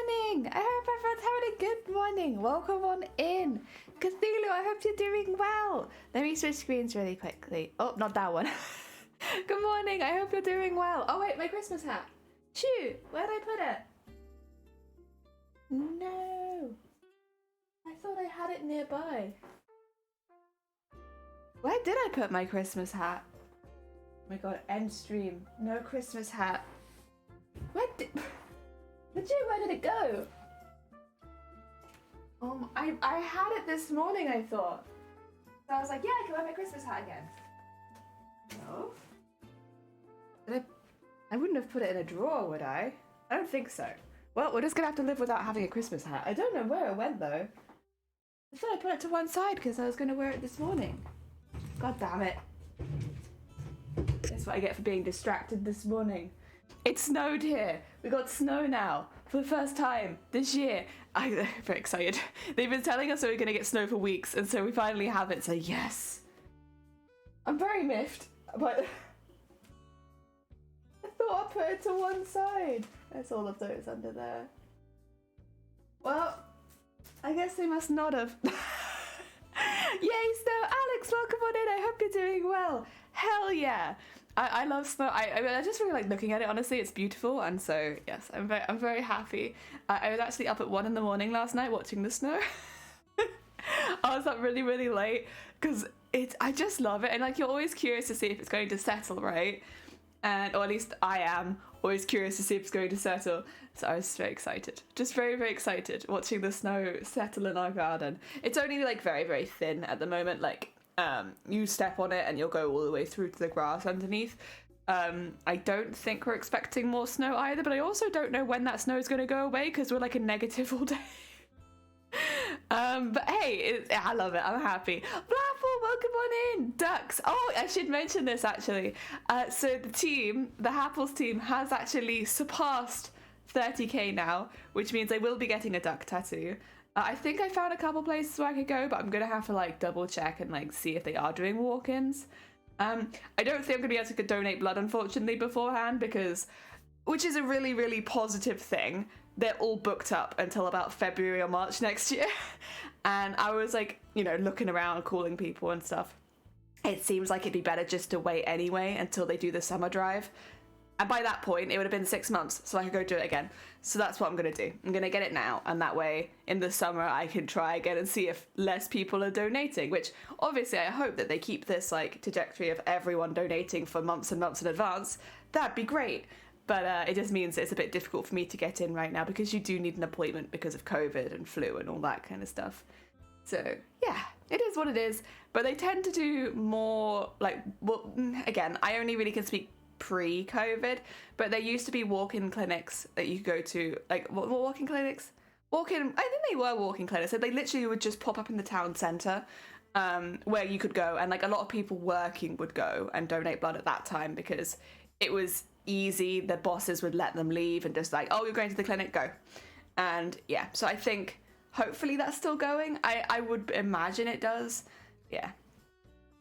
morning! I hope everyone's having a good morning. Welcome on in. Cthulhu, I hope you're doing well. Let me switch screens really quickly. Oh, not that one. Good morning, I hope you're doing well. Oh wait, my Christmas hat. Shoot, where'd I put it? No. I thought I had it nearby. Where did I put my Christmas hat? Oh my god, end stream. No Christmas hat. Legit, where did it go? I had it this morning, I thought. So I was like, yeah, I can wear my Christmas hat again. No. I wouldn't have put it in a drawer, would I? I don't think so. Well, we're just gonna have to live without having a Christmas hat. I don't know where it went though. I thought I put it to one side because I was gonna wear it this morning. God damn it. That's what I get for being distracted this morning. It snowed here. We got snow now for the first time this year. I'm very excited. They've been telling us that we're going to get snow for weeks, and so we finally have it, so yes. I'm very miffed, but I thought I put it to one side. There's all of those under there. Well, I guess they must not have. Yay, snow! Alex, welcome on in. I hope you're doing well. Hell yeah. I love snow. I just really like looking at it, honestly. It's beautiful, and so yes, I'm very happy. I was actually up at 1 in the morning last night watching the snow. I was up really late because I just love it, and like you're always curious to see if it's going to settle, right? Or at least I am always curious to see if it's going to settle. So I was very excited, just very excited watching the snow settle in our garden. It's only like very thin at the moment, like. You step on it and you'll go all the way through to the grass underneath. I don't think we're expecting more snow either, but I also don't know when that snow is going to go away because we're like in negative all day. But hey, I love it. I'm happy. Blaffle, welcome on in. Ducks. Oh, I should mention this actually. So the Happles team has actually surpassed 30k now, which means I will be getting a duck tattoo. I think I found a couple places where I could go, but I'm gonna have to like double check and like see if they are doing walk-ins. I don't think I'm gonna be able to donate blood unfortunately beforehand which is a really positive thing. They're all booked up until about February or March next year. And I was like, looking around, calling people and stuff. It seems like it'd be better just to wait anyway until they do the summer drive. And by that point, it would have been 6 months, so I could go do it again. So that's what I'm going to do. I'm going to get it now, and that way, in the summer, I can try again and see if less people are donating, which, obviously, I hope that they keep this, like, trajectory of everyone donating for months and months in advance. That'd be great. But it just means it's a bit difficult for me to get in right now, because you do need an appointment because of COVID and flu and all that kind of stuff. So, yeah, it is what it is. But they tend to do more, like, well, again, I only really can speak pre-COVID, but there used to be walk-in clinics that you could go to, like walk-in clinics? I think they were walk-in clinics, so they literally would just pop up in the town centre where you could go, and like a lot of people working would go and donate blood at that time because it was easy. The bosses would let them leave and just like, oh, you're going to the clinic, go. And yeah, so I think hopefully that's still going. I would imagine it does. Yeah,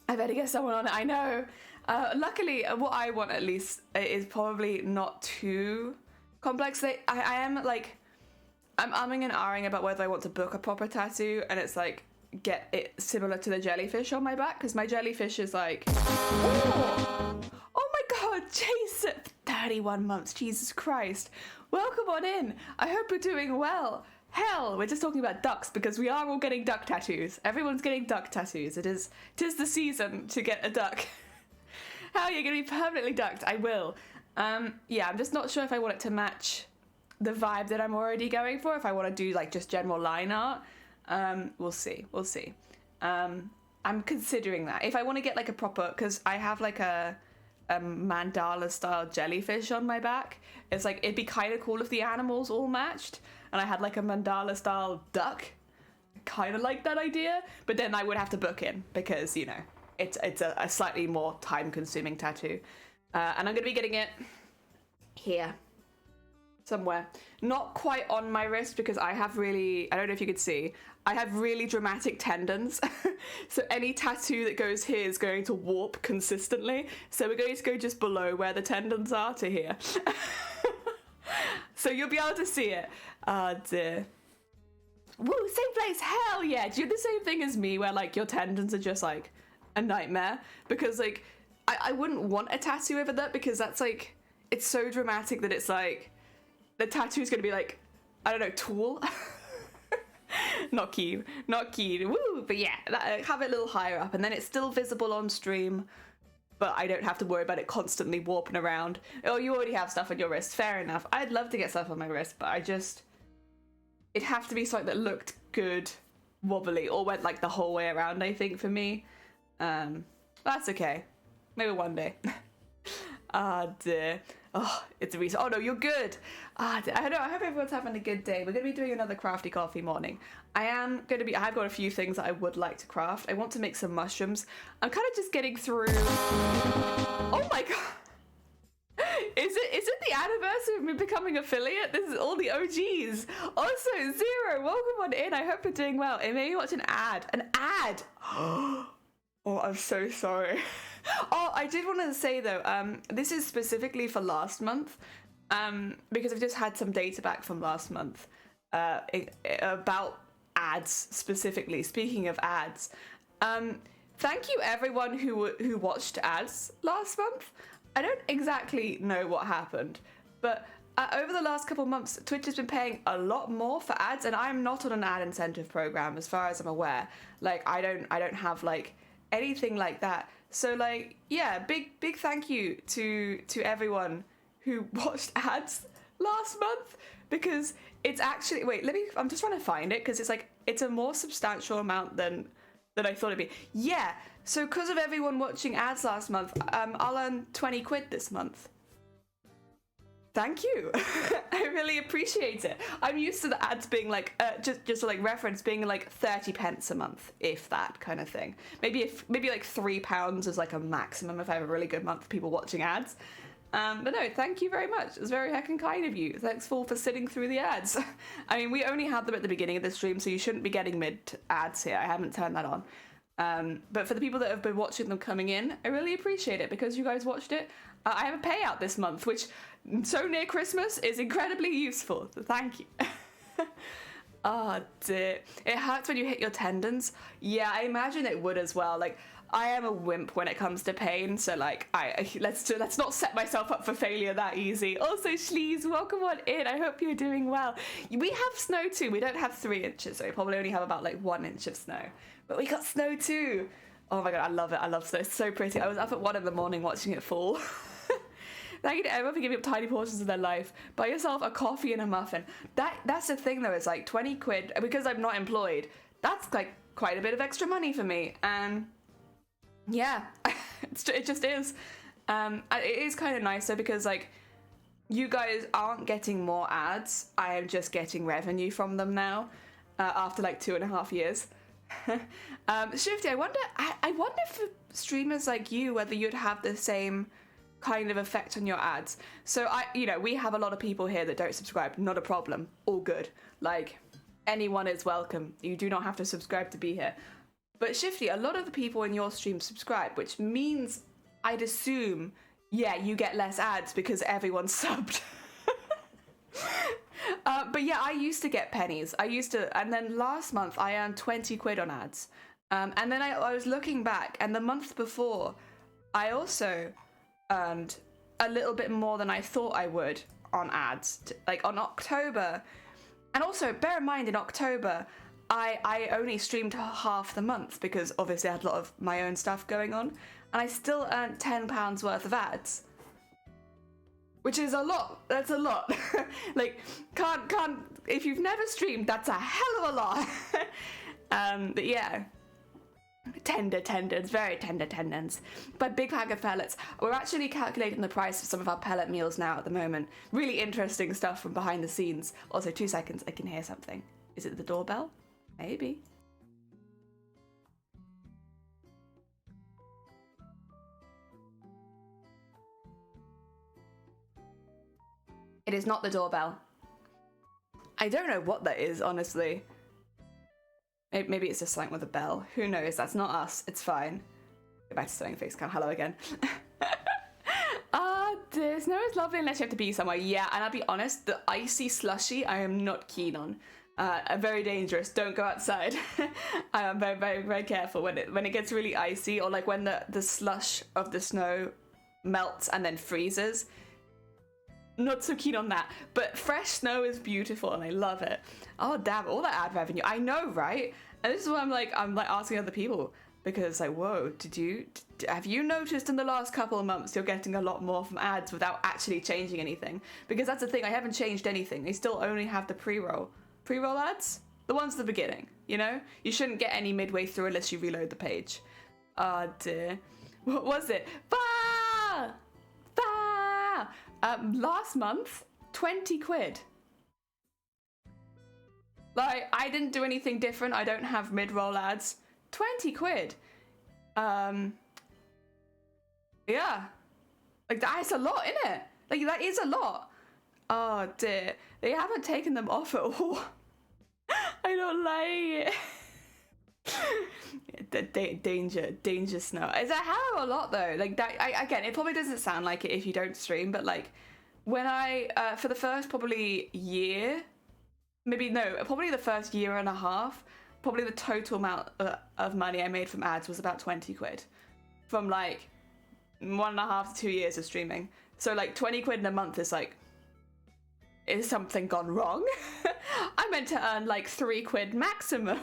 I better get someone on it. I know. Luckily, what I want at least is probably not too complex. I'm umming and ahhing about whether I want to book a proper tattoo, and it's like get it similar to the jellyfish on my back, because my jellyfish is like, oh my god, Jason, 31 months, Jesus Christ. Welcome on in. I hope you're doing well. Hell, we're just talking about ducks because we are all getting duck tattoos. Everyone's getting duck tattoos. Tis the season to get a duck. How are you going to be permanently ducked? I will. Yeah, I'm just not sure if I want it to match the vibe that I'm already going for, if I want to do like just general line art. We'll see. I'm considering that. If I want to get like a proper, because I have like a mandala style jellyfish on my back. It's like, it'd be kind of cool if the animals all matched and I had like a mandala style duck. Kind of like that idea, but then I would have to book in because, it's a slightly more time-consuming tattoo. And I'm going to be getting it here. Somewhere. Not quite on my wrist because I have I don't know if you could see, I have really dramatic tendons. So any tattoo that goes here is going to warp consistently. So we're going to go just below where the tendons are to here. So you'll be able to see it. Ah, dear. Woo, same place, hell yeah. Do you do the same thing as me where like your tendons are just like a nightmare? Because like, I wouldn't want a tattoo over that because that's like, it's so dramatic that it's like, the tattoo is going to be like, I don't know, tall. Not keen. Woo, but yeah, have it a little higher up and then it's still visible on stream, but I don't have to worry about it constantly warping around. Oh, you already have stuff on your wrist. Fair enough. I'd love to get stuff on my wrist, but it'd have to be something that looked good, wobbly, or went like the whole way around, I think, for me. That's okay. Maybe one day. Ah, dear. Oh, it's a reason. Oh no, you're good. I don't know. I hope everyone's having a good day. We're going to be doing another crafty coffee morning. I've got a few things that I would like to craft. I want to make some mushrooms. I'm kind of just getting through. Oh my god. Is it the anniversary of me becoming affiliate? This is all the OGs. Also, Zero, welcome on in. I hope you're doing well. And maybe watch an ad. An ad. Oh, I'm so sorry. Oh, I did want to say though, this is specifically for last month, because I've just had some data back from last month about ads specifically. Speaking of ads, thank you everyone who watched ads last month. I don't exactly know what happened, but over the last couple of months, Twitch has been paying a lot more for ads, and I'm not on an ad incentive program as far as I'm aware. Like I don't have like anything like that. So like, yeah, big thank you to everyone who watched ads last month, because it's actually, I'm just trying to find it because it's a more substantial amount than I thought it'd be. Yeah, so because of everyone watching ads last month, I'll earn 20 quid this month. Thank you. I really appreciate it. I'm used to the ads being like, just to like reference, being like 30 pence a month, if that kind of thing. Maybe like £3 is like a maximum if I have a really good month of people watching ads. But no, thank you very much. It's very heckin' kind of you. Thanks for sitting through the ads. I mean, we only had them at the beginning of the stream, so you shouldn't be getting mid ads here. I haven't turned that on. But for the people that have been watching them coming in, I really appreciate it because you guys watched it. I have a payout this month, which so near Christmas is incredibly useful. Thank you. Oh dear. It hurts when you hit your tendons. Yeah, I imagine it would as well. Like, I am a wimp when it comes to pain, so like, let's not set myself up for failure that easy. Also, Schlees, welcome on in. I hope you're doing well. We have snow too. We don't have 3 inches, so we probably only have about like 1 inch of snow. But we got snow too. Oh my god, I love it. I love snow. It's so pretty. I was up at 1 in the morning watching it fall. Thank you to everyone for giving up tiny portions of their life. Buy yourself a coffee and a muffin. That's the thing though, it's like 20 quid, because I'm not employed, that's like quite a bit of extra money for me. And yeah, it just is. It is kind of nice though, because like, you guys aren't getting more ads. I am just getting revenue from them now, after like 2.5 years. Shifty, I wonder for streamers like you, whether you'd have the same kind of effect on your ads. So we have a lot of people here that don't subscribe. Not a problem. All good. Like, anyone is welcome. You do not have to subscribe to be here. But Shifty, a lot of the people in your stream subscribe, which means I'd assume, yeah, you get less ads because everyone's subbed. But yeah, I used to get pennies. And then last month I earned 20 quid on ads. And then I was looking back, and the month before, I also earned a little bit more than I thought I would on ads, like on October. And also, bear in mind, in October, I only streamed half the month because obviously I had a lot of my own stuff going on, and I still earned £10 worth of ads. Which is a lot. That's a lot. Like, can't, if you've never streamed, that's a hell of a lot. But yeah. It's very tender tendons. But big bag of pellets. We're actually calculating the price of some of our pellet meals now at the moment. Really interesting stuff from behind the scenes. Also, 2 seconds, I can hear something. Is it the doorbell? Maybe. It is not the doorbell. I don't know what that is, honestly. Maybe it's just something with a bell. Who knows? That's not us. It's fine. Go back to sewing face cam. Hello again. Ah, dear snow is lovely unless you have to be somewhere. Yeah, and I'll be honest, the icy slushy I am not keen on. Very dangerous. Don't go outside. I am very, very, very careful when it gets really icy, or like when the slush of the snow melts and then freezes. Not so keen on that. But fresh snow is beautiful and I love it. Oh damn, all that ad revenue. I know, right? And this is what I'm like asking other people, because it's like, whoa, have you noticed in the last couple of months you're getting a lot more from ads without actually changing anything? Because that's the thing, I haven't changed anything. They still only have the pre-roll ads, the ones at the beginning, you know? You shouldn't get any midway through unless you reload the page. Oh dear. What was it? Bah! Bah! Last month, 20 quid. Like, I didn't do anything different. I don't have mid-roll ads. 20 quid. Yeah. Like, that is a lot, innit? Like, that is a lot. Oh, dear. They haven't taken them off at all. I don't like it. Danger snow. It's a hell of a lot, though. Like, that, again, it probably doesn't sound like it if you don't stream, but, like, when I, for the first probably year, probably the first year and a half, probably the total amount of money I made from ads was about 20 quid from like 1.5 to 2 years of streaming. So like 20 quid in a month is like, is something gone wrong? I meant to earn like 3 quid maximum.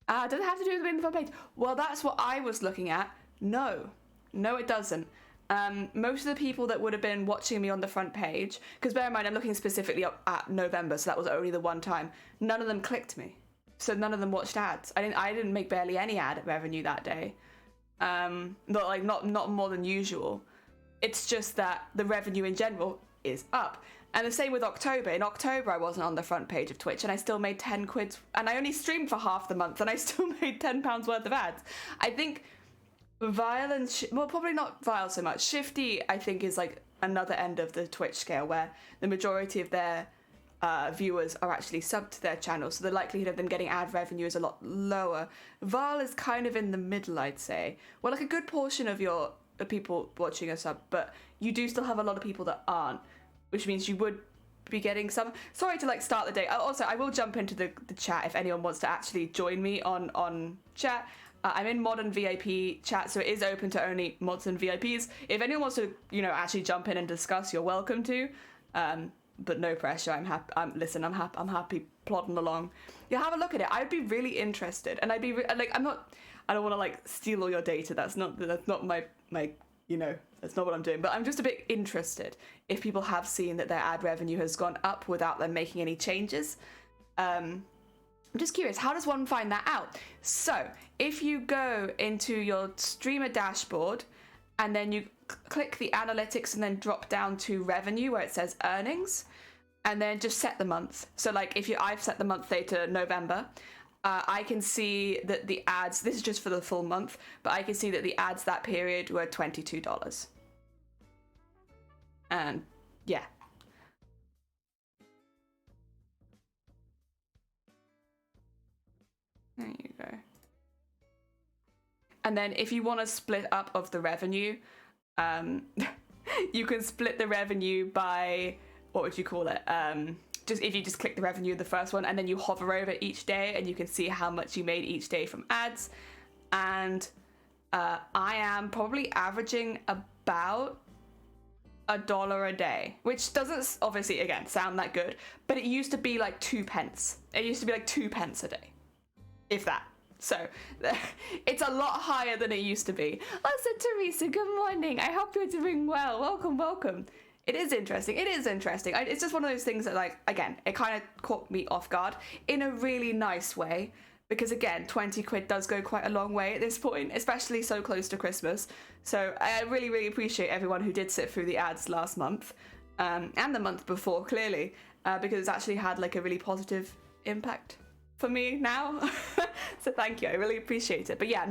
Does it have to do with being the front page? Well, that's what I was looking at. No, it doesn't. Most of the people that would have been watching me on the front page, because bear in mind I'm looking specifically up at November, so that was only the one time, none of them clicked me, so none of them watched ads. I didn't make barely any ad revenue that day. Not more than usual. It's just that the revenue in general is up. And the same with October. In October I wasn't on the front page of Twitch and I still made 10 quid, and I only streamed for half the month and I still made £10 worth of ads. I think Vile and well, probably not Vile so much. Shifty, I think, is like another end of the Twitch scale where the majority of their viewers are actually subbed to their channel, so the likelihood of them getting ad revenue is a lot lower. Vile is kind of in the middle, I'd say. Well, like a good portion of your people watching a sub, but you do still have a lot of people that aren't, which means you would be getting some. Sorry to like start the day. Also, I will jump into the chat if anyone wants to actually join me on chat. I'm in mod and VIP chat, so it is open to only mods and VIPs. If anyone wants to, actually jump in and discuss, you're welcome to. But no pressure. I'm happy. I'm happy plodding along. Yeah, have a look at it. I'd be really interested, and I'd be I don't want to like steal all your data. That's not my that's not what I'm doing. But I'm just a bit interested if people have seen that their ad revenue has gone up without them making any changes. I'm just curious, how does one find that out? So if you go into your streamer dashboard and then you click the analytics and then drop down to revenue where it says earnings, and then just set the month. So like I've set the month date to November, I can see that the ads, this is just for the full month, but I can see that the ads that period were $22. And yeah. There you go. And then if you want to split up of the revenue, you can split the revenue by, what would you call it? If you just click the revenue of the first one and then you hover over each day and you can see how much you made each day from ads. And I am probably averaging about $1 a day, which doesn't obviously, again, sound that good, but it used to be like 2 pence. It used to be like 2 pence a day. If that. So it's a lot higher than it used to be. Oh, so Teresa, good morning. I hope you're doing well. Welcome. It is interesting. It's just one of those things that, like, again, it kind of caught me off guard in a really nice way. Because, again, 20 quid does go quite a long way at this point, especially so close to Christmas. So I really, really appreciate everyone who did sit through the ads last month and the month before, clearly, because it's actually had, like, a really positive impact for me now. So thank you, I really appreciate it. But yeah,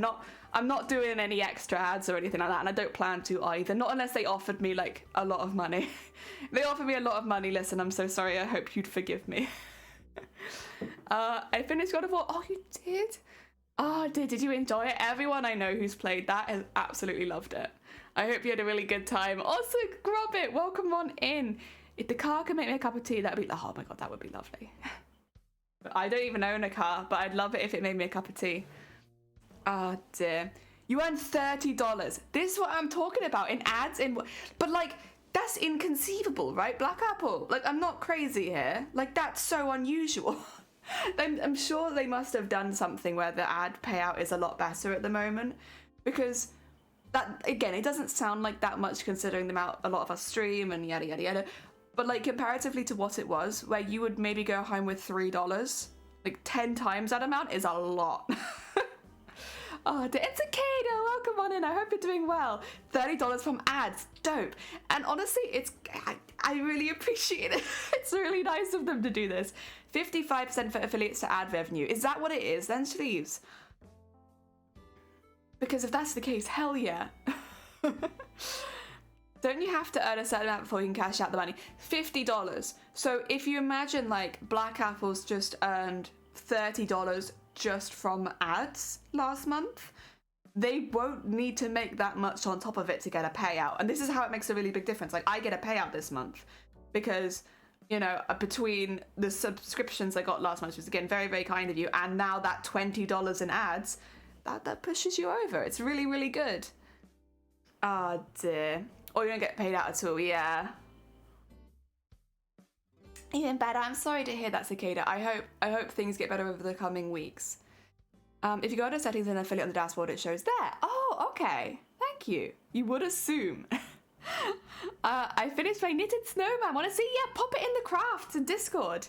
I'm not doing any extra ads or anything like that, and I don't plan to either, not unless they offered me like a lot of money. They offered me a lot of money. Listen, I'm so sorry, I hope you'd forgive me. I finished God of War. Oh, you did? Oh, did you enjoy it? Everyone I know who's played that has absolutely loved it. I hope you had a really good time. Also, Grobbit, welcome on in. If the car can make me a cup of tea, that'd be, oh my god, that would be lovely. I don't even own a car, but I'd love it if it made me a cup of tea. Oh dear. You earn $30. This is what I'm talking about in ads, but like, that's inconceivable, right? Black Apple, like, I'm not crazy here. Like, that's so unusual. I'm sure they must have done something where the ad payout is a lot better at the moment, because that, again, it doesn't sound like that much considering the amount a lot of us stream and yada yada yada, but like comparatively to what it was, where you would maybe go home with $3, like 10 times that amount is a lot. Oh, it's a Cicada, welcome on in, I hope you're doing well. $30 from ads, dope. And honestly, I really appreciate it. It's really nice of them to do this. 55% for affiliates to ad revenue. Is that what it is then, Sleeves? Because if that's the case, hell yeah. Don't you have to earn a certain amount before you can cash out the money? $50. So if you imagine like Black Apple's just earned $30 just from ads last month, they won't need to make that much on top of it to get a payout. And this is how it makes a really big difference. Like, I get a payout this month because, you know, between the subscriptions I got last month, which was again very, very kind of you, and now that $20 in ads, that pushes you over. It's really, really good. Oh dear. Or you don't get paid out at all, yeah. Even better. I'm sorry to hear that, Cicada. I hope things get better over the coming weeks. If you go to settings and affiliate on the dashboard, it shows there. Oh, okay. Thank you. You would assume. I finished my knitted snowman. Want to see? Yeah, pop it in the crafts and Discord.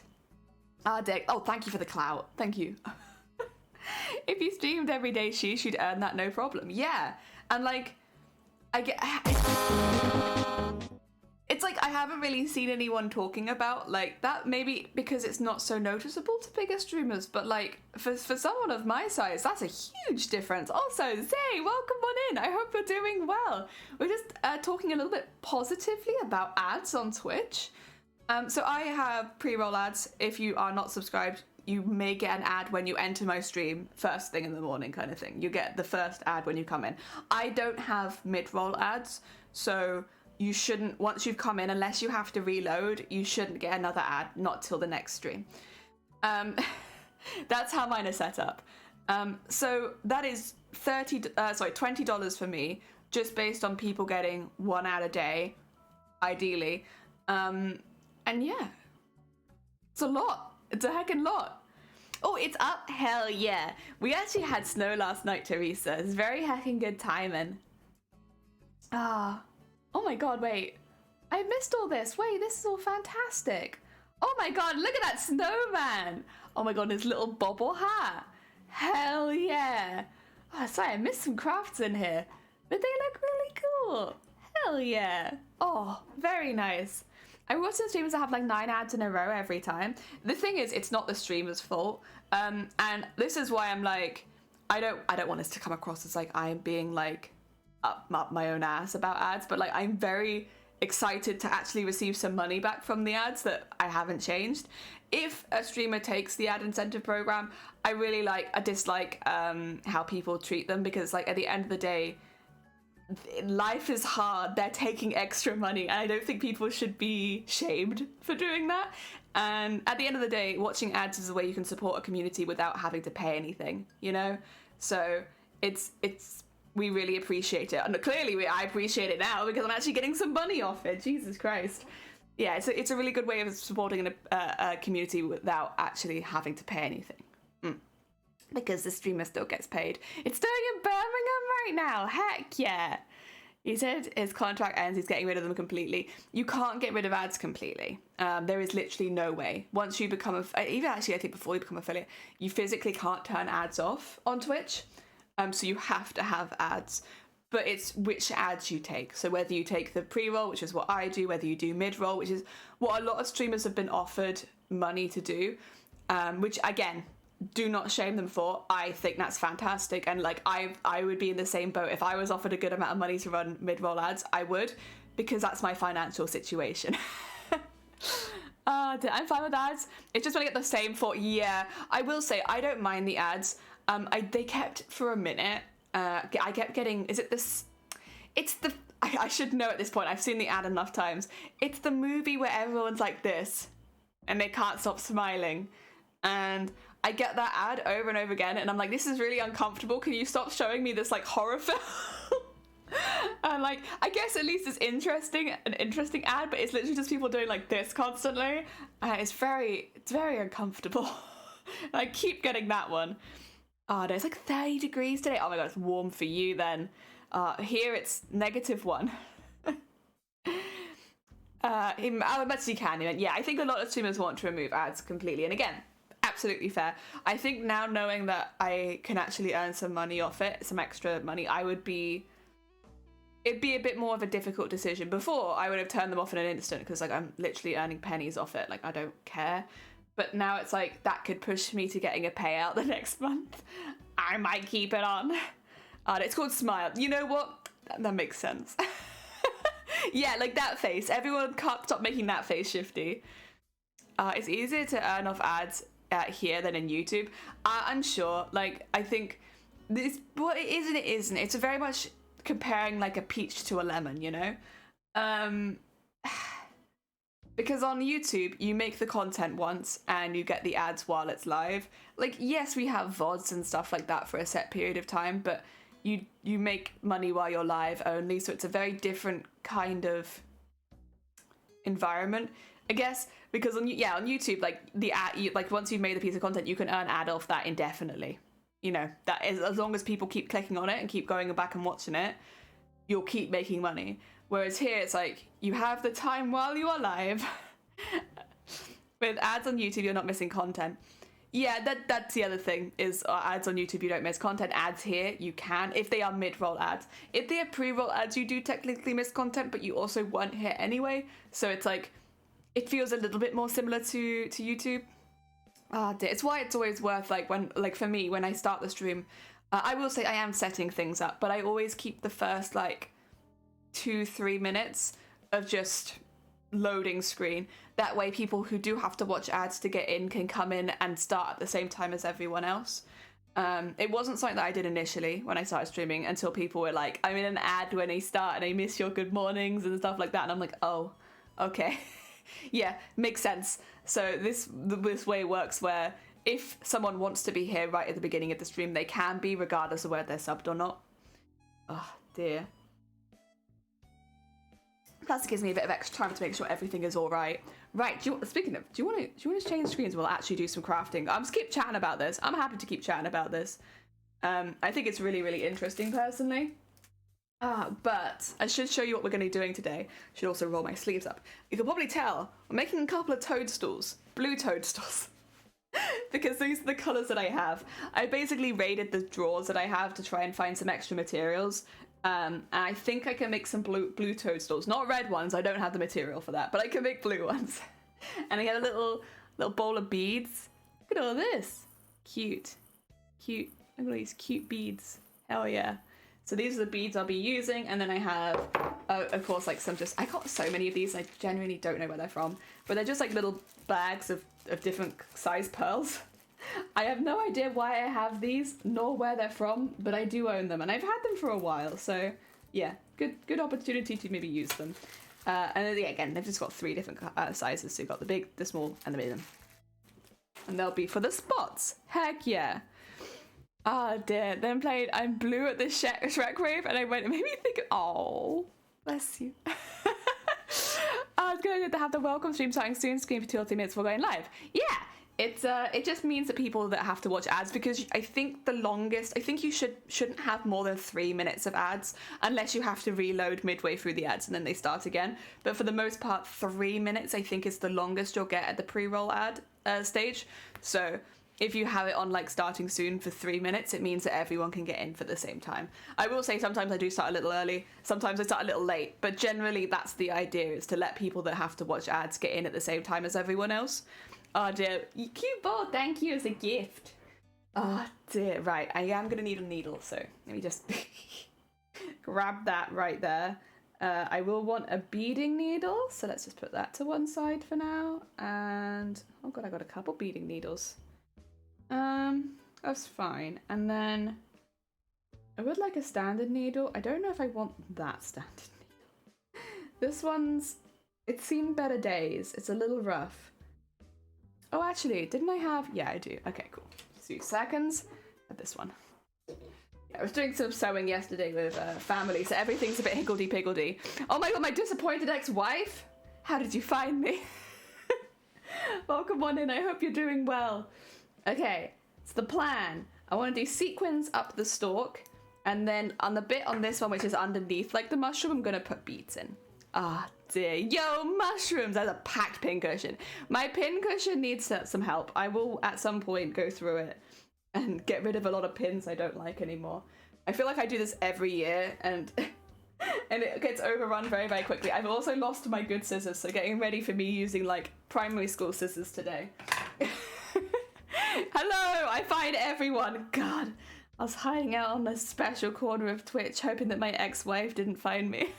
Dick. Oh, thank you for the clout. Thank you. If you streamed every day, she'd earn that no problem. Yeah, and like, it's like I haven't really seen anyone talking about like that, maybe because it's not so noticeable to bigger streamers, but like for someone of my size, that's a huge difference. Also, Zay, welcome on in. I hope you're doing well. We're just talking a little bit positively about ads on Twitch. So I have pre-roll ads. If you are not subscribed, you may get an ad when you enter my stream first thing in the morning, kind of thing. You get the first ad when you come in. I don't have mid-roll ads, so you shouldn't, once you've come in, unless you have to reload, you shouldn't get another ad, not till the next stream. That's how mine is set up. So that is $20 for me, just based on people getting one ad a day, ideally. And yeah, it's a lot. It's a heckin' lot. Oh, it's up? Hell yeah. We actually had snow last night, Teresa. It's very heckin' good timing. Oh my god, wait. I missed all this. Wait, this is all fantastic. Oh my god, look at that snowman. Oh my god, his little bobble hat. Hell yeah. Oh, sorry, I missed some crafts in here. But they look really cool. Hell yeah. Oh, very nice. I watch some streamers that have like 9 ads in a row every time. The thing is, it's not the streamer's fault. And this is why I'm like, I don't want this to come across as like I'm being like up my own ass about ads, but like I'm very excited to actually receive some money back from the ads that I haven't changed. If a streamer takes the ad incentive program, I really dislike how people treat them, because like at the end of the day, life is hard. They're taking extra money, and I don't think people should be shamed for doing that. And at the end of the day, watching ads is a way you can support a community without having to pay anything, you know? So it's we really appreciate it, and clearly I appreciate it now because I'm actually getting some money off it. Jesus Christ. Yeah, it's a really good way of supporting a community without actually having to pay anything. Because the streamer still gets paid. It's doing in Birmingham right now. Heck yeah. He said his contract ends, he's getting rid of them completely. You can't get rid of ads completely. There is literally no way. Once you become, even actually I think before you become affiliate, you physically can't turn ads off on Twitch. So you have to have ads, but it's which ads you take. So whether you take the pre-roll, which is what I do, whether you do mid-roll, which is what a lot of streamers have been offered money to do, which again, do not shame them for. I think that's fantastic, and like I would be in the same boat. If I was offered a good amount of money to run mid-roll ads, I would, because that's my financial situation. I'm fine with ads. It's just when I get the same for, yeah, I will say I don't mind the ads. They kept for a minute. I kept getting, is it this? It's the, I should know at this point, I've seen the ad enough times. It's the movie where everyone's like this and they can't stop smiling. And I get that ad over and over again and I'm like, this is really uncomfortable. Can you stop showing me this like horror film? And like, I guess at least it's an interesting ad, but it's literally just people doing like this constantly. It's very uncomfortable. And I keep getting that one. Oh, no, it's like 30 degrees today. Oh my god, it's warm for you then. Here it's -1. How much you can. Yeah, I think a lot of streamers want to remove ads completely. And again, absolutely fair. I think now knowing that I can actually earn some money off it, some extra money, it'd be a bit more of a difficult decision. Before, I would have turned them off in an instant because like I'm literally earning pennies off it. Like I don't care. But now it's like that could push me to getting a payout the next month. I might keep it on. It's called Smile. You know what? That makes sense. Yeah, like that face. Everyone can't stop making that face, Shifty. It's easier to earn off ads here than in YouTube. I'm sure. Like, I think this, what it is and it isn't. It's very much comparing like a peach to a lemon, you know? Because on YouTube, you make the content once and you get the ads while it's live. Like, yes, we have VODs and stuff like that for a set period of time, but you make money while you're live only, so it's a very different kind of environment, I guess. Because on YouTube, like the ad, like once you've made a piece of content, you can earn ad off that indefinitely. You know, that is as long as people keep clicking on it and keep going back and watching it, you'll keep making money. Whereas here, it's like you have the time while you are live. With ads on YouTube, you're not missing content. Yeah, that's the other thing, is ads on YouTube, you don't miss content. Ads here, you can, if they are mid-roll ads. If they are pre-roll ads, you do technically miss content, but you also won't hit anyway. So it's like, it feels a little bit more similar to YouTube. It's why it's always worth, like, when, like, for me, when I start the stream, I will say I am setting things up, but I always keep the first, like, 2-3 minutes of just loading screen. That way people who do have to watch ads to get in can come in and start at the same time as everyone else. It wasn't something that I did initially when I started streaming until people were like, I'm in an ad when I start and I miss your good mornings and stuff like that. And I'm like, oh, okay. Yeah, makes sense. So this way works where if someone wants to be here right at the beginning of the stream, they can be regardless of whether they're subbed or not. Oh dear. Plus, it gives me a bit of extra time to make sure everything is all right. Right. Speaking of, do you want to change screens? We'll actually do some crafting. I'm just keep chatting about this. I'm happy to keep chatting about this. I think it's really, really interesting, personally. But I should show you what we're going to be doing today. I should also roll my sleeves up. You can probably tell I'm making a couple of toadstools, blue toadstools, because these are the colours that I have. I basically raided the drawers that I have to try and find some extra materials. And I think I can make some blue toadstools. Not red ones, I don't have the material for that, but I can make blue ones. And I got a little bowl of beads. Look at all this. Cute. Look at all these cute beads. Hell yeah. So these are the beads I'll be using, and then I have, of course, like I got so many of these, I genuinely don't know where they're from, but they're just like little bags of different size pearls. I have no idea why I have these, nor where they're from, but I do own them, and I've had them for a while, so yeah, good opportunity to maybe use them. And then, yeah, again, they've just got 3 different sizes, so you've got the big, the small, and the medium. And they'll be for the spots. Heck yeah. Oh dear, then played I'm Blue at the Shrek rave, and I went, it made me think, oh, bless you. I was going to have the welcome stream starting soon, screen for 2 or 3 minutes before going live. Yeah. It just means that people that have to watch ads, because I think the longest, I think you shouldn't have more than 3 minutes of ads unless you have to reload midway through the ads and then they start again. But for the most part, 3 minutes I think is the longest you'll get at the pre-roll ad stage. So if you have it on like starting soon for 3 minutes, it means that everyone can get in for the same time. I will say sometimes I do start a little early, sometimes I start a little late, but generally that's the idea, is to let people that have to watch ads get in at the same time as everyone else. Oh dear, cute ball, thank you as a gift. Oh dear, right, I am gonna need a needle, so let me just grab that right there. I will want a beading needle, so let's just put that to one side for now. And, oh god, I got a couple beading needles. That's fine. And then I would like a standard needle. I don't know if I want that standard needle. This one's... It's seen better days. It's a little rough. Oh, actually, didn't I have... Yeah, I do. Okay, cool. 2 seconds. This one. Yeah, I was doing some sewing yesterday with family, so everything's a bit higgledy-piggledy. Oh my god, my disappointed ex-wife? How did you find me? Welcome on in. I hope you're doing well. Okay, so the plan. I want to do sequins up the stalk, and then on the bit on this one, which is underneath, like the mushroom, I'm going to put beads in. Ah, dear. Yo, mushrooms! That's a packed pincushion. My pincushion needs some help. I will, at some point, go through it and get rid of a lot of pins I don't like anymore. I feel like I do this every year, and it gets overrun very, very quickly. I've also lost my good scissors, so getting ready for me using, like, primary school scissors today. Hello! I find everyone! God, I was hiding out on this special corner of Twitch, hoping that my ex-wife didn't find me.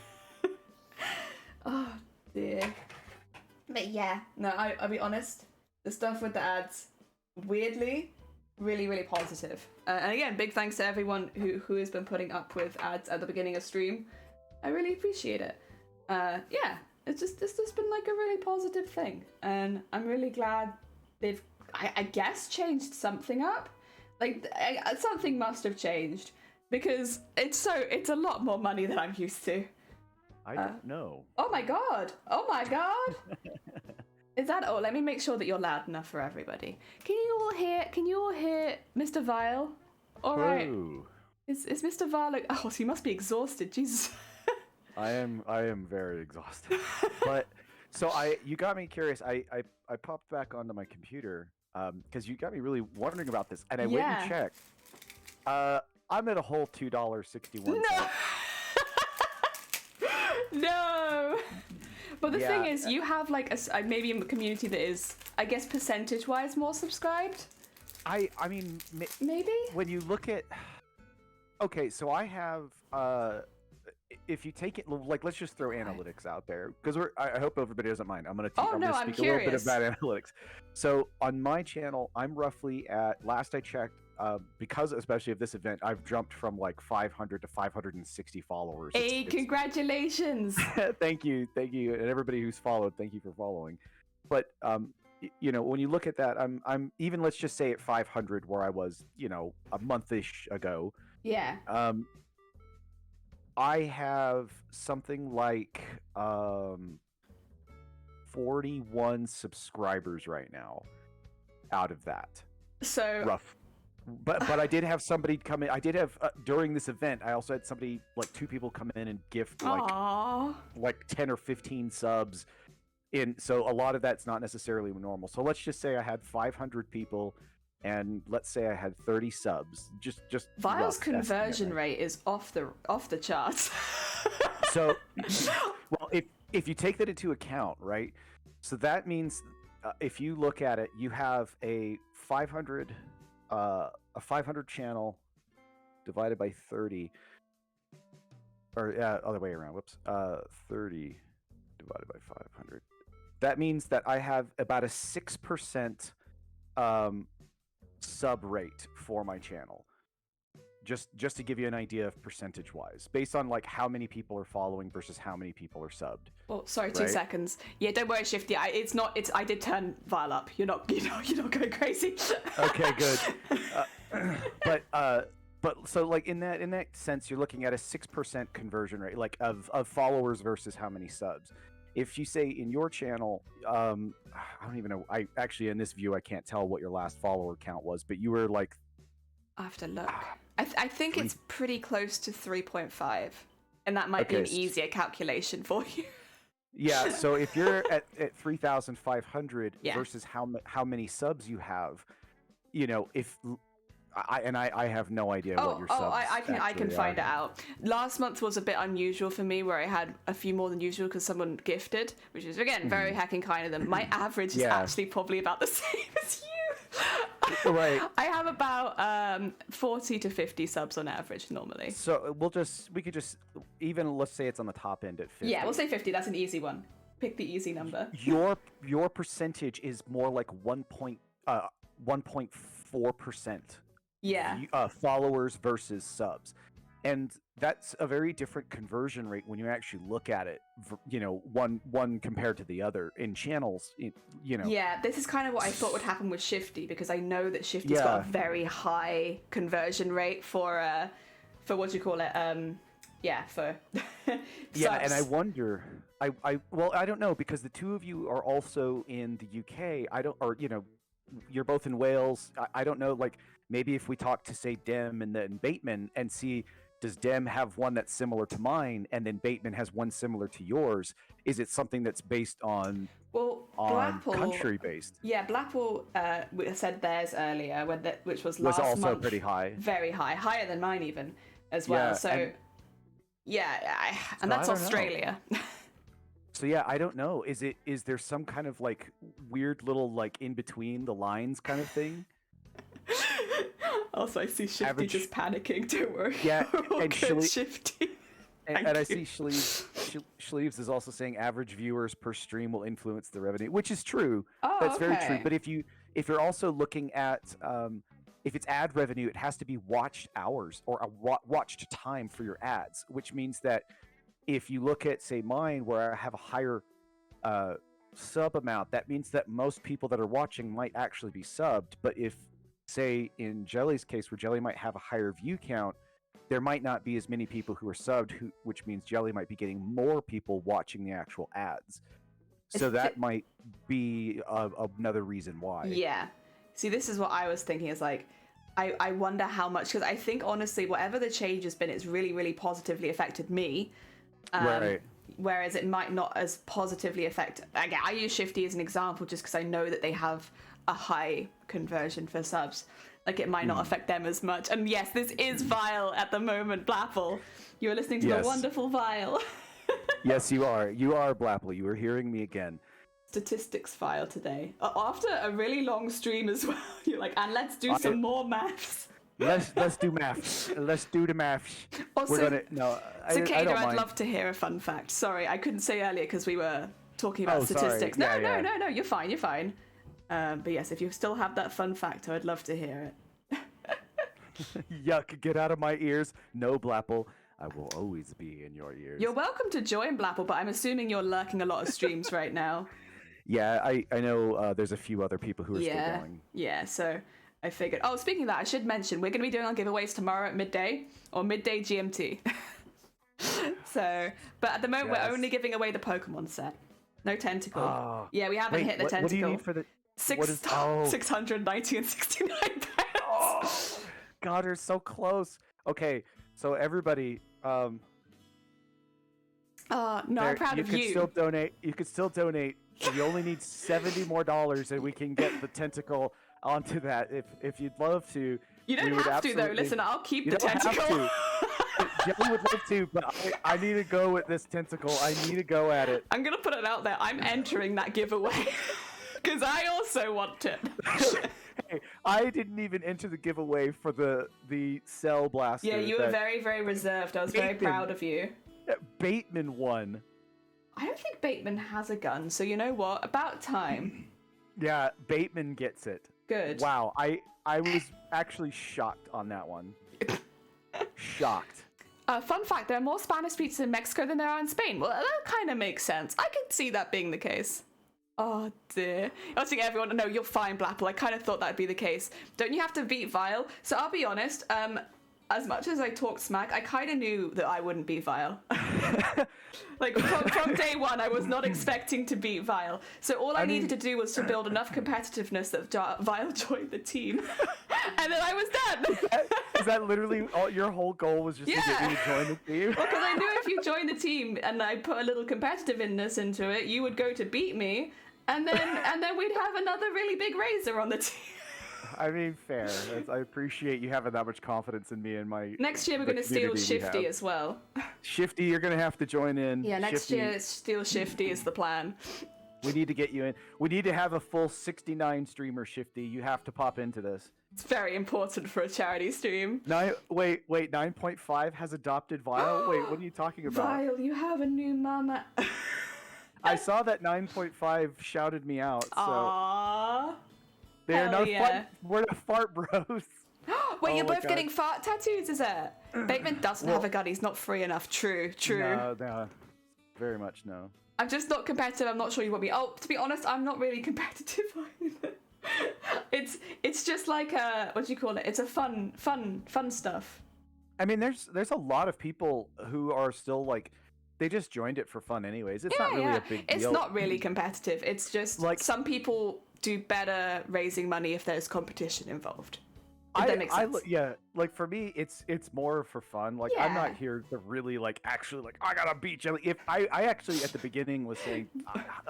Oh, dear. But yeah, no, I'll be honest. The stuff with the ads, weirdly, really, really positive. And again, big thanks to everyone who has been putting up with ads at the beginning of stream. I really appreciate it. Yeah, it's just been like a really positive thing. And I'm really glad they've, I guess, changed something up. Like, something must have changed. Because it's a lot more money than I'm used to. I don't know. Oh my god! Oh my god! Is that all? Let me make sure that you're loud enough for everybody. Can you all hear Mr. Vile? All right. Is Mr. Vile like, oh, so he must be exhausted. Jesus. I am very exhausted. But so you got me curious. I popped back onto my computer because you got me really wondering about this, and I went and checked. I'm at a whole $2.61. No. No. But the thing is, you have like maybe a community that is, I guess, percentage-wise more subscribed. I mean, maybe when you look at, okay, so I have, if you take it, like, let's just throw analytics out there because I hope everybody doesn't mind. I'm gonna speak a little bit about analytics. So on my channel, I'm roughly at, last I checked, because especially of this event, I've jumped from like 500 to 560 followers. Hey, congratulations! Thank you, and everybody who's followed, thank you for following. But you know, when you look at that, I'm even, let's just say at 500 where I was, you know, a month-ish ago. Yeah. I have something like 41 subscribers right now out of that. So rough. But I did have somebody come in. I did have during this event. I also had somebody, like 2 people, come in and gift like 10 or 15 subs. So a lot of that's not necessarily normal. So let's just say I had 500 people, and let's say I had 30 subs. Just Vile's conversion rate is off the charts. So, well, if you take that into account, right? So that means if you look at it, you have a 500 channel divided by 30, or other way around. Whoops. 30 divided by 500. That means that I have about a 6% sub rate for my channel. Just to give you an idea of percentage-wise, based on like how many people are following versus how many people are subbed. Oh, sorry, 2 seconds. Yeah, don't worry, Shifty. I did turn Vile up. You're not going crazy. Okay, good. But so like in that sense, you're looking at a 6% conversion rate, like of followers versus how many subs. If you say in your channel, I don't even know. I actually, in this view, I can't tell what your last follower count was, but you were like, I have to look. I think it's pretty close to 3.5, and that might be an easier calculation for you. Yeah, so if you're at 3,500 versus how many subs you have, you know, if I have no idea what your subs I can find it out. Last month was a bit unusual for me, where I had a few more than usual because someone gifted, which is again very hacking kind of them. My average is actually probably about the same as you. Right. I have about 40 to 50 subs on average normally. So we could just even, let's say it's on the top end at 50. Yeah, we'll say 50. That's an easy one. Pick the easy number. Your percentage is more like 1.4%. Yeah. Followers versus subs. and that's a very different conversion rate when you actually look at it, one compared to the other in channels, Yeah, this is kind of what I thought would happen with Shifty, because I know that Shifty's got a very high conversion rate for what do you call it? For yeah, subs. and I wonder, I don't know, because the two of you are also in the UK. You're both in Wales. I don't know, like maybe if we talk to say Dem and then Bateman and see, does Dem have one that's similar to mine, and then Bateman has one similar to yours? Is it something that's based on country based? Yeah, Blackpool said theirs earlier, which was was last also month, pretty high, very high, higher than mine even as well. And that's Australia. So yeah, I don't know. Is there some kind of like weird little like in between the lines kind of thing? Also, I see Shifty just panicking. Don't worry. Yeah, and Shifty. And I see Schleaves is also saying average viewers per stream will influence the revenue, which is true. Oh, That's very true. But if you're also looking at if it's ad revenue, it has to be watched hours or a watched time for your ads, which means that if you look at, say, mine, where I have a higher sub amount, that means that most people that are watching might actually be subbed. But if, say, in Jelly's case, where Jelly might have a higher view count, there might not be as many people who are subbed, which means Jelly might be getting more people watching the actual ads. So that might be another reason why. Yeah. See, this is what I was thinking, is like, I wonder how much, because I think, honestly, whatever the change has been, it's really, really positively affected me. Right. Whereas it might not as positively affect... Again, I use Shifty as an example just because I know that they have a high conversion for subs. Like, it might not affect them as much. And yes, this is Vile at the moment, Blapple. You are listening to the wonderful Vile. Yes, you are. You are, Blapple. You are hearing me again. Statistics file today. After a really long stream as well. You're like, and let's do some more maths. Let's do maths. Let's do the maths. Also, I don't mind. I'd love to hear a fun fact. Sorry, I couldn't say earlier because we were talking about statistics. Sorry. No, you're fine. You're fine. But yes, if you still have that fun fact, I'd love to hear it. Yuck! Get out of my ears. No, Blapple. I will always be in your ears. You're welcome to join Blapple, but I'm assuming you're lurking a lot of streams right now. Yeah, I know there's a few other people who are still going. Yeah, so I figured. Oh, speaking of that, I should mention, we're going to be doing our giveaways tomorrow at midday, or midday GMT. So, but at the moment, we're only giving away the Pokemon set. No tentacle. Oh. Yeah, we haven't hit the tentacle. What do you need for the... 690 and 69 pounds. Oh, God, you're so close. Okay, so everybody... no, I'm proud of you. You could still donate. So you only need $70 more, and we can get the tentacle onto that. If you'd love to. You don't have to, though. Listen, I'll keep the tentacle. Jelly would love to, but I need to go with this tentacle. I need to go at it. I'm going to put it out there. I'm entering that giveaway. Because I also want it. Hey, I didn't even enter the giveaway for the Cell Blaster. Yeah, you were very, very reserved. I was very proud of you. Bateman won. I don't think Bateman has a gun, so you know what? About time. Yeah, Bateman gets it. Good. Wow, I was actually shocked on that one. Shocked. Fun fact, there are more Spanish speakers in Mexico than there are in Spain. Well, that kind of makes sense. I can see that being the case. Oh, dear. I think everyone... No, you're fine, Blapple. I kind of thought that'd be the case. Don't you have to beat Vile? So I'll be honest, as much as I talked smack, I kind of knew that I wouldn't beat Vile. Like, from day one, I was not expecting to beat Vile. So all I needed to do was to build enough competitiveness that Vile joined the team. And then I was done. Is that literally your whole goal was just to get you to join the team? Well, because I knew if you joined the team and I put a little competitiveness into it, you would go to beat me, and then we'd have another really big Razor on the team. I mean, fair. I appreciate you having that much confidence in me and my... Next year we're going to steal Shifty as well. Shifty, you're going to have to join in. Yeah, next year steal Shifty is the plan. We need to get you in. We need to have a full 69 streamer, Shifty. You have to pop into this. It's very important for a charity stream. Wait, 9.5 has adopted Vile? Wait, what are you talking about? Vile, you have a new mama. I saw that 9.5 shouted me out, so... Aww. We're the fart bros. Wait, you're both getting fart tattoos, is it? Bateman doesn't have a gun. He's not free enough. True. No, very much no. I'm just not competitive. I'm not sure you want me. Oh, to be honest, I'm not really competitive either. It's just like what do you call it? It's a fun stuff. I mean, there's a lot of people who are still like, they just joined it for fun anyways. It's not really a big deal. It's not really competitive. It's just like some people do better raising money if there's competition involved. That makes sense. Like for me, it's more for fun. Like I'm not here to really like actually like I gotta beat Jelly. If I actually at the beginning was saying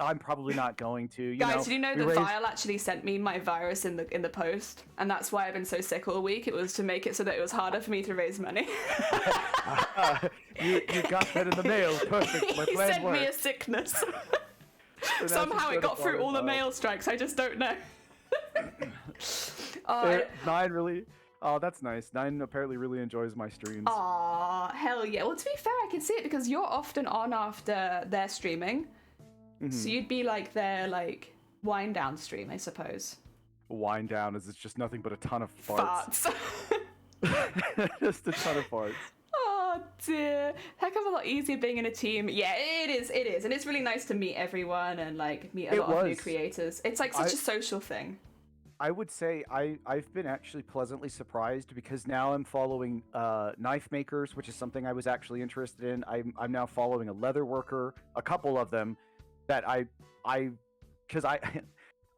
I'm probably not going to. Guys, did you know that Vile actually sent me my virus in the post, and that's why I've been so sick all week. It was to make it so that it was harder for me to raise money. You got that in the mail. Perfect. My plan sent worked. me a sickness. Somehow it got through all the mail strikes. I just don't know. Nine really. Oh, that's nice. Nine apparently really enjoys my streams. Aw, hell yeah. Well, to be fair, I can see it because you're often on after their streaming. Mm-hmm. So you'd be like their wind down stream, I suppose. Wind down is it's just nothing but a ton of farts. Just a ton of farts. Oh dear. Heck of a lot easier being in a team. Yeah, it is. And it's really nice to meet everyone and meet a lot of new creators. It's like such a social thing. I would say I've been actually pleasantly surprised because now I'm following knife makers, which is something I was actually interested in. I'm now following a leather worker, a couple of them that because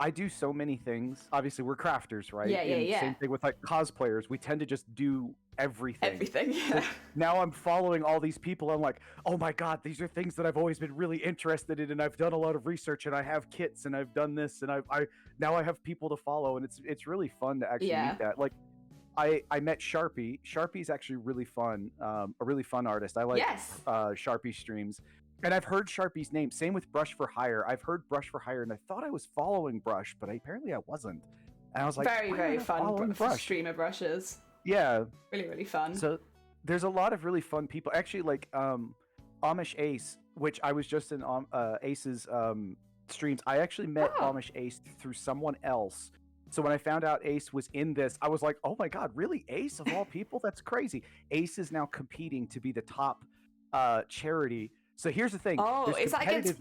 I do so many things. Obviously, we're crafters, right? Yeah. Same thing with cosplayers. We tend to just do everything. Yeah. So now I'm following all these people. I'm like, oh my god, these are things that I've always been really interested in, and I've done a lot of research, and I have kits, and I've done this, and I now I have people to follow, and it's really fun to actually meet that. Like, I met Sharpie. Sharpie's actually really fun, a really fun artist. I like Sharpie streams. And I've heard Sharpie's name. Same with Brush for Hire. I've heard Brush for Hire, and I thought I was following Brush, but apparently I wasn't. And I was like, very fun streamer Brushes. Yeah. Really, really fun. So there's a lot of really fun people. Actually, like Amish Ace, which I was just in Ace's streams. I actually met Amish Ace through someone else. So when I found out Ace was in this, I was like, oh my god, really? Ace of all people? That's crazy. Ace is now competing to be the top charity. So here's the thing. Oh, is that against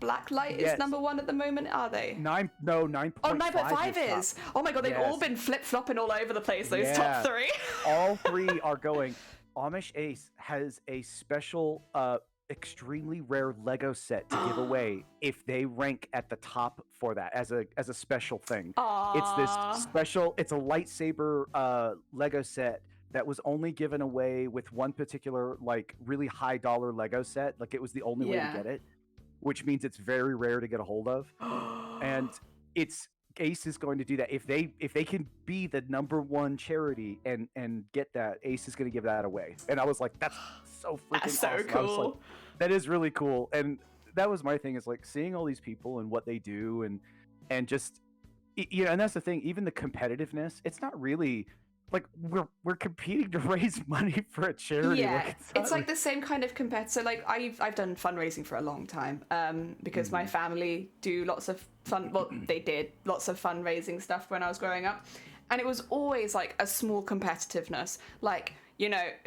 Blacklight is number one at the moment, are they? 9.5 Oh, 9.5 is. Oh my god, they've all been flip-flopping all over the place, those top three. All three are going. Amish Ace has a special, extremely rare Lego set to give away if they rank at the top for that as a special thing. Aww. It's this special, it's a lightsaber Lego set that was only given away with one particular really high dollar Lego set. Like it was the only way to get it, which means it's very rare to get a hold of. And Ace is going to do that if they can be the number one charity and get that. Ace is going to give that away. And I was like, that's so freaking so awesome. cool. I was like, that is really cool. And that was my thing, is like seeing all these people and what they do and just and that's the thing. Even the competitiveness, it's not really. Like we're competing to raise money for a charity. Yeah, it's like the same kind of competitor. Like I've done fundraising for a long time because my family do lots of fun. Well, they did lots of fundraising stuff when I was growing up, and it was always like a small competitiveness. Like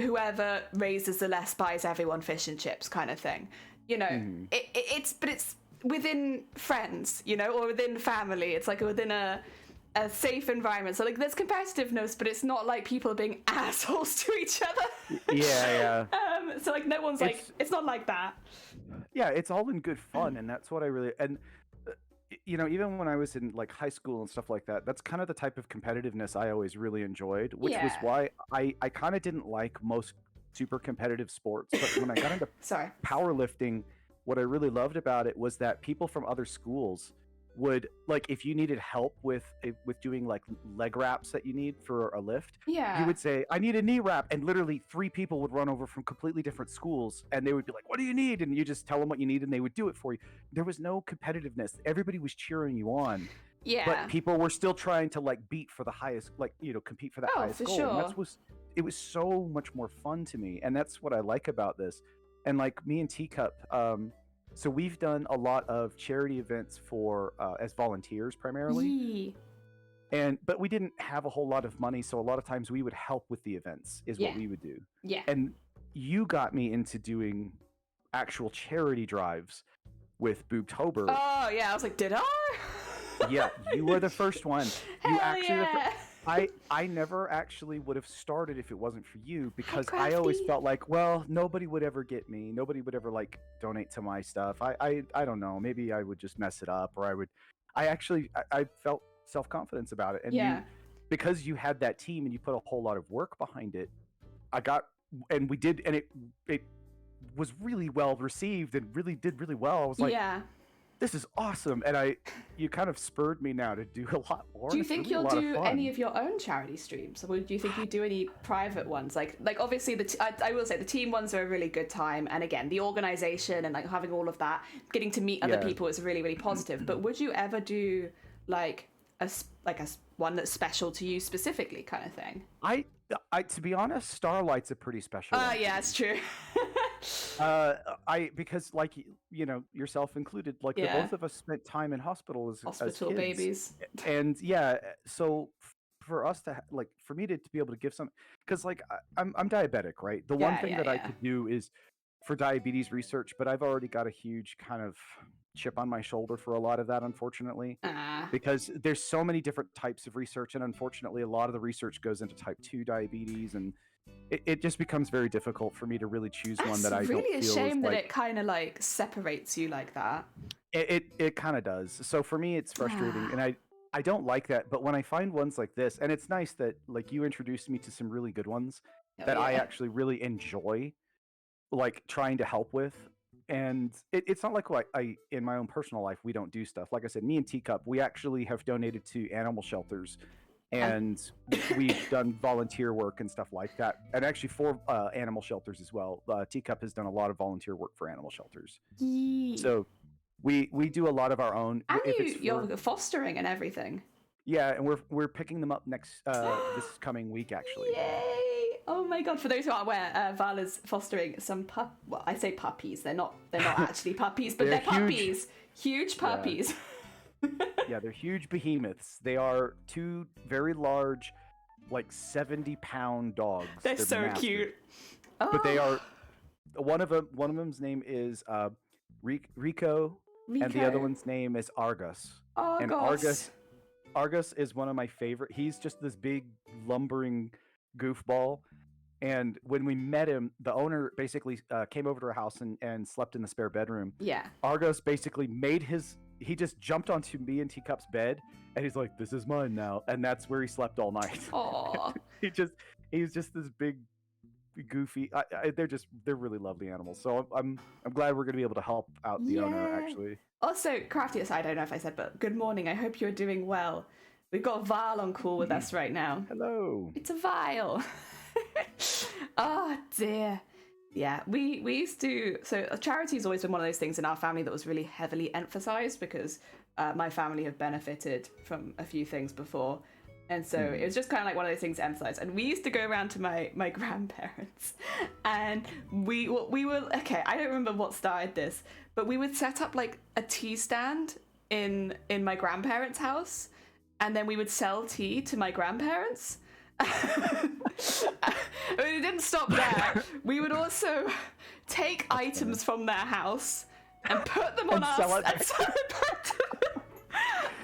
whoever raises the less buys everyone fish and chips kind of thing. It's within friends, or within family. It's like within a safe environment. So there's competitiveness, but it's not like people are being assholes to each other. Yeah. So no one's it's not like that. Yeah, it's all in good fun, and that's what I really even when I was in high school and stuff like that, that's kind of the type of competitiveness I always really enjoyed, which was why I kind of didn't like most super competitive sports. But when I got into powerlifting, what I really loved about it was that people from other schools would if you needed help with doing leg wraps that you need for a lift, you would say, I need a knee wrap, and literally 3 people would run over from completely different schools, and they would be like, what do you need? And you just tell them what you need, and they would do it for you. There was no competitiveness. Everybody was cheering you on, but people were still trying to beat for the highest, compete for that highest goal. Sure. And it was so much more fun to me, and that's what I like about this. And me and Teacup, so we've done a lot of charity events for as volunteers primarily. But we didn't have a whole lot of money, so a lot of times we would help with the events is what we would do. Yeah. And you got me into doing actual charity drives with Boobtober. Oh yeah, I was like, did I? Yeah, you were the first one. Hell You actually yeah. I never actually would have started if it wasn't for you, because Hi, I always Crafty. felt like, well, nobody would ever get me. Nobody would ever like donate to my stuff. I don't know. Maybe I would just mess it up, or I felt self-confidence about it. And Yeah. because you had that team and you put a whole lot of work behind it, it was really well received and really did really well. I was like, yeah. This is awesome. And you kind of spurred me now to do a lot more. Do you think you'll do any of your own charity streams, or do you think you do any private ones? Like obviously I will say the team ones are a really good time, and again the organization and like having all of that, getting to meet other people is really, really positive. But would you ever do like a one that's special to you specifically, kind of thing? I to be honest, Starlight's a pretty special one. Yeah, it's true. Because like yourself included, like the both of us spent time in hospital as hospital kids. babies. And so for us to for me to be able to give some, because like I'm diabetic, right? The one thing that I could do is for diabetes research, but I've already got a huge kind of chip on my shoulder for a lot of that, unfortunately, because there's so many different types of research, and unfortunately a lot of the research goes into type 2 diabetes, and it just becomes very difficult for me to really choose one that I don't feel. It's really a shame that it kind of like separates you like that. It kind of does. So for me it's frustrating, and I don't like that. But when I find ones like this, and it's nice that like you introduced me to some really good ones I actually really enjoy like trying to help with. And it's not like I in my own personal life we don't do stuff. Like I said, me and Teacup, we actually have donated to animal shelters, and we've done volunteer work and stuff like that. And actually for animal shelters as well. Teacup has done a lot of volunteer work for animal shelters. So we do a lot of our own. And you're fostering and everything. Yeah, and we're picking them up next this coming week, actually. Yay! Oh my god! For those who aren't aware, Val is fostering some well, I say puppies. They're not actually puppies, but they're puppies. Huge puppies. Yeah, they're huge behemoths. They are two very large, like 70-pound dogs. They're so massive. Cute. But they are one of them's name is Rico, and the other one's name is Argus. And Argus is one of my favorite. He's just this big lumbering goofball. And when we met him, the owner basically came over to our house and slept in the spare bedroom. Yeah. Argus basically he just jumped onto me and Teacup's bed, and he's like, "This is mine now," and that's where he slept all night. Aww. he's just this big, goofy. They're really lovely animals. So I'm glad we're gonna be able to help out the owner actually. Also, Crafty, I don't know if I said, but good morning. I hope you're doing well. We've got Val on call with us right now. Hello. It's a Vile. Oh dear. Yeah, we used to. So charity has always been one of those things in our family that was really heavily emphasized, because my family have benefited from a few things before. And so it was just kind of like one of those things to emphasize. And we used to go around to my grandparents, and we were, okay, I don't remember what started this, but we would set up like a tea stand in my grandparents' house, and then we would sell tea to my grandparents. I mean, it didn't stop there. We would also take items from their house and put them on us and sell it back to them.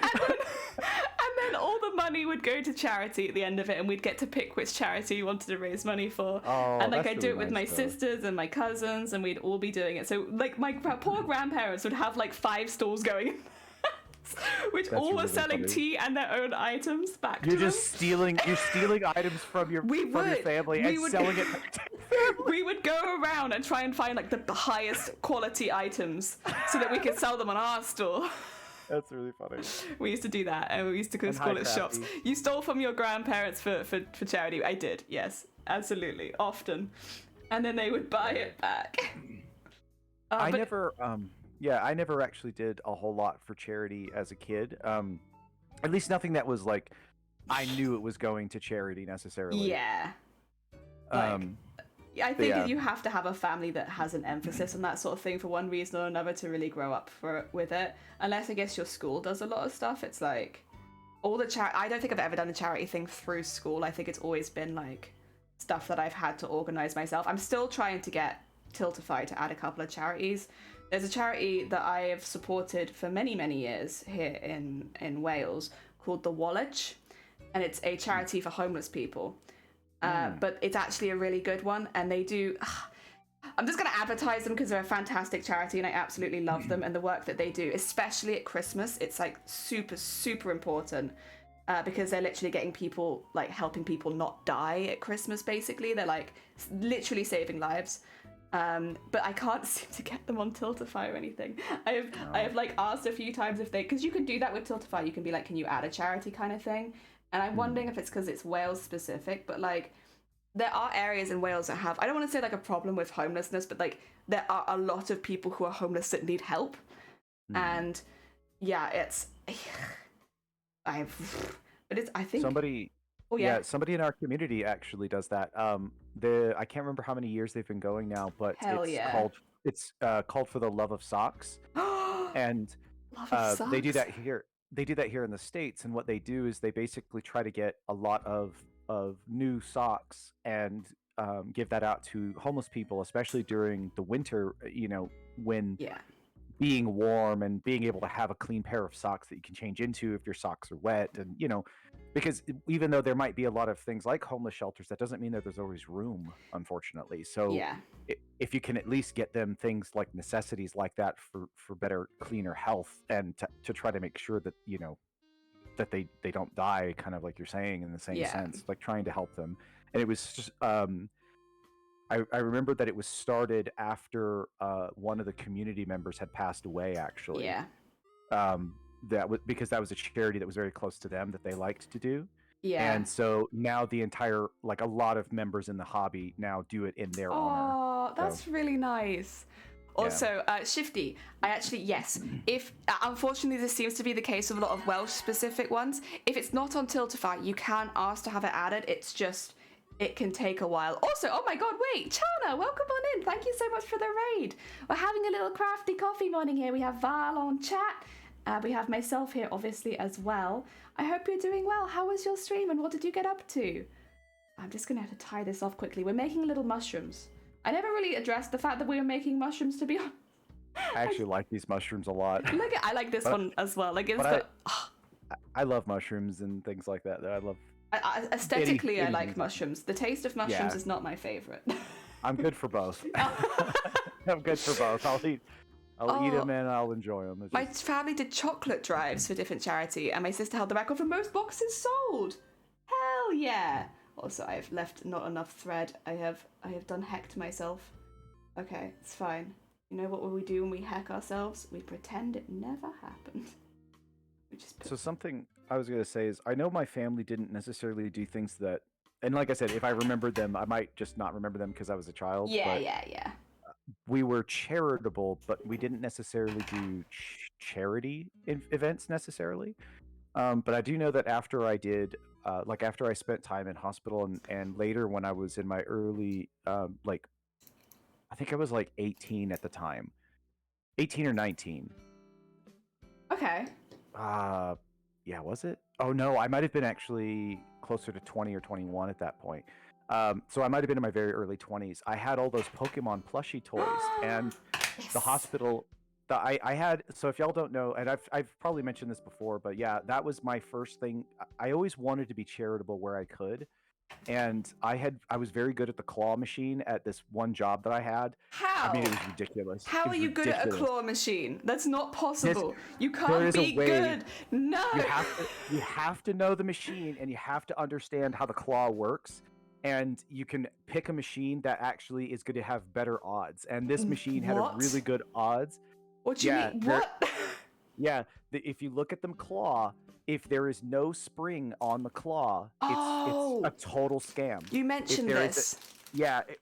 And then all the money would go to charity at the end of it, and we'd get to pick which charity we wanted to raise money for. And like I'd do it with my sisters and my cousins, and we'd all be doing it. So like my poor grandparents would have like 5 stalls going, which all were selling tea and their own items back to them. You're stealing items from your family and selling it back to your family. We would go around and try and find like the highest quality items so that we could sell them on our store. That's really funny. We used to do that, and we used to call it shops. You stole from your grandparents for charity. I did, yes, absolutely, often. And then they would buy it back. I never actually did a whole lot for charity as a kid. At least nothing that was like, I knew it was going to charity necessarily. Yeah. I think that you have to have a family that has an emphasis on that sort of thing for one reason or another to really grow up with it. Unless I guess your school does a lot of stuff. It's like, all the I don't think I've ever done a charity thing through school. I think it's always been like stuff that I've had to organize myself. I'm still trying to get Tiltify to add a couple of charities. There's a charity that I have supported for many, many years here in Wales called the Wallach, and it's a charity for homeless people. But it's actually a really good one, and they do... I'm just going to advertise them because they're a fantastic charity and I absolutely love them and the work that they do, especially at Christmas. It's like super, super important because they're literally getting people, like helping people not die at Christmas, basically. They're like literally saving lives. But I can't seem to get them on Tiltify or anything. I have like asked a few times if they, because you can do that with Tiltify. You can be like, can you add a charity kind of thing? And I'm wondering if it's because it's Wales specific, but like, there are areas in Wales that have, I don't want to say like a problem with homelessness, but like there are a lot of people who are homeless that need help. And yeah, it's, I think somebody, somebody in our community actually does that. I can't remember how many years they've been going now, but it's called For the Love of Socks. And Love of Socks. They do that here. They do that here in the States, and what they do is they basically try to get a lot of new socks and give that out to homeless people, especially during the winter, when being warm and being able to have a clean pair of socks that you can change into if your socks are wet. And because even though there might be a lot of things like homeless shelters, that doesn't mean that there's always room, unfortunately. So if you can at least get them things like necessities like that for better, cleaner health, and to try to make sure that that they don't die, kind of like you're saying, in the same sense, like trying to help them. And it was just I remember that it was started after one of the community members had passed away, actually. That was because that was a charity that was very close to them that they liked to do. And so now the entire, like, a lot of members in the hobby now do it in their honor. Oh, that's really nice. Also, Shifty, I actually, yes, if, unfortunately this seems to be the case with a lot of Welsh-specific ones, if it's not on Tiltify, you can ask to have it added, it's just, it can take a while. Also, oh my god, wait, Chana, welcome on in, thank you so much for the raid. We're having a little crafty coffee morning here, we have Val on chat, we have myself here, obviously, as well. I hope you're doing well. How was your stream and what did you get up to? I'm just going to have to tie this off quickly. We're making little mushrooms. I never really addressed the fact that we were making mushrooms, to be honest. I actually like these mushrooms a lot. I like this one as well. Like, I love mushrooms and things like that. I love... aesthetically, I like mushrooms. The taste of mushrooms is not my favorite. I'm good for both. I'm good for both. I'll eat them and I'll enjoy them. My family did chocolate drives for different charity, and my sister held the record for most boxes sold. Hell yeah! Also, I've left not enough thread. I have done hecked myself. Okay, it's fine. You know what we do when we heck ourselves? We pretend it never happened. So something I was going to say is, I know my family didn't necessarily do things that, and like I said, if I remembered them, I might just not remember them because I was a child. Yeah. We were charitable, but we didn't necessarily do charity events necessarily. But I do know that after I did, after I spent time in hospital and later when I was in my early, I think I was like 18 at the time, 18 or 19. Okay. Yeah, was it? Oh no, I might have been actually closer to 20 or 21 at that point. So I might have been in my very early 20s. I had all those Pokemon plushie toys, and the hospital that I had. So if y'all don't know, and I've probably mentioned this before, but yeah, that was my first thing. I always wanted to be charitable where I could, and I was very good at the claw machine at this one job that I had. How? I mean, it was ridiculous. How are you good at a claw machine? That's not possible. You can't be good. No. You have to know the machine, and you have to understand how the claw works. And you can pick a machine that actually is going to have better odds. And this machine had a really good odds. What do you mean? What? If you look at them claw, if there is no spring on the claw, it's a total scam. You mentioned this.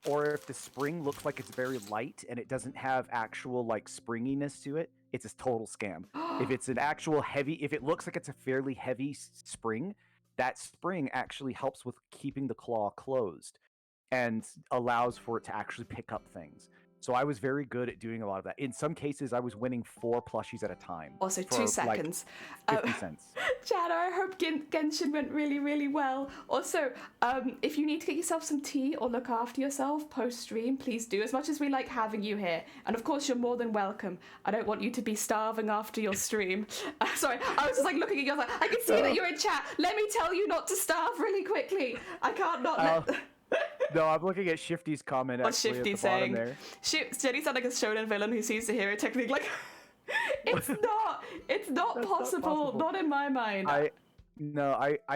Or if the spring looks like it's very light and it doesn't have actual like springiness to it, it's a total scam. If it's an actual heavy, if it looks like it's a fairly heavy spring, that spring actually helps with keeping the claw closed and allows for it to actually pick up things. So I was very good at doing a lot of that. In some cases, I was winning 4 plushies at a time. Also, 2 seconds. Like 50 cents. Chad, I hope Genshin went really, really well. Also, if you need to get yourself some tea or look after yourself post-stream, please do. As much as we like having you here. And of course, you're more than welcome. I don't want you to be starving after your stream. Sorry, I was just like looking at you. I was like, I can see that you're in chat. Let me tell you not to starve really quickly. I can't not let... No, I'm looking at Shifty's comment actually. What's Shifty at the saying? There. Jenny sounds like a shonen villain who sees the hero technique like... It's not possible. Not in my mind. I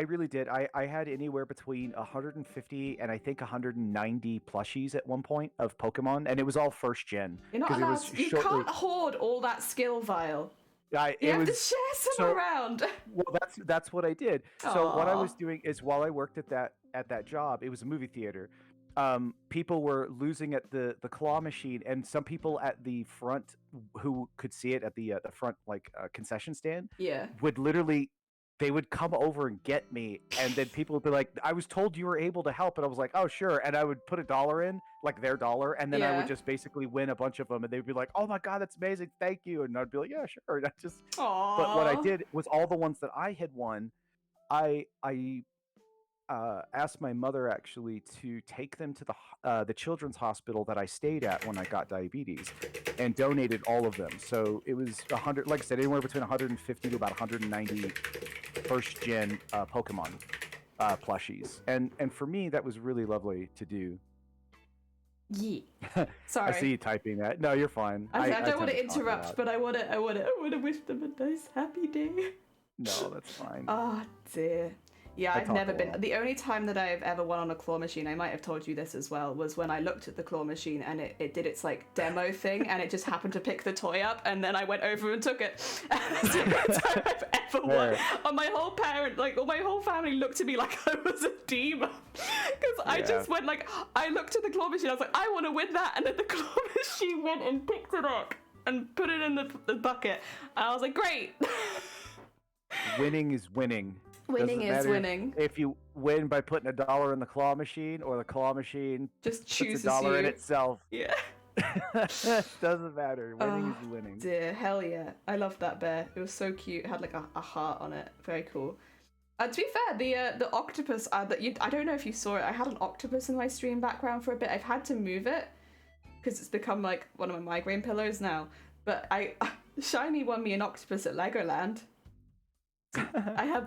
really did. I had anywhere between 150 and I think 190 plushies at one point of Pokemon, and it was all first gen. You're not allowed. You can't hoard all that skill vial. You have to share some around. Well, that's what I did. So what I was doing is, while I worked at that job, it was a movie theater. People were losing at the claw machine, and some people at the front who could see it at the front concession stand, would literally, they would come over and get me, and then people would be like, I was told you were able to help, and I was like, oh sure, and I would put $1 in, like their dollar, and then I would just basically win a bunch of them, and they'd be like, oh my god, that's amazing, thank you, and I'd be like, yeah sure, and but what I did was, all the ones that I had won, I asked my mother actually to take them to the children's hospital that I stayed at when I got diabetes, and donated all of them. So it was 100, like I said, anywhere between 150 to about 190 first gen Pokemon plushies, and for me that was really lovely to do. Yeah. Sorry. I see you typing that. No, you're fine. I don't want to interrupt, but I want to wish them a nice happy day. No, that's fine. Oh dear. Yeah, I've never been. The only time that I've ever won on a claw machine, I might have told you this as well, was when I looked at the claw machine and it did its like demo thing, and it just happened to pick the toy up, and then I went over and took it. And that's the only time I've ever won. And my whole family looked at me like I was a demon, because I just went like, I looked at the claw machine, I was like, I want to win that, and then the claw machine went and picked it up and put it in the bucket, and I was like, great. Winning is winning. Winning is winning. If you win by putting $1 in the claw machine, or the claw machine just chooses puts $1 you in itself. Yeah. Doesn't matter. Winning is winning. Dear, hell yeah. I loved that bear. It was so cute. It had like a heart on it. Very cool. To be fair, the octopus, I don't know if you saw it. I had an octopus in my stream background for a bit. I've had to move it because it's become like one of my migraine pillows now. But Shiny won me an octopus at Legoland.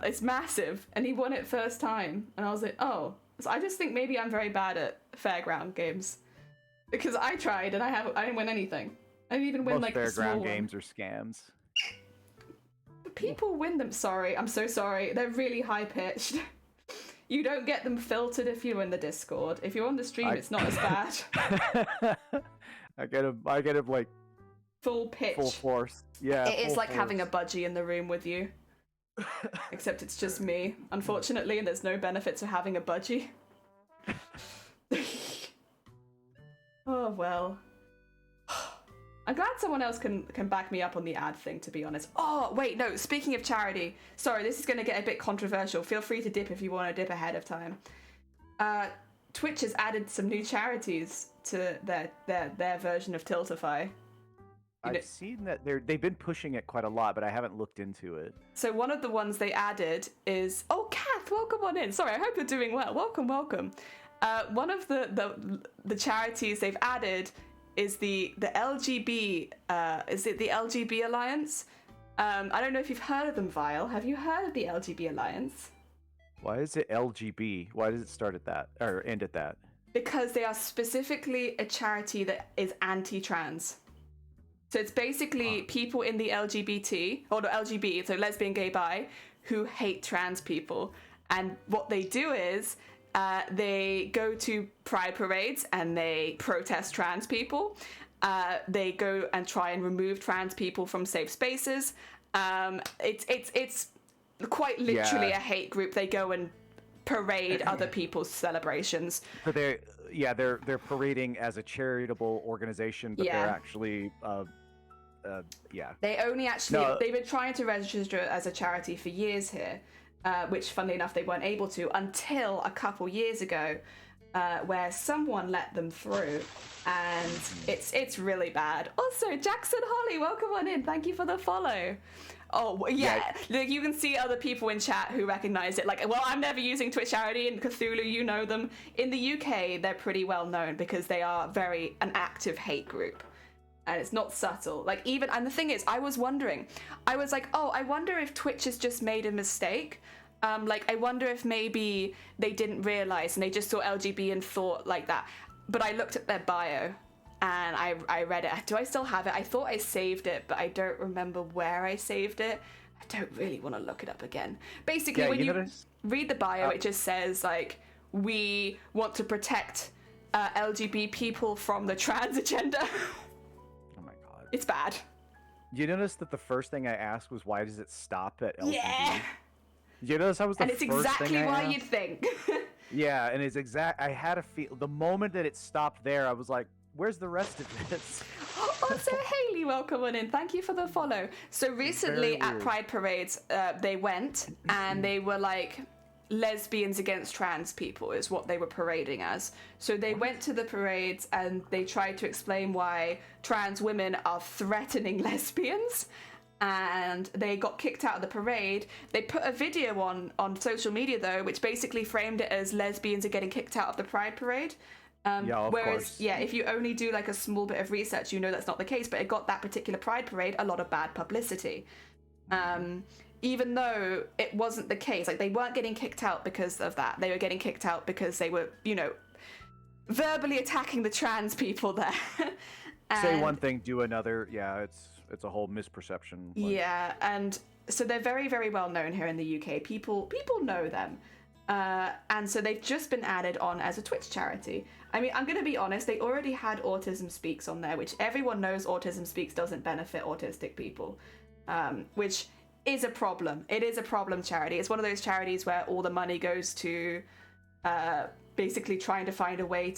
It's massive, and he won it first time, and I was like, oh. So I just think maybe I'm very bad at fairground games, because I tried and I didn't win anything. I didn't even win Most like the small fairground games are scams. But people win them. Sorry, I'm so sorry. They're really high pitched. You don't get them filtered if you're in the Discord. If you're on the stream, it's not as bad. I get him like full pitch, full force. Yeah, it is like having a budgie in the room with you. Except it's just me, unfortunately, and there's no benefit to having a budgie. Oh well. I'm glad someone else can back me up on the ad thing, to be honest. Oh wait, no, speaking of charity, sorry, this is going to get a bit controversial. Feel free to dip if you want to dip ahead of time. Twitch has added some new charities to their version of Tiltify. I've seen that they've been pushing it quite a lot, but I haven't looked into it. So one of the ones they added is, oh, Kath, welcome on in. Sorry, I hope you're doing well. Welcome. One of the charities they've added is the LGB. Is it the LGB Alliance? I don't know if you've heard of them, Vile. Have you heard of the LGB Alliance? Why is it LGB? Why does it start at that or end at that? Because they are specifically a charity that is anti-trans. So it's basically people in the LGBT, or the LGB, so lesbian, gay, bi, who hate trans people. And what they do is they go to pride parades and they protest trans people. They go and try and remove trans people from safe spaces. It's quite literally a hate group. They go and parade other people's celebrations. So they're parading as a charitable organization, but they're actually they only actually they've been trying to register as a charity for years here, which funnily enough they weren't able to until a couple years ago, where someone let them through, and it's really bad. Also, Jackson Holly, welcome on in. Thank you for the follow. Oh, yeah. Like, you can see other people in chat who recognize it. Like, well, I'm never using Twitch Charity. In Cthulhu, you know them. In the UK, they're pretty well known because they are an active hate group. And it's not subtle. Like, even, and the thing is, I was wondering, I was like, oh, I wonder if Twitch has just made a mistake. Like, I wonder if maybe they didn't realize and they just saw LGB and thought like that. But I looked at their bio and I read it. Do I still have it? I thought I saved it, but I don't remember where I saved it. I don't really want to look it up again. Basically, when you read the bio, it just says, like, we want to protect LGBT people from the trans agenda. Oh my god. It's bad. You notice that the first thing I asked was, why does it stop at LGBT? Yeah. You notice that was the and first it's exactly thing I why asked? you'd think. Yeah, and it's I had a feel. The moment that it stopped there, I was like, where's the rest of this? Also, Haley, welcome on in. Thank you for the follow. So recently at Pride Parades, they went and they were like, lesbians against trans people is what they were parading as. So they went to the parades and they tried to explain why trans women are threatening lesbians. And they got kicked out of the parade. They put a video on social media, though, which basically framed it as lesbians are getting kicked out of the Pride Parade. Of whereas, course. yeah, if you only do like a small bit of research, you know that's not the case. But it got that particular Pride Parade a lot of bad publicity. Even though it wasn't the case. Like, they weren't getting kicked out because of that. They were getting kicked out because they were, you know, verbally attacking the trans people there. Say one thing, do another. Yeah, it's a whole misperception. Like... Yeah, and so they're very, very well known here in the UK. People know them. And so they've just been added on as a Twitch charity. I mean, I'm going to be honest, they already had Autism Speaks on there, which everyone knows Autism Speaks doesn't benefit autistic people, which is a problem. It is a problem charity. It's one of those charities where all the money goes to basically trying to find a way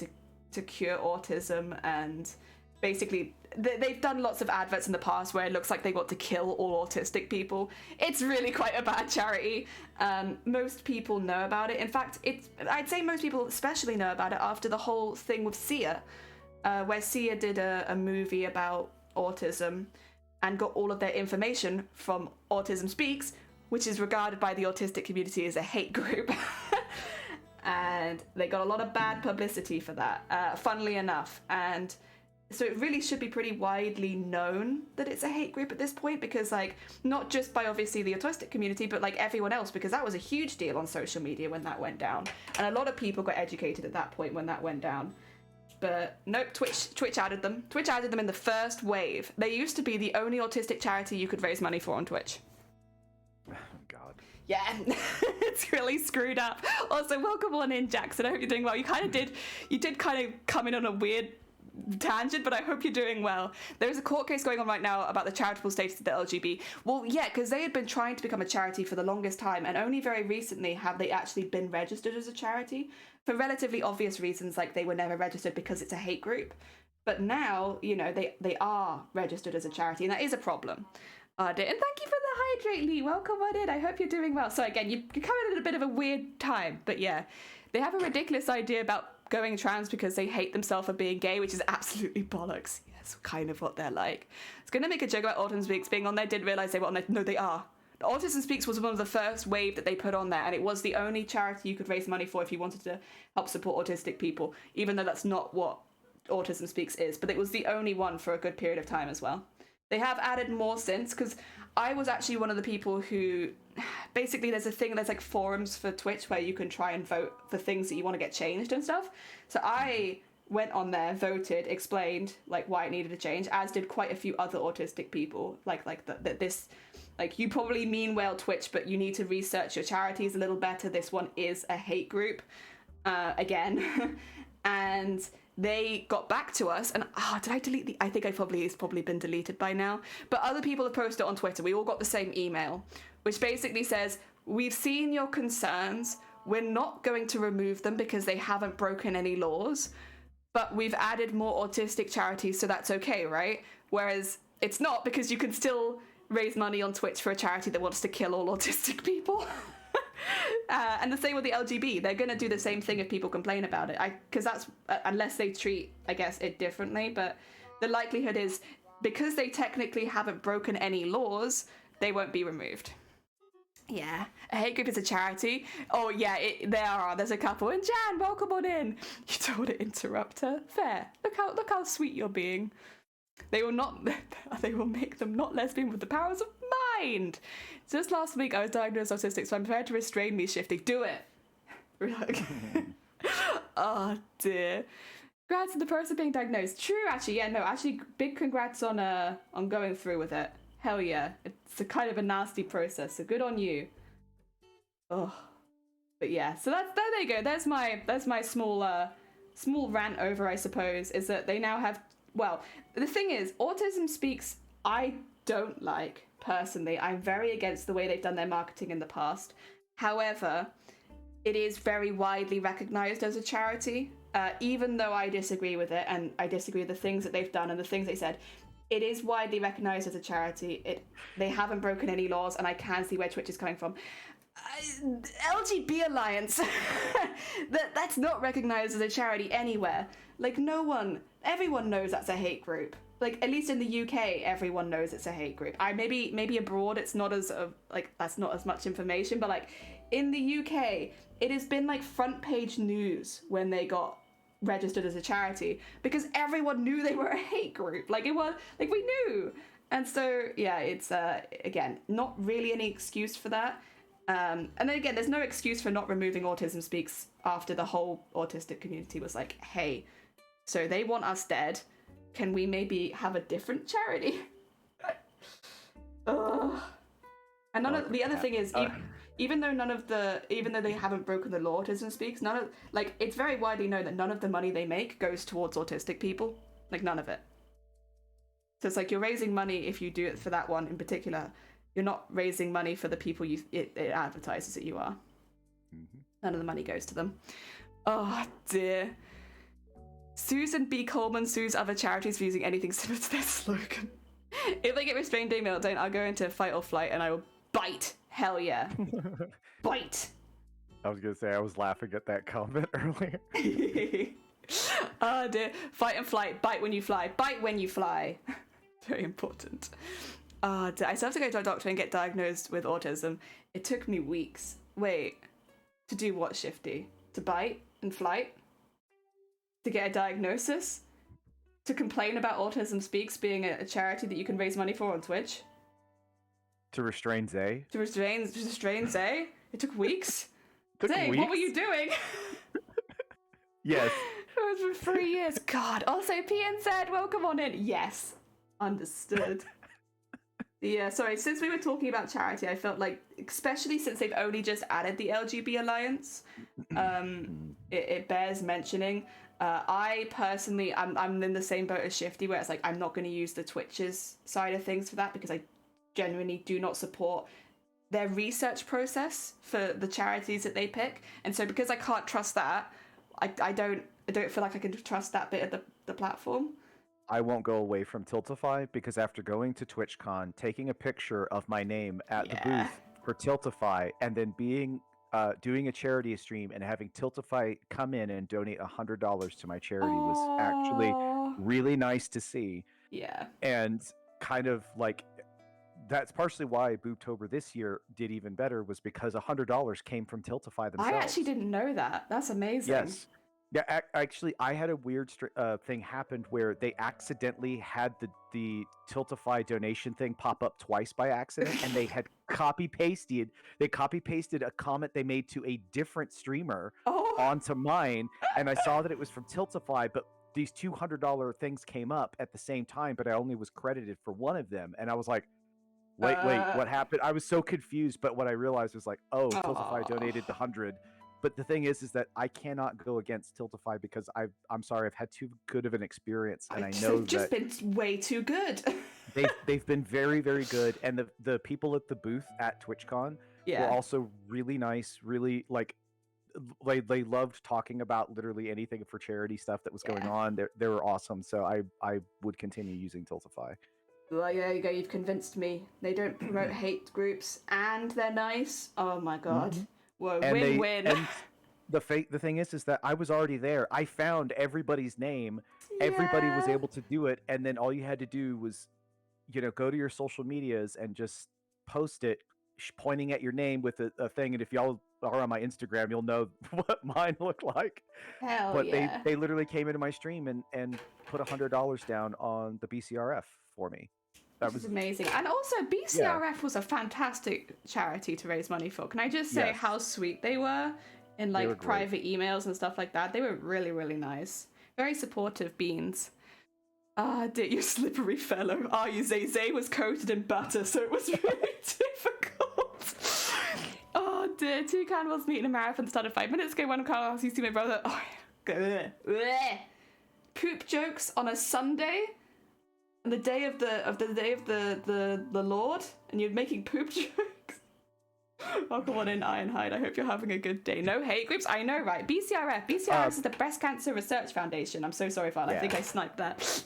to cure autism, and basically they've done lots of adverts in the past where it looks like they want to kill all autistic people. It's really quite a bad charity. Most people know about it. In fact, I'd say most people especially know about it after the whole thing with Sia, where Sia did a movie about autism and got all of their information from Autism Speaks, which is regarded by the autistic community as a hate group. And they got a lot of bad publicity for that, funnily enough. And so it really should be pretty widely known that it's a hate group at this point, because, like, not just by obviously the autistic community, but like everyone else, because that was a huge deal on social media when that went down. And a lot of people got educated at that point when that went down. But nope, Twitch added them. Twitch added them in the first wave. They used to be the only autistic charity you could raise money for on Twitch. Oh, God. Yeah, it's really screwed up. Also, welcome on in, Jackson. I hope you're doing well. You did kind of come in on a weird tangent, but I hope you're doing well. There's a court case going on right now about the charitable status of the LGB. Well, yeah, because they had been trying to become a charity for the longest time, and only very recently have they actually been registered as a charity for relatively obvious reasons, like they were never registered because it's a hate group. But now, you know, they are registered as a charity, and that is a problem. And thank you for the hydrate, Lee. Welcome on in. I hope you're doing well. So again, you're coming at a bit of a weird time, but yeah, they have a ridiculous idea about going trans because they hate themselves for being gay, which is absolutely bollocks. Yes, kind of what they're like. I was going to make a joke about Autism Speaks being on there. Didn't realise they were on there. No, they are. Autism Speaks was one of the first wave that they put on there, and it was the only charity you could raise money for if you wanted to help support autistic people, even though that's not what Autism Speaks is. But it was the only one for a good period of time as well. They have added more since, because I was actually one of the people who, basically there's like forums for Twitch where you can try and vote for things that you want to get changed and stuff. So I went on there, voted, explained like why it needed to change, as did quite a few other autistic people. Like you probably mean well, Twitch, but you need to research your charities a little better. This one is a hate group, again. And they got back to us, and did I delete I think it's probably been deleted by now, but other people have posted it on Twitter. We all got the same email, which basically says, we've seen your concerns, we're not going to remove them because they haven't broken any laws, but we've added more autistic charities, so that's okay, right? Whereas it's not, because you can still raise money on Twitch for a charity that wants to kill all autistic people. And the same with the LGB. They're going to do the same thing if people complain about it. Because that's, unless they treat, I guess, it differently. But the likelihood is, because they technically haven't broken any laws, they won't be removed. Yeah, a hate group is a charity. Oh yeah, there are. There's a couple. And Jan, welcome on in. You don't want to interrupt her. Fair. Look how sweet you're being. They will not. They will make them not lesbian with the powers of mind. Just last week, I was diagnosed autistic, so I'm prepared to restrain me, Shifty. Do it. Oh dear. Congrats to the person being diagnosed. True, actually. Yeah, no, actually, big congrats on going through with it. Hell yeah. It's a kind of a nasty process, so good on you. Oh. But yeah, so there you go. There's my small rant over, I suppose, is that they now have, well, the thing is, Autism Speaks, I don't like, personally. I'm very against the way they've done their marketing in the past. However, it is very widely recognized as a charity, even though I disagree with it, and I disagree with the things that they've done and the things they said. It is widely recognized as a charity. They haven't broken any laws, and I can see where Twitch is coming from. LGB Alliance, that's not recognized as a charity anywhere. Like, everyone knows that's a hate group. Like, at least in the UK, everyone knows it's a hate group. Maybe abroad it's not as that's not as much information, but like in the UK, it has been like front page news when they got registered as a charity, because everyone knew they were a hate group. Like, it was like, we knew. And so yeah, it's again, not really any excuse for that. And then again, there's no excuse for not removing Autism Speaks after the whole autistic community was like, hey, so they want us dead, can we maybe have a different charity? And the other thing is, even though they haven't broken the law, Autism Speaks, it's very widely known that none of the money they make goes towards autistic people. Like, none of it. So it's like, you're raising money if you do it for that one in particular. You're not raising money for the people it advertises that you are. Mm-hmm. None of the money goes to them. Oh dear. Susan B. Coleman sues other charities for using anything similar to their slogan. If they get restrained during meltdown, I'll go into fight or flight and I will bite. Hell yeah. Bite. I was going to say, I was laughing at that comment earlier. Oh dear. Fight and flight. Bite when you fly. Bite when you fly. Very important. I still have to go to a doctor and get diagnosed with autism. It took me weeks. Wait. To do what, Shifty? To bite and flight? To get a diagnosis? To complain about Autism Speaks being a charity that you can raise money for on Twitch? To restrain Zay? To restrain Zay? It took weeks? Zay, weeks? What were you doing? Yes. It was for 3 years. God. Also, PN said, welcome on in. Yes. Understood. Yeah, sorry, since we were talking about charity, I felt like, especially since they've only just added the LGB Alliance, it bears mentioning. I personally, I'm in the same boat as Shifty, where it's like, I'm not going to use the Twitch's side of things for that, because I genuinely do not support their research process for the charities that they pick. And so because I can't trust that, I don't feel like I can trust that bit of the platform. I won't go away from Tiltify, because after going to TwitchCon, taking a picture of my name at the booth for Tiltify, and then doing a charity stream and having Tiltify come in and donate $100 to my charity was actually really nice to see. Yeah. And kind of like, that's partially why Booptober this year did even better, was because $100 came from Tiltify themselves. I actually didn't know that. That's amazing. Yes. Yeah, actually, I had a weird thing happened where they accidentally had the Tiltify donation thing pop up twice by accident, and they had copy pasted a comment they made to a different streamer onto mine, and I saw that it was from Tiltify, but these $200 things came up at the same time, but I only was credited for one of them, and I was like, wait, what happened? I was so confused, but what I realized was like, Tiltify donated the 100. But the thing is that I cannot go against Tiltify, because I'm sorry, I've had too good of an experience, and I know they've just been way too good. they've been very, very good, and the people at the booth at TwitchCon were also really nice, really they loved talking about literally anything for charity stuff that was going on. They were awesome, so I would continue using Tiltify. Well, there you go. You've convinced me. They don't promote hate groups, and they're nice. Oh my god. Mm-hmm. Whoa, win-win. And the thing is that I was already there. I found everybody's name. Yeah. Everybody was able to do it, and then all you had to do was, go to your social medias and just post it, pointing at your name with a thing. And if y'all are on my Instagram, you'll know what mine looked like. Hell But yeah. they literally came into my stream and put $100 down on the BCRF for me. That was amazing. And also, BCRF was a fantastic charity to raise money for. Can I just say how sweet they were in like private emails and stuff like that? They were really, really nice. Very supportive beans. Ah, dear, you slippery fellow. Ah, you Zay was coated in butter, so it was really difficult. Oh dear, two cannibals meet in a marathon started 5 minutes ago. One car, you see my brother. Oh, poop jokes on a Sunday. And the day of the Lord, and you're making poop jokes. Oh, come on in, Ironhide. I hope you're having a good day. No hate groups. I know, right? BCRF is the Breast Cancer Research Foundation. I'm so sorry, Fran. I think I sniped that.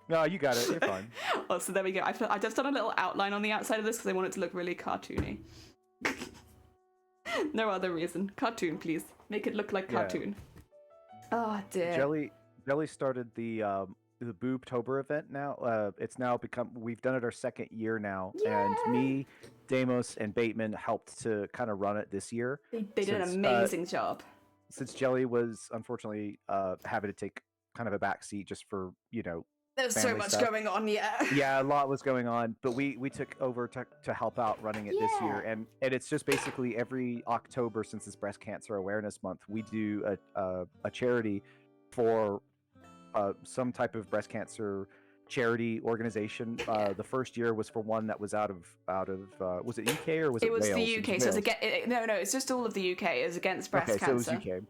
No, you got it. You're fine. Oh, so there we go. I just done a little outline on the outside of this because I want it to look really cartoony. No other reason. Cartoon, please. Make it look like cartoon. Oh dear. Jelly started the Boobtober event now. It's now become, we've done it our second year now. Yeah. And me, Deimos, and Bateman helped to kind of run it this year. They did an amazing job. Since Jelly was unfortunately having to take kind of a back seat just for, there's so much going on, Yeah, a lot was going on, but we took over to help out running it this year. And it's just basically every October, since it's Breast Cancer Awareness Month, we do a charity for some type of breast cancer charity organization. The first year was for one that was out of was it UK or was it Wales? It was the UK. So it's just all of the UK. It was against breast cancer. So it was UK.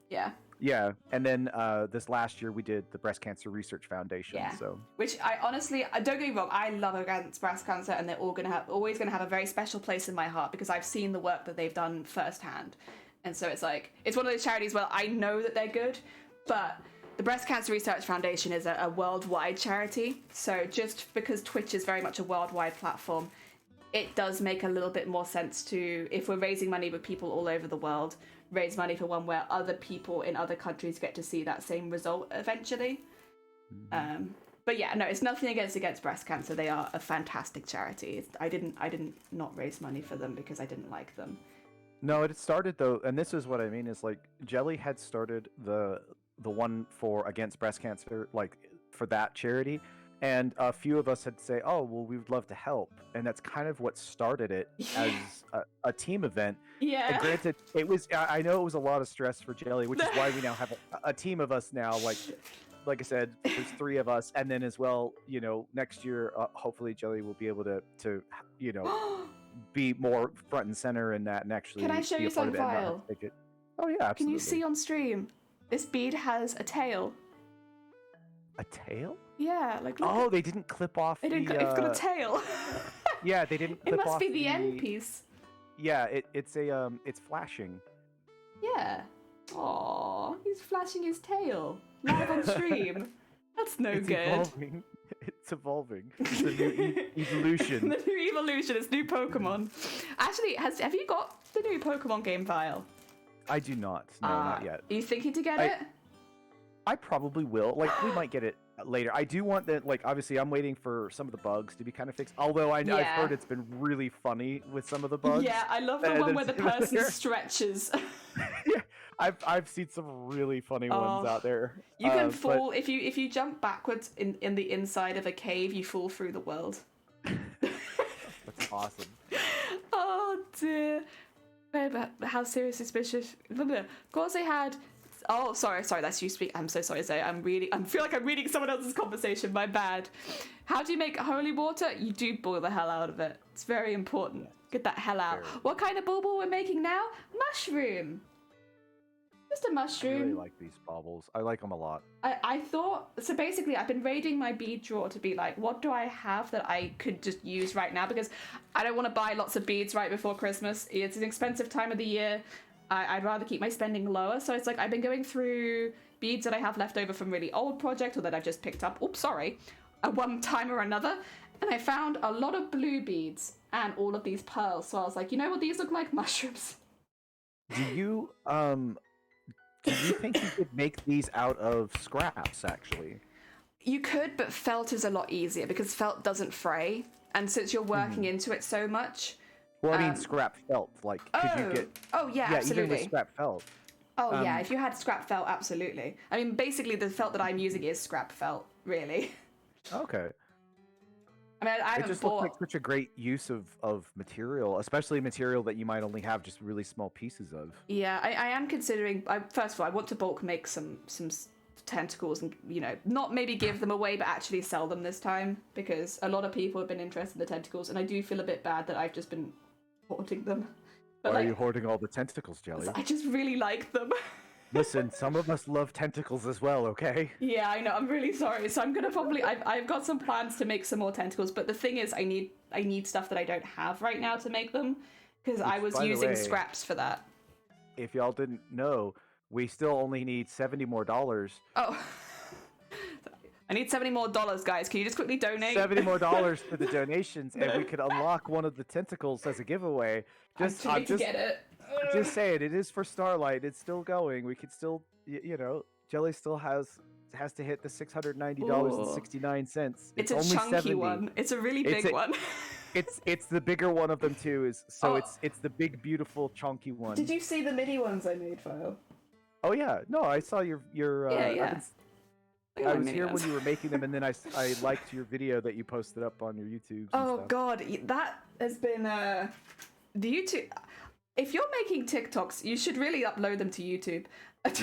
Yeah. And then this last year we did the Breast Cancer Research Foundation. Yeah. So which I honestly, don't get me wrong, I love Against Breast Cancer, and they're always gonna have a very special place in my heart because I've seen the work that they've done firsthand, and so it's one of those charities where I know that they're good, but the Breast Cancer Research Foundation is a worldwide charity, so just because Twitch is very much a worldwide platform, it does make a little bit more sense to, if we're raising money with people all over the world, raise money for one where other people in other countries get to see that same result eventually. But yeah, no, it's nothing against breast cancer. They are a fantastic charity. I didn't not raise money for them because I didn't like them. No, it started though, and this is what I mean, is like Jelly had started the one for against breast cancer, like for that charity, and a few of us had say, oh well, we would love to help, and that's kind of what started it as a team event. And granted, it was, I know it was a lot of stress for Jelly, which is why we now have a team of us now. Like I said, there's 3 of us, and then as well, next year hopefully Jelly will be able to be more front and center in that, and actually can I show you some file? Oh yeah, absolutely. Can you see on stream? This bead has a tail. A tail? Yeah, like. Oh, they didn't clip off. It's got a tail. Yeah, they didn't clip off. It must be the end piece. Yeah, it's flashing. Yeah. Aww, he's flashing his tail live on stream. That's no good. Evolving. It's evolving. It's a new evolution. The new evolution. It's new Pokemon. Actually, have you got the new Pokemon game file? I do not. No, not yet. Are you thinking to get it? I probably will. Like, we might get it later. I do want that. Like, obviously, I'm waiting for some of the bugs to be kind of fixed. Although I've heard it's been really funny with some of the bugs. Yeah, I love the one where the person stretches. Yeah, I've seen some really funny ones out there. You can fall if you jump backwards in the inside of a cave. You fall through the world. That's awesome. Oh dear. But how serious suspicious? Of course, they had. Oh, sorry, that's you speak. I'm so sorry, Zay. I feel like I'm reading someone else's conversation. My bad. How do you make holy water? You do boil the hell out of it. It's very important. Get that hell out. What kind of bauble we're making now? Mushroom. Just a mushroom. I really like these baubles. I like them a lot. I thought, so basically I've been raiding my bead drawer to be like, what do I have that I could just use right now? Because I don't want to buy lots of beads right before Christmas. It's an expensive time of the year. I'd rather keep my spending lower. So it's like I've been going through beads that I have left over from really old projects or that I've just picked up. Oops, sorry. At one time or another. And I found a lot of blue beads and all of these pearls. So I was like, you know what these look like? Mushrooms. Do you think you could make these out of scraps, actually? You could, but felt is a lot easier because felt doesn't fray. And since you're working into it so much... Well, I mean scrap felt. Like, could you get... Oh, yeah, yeah, absolutely. even with scrap felt. Oh, yeah, if you had scrap felt, absolutely. I mean, basically, the felt that I'm using is scrap felt, really. Okay. I mean, I haven't It just bought... looks like such a great use of material, especially material that you might only have just really small pieces of. Yeah, I am considering... first of all, I want to bulk make some tentacles and, you know, not maybe give them away, but actually sell them this time, because a lot of people have been interested in the tentacles, and I do feel a bit bad that I've just been hoarding them. But why are you hoarding all the tentacles, Jelly? I just really like them. Listen, some of us love tentacles as well, okay? Yeah, I know. I'm really sorry. So I'm gonna probably... I've got some plans to make some more tentacles, but the thing is, I need stuff that I don't have right now to make them, because I was using scraps for that. If y'all didn't know, we still only need $70 more. Oh. I need $70 more, guys. Can you just quickly donate? $70 more for the donations, and we could unlock one of the tentacles as a giveaway. I'm just get it. Just saying, it is for Starlight. It's still going. We could still, you know, Jelly still has to hit the $690.69. It's a only chunky 70. one. It's a really big one. It's the bigger one of them too. It's the big, beautiful, chunky one. Did you see the mini ones I made, File? Oh yeah, no, I saw your yeah. I was here when you were making them, and then I liked your video that you posted up on your YouTube. Oh God, that has been the YouTube. If you're making TikToks, you should really upload them to YouTube.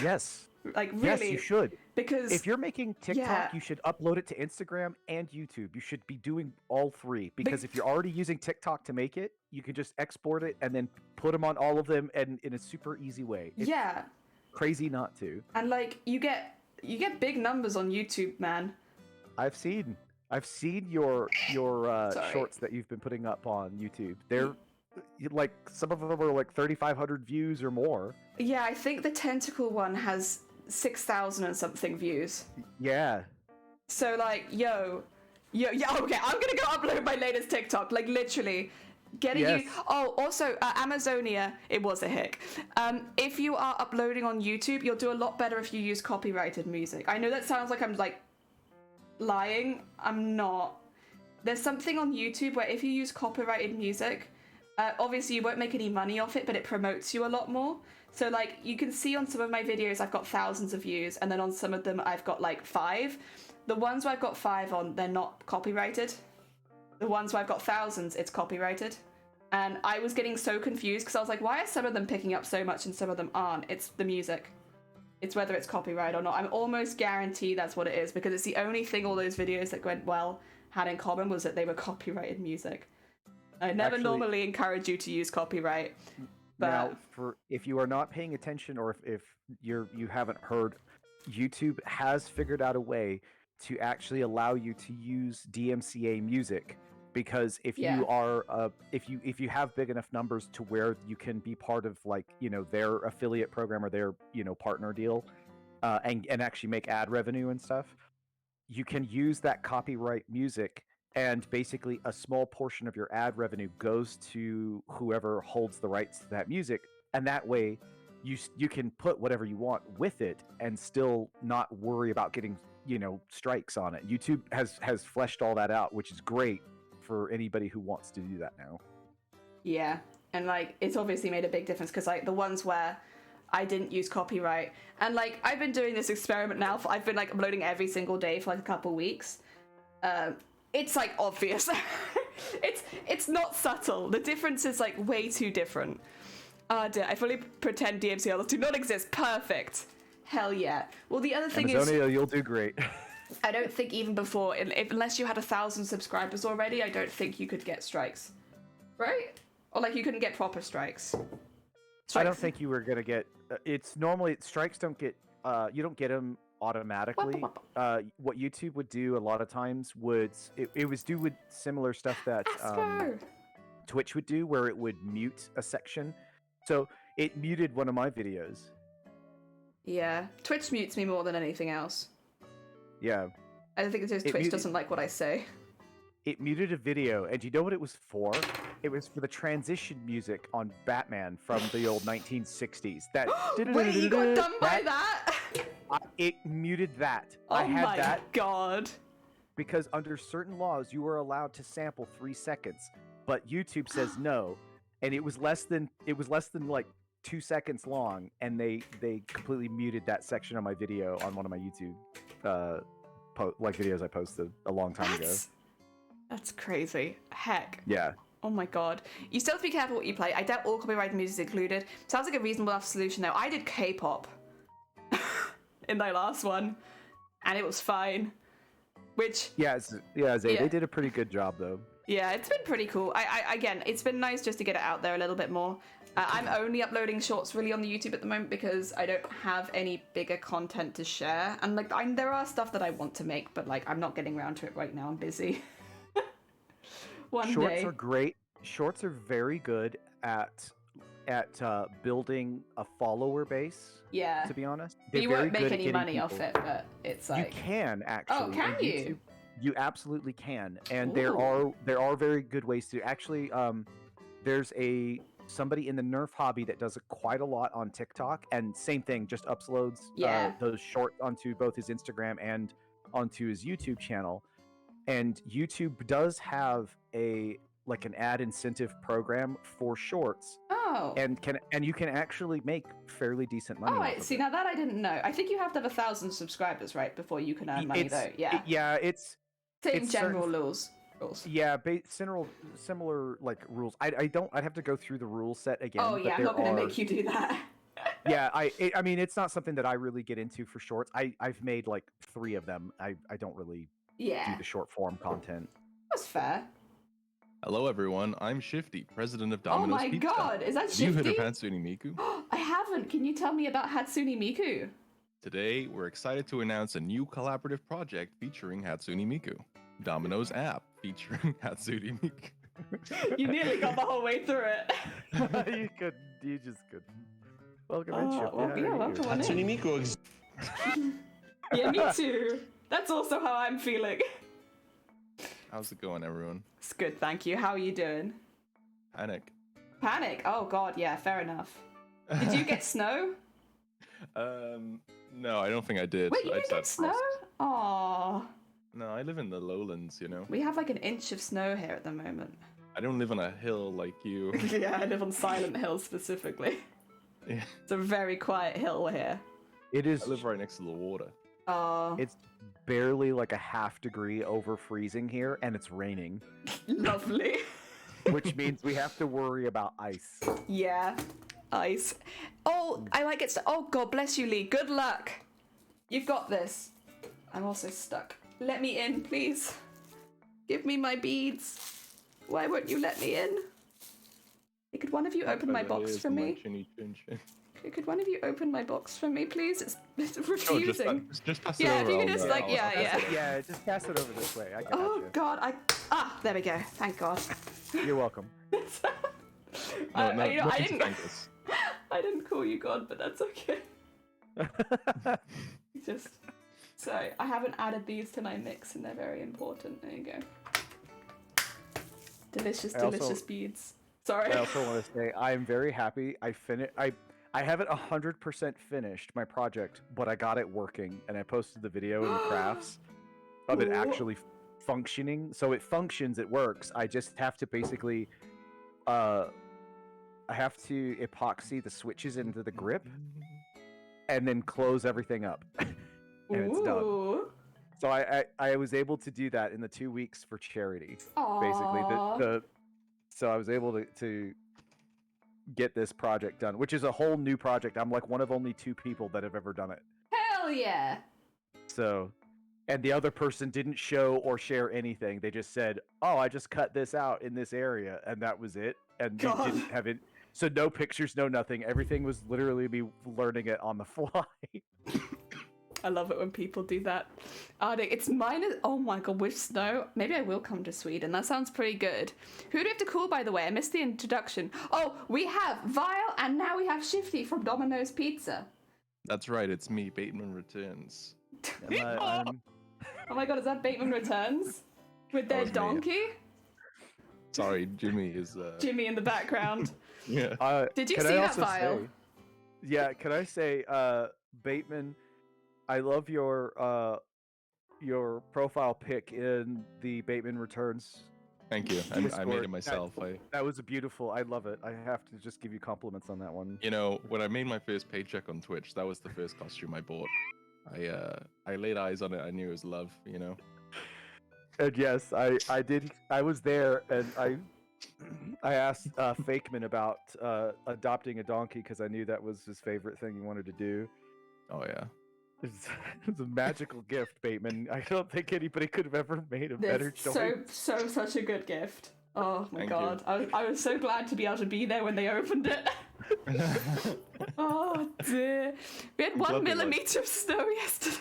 Yes. Like really. Yes, you should. Because if you're making TikTok, you should upload it to Instagram and YouTube. You should be doing all three, because if you're already using TikTok to make it, you can just export it and then put them on all of them, and in a super easy way. It's crazy not to. And like you get big numbers on YouTube, man. I've seen your shorts that you've been putting up on YouTube. They're like, some of them are like 3,500 views or more. Yeah, I think the tentacle one has 6,000 and something views. Yeah. So like, yo, okay, I'm gonna go upload my latest TikTok. Like literally, getting you. Oh, also, Amazonia. It was a hick. If you are uploading on YouTube, you'll do a lot better if you use copyrighted music. I know that sounds like I'm like lying. I'm not. There's something on YouTube where if you use copyrighted music, obviously you won't make any money off it, but it promotes you a lot more. So like you can see on some of my videos I've got thousands of views, and then on some of them I've got like 5. The ones where I've got 5 on, they're not copyrighted. The ones where I've got thousands, it's copyrighted. And I was getting so confused because I was like, why are some of them picking up so much and some of them aren't? It's the music. It's whether it's copyright or not. I'm almost guaranteed that's what it is, because it's the only thing all those videos that went well had in common was that they were copyrighted music. I never normally encourage you to use copyright. But... Now, if you are not paying attention, or if you haven't heard, YouTube has figured out a way to actually allow you to use DMCA music, because if you are if you have big enough numbers to where you can be part of, like, you know, their affiliate program or their, you know, partner deal, and actually make ad revenue and stuff, you can use that copyright music, and basically a small portion of your ad revenue goes to whoever holds the rights to that music, and that way you can put whatever you want with it and still not worry about getting, you know, strikes on it. YouTube has fleshed all that out, which is great for anybody who wants to do that now. Yeah, and like it's obviously made a big difference, because like the ones where I didn't use copyright, and like I've been doing this experiment now I've been like uploading every single day for like a couple weeks. It's like obvious. it's not subtle. The difference is like way too different. Dear, I fully pretend DMCA do not exist. Perfect. Hell yeah. Well, the other thing Amazonia, you'll do great. I don't think even before, unless you had 1,000 subscribers already, I don't think you could get strikes, right? Or like you couldn't get proper strikes. I don't think you were gonna get. It's normally strikes don't get. You don't get them automatically. What YouTube would do a lot of times it was do with similar stuff that Twitch would do, where it would mute a section. So it muted one of my videos. Yeah, Twitch mutes me more than anything else. Yeah. I think it's just Twitch doesn't like what I say. it muted a video, and you know what it was for? It was for the transition music on Batman from the old 1960s. That Wait, you got done by that? It muted that. Oh I had that my god. because under certain laws you were allowed to sample 3 seconds, but YouTube says no, and it was less than like 2 seconds long, and they completely muted that section of my video on one of my YouTube videos I posted a long time ago. That's crazy. Heck. Yeah. Oh my god. You still have to be careful what you play. I doubt all copyrighted music is included. Sounds like a reasonable enough solution though. I did K-pop in my last one, and it was fine. Which They did a pretty good job though. Yeah, it's been pretty cool. Again, it's been nice just to get it out there a little bit more. I'm only uploading shorts really on the YouTube at the moment because I don't have any bigger content to share. And like, there are stuff that I want to make, but like, I'm not getting around to it right now. I'm busy. Shorts are great. Shorts are very good at building a follower base. Yeah. To be honest, but you won't make any money off it, but it's like you can actually. Oh, can you? You absolutely can, and Ooh. there are very good ways to actually. There's somebody in the Nerf hobby that does it quite a lot on TikTok, and same thing, just uploads those shorts onto both his Instagram and onto his YouTube channel. And YouTube does have an ad incentive program for shorts. Oh. And you can actually make fairly decent money. Oh, see, now that I didn't know. I think you have to have 1,000 subscribers, right, before you can earn money, though. Yeah. It's same general rules. Yeah, similar like rules. I'd have to go through the rule set again. Oh yeah, I'm not going to make you do that. Yeah, I mean, it's not something that I really get into for shorts. I've made like 3 of them. I don't really do the short form content. That's fair. Hello everyone, I'm Shifty, president of Domino's Pizza. Oh my god, is that Shifty? You heard of Hatsune Miku? I haven't. Can you tell me about Hatsune Miku? Today, we're excited to announce a new collaborative project featuring Hatsune Miku. Domino's app featuring Hatsune Miku. You nearly got the whole way through it. You just couldn't. Welcome in, Shifty. Welcome on Hatsune Miku. Yeah, me too. That's also how I'm feeling. How's it going, everyone? It's good, thank you. How are you doing? Panic? Oh god, yeah, fair enough. Did you get snow? No, I don't think I did. Wait, you didn't get snow? Aww. No, I live in the lowlands, you know? We have like an inch of snow here at the moment. I don't live on a hill like you. Yeah, I live on Silent Hill specifically. Yeah. It's a very quiet hill here. It is. I live right next to the water. It's barely like a ½ degree over freezing here, and it's raining. Lovely. Which means we have to worry about ice. Yeah, ice. Oh, I might get stuck. Oh, God bless you, Lee. Good luck. You've got this. I'm also stuck. Let me in, please. Give me my beads. Why won't you let me in? Hey, could one of you open my box for me? Could one of you open my box for me, please? It's refusing. Just pass it over. Yeah, if you could just like, Yeah, just pass it over this way. I got you. God, there we go. Thank God. You're welcome. I didn't call you God, but that's okay. Sorry, I haven't added these to my mix, and they're very important. There you go. Delicious beads. Sorry. I also want to say I am very happy. I haven't 100% finished my project, but I got it working, and I posted the video and the crafts of it actually functioning. So it functions, it works. I just have to basically, I have to epoxy the switches into the grip, and then close everything up, and it's done. So I was able to do that in the 2 weeks for charity. Aww. Basically, so I was able to get this project done, which is a whole new project. I'm like one of only 2 people that have ever done it. Hell yeah! So, and the other person didn't show or share anything. They just said, "Oh, I just cut this out in this area," and that was it. And we didn't have it. So no pictures, no nothing. Everything was literally me learning it on the fly. I love it when people do that. It's minus. Oh my god, with snow. Maybe I will come to Sweden. That sounds pretty good. Who do we have to call, by the way? I missed the introduction. Oh, we have Vile, and now we have Shifty from Domino's Pizza. That's right, it's me, Bateman Returns. Oh my god, is that Bateman Returns? With their donkey? Sorry, Jimmy is... Jimmy in the background. Yeah. Did you see that file? Yeah, can I say, Bateman, I love your profile pic in the Bateman Returns. Thank you. I made it myself. That was beautiful. I love it. I have to just give you compliments on that one. You know, when I made my first paycheck on Twitch, that was the first costume I bought. I laid eyes on it. I knew it was love, you know? And yes, I did. I was there, and I asked Fakeman about adopting a donkey because I knew that was his favorite thing he wanted to do. Oh, yeah. It's a magical gift, Bateman. I don't think anybody could have ever made a better choice. Such a good gift. Oh my god. I was so glad to be able to be there when they opened it. Oh dear. We had 1 millimeter of snow yesterday.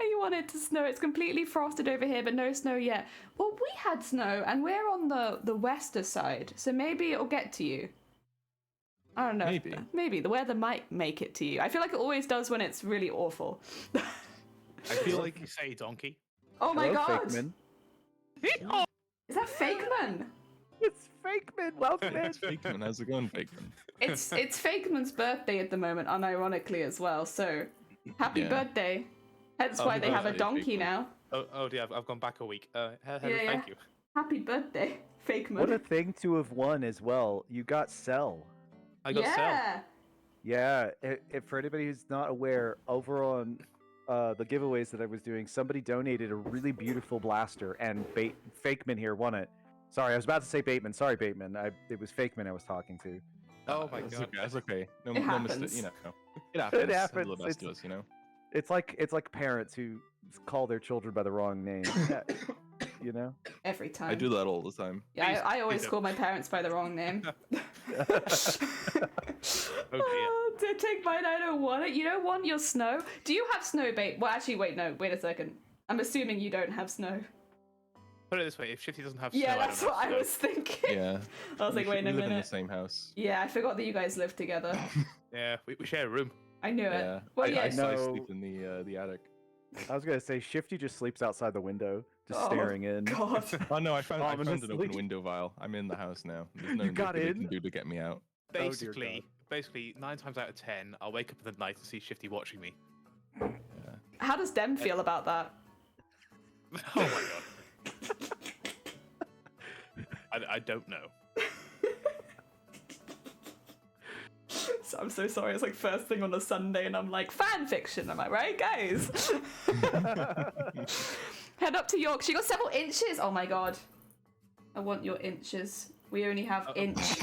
You want it to snow. It's completely frosted over here, but no snow yet. Well, we had snow, and we're on the western side, so maybe it'll get to you. I don't know. Maybe. The weather might make it to you. I feel like it always does when it's really awful. I feel like you say donkey. Oh my god! Fakeman. Is that Fakeman? It's Fakeman. Welcome in. It's Fakeman. How's it going, Fakeman? It's Fakeman's birthday at the moment, unironically as well. So happy birthday! That's why they have a donkey now. Oh yeah, I've gone back a week. Thank you. Happy birthday, Fakeman. What a thing to have won as well. You got Cell. I got Cell. Yeah, if for anybody who's not aware, over on the giveaways that I was doing, somebody donated a really beautiful blaster, and Fakeman here won it. Sorry, I was about to say Bateman. Sorry, Bateman. It was Fakeman I was talking to. Oh my god, that's okay. No happens. You know, it happens. It happens. The best of us, you know. It's like parents who call their children by the wrong name. You know? Every time. I do that all the time. Yeah, I always call my parents by the wrong name. To take mine, I don't want it. You don't want your snow? Do you have snow, Bait? Well, actually, wait a second. I'm assuming you don't have snow. Put it this way, if Shifty doesn't have snow, yeah, that's what I was thinking. Yeah. I was like, wait a minute. We live in the same house. Yeah, I forgot that you guys live together. Yeah, we share a room. I knew it. Yeah. Well, I sleep in the attic. I was gonna say Shifty just sleeps outside the window, just staring in. God. Oh no, I found an open window vial. I'm in the house now. There's no you got they in? can do to get me out. Basically, 9 times out of 10, I'll wake up in the night and see Shifty watching me. Yeah. How does Dem feel about that? Oh my god. I don't know. I'm so sorry. It's like first thing on a Sunday, and I'm like, fan fiction. Am I right, guys? Head up to York. She got several inches. Oh my god. I want your inches. We only have inch.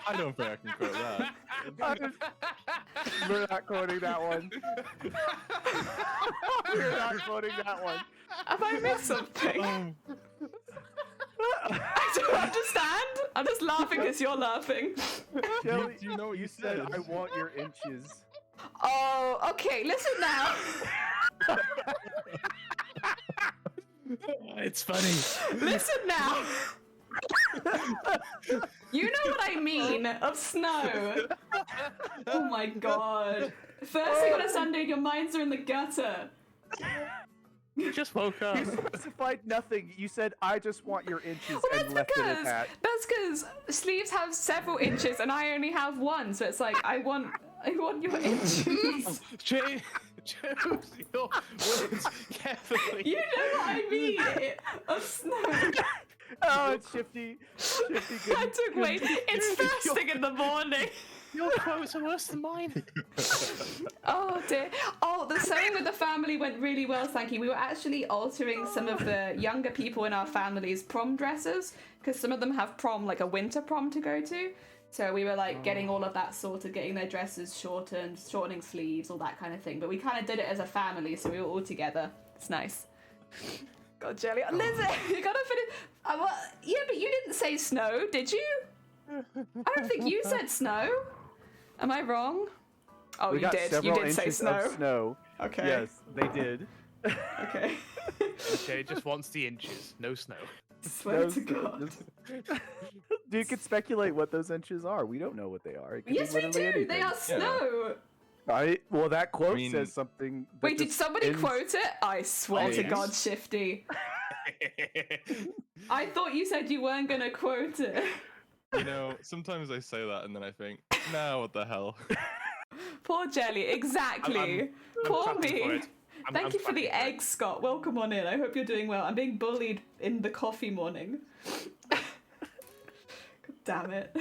I don't think I can quote that. We're not quoting that one. We're not quoting that one. Have I missed something? I don't understand. I'm just laughing because you're laughing. Kelly, do you know what you said? I want your inches. Oh, okay. Listen now. It's funny. Listen now. You know what I mean of snow. Oh my god. First thing on a Sunday, your minds are in the gutter. You just woke up. You specified nothing. You said, I just want your inches, Well, and left it at that. That's because sleeves have several inches and I only have one, so it's like, I want your inches. Choose your words carefully. You know what I mean of snow. Oh, it's Shifty. Shifty, good. I took wait. It's first thing in the morning. Your quotes are worse than mine. Oh dear. Oh, the sewing with the family went really well, thank you. We were actually altering some of the younger people in our family's prom dresses because some of them have prom, like a winter prom to go to. So we were like getting all of that sorted, getting their dresses shortened, shortening sleeves, all that kind of thing. But we kind of did it as a family, so we were all together. It's nice. God, Jelly. Lizzie, you gotta finish. Yeah, but you didn't say snow, did you? I don't think you said snow. Am I wrong? Oh, we you got did. Several You did say inches snow. Of snow. Okay. Yes, they did. Okay. Okay, just wants the inches, no snow. Swear to God. You could speculate what those inches are. We don't know what they are. It could Yes, be we do. literally anything. They are snow. Well, that quote says something. Wait, did somebody quote it? I swear to yes. God, Shifty. I thought you said you weren't gonna quote it. Sometimes I say that and then I think, nah, what the hell? Poor Jelly, exactly. I'm Poor clapping for me. it. Thank I'm you for the clapping eggs, Scott. Welcome on in. I hope you're doing well. I'm being bullied in the coffee morning. God damn it.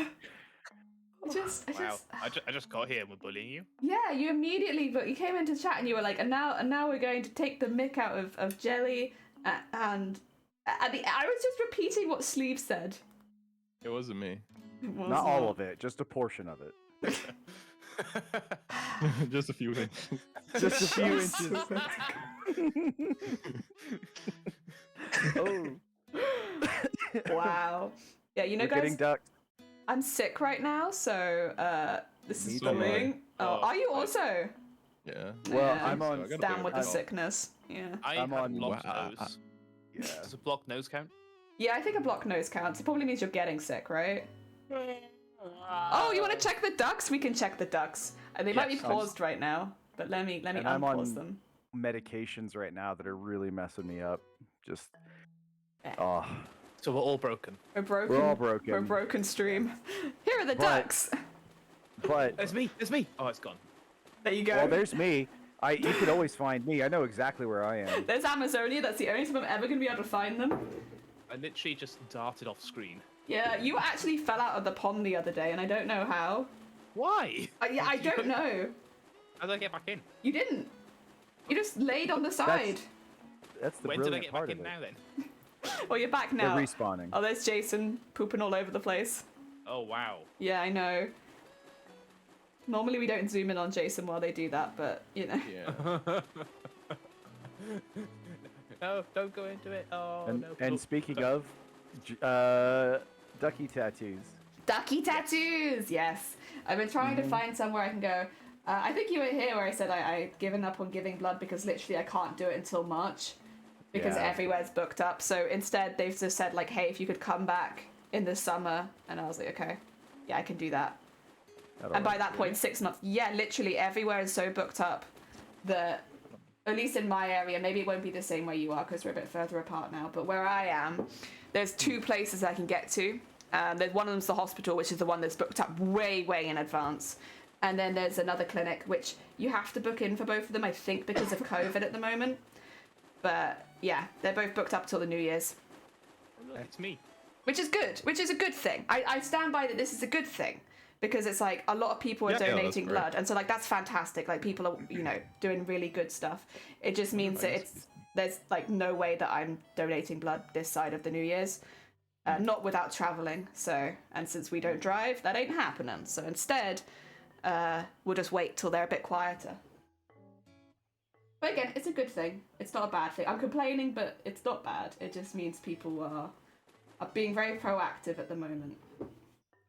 I just got here and we're bullying you. Yeah, you immediately, but you came into chat and you were like, and now we're going to take the mick out of Jelly, and I was just repeating what Sleeve said. It wasn't me. Not all of it, just a portion of it. Just a few inches. Just a few inches. Oh. Wow. Yeah, We're guys. Getting ducked. I'm sick right now, so this is too. bullying. Oh, are you also? Yeah. Well, Yeah. I'm on. Down with the sickness. Yeah. I'm on blocked Wow. nose. Yeah. Does a blocked nose count? Yeah, I think a blocked nose counts. It probably means you're getting sick, right? Oh, you want to check the ducks? We can check the ducks. They might be paused right now, but let me And I'm unpause on them. medications right now that are really messing me up. Just. Oh. So we're all broken. We're broken. We're all broken. We're a broken stream. Here are the ducks. But. It's me. Oh, it's gone. There you go. Well, there's me. You can always find me. I know exactly where I am. There's Amazonia. That's the only time I'm ever going to be able to find them. I literally just darted off screen. Yeah, you actually fell out of the pond the other day, and I don't know how. Why? Yeah, I don't know. How did I get back in? You didn't. You just laid on the side. That's the When did I brilliant get part back in of it. now then? Well, you're back They're now. respawning. Oh, there's Jason pooping all over the place. Oh wow. Yeah, I know. Normally we don't zoom in on Jason while they do that, but Yeah. No, don't go into it. Oh And, no. and speaking of, ducky tattoos. ducky tattoos. Yes, I've been trying to find somewhere I can go. I think you were here where I said I'd given up on giving blood because literally I can't do it until March because Yeah. everywhere's booked up. So instead they've just said like, hey, if you could come back in the summer, and I was like, okay, yeah, I can do that. And by that point, 6 months, yeah, literally everywhere is so booked up that, at least in my area, maybe it won't be the same where you are because we're a bit further apart now, but where I am, there's 2 places I can get to. There's one of them's the hospital, which is the one that's booked up way in advance. And then there's another clinic, which you have to book in for both of them, I think, because of COVID at the moment. But yeah, they're both booked up till the New Year's. Look, it's me. Which is good, which is a good thing. I stand by that this is a good thing. Because it's like a lot of people are donating blood, and so like that's fantastic. Like people are, doing really good stuff. It just means that there's like no way that I'm donating blood this side of the New Year's, not without traveling. So, and since we don't drive, that ain't happening. So instead, we'll just wait till they're a bit quieter. But again, it's a good thing. It's not a bad thing. I'm complaining, but it's not bad. It just means people are being very proactive at the moment.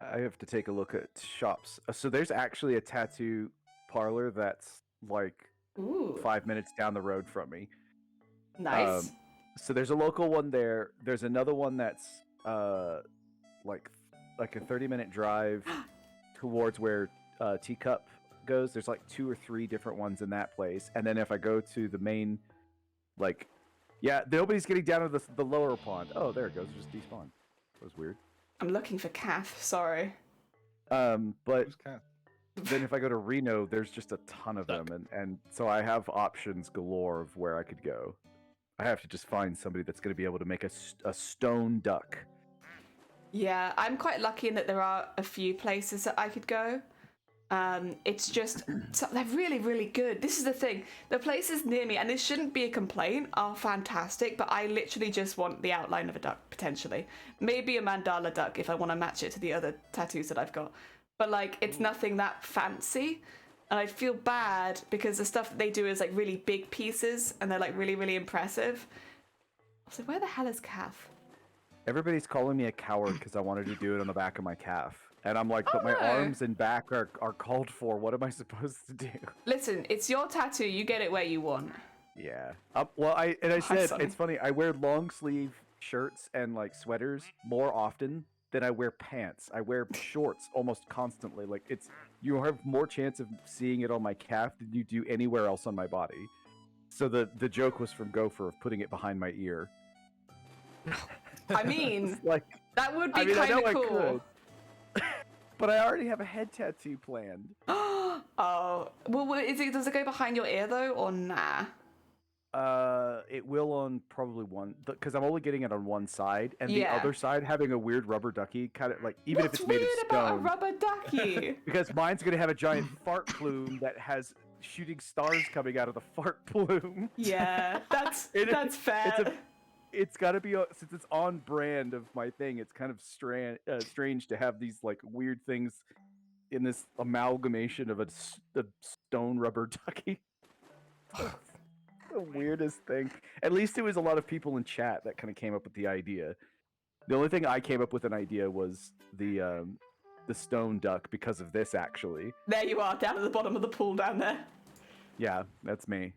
I have to take a look at shops. So there's actually a tattoo parlor that's like Ooh, 5 minutes down the road from me. nice. So there's a local one there. There's another one that's like a 30-minute drive towards where Teacup goes. There's like 2 or 3 different ones in that place. And then if I go to the main, nobody's getting down to the lower pond. Oh, there it goes. It just despawned. That was weird. I'm looking for Kath, sorry. But Who's Cat? then if I go to Reno, there's just a ton of them, and so I have options galore of where I could go. I have to just find somebody that's going to be able to make a stone duck. Yeah, I'm quite lucky in that there are a few places that I could go. It's just, they're really, really good. This is the thing. The places near me, and this shouldn't be a complaint, are fantastic, but I literally just want the outline of a duck, potentially. Maybe a mandala duck if I want to match it to the other tattoos that I've got. But, it's nothing that fancy. And I feel bad because the stuff that they do is, really big pieces, and they're, really, really impressive. So where the hell is Kath? Everybody's calling me a coward because I wanted to do it on the back of my calf. And I'm like, but my arms and back are called for. What am I supposed to do? Listen, it's your tattoo. You get it where you want. Yeah. I said, it's funny. I wear long sleeve shirts and sweaters more often than I wear pants. I wear shorts almost constantly. Like you have more chance of seeing it on my calf than you do anywhere else on my body. So the joke was from Gopher of putting it behind my ear. I mean, like that would be kind of cool. But I already have a head tattoo planned. Oh, well, does it go behind your ear though, or nah? It will on probably one, because I'm only getting it on one side, and the Yeah. other side having a weird rubber ducky, kind of like even What's if it's made of weird stone. about a rubber ducky? Because mine's gonna have a giant fart plume that has shooting stars coming out of the fart plume. Yeah, that's fair. It's got to be since it's on brand of my thing. It's kind of strange to have these like weird things in this amalgamation of a stone rubber ducky. The weirdest thing. At least it was a lot of people in chat that kind of came up with the idea. The only thing I came up with an idea was the stone duck because of this actually. There you are, down at the bottom of the pool down there. Yeah, that's me.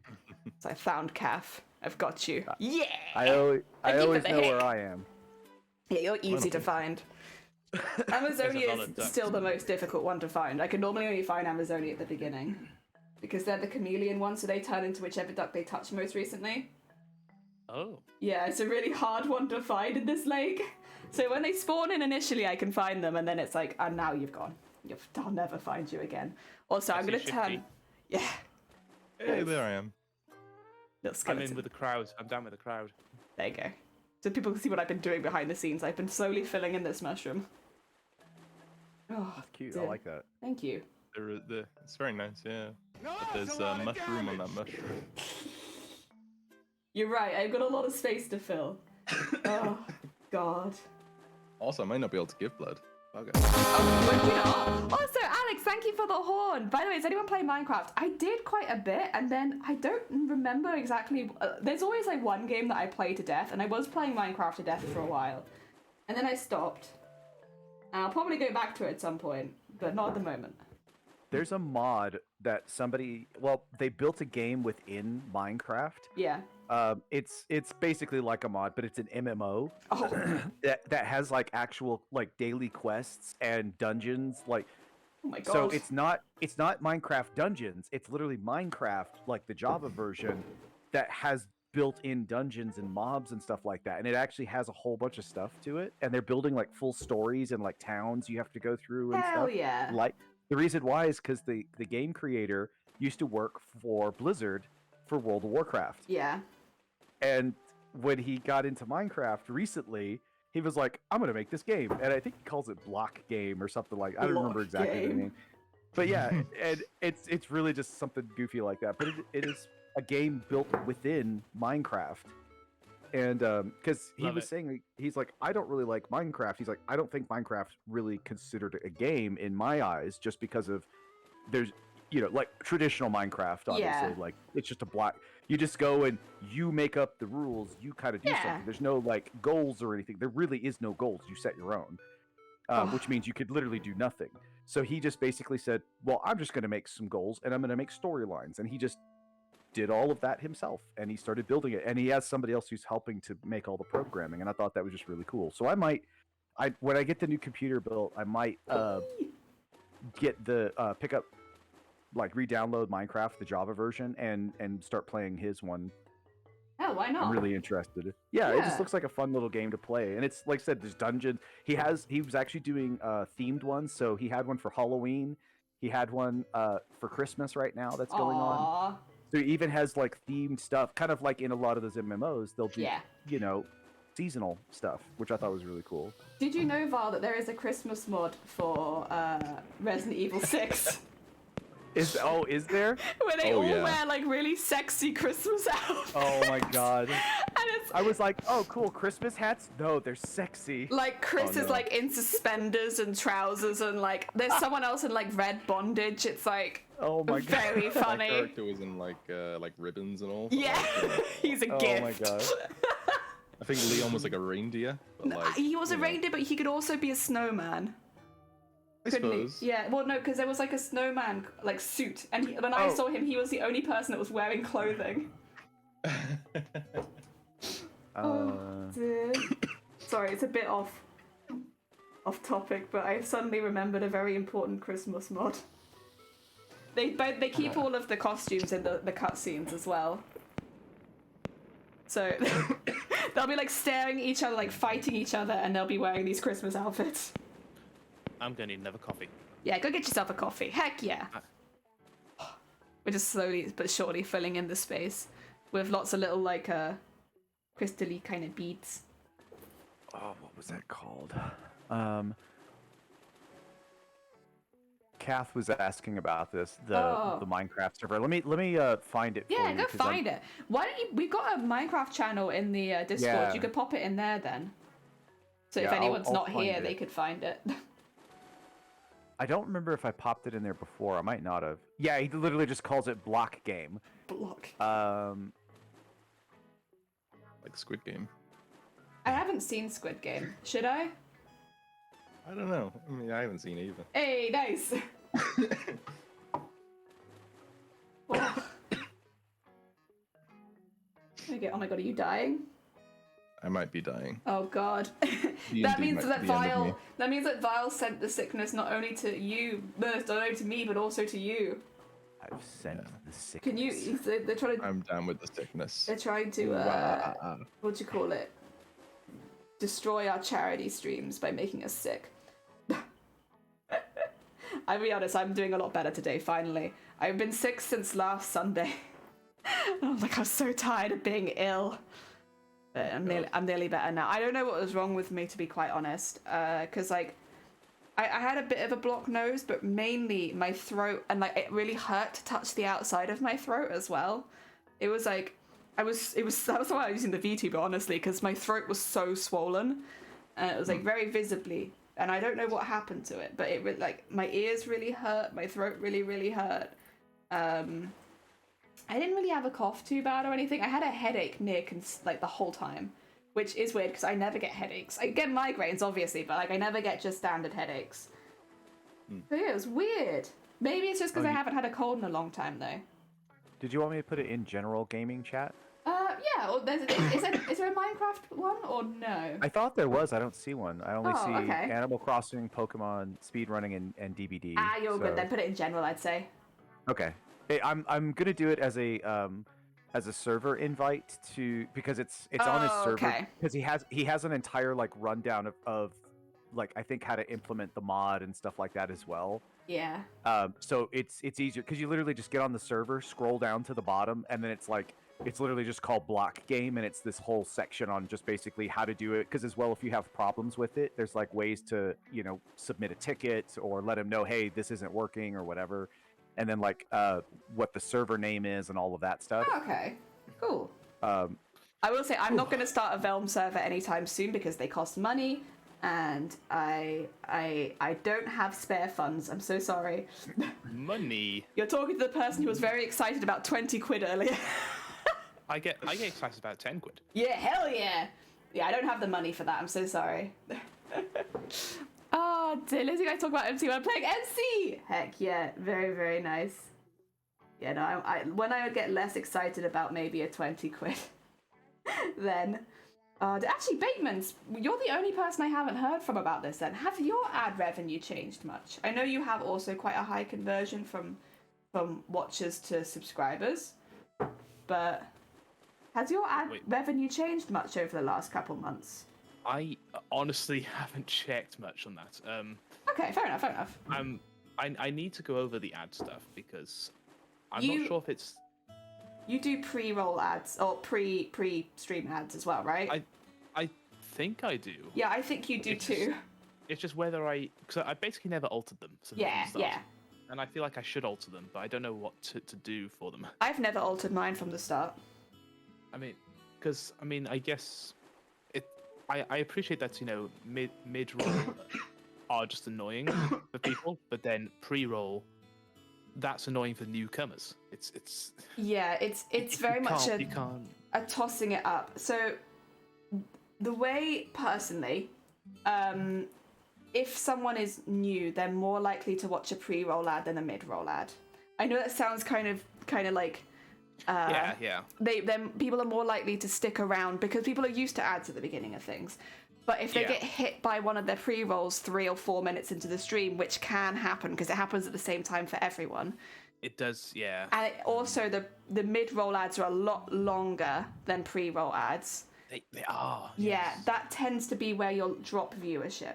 So I found calf. I've got you. Yeah. I always know where I am. Yeah, you're easy to find. Amazonia is still the most difficult one to find. I can normally only find Amazonia at the beginning. Because they're the chameleon ones, so they turn into whichever duck they touch most recently. Oh. Yeah, it's a really hard one to find in this lake. So when they spawn in initially, I can find them, and then it's like, and now you've gone. I'll never find you again. Also, I'm going to turn... Yeah. Hey, there I am. I'm in with the crowd. I'm down with the crowd. There you go. So people can see what I've been doing behind the scenes. I've been slowly filling in this mushroom. Oh, that's cute. dear. I like that. Thank you. It's very nice, yeah. But there's a mushroom on that mushroom. You're right, I've got a lot of space to fill. Oh, God. Also, I might not be able to give blood. Okay. Oh, would you not? Also, Alex, thank you for the horn. By the way, is anyone playing Minecraft? I did quite a bit, and then I don't remember exactly. There's always like one game that I play to death, and I was playing Minecraft to death for a while. And then I stopped. And I'll probably go back to it at some point, but not at the moment. There's a mod that they built a game within Minecraft. Yeah. It's basically like a mod, but it's an MMO. Oh. that has like actual like daily quests and dungeons. Like, oh my God. So it's not Minecraft Dungeons. It's literally Minecraft, like the Java version, that has built-in dungeons and mobs and stuff like that. And it actually has a whole bunch of stuff to it. And they're building like full stories and like towns you have to go through and Hell stuff. yeah. Like the reason why is because the game creator used to work for Blizzard for World of Warcraft. Yeah. And when he got into Minecraft recently, he was like, I'm going to make this game. And I think he calls it Block Game or something like I don't remember exactly the name. But yeah, and it's really just something goofy like that. But it is a game built within Minecraft. And because he was saying, he's like, I don't really like Minecraft. He's like, I don't think Minecraft's really considered a game in my eyes just because of there's, like traditional Minecraft, obviously. Yeah. Like, it's just a block. You just go and you make up the rules. You kind of do something. There's no, like, goals or anything. There really is no goals. You set your own, which means you could literally do nothing. So he just basically said, well, I'm just going to make some goals, and I'm going to make storylines. And he just did all of that himself, and he started building it. And he has somebody else who's helping to make all the programming, and I thought that was just really cool. So when I get the new computer built, I might get the pick up, like, re-download Minecraft, the Java version, and start playing his one. Hell, why not? I'm really interested. Yeah, it just looks like a fun little game to play, and it's like I said, there's dungeons. He was actually doing themed ones, so he had one for Halloween, he had one for Christmas right now that's going on. So he even has like themed stuff, kind of like in a lot of those MMOs, they'll do seasonal stuff, which I thought was really cool. Did you know, Val, that there is a Christmas mod for Resident Evil 6? Is there? Where they all wear like really sexy Christmas outfits. Oh my God. I was like, oh cool, Christmas hats? No, they're sexy. Like Chris is like in suspenders and trousers, and like there's someone else in like red bondage. It's like very funny. My character was in like ribbons and all. Yeah, he's a gift. Oh my God. I think Leon was like a reindeer. But, he was a reindeer, but he could also be a snowman. I suppose. He? Yeah, well, no, because there was like a snowman like suit, and when I saw him, he was the only person that was wearing clothing. Oh dear. Sorry, it's a bit off. off topic, but I suddenly remembered a very important Christmas mod. They keep all of the costumes in the cutscenes as well. So they'll be like staring at each other, like fighting each other, and they'll be wearing these Christmas outfits. I'm gonna need another coffee. Yeah, go get yourself a coffee. Heck yeah. We're just slowly but surely filling in the space with lots of little like crystally kind of beads. Oh, what was that called? Kath was asking about this, the Minecraft server. Let me find it. Yeah, for you, go find it. Why don't you? We've got a Minecraft channel in the Discord. Yeah. You could pop it in there then. So if Yeah, anyone's I'll not find here, it. they could find it. I don't remember if I popped it in there before. I might not have. Yeah, he literally just calls it block game. Block. Like Squid Game. I haven't seen Squid Game. Should I? I don't know. I mean, I haven't seen it either. Hey, nice. Okay. Oh my god, are you dying? I might be dying. Oh god. D&D That means might that be the end of Vile. me. That means that Vile sent the sickness not only to you, not only to me, but also to you. I've sent the sickness. Can you? They're trying to. I'm down with the sickness. They're trying to. What do you call it? Destroy our charity streams by making us sick. I'll be honest, I'm doing a lot better today, finally. I've been sick since last Sunday. I'm like, I was so tired of being ill. But I'm nearly better now. I don't know what was wrong with me, to be quite honest. Because, like, I had a bit of a blocked nose, but mainly my throat, and, like, it really hurt to touch the outside of my throat as well. It was, like, that was why I was using the VTuber, honestly, because my throat was so swollen. And it was, like, very visibly. And I don't know what happened to it, but it like my ears really hurt, my throat really, really hurt. I didn't really have a cough too bad or anything. I had a headache like the whole time, which is weird because I never get headaches. I get migraines, obviously, but like I never get just standard headaches. So yeah, it was weird. Maybe it's just because I haven't had a cold in a long time though. Did you want me to put it in general gaming chat? Yeah. Or is there a Minecraft one or no? I thought there was. I don't see one. I only see okay. Animal Crossing, Pokemon, speedrunning, and DBD. You're good then. Put it in general, I'd say. Okay. Hey, I'm gonna do it as a server invite because it's on his server okay. because he has an entire like rundown of like I think how to implement the mod and stuff like that as well. Yeah. So it's easier because you literally just get on the server, scroll down to the bottom, and then it's literally just called block game, and it's this whole section on just basically how to do it. Because as well, if you have problems with it, there's like ways to submit a ticket or let him know, hey, this isn't working or whatever, and then like what the server name is and all of that stuff. Okay. Cool. I will say I'm not going to start a Velm server anytime soon because they cost money. And I don't have spare funds. I'm so sorry. Money. You're talking to the person who was very excited about 20 quid earlier. I get excited about 10 quid. Yeah, hell yeah. Yeah, I don't have the money for that. I'm so sorry. Oh, Lizzie, I talk about MC when I'm playing MC. Heck yeah, very, very nice. Yeah, no, I when I would get less excited about maybe a 20 quid, then. Actually, Bateman's, you're the only person I haven't heard from about this then. Have your ad revenue changed much? I know you have also quite a high conversion from watchers to subscribers, but has your ad revenue changed much over the last couple months? I honestly haven't checked much on that. Okay, fair enough. I need to go over the ad stuff because I'm not sure if it's... You do pre-roll ads or pre-stream ads as well, right? I think I do. Yeah, I think you do too. It's just whether because I basically never altered them. Yeah. And I feel like I should alter them, but I don't know what to do for them. I've never altered mine from the start. I mean, I guess I appreciate that mid-roll are just annoying for people, but then pre-roll. That's annoying for newcomers. It's very much a tossing it up. So the way personally, if someone is new, they're more likely to watch a pre-roll ad than a mid-roll ad. I know that sounds kind of like yeah. Then people are more likely to stick around because people are used to ads at the beginning of things. But if they get hit by one of their pre-rolls 3 or 4 minutes into the stream, which can happen because it happens at the same time for everyone. It does, yeah. And also the mid-roll ads are a lot longer than pre-roll ads. They are. Yeah, yes. that tends to be where you'll drop viewership.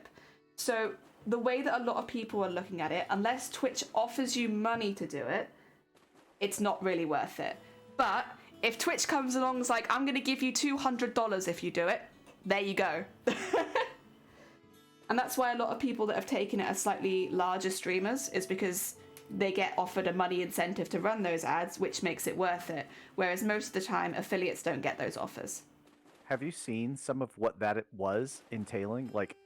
So the way that a lot of people are looking at it, unless Twitch offers you money to do it, it's not really worth it. But if Twitch comes along and is like, I'm going to give you $200 if you do it, there you go. And that's why a lot of people that have taken it as slightly larger streamers is because they get offered a money incentive to run those ads, which makes it worth it. Whereas most of the time, affiliates don't get those offers. Have you seen some of what that it was entailing? Like,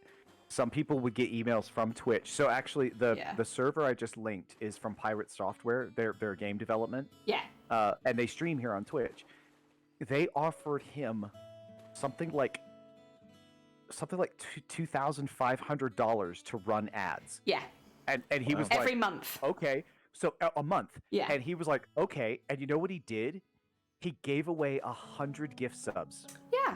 some people would get emails from Twitch. So actually, the server I just linked is from Pirate Software. They're game development. Yeah. And they stream here on Twitch. They offered him something like $2,500 to run ads. Yeah. And he was every like, month. Okay, so a month. Yeah. And he was like, okay. And you know what he did? He gave away 100 gift subs. Yeah.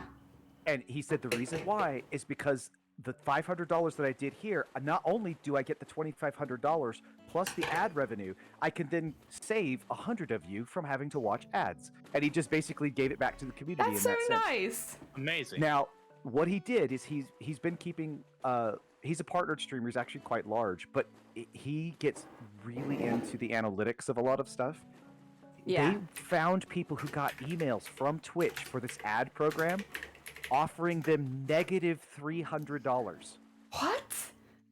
And he said the reason why is because the $500 that I did here, not only do I get the $2,500 plus the ad revenue, I can then save 100 of you from having to watch ads. And he just basically gave it back to the community. That's so nice. Amazing. Now, what he did is he's been keeping. He's a partnered streamer. He's actually quite large, but he gets really into the analytics of a lot of stuff. Yeah. They found people who got emails from Twitch for this ad program, offering them negative $300. What?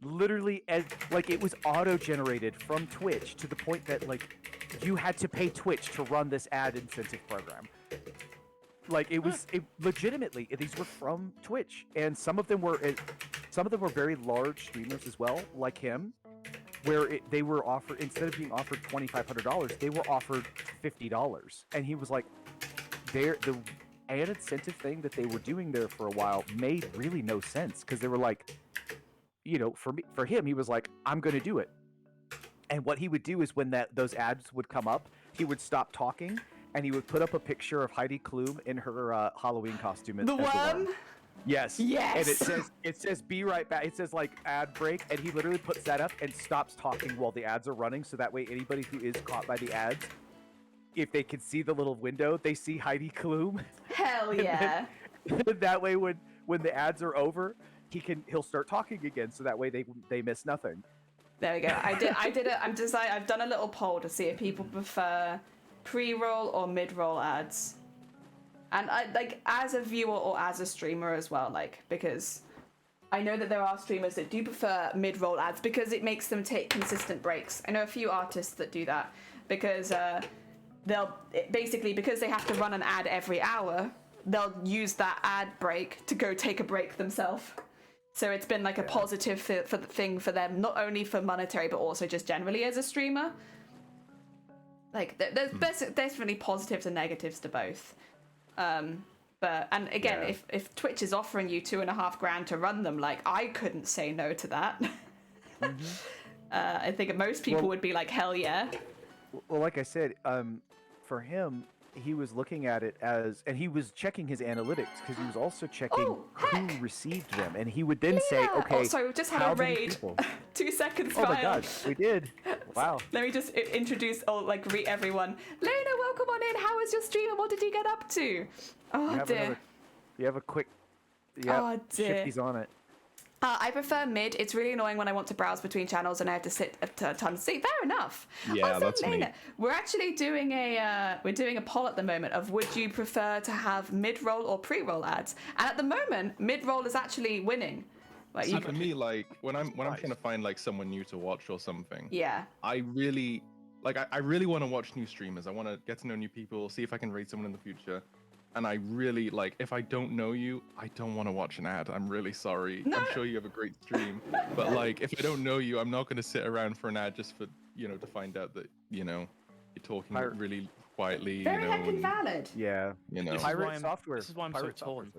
Literally, as like it was auto-generated from Twitch to the point that like you had to pay Twitch to run this ad incentive program. Like it was legitimately, these were from Twitch, and some of them were very large streamers as well, like him, where they were offered, instead of being offered $2,500, they were offered $50, and he was like, the ad incentive thing that they were doing there for a while made really no sense, because they were like, you know, for him, he was like, I'm going to do it, and what he would do is when those ads would come up, he would stop talking. And he would put up a picture of Heidi Klum in her Halloween costume. The worm? Yes. Yes. And it says be right back. It says like ad break, and he literally puts that up and stops talking while the ads are running. So that way, anybody who is caught by the ads, if they can see the little window, they see Heidi Klum. Hell yeah. That way, when the ads are over, he'll start talking again. So that way they miss nothing. There we go. I've done a little poll to see if people prefer pre-roll or mid-roll ads, and I like as a viewer or as a streamer as well, like, because I know that there are streamers that do prefer mid-roll ads because it makes them take consistent breaks. I know a few artists that do that because because they have to run an ad every hour, they'll use that ad break to go take a break themselves. So it's been like a positive thing for them, not only for monetary but also just generally as a streamer. Like, there's definitely positives and negatives to both. And again, if Twitch is offering you $2,500 to run them, like, I couldn't say no to that. Mm-hmm. I think most people would be like, hell yeah. Well, like I said, for him, he was looking at it as, and he was checking his analytics because he was also checking who received them, and he would then say, okay, oh, sorry, we've just had a raid. 2 seconds. Oh my god, we did. Wow. Let me just greet everyone. Lena, welcome on in. How was your stream and what did you get up to? Oh dear. You have a quick. Yeah. Oh dear. Shifty's on it. I prefer mid. It's really annoying when I want to browse between channels and I have to sit a ton of seat. Fair enough. Yeah, also, that's Lena, me. we're actually doing a poll at the moment of would you prefer to have mid-roll or pre-roll ads? And at the moment, mid-roll is actually winning. Like, see, for me, like when I'm trying to find like someone new to watch or something, yeah, I really want to watch new streamers. I want to get to know new people, see if I can rate someone in the future. And I really, like, if I don't know you, I don't want to watch an ad. I'm really sorry. No. I'm sure you have a great stream. But, like, if I don't know you, I'm not going to sit around for an ad just for, to find out that, you're talking really quietly. Very heckin' valid. Yeah. Pirate Software. This is why I'm so torn.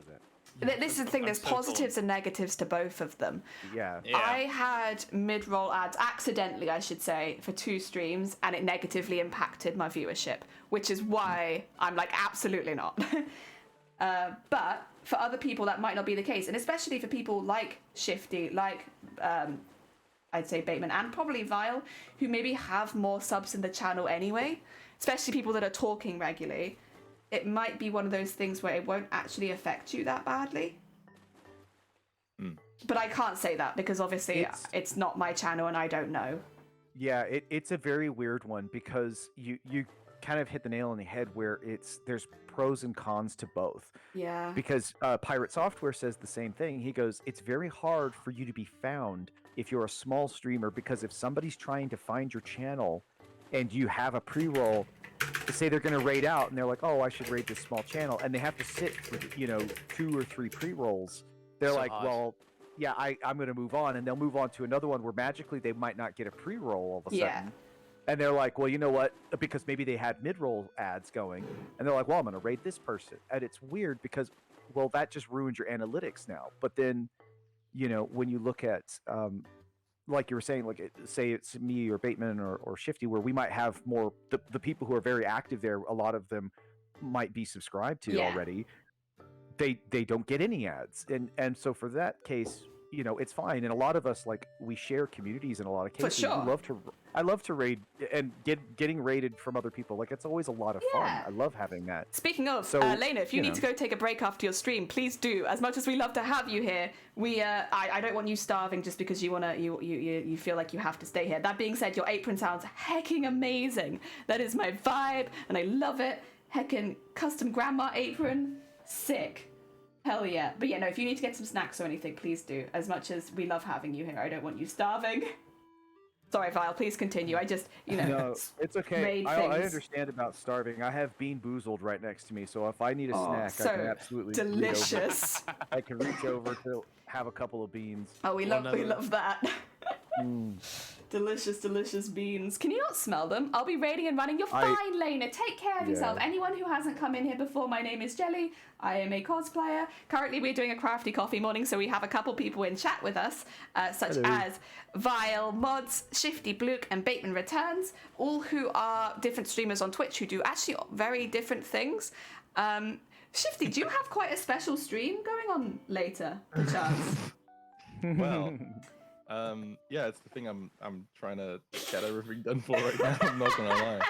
This is the thing, there's positives and negatives to both of them. Yeah. I had mid-roll ads, accidentally I should say, for 2 streams, and it negatively impacted my viewership, which is why I'm like, absolutely not. But for other people that might not be the case, and especially for people like Shifty, like I'd say Bateman, and probably Vile, who maybe have more subs in the channel anyway, especially people that are talking regularly. It might be one of those things where it won't actually affect you that badly. But I can't say that because obviously it's not my channel and I don't know. Yeah, it's a very weird one because you kind of hit the nail on the head where there's pros and cons to both. Yeah. Because Pirate Software says the same thing. He goes, it's very hard for you to be found if you're a small streamer, because if somebody's trying to find your channel and you have a pre-roll, to say they're going to raid out and they're like, oh, I should raid this small channel, and they have to sit for 2 or 3 pre-rolls. They're like, well, yeah, I'm going to move on, and they'll move on to another one where magically they might not get a pre-roll all of a sudden. And they're like, well, you know what? Because maybe they had mid-roll ads going, and they're like, well, I'm going to raid this person. And it's weird because, well, that just ruins your analytics now. But then, when you look at, like you were saying, like say it's me or Bateman or Shifty, where we might have more, the people who are very active there, a lot of them might be subscribed to already. They don't get any ads. And so for that case, it's fine. And a lot of us, like, we share communities in a lot of cases. For sure. I love to raid and getting raided from other people. Like, it's always a lot of fun. I love having that. Speaking of, Lena, if you need to go take a break after your stream, please do. As much as we love to have you here, I don't want you starving just because you feel like you have to stay here. That being said, your apron sounds hecking amazing. That is my vibe, and I love it. Heckin' custom grandma apron, sick. Hell yeah. But yeah, no, if you need to get some snacks or anything, please do. As much as we love having you here, I don't want you starving. Sorry, Vile, please continue. I just, No, it's okay. I understand about starving. I have Bean Boozled right next to me, so if I need a snack, I can absolutely delicious. I can reach over to have a couple of beans. Oh, we love that. Delicious beans. Can you not smell them? I'll be raiding and running. You're fine, Lena. Take care of yourself. Anyone who hasn't come in here before, my name is Jelly. I am a cosplayer. Currently, we're doing a Crafty Coffee morning, so we have a couple people in chat with us, such as Vile, Mods, Shifty, Bluke, and Bateman Returns, all who are different streamers on Twitch who do actually very different things. Shifty, do you have quite a special stream going on later, perchance? Well... yeah, it's the thing I'm trying to get everything done for right now. I'm not gonna lie.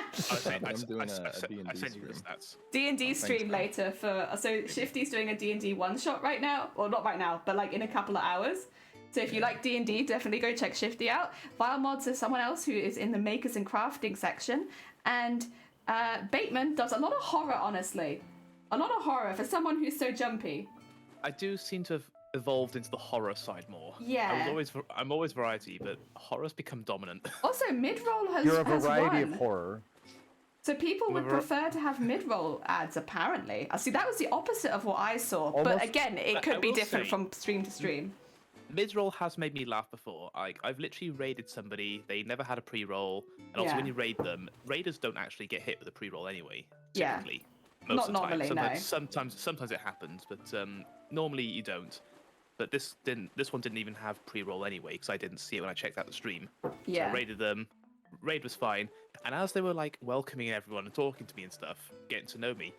I'm doing a D&D stream. D&D stream later so Shifty's doing a D&D one-shot right now. Well, not right now, but like in a couple of hours. So if you like D&D, definitely go check Shifty out. Vile Mods is someone else who is in the makers and crafting section. And Bateman does a lot of horror, honestly. A lot of horror for someone who's so jumpy. I do seem to have evolved into the horror side more. Yeah. I'm always variety, but horror's become dominant. Also, mid-roll has You're a variety won. of horror. So people would prefer to have mid-roll ads, apparently. I see, that was the opposite of what I saw. But again, it could be different from stream to stream. Mid-roll has made me laugh before. I've literally raided somebody, they never had a pre-roll, and also when you raid them, raiders don't actually get hit with a pre-roll anyway, typically. Most of the time. Normally, sometimes it happens, but normally you don't. But this one didn't even have pre-roll anyway, because I didn't see it when I checked out the stream. Yeah. So I raided them. Raid was fine. And as they were like welcoming everyone and talking to me and stuff, getting to know me,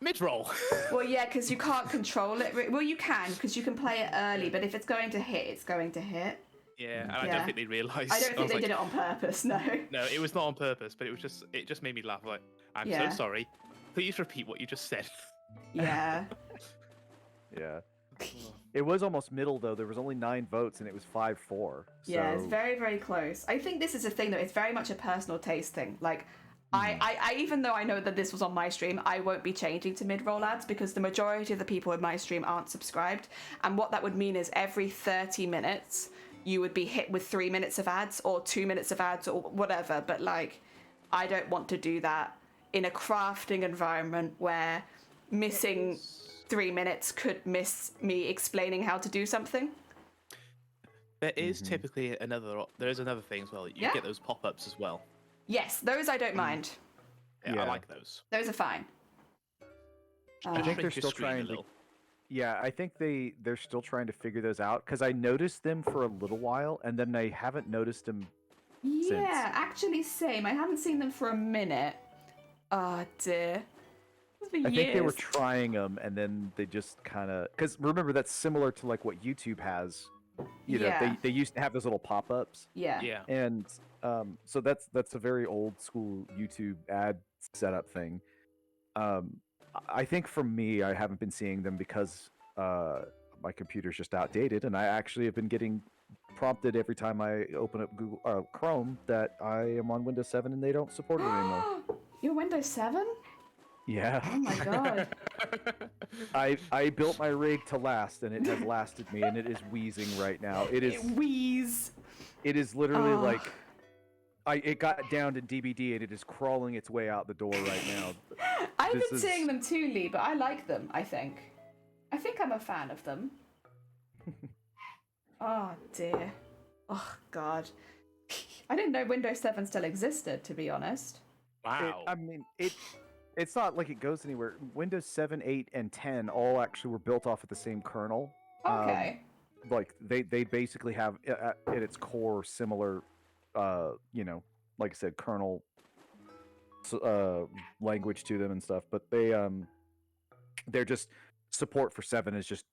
mid-roll. Well, yeah, because you can't control it. Well, you can, because you can play it early, but if it's going to hit, it's going to hit. Yeah, and I don't think they realised. I don't think they did it on purpose, no. No, it was not on purpose, but it just made me laugh. Like, I'm so sorry. Please repeat what you just said. Yeah. Yeah. It was almost middle, though. There was only 9 votes, and it was 5-4. Yeah, it's very, very close. I think this is a thing, though. It's very much a personal taste thing. Like, I even though I know that this was on my stream, I won't be changing to mid-roll ads because the majority of the people in my stream aren't subscribed. And what that would mean is every 30 minutes, you would be hit with 3 minutes of ads or 2 minutes of ads or whatever. But, like, I don't want to do that in a crafting environment where missing 3 minutes could miss me explaining how to do something. There is typically another thing as well. You get those pop-ups as well. Yes, those I don't mind. Yeah, I like those. Those are fine. I think they're still trying to. Yeah, I think they're still trying to figure those out because I noticed them for a little while and then I haven't noticed them since. Yeah, actually same. I haven't seen them for a minute. Oh dear. I think they were trying them, and then they just kind of, because remember that's similar to like what YouTube has. You know, they used to have those little pop-ups. Yeah. And so that's a very old school YouTube ad setup thing. I think for me, I haven't been seeing them because my computer's just outdated, and I actually have been getting prompted every time I open up Google Chrome that I am on Windows 7 and they don't support it anymore. You're Windows 7? Yeah. Oh my god. I built my rig to last, and it has lasted me, and it is wheezing right now. It wheeze. It is literally like it got down to DBD, and it is crawling its way out the door right now. I've been seeing them too, Lee, but I like them. I think I'm a fan of them. Oh dear. Oh god. I didn't know Windows 7 still existed, to be honest. Wow. It's not like it goes anywhere. Windows 7, 8, and 10 all actually were built off of the same kernel. Okay. Like they basically have at its core similar, you know, like I said, kernel language to them and stuff. But they're just support for 7 is just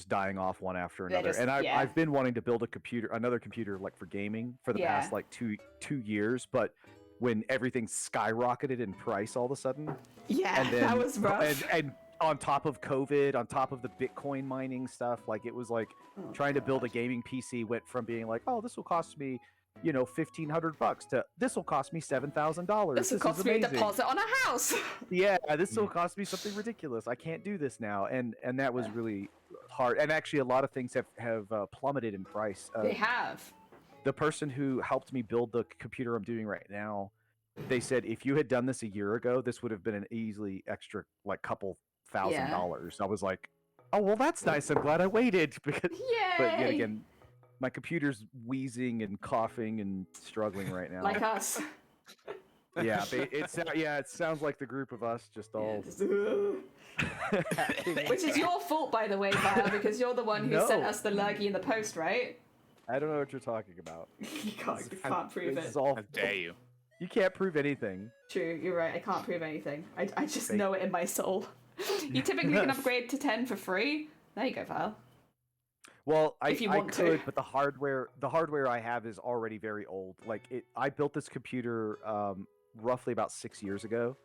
dying off one after another. I've been wanting to build another computer like for gaming for the past like two years, but when everything skyrocketed in price all of a sudden. Yeah, and then, that was rough. And on top of COVID, on top of the Bitcoin mining stuff, like it was like trying to build a gaming PC went from being like, oh, this will cost me, you know, $1,500 to this will cost me $7,000. This will cost me a deposit on a house. Yeah, this will cost me something ridiculous. I can't do this now, and that was really hard. And actually, a lot of things have plummeted in price. They have. The person who helped me build the computer I'm doing right now, they said if you had done this a year ago, this would have been an easily extra like couple $1,000. I was like, oh well, that's nice. I'm glad I waited because. Yay! But yet again, my computer's wheezing and coughing and struggling right now. Like us. Yeah, it sounds like the group of us just all. Which is your fault, by the way, Val, because you're the one who sent us the lurgy in the post, right? I don't know what you're talking about. You can't prove it. How dare you? You can't prove anything. True, you're right. I can't prove anything. I just know it in my soul. You typically can upgrade to 10 for free. There you go, Val. Well, I could, but the hardware I have is already very old. Like I built this computer roughly about 6 years ago,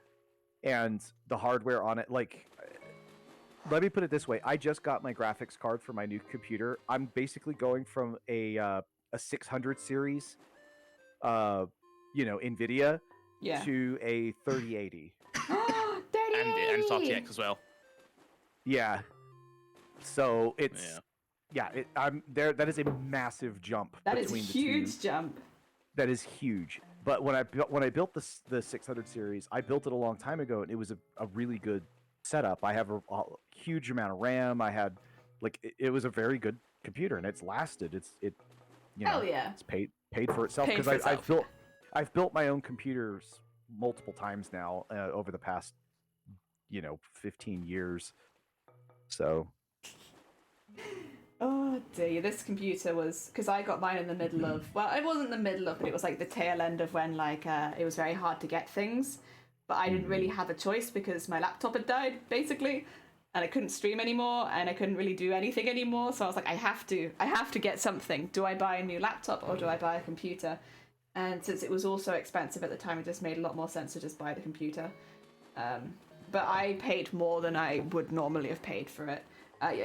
and the hardware on it, like, let me put it this way: I just got my graphics card for my new computer. I'm basically going from a 600 series, NVIDIA, to a 3080. And it's RTX as well. Yeah. So it's. Yeah, I'm there. That is a massive jump. That is a huge jump. That is huge. But when I built the 600 series, I built it a long time ago, and it was a really good setup. I have a huge amount of RAM. I had it was a very good computer, and it's lasted. Hell yeah. It's paid for itself because I've built my own computers multiple times now over the past 15 years. So. Oh dear, this computer was, because I got mine in the middle of, well, it wasn't the middle of, but it was like the tail end of when it was very hard to get things, but I didn't really have a choice because my laptop had died, basically, and I couldn't stream anymore, and I couldn't really do anything anymore, so I was like, I have to get something. Do I buy a new laptop, or do I buy a computer? And since it was also expensive at the time, it just made a lot more sense to just buy the computer. But I paid more than I would normally have paid for it.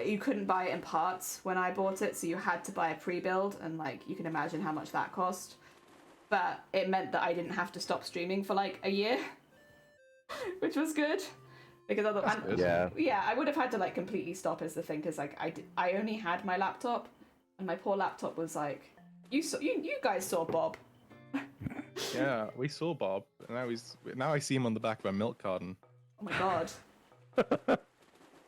You couldn't buy it in parts when I bought it, so you had to buy a pre-build, and you can imagine how much that cost. But it meant that I didn't have to stop streaming for a year, which was good. Because otherwise, I would have had to completely stop is the thing, because I only had my laptop, and my poor laptop was you guys saw Bob. Yeah, we saw Bob, and now I see him on the back of a milk carton. Oh my god.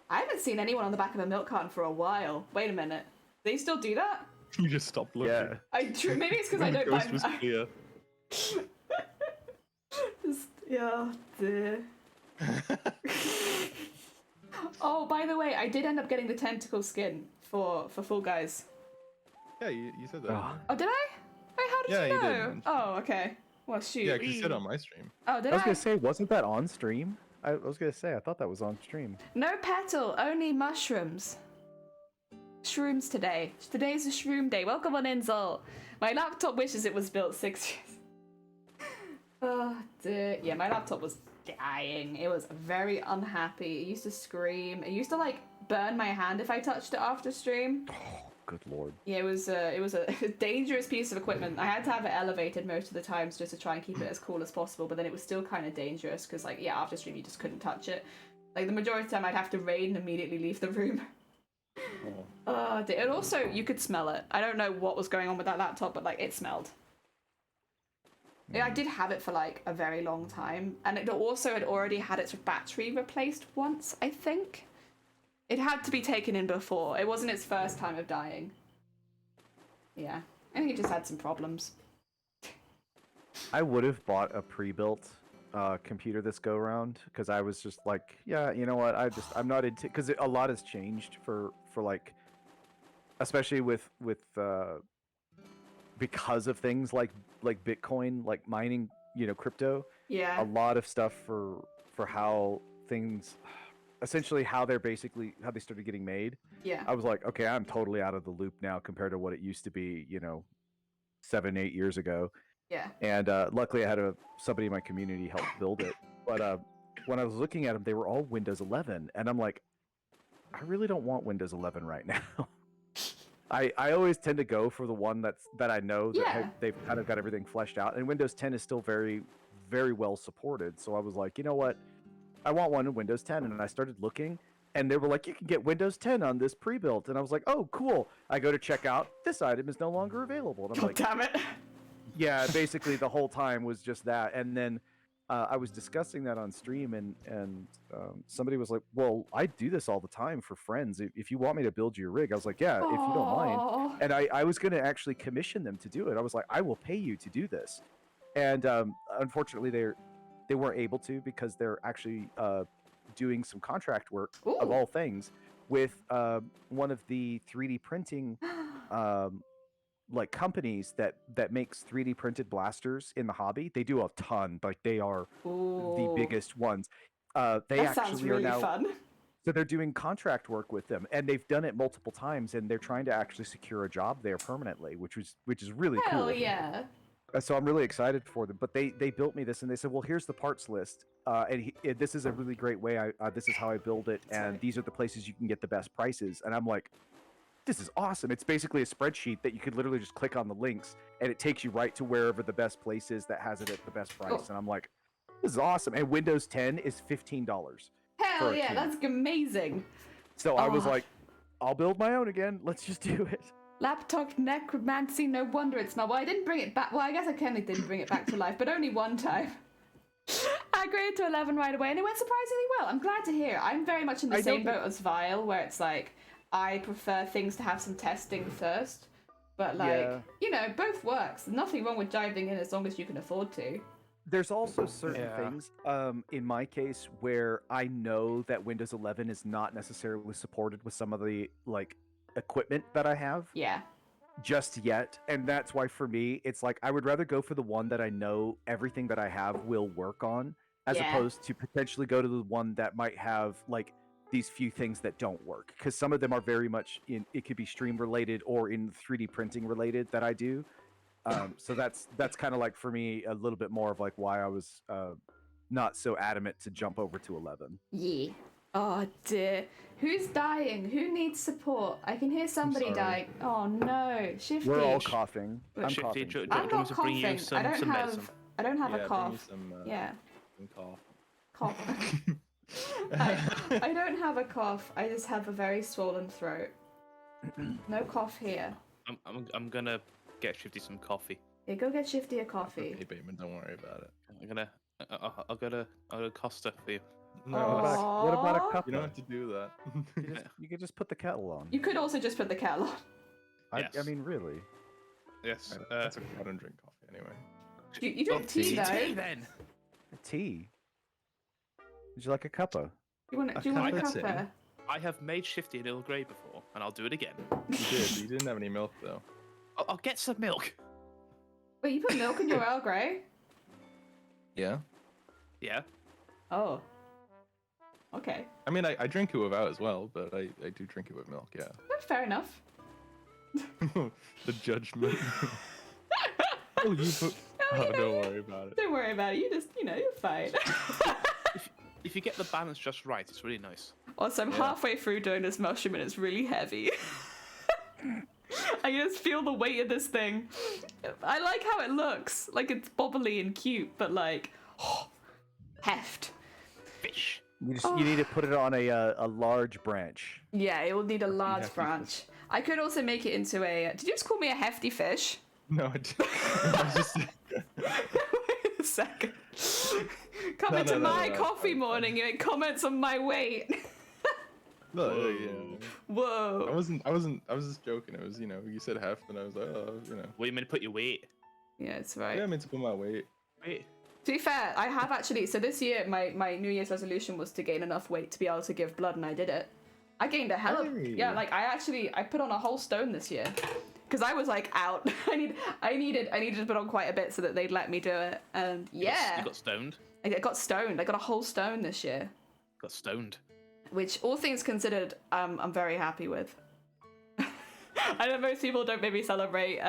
I haven't seen anyone on the back of a milk carton for a while. Wait a minute. They still do that? You just stopped looking. Yeah. Maybe it's because I don't buy... was clear. Dear. Oh, by the way, I did end up getting the tentacle skin for Fall Guys. Yeah, you said that. Oh, did I? Wait, how did you know? Did. Oh, okay. Well, shoot. Yeah, because you said it on my stream. Oh, did I? I was going to say, wasn't that on stream? I was gonna say, I thought that was on stream. No petal, only mushrooms. Shrooms today. Today's a shroom day. Welcome on in, Zol. My laptop wishes it was built 6 years. Oh dear. Yeah, my laptop was dying. It was very unhappy. It used to scream. It used to like burn my hand if I touched it after stream. Oh, good lord. Yeah, it was a dangerous piece of equipment. I had to have it elevated most of the times just to try and keep it as cool as possible, but then it was still kind of dangerous because, like, yeah, after stream you just couldn't touch it. Like, the majority of the time I'd have to raid and immediately leave the room. Oh, dear. And also, you could smell it. I don't know what was going on with that laptop, but, like, it smelled. Yeah, I did have it for, like, a very long time, and it also had already had its battery replaced once, I think. It had to be taken in before. It wasn't its first time of dying. Yeah. I think it just had some problems. I would have bought a pre-built computer this go around because I was just like, yeah, you know what? I'm not into, because a lot has changed for like, especially with because of things like Bitcoin, like mining, you know, crypto. Yeah. A lot of stuff for how things, essentially how they started getting made. Yeah. I was like, okay, I'm totally out of the loop now compared to what it used to be, you know, 7-8 years ago. Yeah. And luckily I had somebody in my community help build it. But when I was looking at them, they were all Windows 11. And I'm like, I really don't want Windows 11 right now. I always tend to go for the one that I know that they've kind of got everything fleshed out. And Windows 10 is still very, very well supported. So I was like, you know what? I want one in Windows 10. And I started looking. And they were like, you can get Windows 10 on this pre-built. And I was like, oh, cool. I go to check out. This item is no longer available. And I'm like, damn it. Yeah, basically the whole time was just that. And then I was discussing that on stream, and somebody was like, well, I do this all the time for friends. If you want me to build your rig, I was like, yeah, if you don't mind. And I was going to actually commission them to do it. I was like, I will pay you to do this. And unfortunately, they weren't able to because they're actually doing some contract work, of all things, with one of the 3D printing like companies that makes 3D printed blasters in the hobby. They do a ton, like they are the biggest ones. They that actually sounds really are now fun. So they're doing contract work with them, and they've done it multiple times, and they're trying to actually secure a job there permanently, which is really Hell cool. yeah. So I'm really excited for them. But they built me this, and they said, well, here's the parts list, and this is a really great way. This is how I build it, and these are the places you can get the best prices. And I'm like, this is awesome. It's basically a spreadsheet that you could literally just click on the links and it takes you right to wherever the best place is that has it at the best price. And I'm like, this is awesome. And Windows 10 is $15. Hell yeah, that's amazing. So I was like, I'll build my own again. Let's just do it. Laptop necromancy, no wonder it's not. Well, I didn't bring it back. Well, I guess I kind of didn't bring it back to life, but only one time. I graded to 11 right away and it went surprisingly well. I'm glad to hear. I'm very much in the same boat as Vile, where it's like, I prefer things to have some testing first, but like, you know, both works. Nothing wrong with diving in as long as you can afford to. There's also certain things, in my case, where I know that Windows 11 is not necessarily supported with some of the like equipment that I have. Yeah. Just yet, and that's why for me, it's like I would rather go for the one that I know everything that I have will work on, as opposed to potentially go to the one that might have like these few things that don't work, because some of them are very much in, it could be stream related or in 3D printing related that I do. So that's kind of like for me a little bit more of like why I was not so adamant to jump over to 11. Yeah. Oh dear. Who's dying? Who needs support? I can hear somebody dying. Oh no, Shifty. We're all coughing. I'm Shifty, coughing. I'm not coughing. I don't have a cough. Some cough. Cough. I don't have a cough. I just have a very swollen throat. No cough here. I'm gonna get Shifty some coffee. Yeah, go get Shifty a coffee. Hey, Bateman, don't worry about it. I'll get a Costa for you. No, what about a cup? You don't have to do that. You could just put the kettle on. You could also just put the kettle on. I mean, really. Yes. That's okay. I don't drink coffee anyway. You drink tea though. Tea then. Tea. Would you like a cuppa? Do you want a cuppa? I have made Shifty an Earl Grey before, and I'll do it again. You did. You didn't have any milk though. I'll get some milk. Wait, you put milk in your Earl Grey? Yeah. Yeah. Oh. Okay. I mean, I drink it without as well, but I do drink it with milk. Yeah. Fair enough. The judgment. Oh, you put. Oh, don't worry about it. Don't worry about it. You just, you're fine. If you get the balance just right, it's really nice. Also, I'm halfway through doing this mushroom and it's really heavy. I can just feel the weight of this thing. I like how it looks. Like it's bobbly and cute, but like, heft. Fish. You need to put it on a large branch. Yeah, it will need a large hefty branch. fish. I could also make it into a. Did you just call me a hefty fish? No, I didn't. I was just. Wait a second. Come into my coffee morning, you make comments on my weight. No, yeah. Whoa. I was just joking. It was, you said heft, and I was like, oh, What do you mean to put your weight? Yeah, it's right. Yeah, I meant to put my weight. Weight. To be fair, I have actually. So this year, my New Year's resolution was to gain enough weight to be able to give blood, and I did it. I gained a hell of. Hey. Yeah, like I put on a whole stone this year, because I was like out. I needed to put on quite a bit so that they'd let me do it. And yeah, You got stoned. I got stoned. I got a whole stone this year, Got stoned. which all things considered, I'm very happy with. I know most people don't maybe celebrate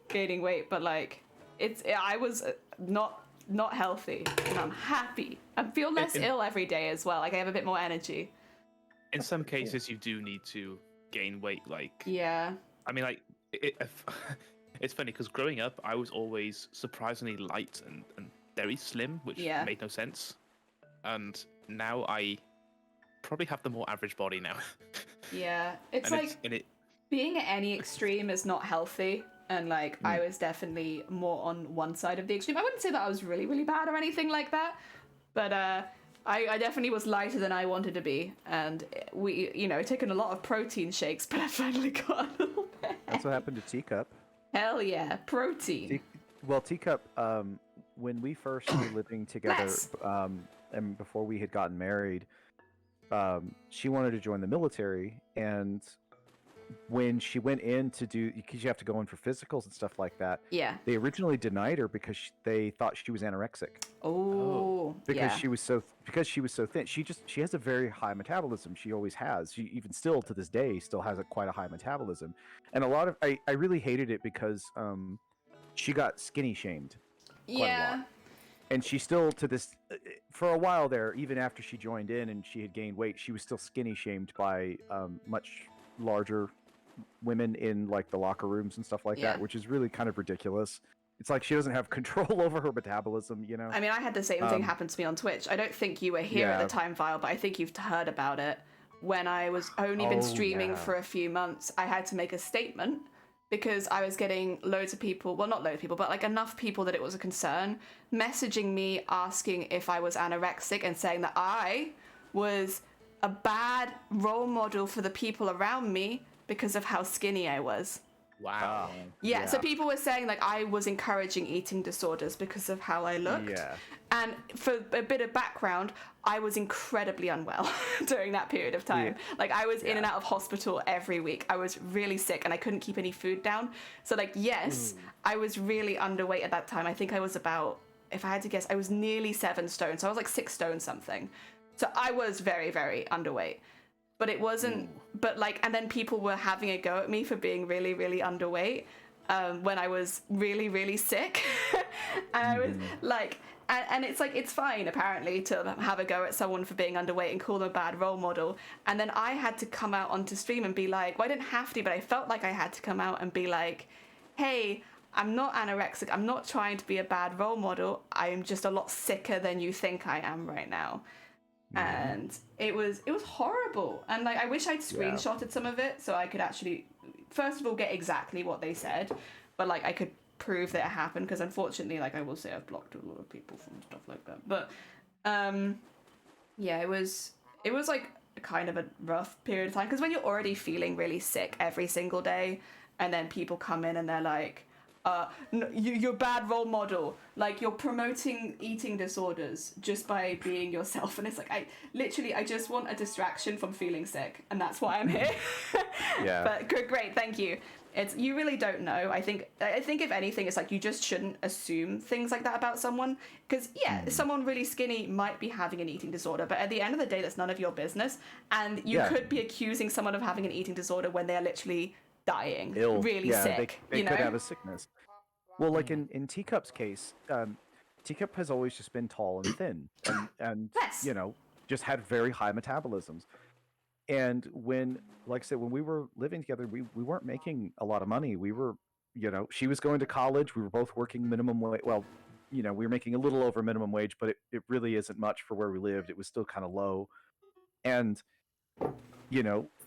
gaining weight, but like I was not healthy, and I'm happy. I feel less ill every day as well. Like I have a bit more energy. In some cases, you do need to gain weight. Like, Yeah. I mean, like, it's funny because growing up, I was always surprisingly light and very slim, which Yeah. made no sense. And now I probably have the more average body now. Yeah. It's and like being at any extreme is not healthy. And like I was definitely more on one side of the extreme. I wouldn't say that I was really, really bad or anything like that. But I definitely was lighter than I wanted to be. And we, taken a lot of protein shakes, but I finally got a little bit. That's what happened to Teacup. Hell yeah, protein. Teacup, when we first were living together, Less. and before we had gotten married, she wanted to join the military, and when she went in to do, because you have to go in for physicals and stuff like that, Yeah. they originally denied her because they thought she was anorexic. Oh, Because yeah. she was so thin. She has a very high metabolism. She always has. She even still to this day still has quite a high metabolism. And a lot of I really hated it because she got skinny shamed quite a lot. And she still to this for a while there, even after she joined in and she had gained weight, she was still skinny shamed by much larger women in like the locker rooms and stuff like that, which is really kind of ridiculous. It's like she doesn't have control over her metabolism, I mean, I had the same thing happen to me on Twitch. I don't think you were here at the time, Vile, but I think you've heard about it. When I was only been streaming for a few months, I had to make a statement because I was getting loads of people, well, not loads of people, but like enough people that it was a concern, messaging me asking if I was anorexic and saying that I was a bad role model for the people around me because of how skinny I was. Wow. Yeah, so people were saying like I was encouraging eating disorders because of how I looked. Yeah. And for a bit of background, I was incredibly unwell during that period of time. Like I was in and out of hospital every week. I was really sick and I couldn't keep any food down. So like, yes, I was really underweight at that time. I think I was about, if I had to guess, I was nearly 7 stone. So I was like 6 stone something. So I was very, very underweight. But it wasn't, but like, and then people were having a go at me for being really, really underweight when I was really, really sick. And I was like, and it's like, it's fine apparently to have a go at someone for being underweight and call them a bad role model. And then I had to come out onto stream and be like, well, I didn't have to, but I felt like I had to come out and be like, hey, I'm not anorexic. I'm not trying to be a bad role model. I am just a lot sicker than you think I am right now. And it was horrible, and like I wish I'd screenshotted some of it so I could actually first of all get exactly what they said, but like I could prove that it happened, because unfortunately, like I will say, I've blocked a lot of people from stuff like that. But yeah, it was like kind of a rough period of time, because when you're already feeling really sick every single day and then people come in and they're like, you're a bad role model, like you're promoting eating disorders just by being yourself, and it's like I just want a distraction from feeling sick, and that's why I'm here. Yeah. But great, thank you. You really don't know. I think if anything, it's like you just shouldn't assume things like that about someone, because someone really skinny might be having an eating disorder, but at the end of the day, that's none of your business, and you could be accusing someone of having an eating disorder when they are literally dying, ill, really sick. They could have a sickness. Well, like in Teacup's case, Teacup has always just been tall and thin, and Yes. just had very high metabolisms. And when, like I said, when we were living together, we weren't making a lot of money. We were, she was going to college. We were both working minimum wage. Well, we were making a little over minimum wage, but it really isn't much for where we lived. It was still kind of low. And,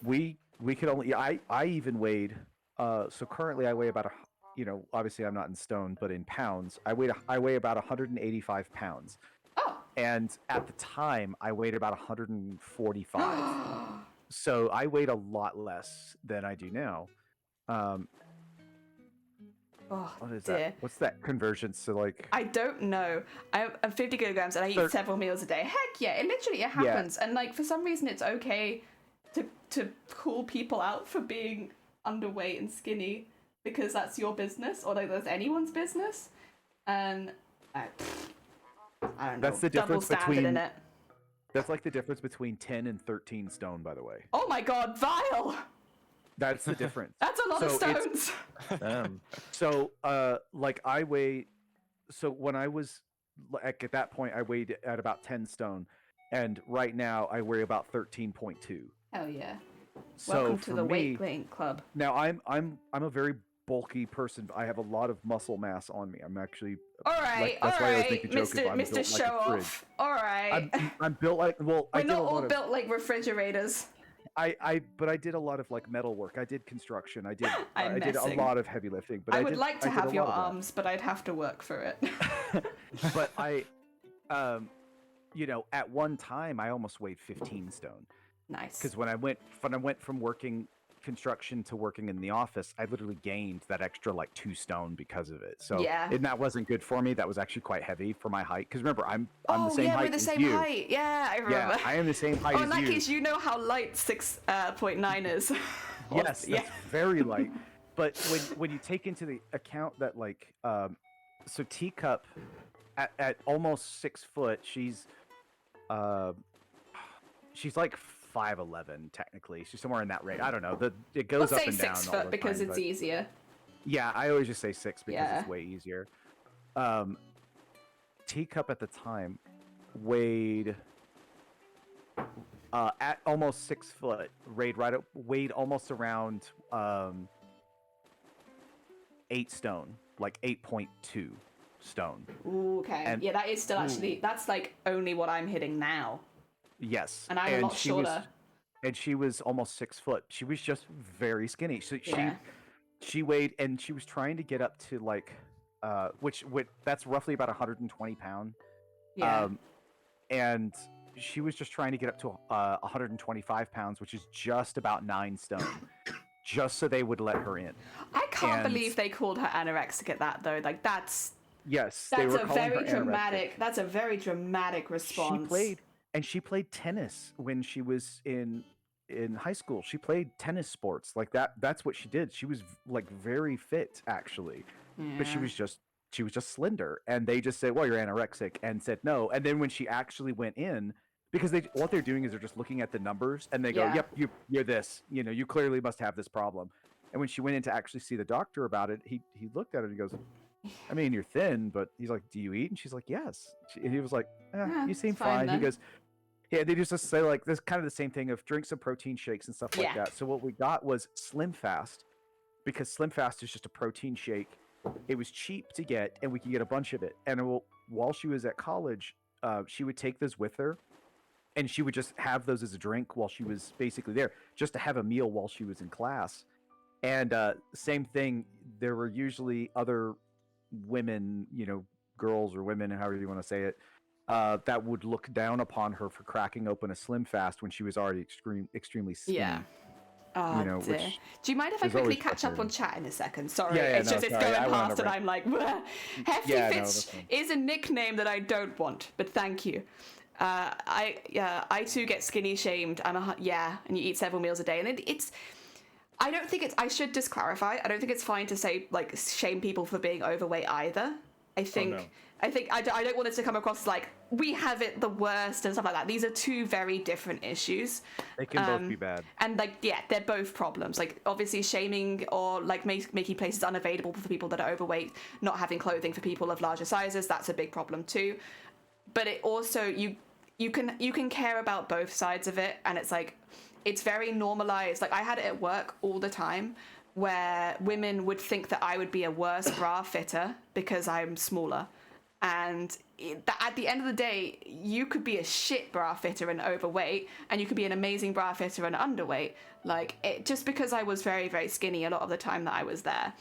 we could only, I even weighed, so currently I weigh about obviously I'm not in stone, but in pounds, I weigh about 185 pounds. Oh. And at the time, I weighed about 145. So I weighed a lot less than I do now. What is that? What's that conversion? So like, I don't know. I'm 50 kilograms and I eat several meals a day. Heck yeah, it happens. Yeah. And like for some reason, it's okay to call people out for being underweight and skinny because that's your business, or like that's anyone's business. And I don't know. That's the difference between. In it. That's like the difference between 10 and 13 stone, by the way. Oh my god, vile! That's the difference. That's a lot of stones. So, like I weigh. So when I was like at that point, I weighed at about 10 stone, and right now I weigh about 13.2. Hell yeah! So welcome to the weight gain club. Now I'm a very bulky person. I have a lot of muscle mass on me. I'm actually all right, Mr. Show Off. All right, I'm built like we're not all built like refrigerators. But I did a lot of like metal work. I did construction. I did a lot of heavy lifting. But I would like to have your arms, but I'd have to work for it. But at one time I almost weighed 15 stone. Nice. Because when I went from working construction to working in the office, I literally gained that extra like 2 stone because of it. So and that wasn't good for me. That was actually quite heavy for my height. Because remember, I'm the same height. We're the same height. Yeah, I remember. Yeah, I am the same height as you. In that case, you know how light 6.9 is. Yes, that's very light. But when you take into the account that like so Teacup at almost 6 foot, she's like 5'11" technically. She's somewhere in that range. I don't know. It goes up and down. 6 foot because it's easier. Yeah, I always just say 6 because it's way easier. Teacup at the time weighed at almost 6 foot. Weighed almost around 8 stone, like 8.2 stone. Ooh, okay. And, that is still actually that's like only what I'm hitting now. Yes. And I'm a lot shorter. And she was almost 6 foot. She was just very skinny. So she weighed, and she was trying to get up to like, which that's roughly about 120 pounds. Yeah. And she was just trying to get up to 125 pounds, which is just about 9 stone, just so they would let her in. I can't believe they called her anorexic at that though. Like that's. Yes. That's a very dramatic. That's a very dramatic response. She played tennis when she was in high school. She played tennis sports like that. That's what she did. She was like very fit actually, but she was just slender. And they just said, "Well, you're anorexic," and said no. And then when she actually went in, because what they're doing is they're just looking at the numbers and they go, "Yep, you're this. You clearly must have this problem." And when she went in to actually see the doctor about it, he looked at her and he goes, "I mean, you're thin," but he's like, "Do you eat?" And she's like, "Yes." And he was like, "You seem fine." He goes, "Yeah." They just say like this kind of the same thing of drink some protein shakes and stuff like that. So what we got was Slim Fast, because Slim Fast is just a protein shake. It was cheap to get, and we could get a bunch of it. And while she was at college, she would take those with her, and she would just have those as a drink while she was basically there, just to have a meal while she was in class. And same thing, there were usually other women, girls or women, however you want to say it, that would look down upon her for cracking open a Slim Fast when she was already extremely skinny. Yeah. Oh, dear. Do you mind if I quickly catch up on chat in a second? Sorry, it's going past and I'm like, Hefty Fitz is a nickname that I don't want, but thank you. I too get skinny shamed. And you eat several meals a day, and I don't think I should just clarify. I don't think it's fine to say like shame people for being overweight either. I think I don't want it to come across like we have it the worst and stuff like that. These are two very different issues. They can both be bad. And like, yeah, they're both problems. Like obviously shaming or like making places unavailable for people that are overweight, not having clothing for people of larger sizes, that's a big problem too. But it also, you can care about both sides of it, and it's like, it's very normalized. Like I had it at work all the time where women would think that I would be a worse bra fitter because I'm smaller. And at the end of the day, you could be a shit bra fitter and overweight, and you could be an amazing bra fitter and underweight. Like, just because I was very, very skinny a lot of the time that I was there,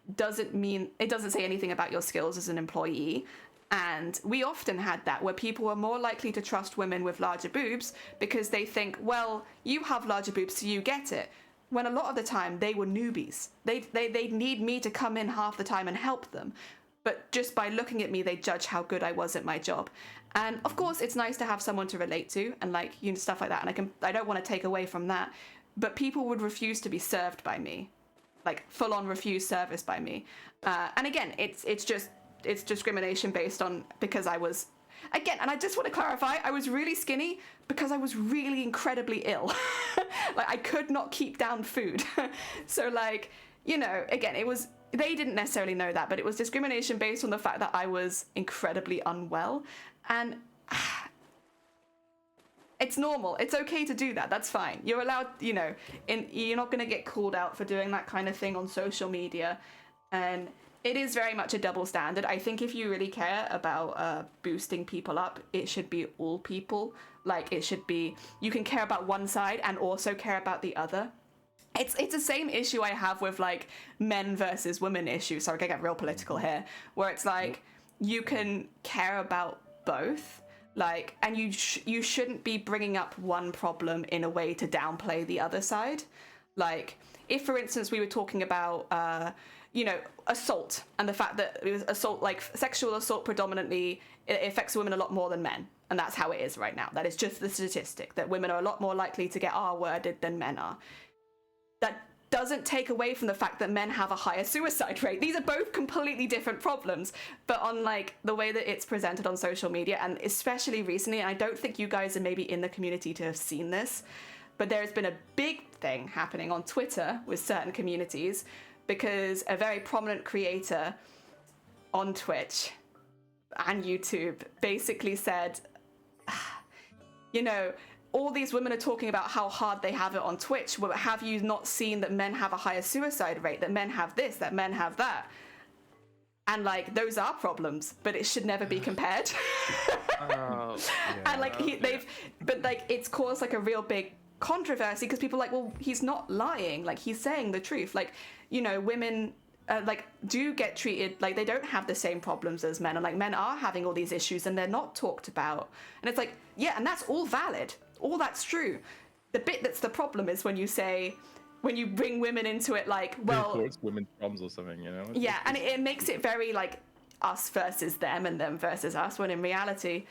it doesn't say anything about your skills as an employee. And we often had that, where people were more likely to trust women with larger boobs because they think, well, you have larger boobs, so you get it. When a lot of the time, they were newbies. They need me to come in half the time and help them. But just by looking at me, they judge how good I was at my job. And of course, it's nice to have someone to relate to and like, you know, stuff like that. And I don't want to take away from that. But people would refuse to be served by me, like full on refuse service by me. And again, it's discrimination based on because I was, again, and I just want to clarify, I was really skinny because I was really incredibly ill. Like I could not keep down food. So like, you know, again, they didn't necessarily know that, but it was discrimination based on the fact that I was incredibly unwell. And it's normal. It's okay to do that. That's fine. You're allowed, you know, you're not going to get called out for doing that kind of thing on social media. And it is very much a double standard. I think if you really care about boosting people up, it should be all people. Like it should be, you can care about one side and also care about the other. It's the same issue I have with like men versus women issue. Sorry, I get real political here, where it's like you can care about both, like, and you shouldn't be bringing up one problem in a way to downplay the other side. Like, if for instance we were talking about you know, assault and the fact that it was assault, like sexual assault predominantly, it affects women a lot more than men. And that's how it is right now. That is just the statistic, that women are a lot more likely to get R-worded than men are. That doesn't take away from the fact that men have a higher suicide rate. These are both completely different problems, but on like the way that it's presented on social media, and especially recently, and I don't think you guys are maybe in the community to have seen this, but there's been a big thing happening on Twitter with certain communities because a very prominent creator on Twitch and YouTube basically said, you know, all these women are talking about how hard they have it on Twitch. Well, have you not seen that men have a higher suicide rate, that men have this, that men have that? And like, those are problems, but it should never be compared. Yeah. And like, but like, it's caused like a real big controversy because people are like, well, he's not lying. Like, he's saying the truth. Like, you know, women like do get treated like they don't have the same problems as men, and like men are having all these issues and they're not talked about. And it's like, yeah, and that's all valid. All that's true. The bit that's the problem is when you bring women into it, like, well, it's women's problems or something, you know? Yeah, and it makes it very like us versus them and them versus us, when in reality,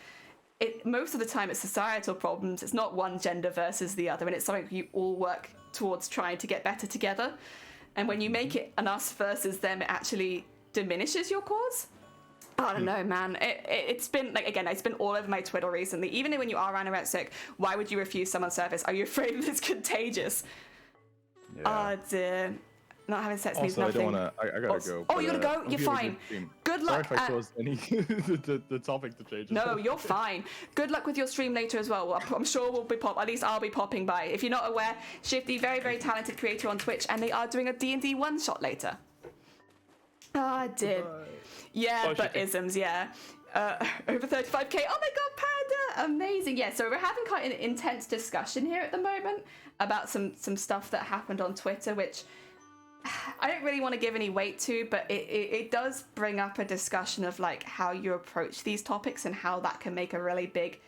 most of the time it's societal problems. It's not one gender versus the other, and it's something you all work towards trying to get better together. And when you make it an us versus them, it actually diminishes your cause. I don't know, man. It's been, like, again, it's been all over my Twitter recently. Even when you are anorexic, why would you refuse someone service? Are you afraid that it's contagious? Yeah. Oh, dear. Not having sex means nothing. I don't want to, I gotta go. Oh, you gotta go? You're fine. Good luck. Sorry if I caused the topic to change. No, you're fine. Good luck with your stream later as well. I'm sure we'll be at least I'll be popping by. If you're not aware, Shifty, very, very talented creator on Twitch, and they are doing a D&D one-shot later. Oh, I did. Yeah, but isms, yeah. Over 35k. Oh my god, Panda! Amazing. Yeah, so we're having quite an intense discussion here at the moment about some stuff that happened on Twitter, which I don't really want to give any weight to, but it does bring up a discussion of like how you approach these topics and how that can make a really big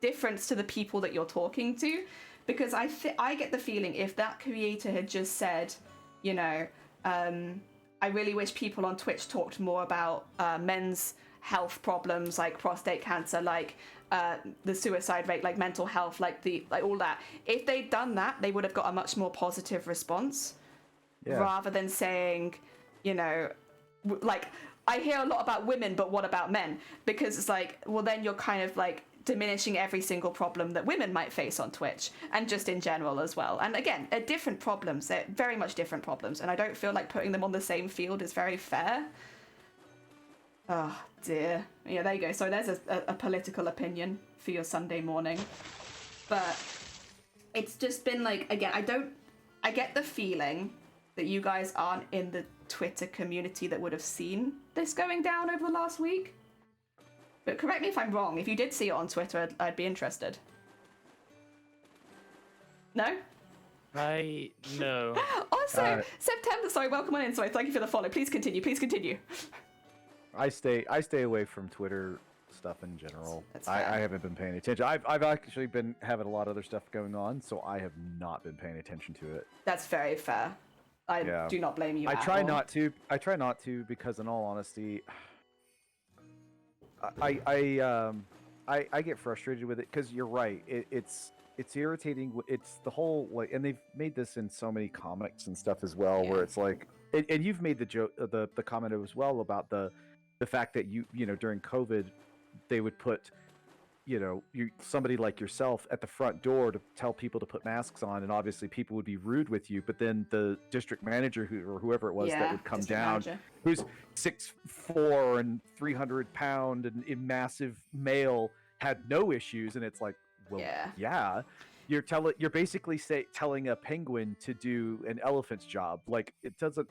difference to the people that you're talking to. Because I get the feeling if that creator had just said, you know, I really wish people on Twitch talked more about men's health problems like prostate cancer, like the suicide rate, like mental health, like all that. If they'd done that, they would have got a much more positive response. rather than saying, you know, like, I hear a lot about women, but what about men? Because it's like, well, then you're kind of like diminishing every single problem that women might face on Twitch, and just in general as well. And again, they're different problems. They're very much different problems, and I don't feel like putting them on the same field is very fair. Oh dear. Yeah, there you go. So there's a political opinion for your Sunday morning. But it's just been like, again, I get the feeling that you guys aren't in the Twitter community that would have seen this going down over the last week. But correct me if I'm wrong. If you did see it on Twitter, I'd be interested. No? No. Also, September, sorry, welcome on in. Sorry, thank you for the follow. Please continue, please continue. I stay away from Twitter stuff in general. I haven't been paying attention. I've actually been having a lot of other stuff going on, so I have not been paying attention to it. That's very fair. I do not blame you. I try not to because, in all honesty, I get frustrated with it because you're right. It's irritating. It's the whole like, and they've made this in so many comics and stuff as well, where it's like, and you've made the joke, the comment as well about the fact that you know during COVID, they would put, you know, somebody like yourself at the front door to tell people to put masks on, and obviously people would be rude with you. But then the district manager or whoever it was that would come down, who's 6'4" and 300 pound and a massive male, had no issues, and it's like, well, you're basically telling a penguin to do an elephant's job. Like, it doesn't.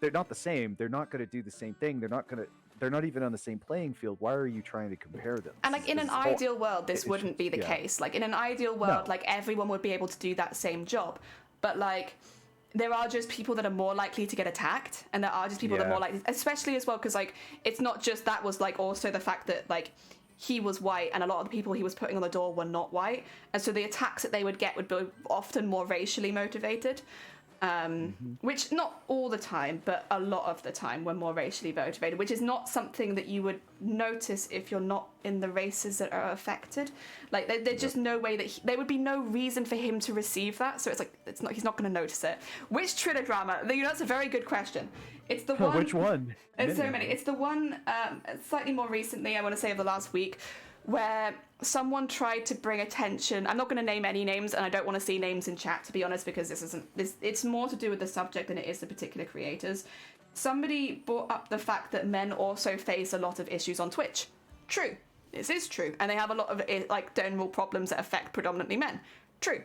They're not the same. They're not going to do the same thing. They're not even on the same playing field. Why are you trying to compare them? And like in an ideal world, this wouldn't be the case. Like in an ideal world, like everyone would be able to do that same job. But like there are just people that are more likely to get attacked, and there are just people that are more likely, especially as well, because like it's not just that, was like also the fact that like he was white and a lot of the people he was putting on the door were not white, and so the attacks that they would get would be often more racially motivated. Which not all the time, but a lot of the time were more racially motivated, which is not something that you would notice if you're not in the races that are affected. Like there's just no way that there would be no reason for him to receive that. So it's like he's not going to notice it. Which Twitter drama? You know, that's a very good question. It's the one. Which one? It's so many. It's the one slightly more recently, I want to say, of the last week, where someone tried to bring attention. I'm not going to name any names, and I don't want to see names in chat, to be honest, because it's more to do with the subject than it is the particular creators. Somebody brought up the fact that men also face a lot of issues on Twitch. True. This is true. And they have a lot of like general problems that affect predominantly men. True.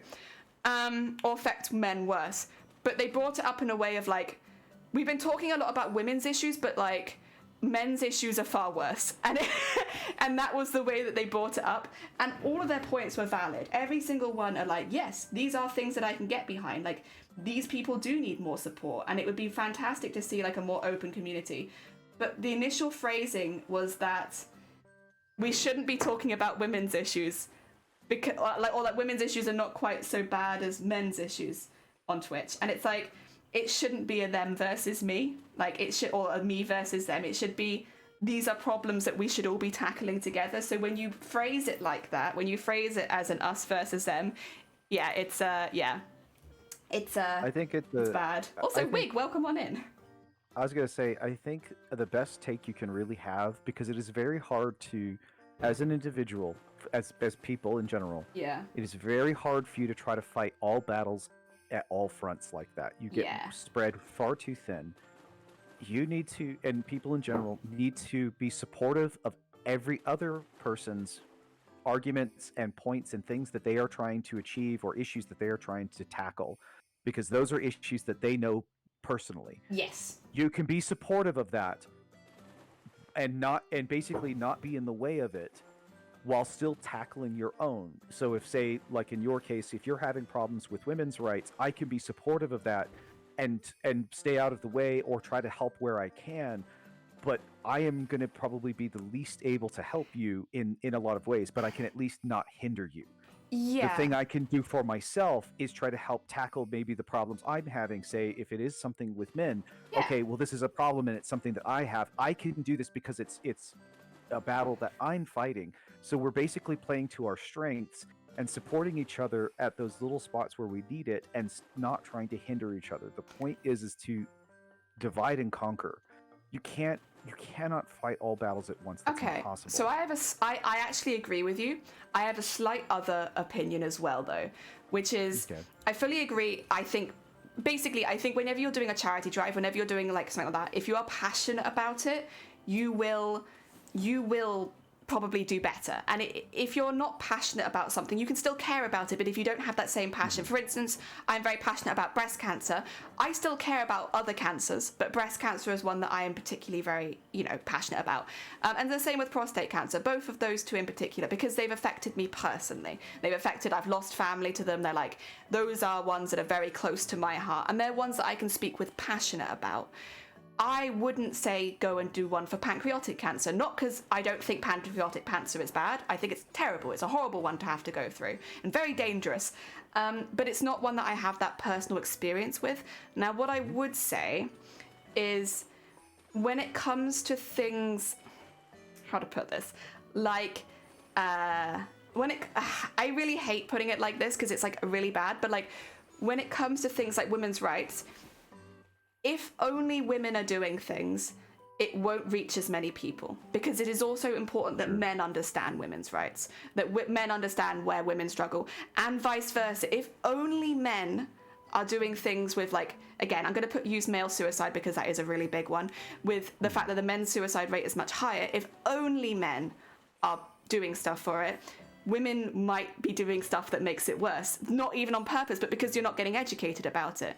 Or affect men worse. But they brought it up in a way of like, we've been talking a lot about women's issues, but like, men's issues are far worse, and and that was the way that they brought it up, and all of their points were valid. Every single one are like, yes, these are things that I can get behind. Like, these people do need more support, and it would be fantastic to see like a more open community. But the initial phrasing was that we shouldn't be talking about women's issues because or that women's issues are not quite so bad as men's issues on Twitch, and it's like, it shouldn't be a them versus me, like it should, or a me versus them. It should be, these are problems that we should all be tackling together. So when you phrase it like that, when you phrase it as an us versus them, it's I think it's bad. Also, Wig, welcome on in. I was gonna say, I think the best take you can really have, because it is very hard to, as an individual, as people in general, it is very hard for you to try to fight all battles at all fronts like that. You get spread far too thin. You need to, and people in general need to be supportive of every other person's arguments and points and things that they are trying to achieve, or issues that they are trying to tackle, because those are issues that they know personally. Yes. You can be supportive of that and basically not be in the way of it, while still tackling your own. So if, say, like in your case, if you're having problems with women's rights, I can be supportive of that and stay out of the way, or try to help where I can. But I am going to probably be the least able to help you in a lot of ways, but I can at least not hinder you. The thing I can do for myself is try to help tackle maybe the problems I'm having. Say, if it is something with men, okay, well, this is a problem and it's something that I have. I can do this because it's a battle that I'm fighting. So we're basically playing to our strengths, and supporting each other at those little spots where we need it, and not trying to hinder each other. The point is to divide and conquer. You cannot fight all battles at once. That's impossible. So I actually agree with you. I have a slight other opinion as well, though, which is I fully agree. I think whenever you're doing a charity drive, whenever you're doing like something like that, if you are passionate about it, you will probably do better. And if you're not passionate about something, you can still care about it, but if you don't have that same passion, for instance, I'm very passionate about breast cancer. I still care about other cancers, but breast cancer is one that I am particularly very, passionate about. And the same with prostate cancer, both of those two in particular, because they've affected me personally. I've lost family to them. They're like, those are ones that are very close to my heart, and they're ones that I can speak with passionate about. I wouldn't say go and do one for pancreatic cancer, not because I don't think pancreatic cancer is bad. I think it's terrible. It's a horrible one to have to go through and very dangerous. But it's not one that I have that personal experience with. Now, what I would say is when it comes to things, how to put this, like, I really hate putting it like this because it's like really bad, but like when it comes to things like women's rights, if only women are doing things, it won't reach as many people, because it is also important that men understand women's rights, that men understand where women struggle, and vice versa. If only men are doing things with, like, again, I'm going to use male suicide because that is a really big one, with the fact that the men's suicide rate is much higher. If only men are doing stuff for it, women might be doing stuff that makes it worse, not even on purpose, but because you're not getting educated about it.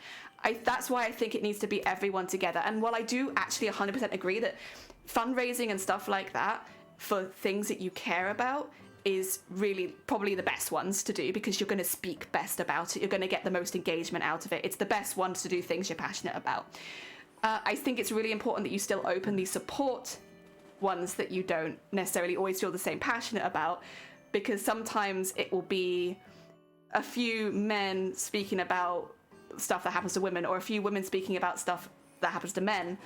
That's why I think it needs to be everyone together. And while I do actually 100% agree that fundraising and stuff like that for things that you care about is really probably the best ones to do, because you're going to speak best about it, you're going to get the most engagement out of it. It's the best ones to do things you're passionate about. I think it's really important that you still openly support ones that you don't necessarily always feel the same passionate about, because sometimes it will be a few men speaking about stuff that happens to women, or a few women speaking about stuff that happens to men,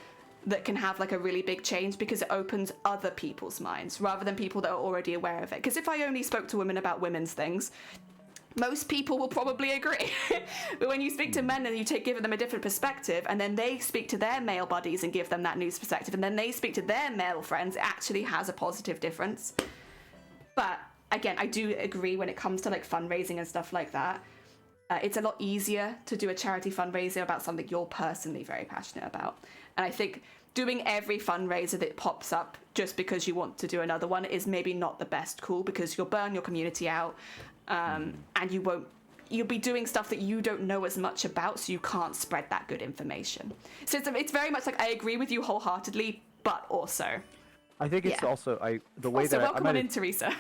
that can have like a really big change, because it opens other people's minds rather than people that are already aware of it. Because if I only spoke to women about women's things, most people will probably agree. But when you speak to men and you give them a different perspective, and then they speak to their male buddies and give them that news perspective, and then they speak to their male friends, it actually has a positive difference. But again, I do agree when it comes to like fundraising and stuff like that, it's a lot easier to do a charity fundraiser about something you're personally very passionate about. And I think doing every fundraiser that pops up just because you want to do another one is maybe not the best call, because you'll burn your community out, and you'll be doing stuff that you don't know as much about, so you can't spread that good information. So it's very much like I agree with you wholeheartedly, but also I think it's also the way also, that welcome on in, Teresa.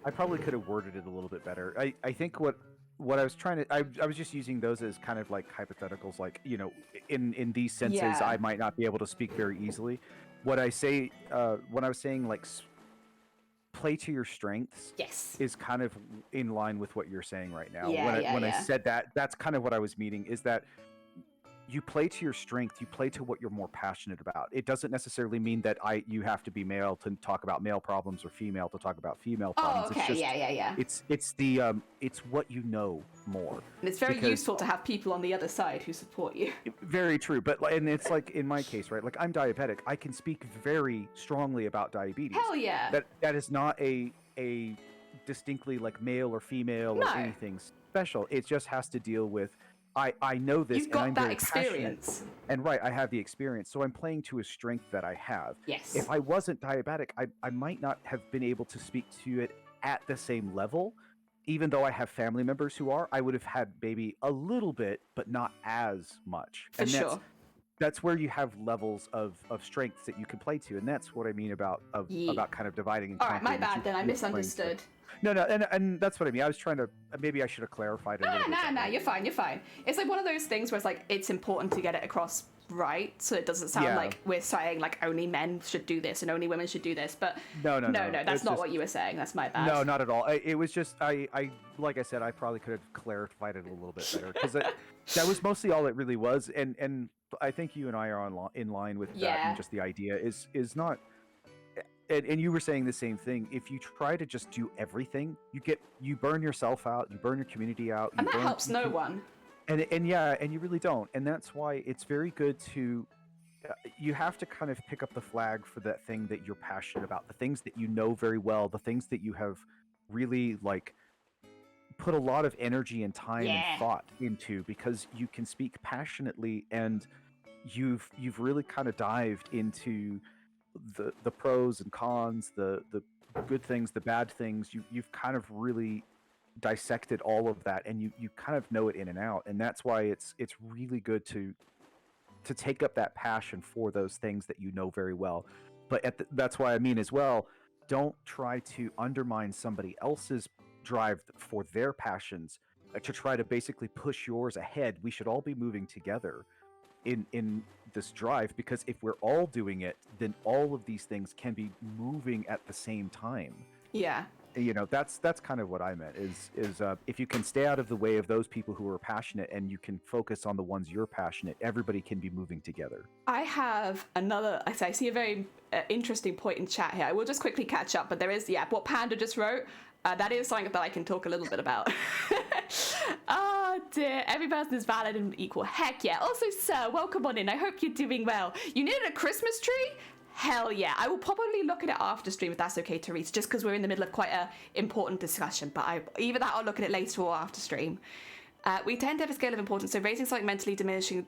I probably could have worded it a little bit better. I think what I was trying to, I was just using those as kind of like hypotheticals, like, in these senses, I might not be able to speak very easily. What I say, when I was saying like play to your strengths, is kind of in line with what you're saying right now. When I said that, that's kind of what I was meaning, is that you play to your strength, you play to what you're more passionate about. It doesn't necessarily mean that you have to be male to talk about male problems, or female to talk about female problems. Oh, okay. It's just, it's what you know more. And it's very useful to have people on the other side who support you. Very true. And it's like in my case, right? Like I'm diabetic. I can speak very strongly about diabetes. Hell yeah. That is not a distinctly like male or female or anything special. It just has to deal with, I know this, You've got and I'm that very experience. And I have the experience, so I'm playing to a strength that I have. Yes. If I wasn't diabetic, I might not have been able to speak to it at the same level. Even though I have family members who are, I would have had maybe a little bit, but not as much. For sure. That's where you have levels of strengths that you can play to, and that's what I mean about kind of dividing and conquering. All right, my bad then. I misunderstood. No, and that's what I mean. I was trying to, maybe I should have clarified it a little bit. No, you're fine. It's like one of those things where it's like, it's important to get it across right, so it doesn't sound like we're saying like only men should do this and only women should do this, but no, that's not what you were saying. That's my bad. No, not at all. It was just, I like I said, I probably could have clarified it a little bit better, because that was mostly all it really was, and I think you and I are in line with that, and just the idea is not, and you were saying the same thing. If you try to just do everything, you burn yourself out, you burn your community out, and that helps no one. And you really don't. And that's why it's very good to. You have to kind of pick up the flag for that thing that you're passionate about, the things that you know very well, the things that you have really like put a lot of energy and time and thought into, because you can speak passionately, and you've really kind of dived into the pros and cons, the good things, the bad things. You've kind of really dissected all of that, and you kind of know it in and out, and that's why it's really good to take up that passion for those things that you know very well. But that's why I mean as well, don't try to undermine somebody else's drive for their passions to try to basically push yours ahead. We should all be moving together in this drive, because if we're all doing it, then all of these things can be moving at the same time. Yeah. You know, that's kind of what I meant is if you can stay out of the way of those people who are passionate, and you can focus on the ones you're passionate, everybody can be moving together. I have another, I see a very interesting point in chat here. I will just quickly catch up, but there is, what Panda just wrote, that is something that I can talk a little bit about. Oh dear, every person is valid and equal. Heck yeah. Also, sir, welcome on in. I hope you're doing well. You needed a Christmas tree? Hell yeah. I will probably look at it after stream if that's okay, Therese, just because we're in the middle of quite a important discussion. But either that or look at it later or after stream. We tend to have a scale of importance, so raising something mentally diminishing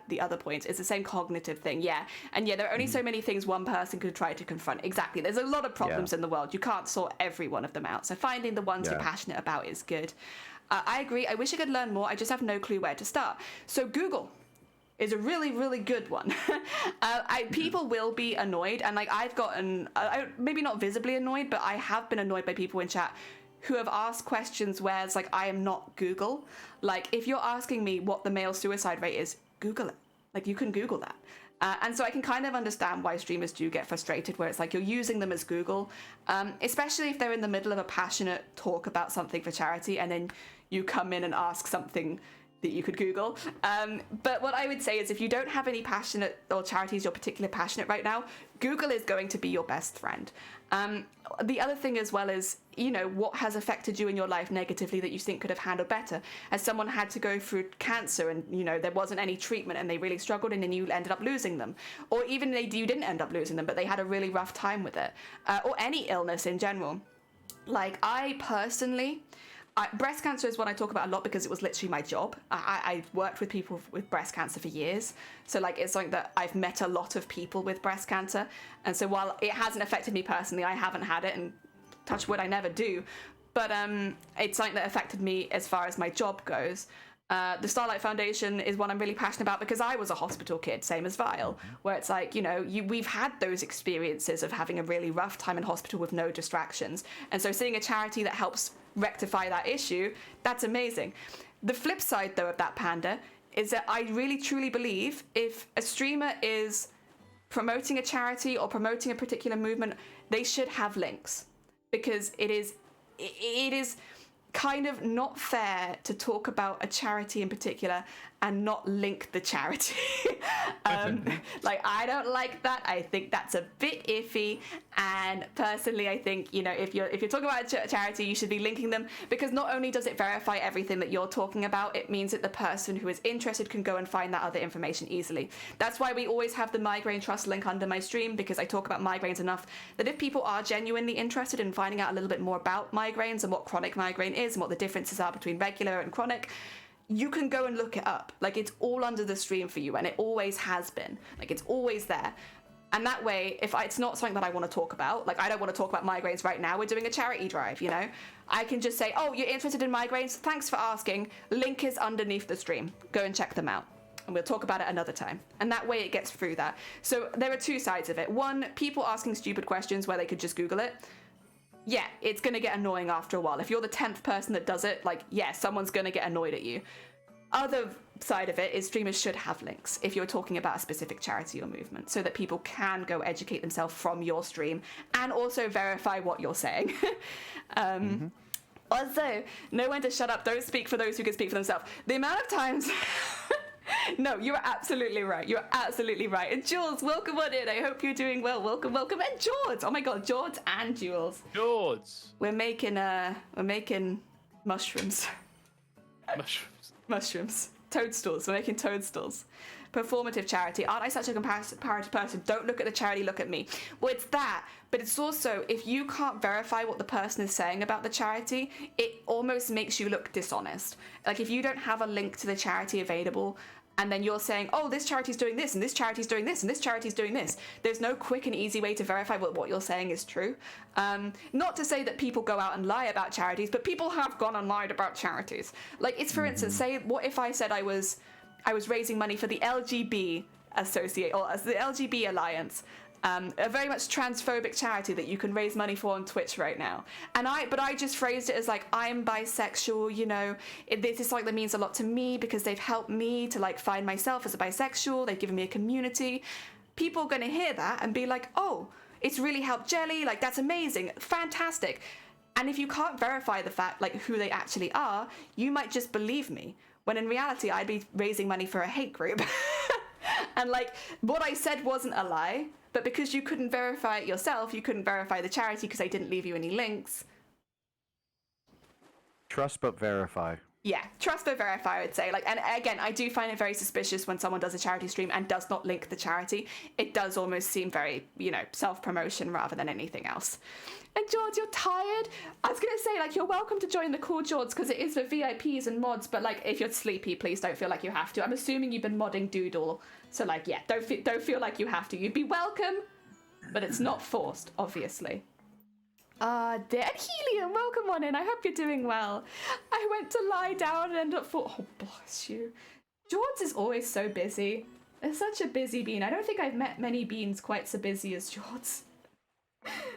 the other points is the same cognitive thing, And there are only so many things one person could try to confront. Exactly. There's a lot of problems in the world. You can't sort every one of them out. So finding the ones you're passionate about is good. I agree. I wish I could learn more. I just have no clue where to start. So Google is a really, really good one. People will be annoyed, and I've gotten, maybe not visibly annoyed, but I have been annoyed by people in chat who have asked questions where it's I am not Google. If you're asking me what the male suicide rate is, Google it. You can Google that. And so I can kind of understand why streamers do get frustrated, where it's you're using them as Google, especially if they're in the middle of a passionate talk about something for charity, and then you come in and ask something that you could Google. But what I would say is if you don't have any passionate or charities you're particularly passionate right now, Google is going to be your best friend. The other thing as well is, what has affected you in your life negatively that you think could have handled better? As someone had to go through cancer and, there wasn't any treatment and they really struggled, and then you ended up losing them. Or even you didn't end up losing them, but they had a really rough time with it. Or any illness in general. I personally... breast cancer is one I talk about a lot because it was literally my job. I worked with people with breast cancer for years. So it's something that I've met a lot of people with breast cancer. And so while it hasn't affected me personally, I haven't had it, and touch wood, I never do. But it's something that affected me as far as my job goes. The Starlight Foundation is one I'm really passionate about because I was a hospital kid, same as Vile, where it's we've had those experiences of having a really rough time in hospital with no distractions. And so seeing a charity that helps rectify that issue, that's amazing. The flip side, though, of that, Panda, is that I really truly believe if a streamer is promoting a charity or promoting a particular movement, they should have links, because it is kind of not fair to talk about a charity in particular and not link the charity. I don't like that. I think that's a bit iffy. And personally, I think, if you're talking about a charity, you should be linking them, because not only does it verify everything that you're talking about, it means that the person who is interested can go and find that other information easily. That's why we always have the Migraine Trust link under my stream, because I talk about migraines enough that if people are genuinely interested in finding out a little bit more about migraines and what chronic migraine is and what the differences are between regular and chronic, you can go and look it up. It's all under the stream for you, and it always has been. It's always there. And that way, if it's not something that I want to talk about, I don't want to talk about migraines right now, we're doing a charity drive, I can just say, oh, you're interested in migraines? Thanks for asking. Link is underneath the stream. Go and check them out. And we'll talk about it another time. And that way it gets through that. So there are two sides of it. One, people asking stupid questions where they could just Google it. Yeah, it's going to get annoying after a while. If you're the 10th person that does it, someone's going to get annoyed at you. Other side of it is streamers should have links if you're talking about a specific charity or movement, so that people can go educate themselves from your stream and also verify what you're saying. Also, know when to shut up. Don't speak for those who can speak for themselves. The amount of times No, you're absolutely right. You're absolutely right. And Jules, welcome on in. I hope you're doing well. Welcome. And George. Oh my God, George and Jules. George. We're making mushrooms. Mushrooms. Toadstools. We're making toadstools. Performative charity. Aren't I such a comparative person? Don't look at the charity, look at me. Well, it's that, but it's also, if you can't verify what the person is saying about the charity, it almost makes you look dishonest. Like if you don't have a link to the charity available, and then you're saying, oh, this charity's doing this, and this charity's doing this, and this charity's doing this. There's no quick and easy way to verify what you're saying is true. Not to say that people go out and lie about charities, but people have gone and lied about charities. Like, it's, for instance, say, what if I said I was raising money for the LGB Associate, or as the LGB Alliance, a very much transphobic charity that you can raise money for on Twitch right now. But I just phrased it as like, I'm bisexual, you know, this is like, that means a lot to me because they've helped me to like find myself as a bisexual. They've given me a community. People are going to hear that and be like, oh, it's really helped Jelly. Like, that's amazing. Fantastic. And if you can't verify the fact, like who they actually are, you might just believe me. When in reality, I'd be raising money for a hate group. And like, what I said wasn't a lie, but because you couldn't verify it yourself, you couldn't verify the charity because they didn't leave you any links. Trust but verify. Yeah, trust but verify, I would say. Like, and again, I do find it very suspicious when someone does a charity stream and does not link the charity. It does almost seem very, you know, self-promotion rather than anything else. And George, you're tired? I was going to say, like, you're welcome to join the call, George, because it is for VIPs and mods, but, like, if you're sleepy, please don't feel like you have to. I'm assuming you've been modding Doodle, so, like, yeah, don't feel like you have to. You'd be welcome, but it's not forced, obviously. Dear Helium, welcome on in. I hope you're doing well. I went to lie down and ended up oh, bless you. George is always so busy. It's such a busy bean. I don't think I've met many beans quite so busy as George.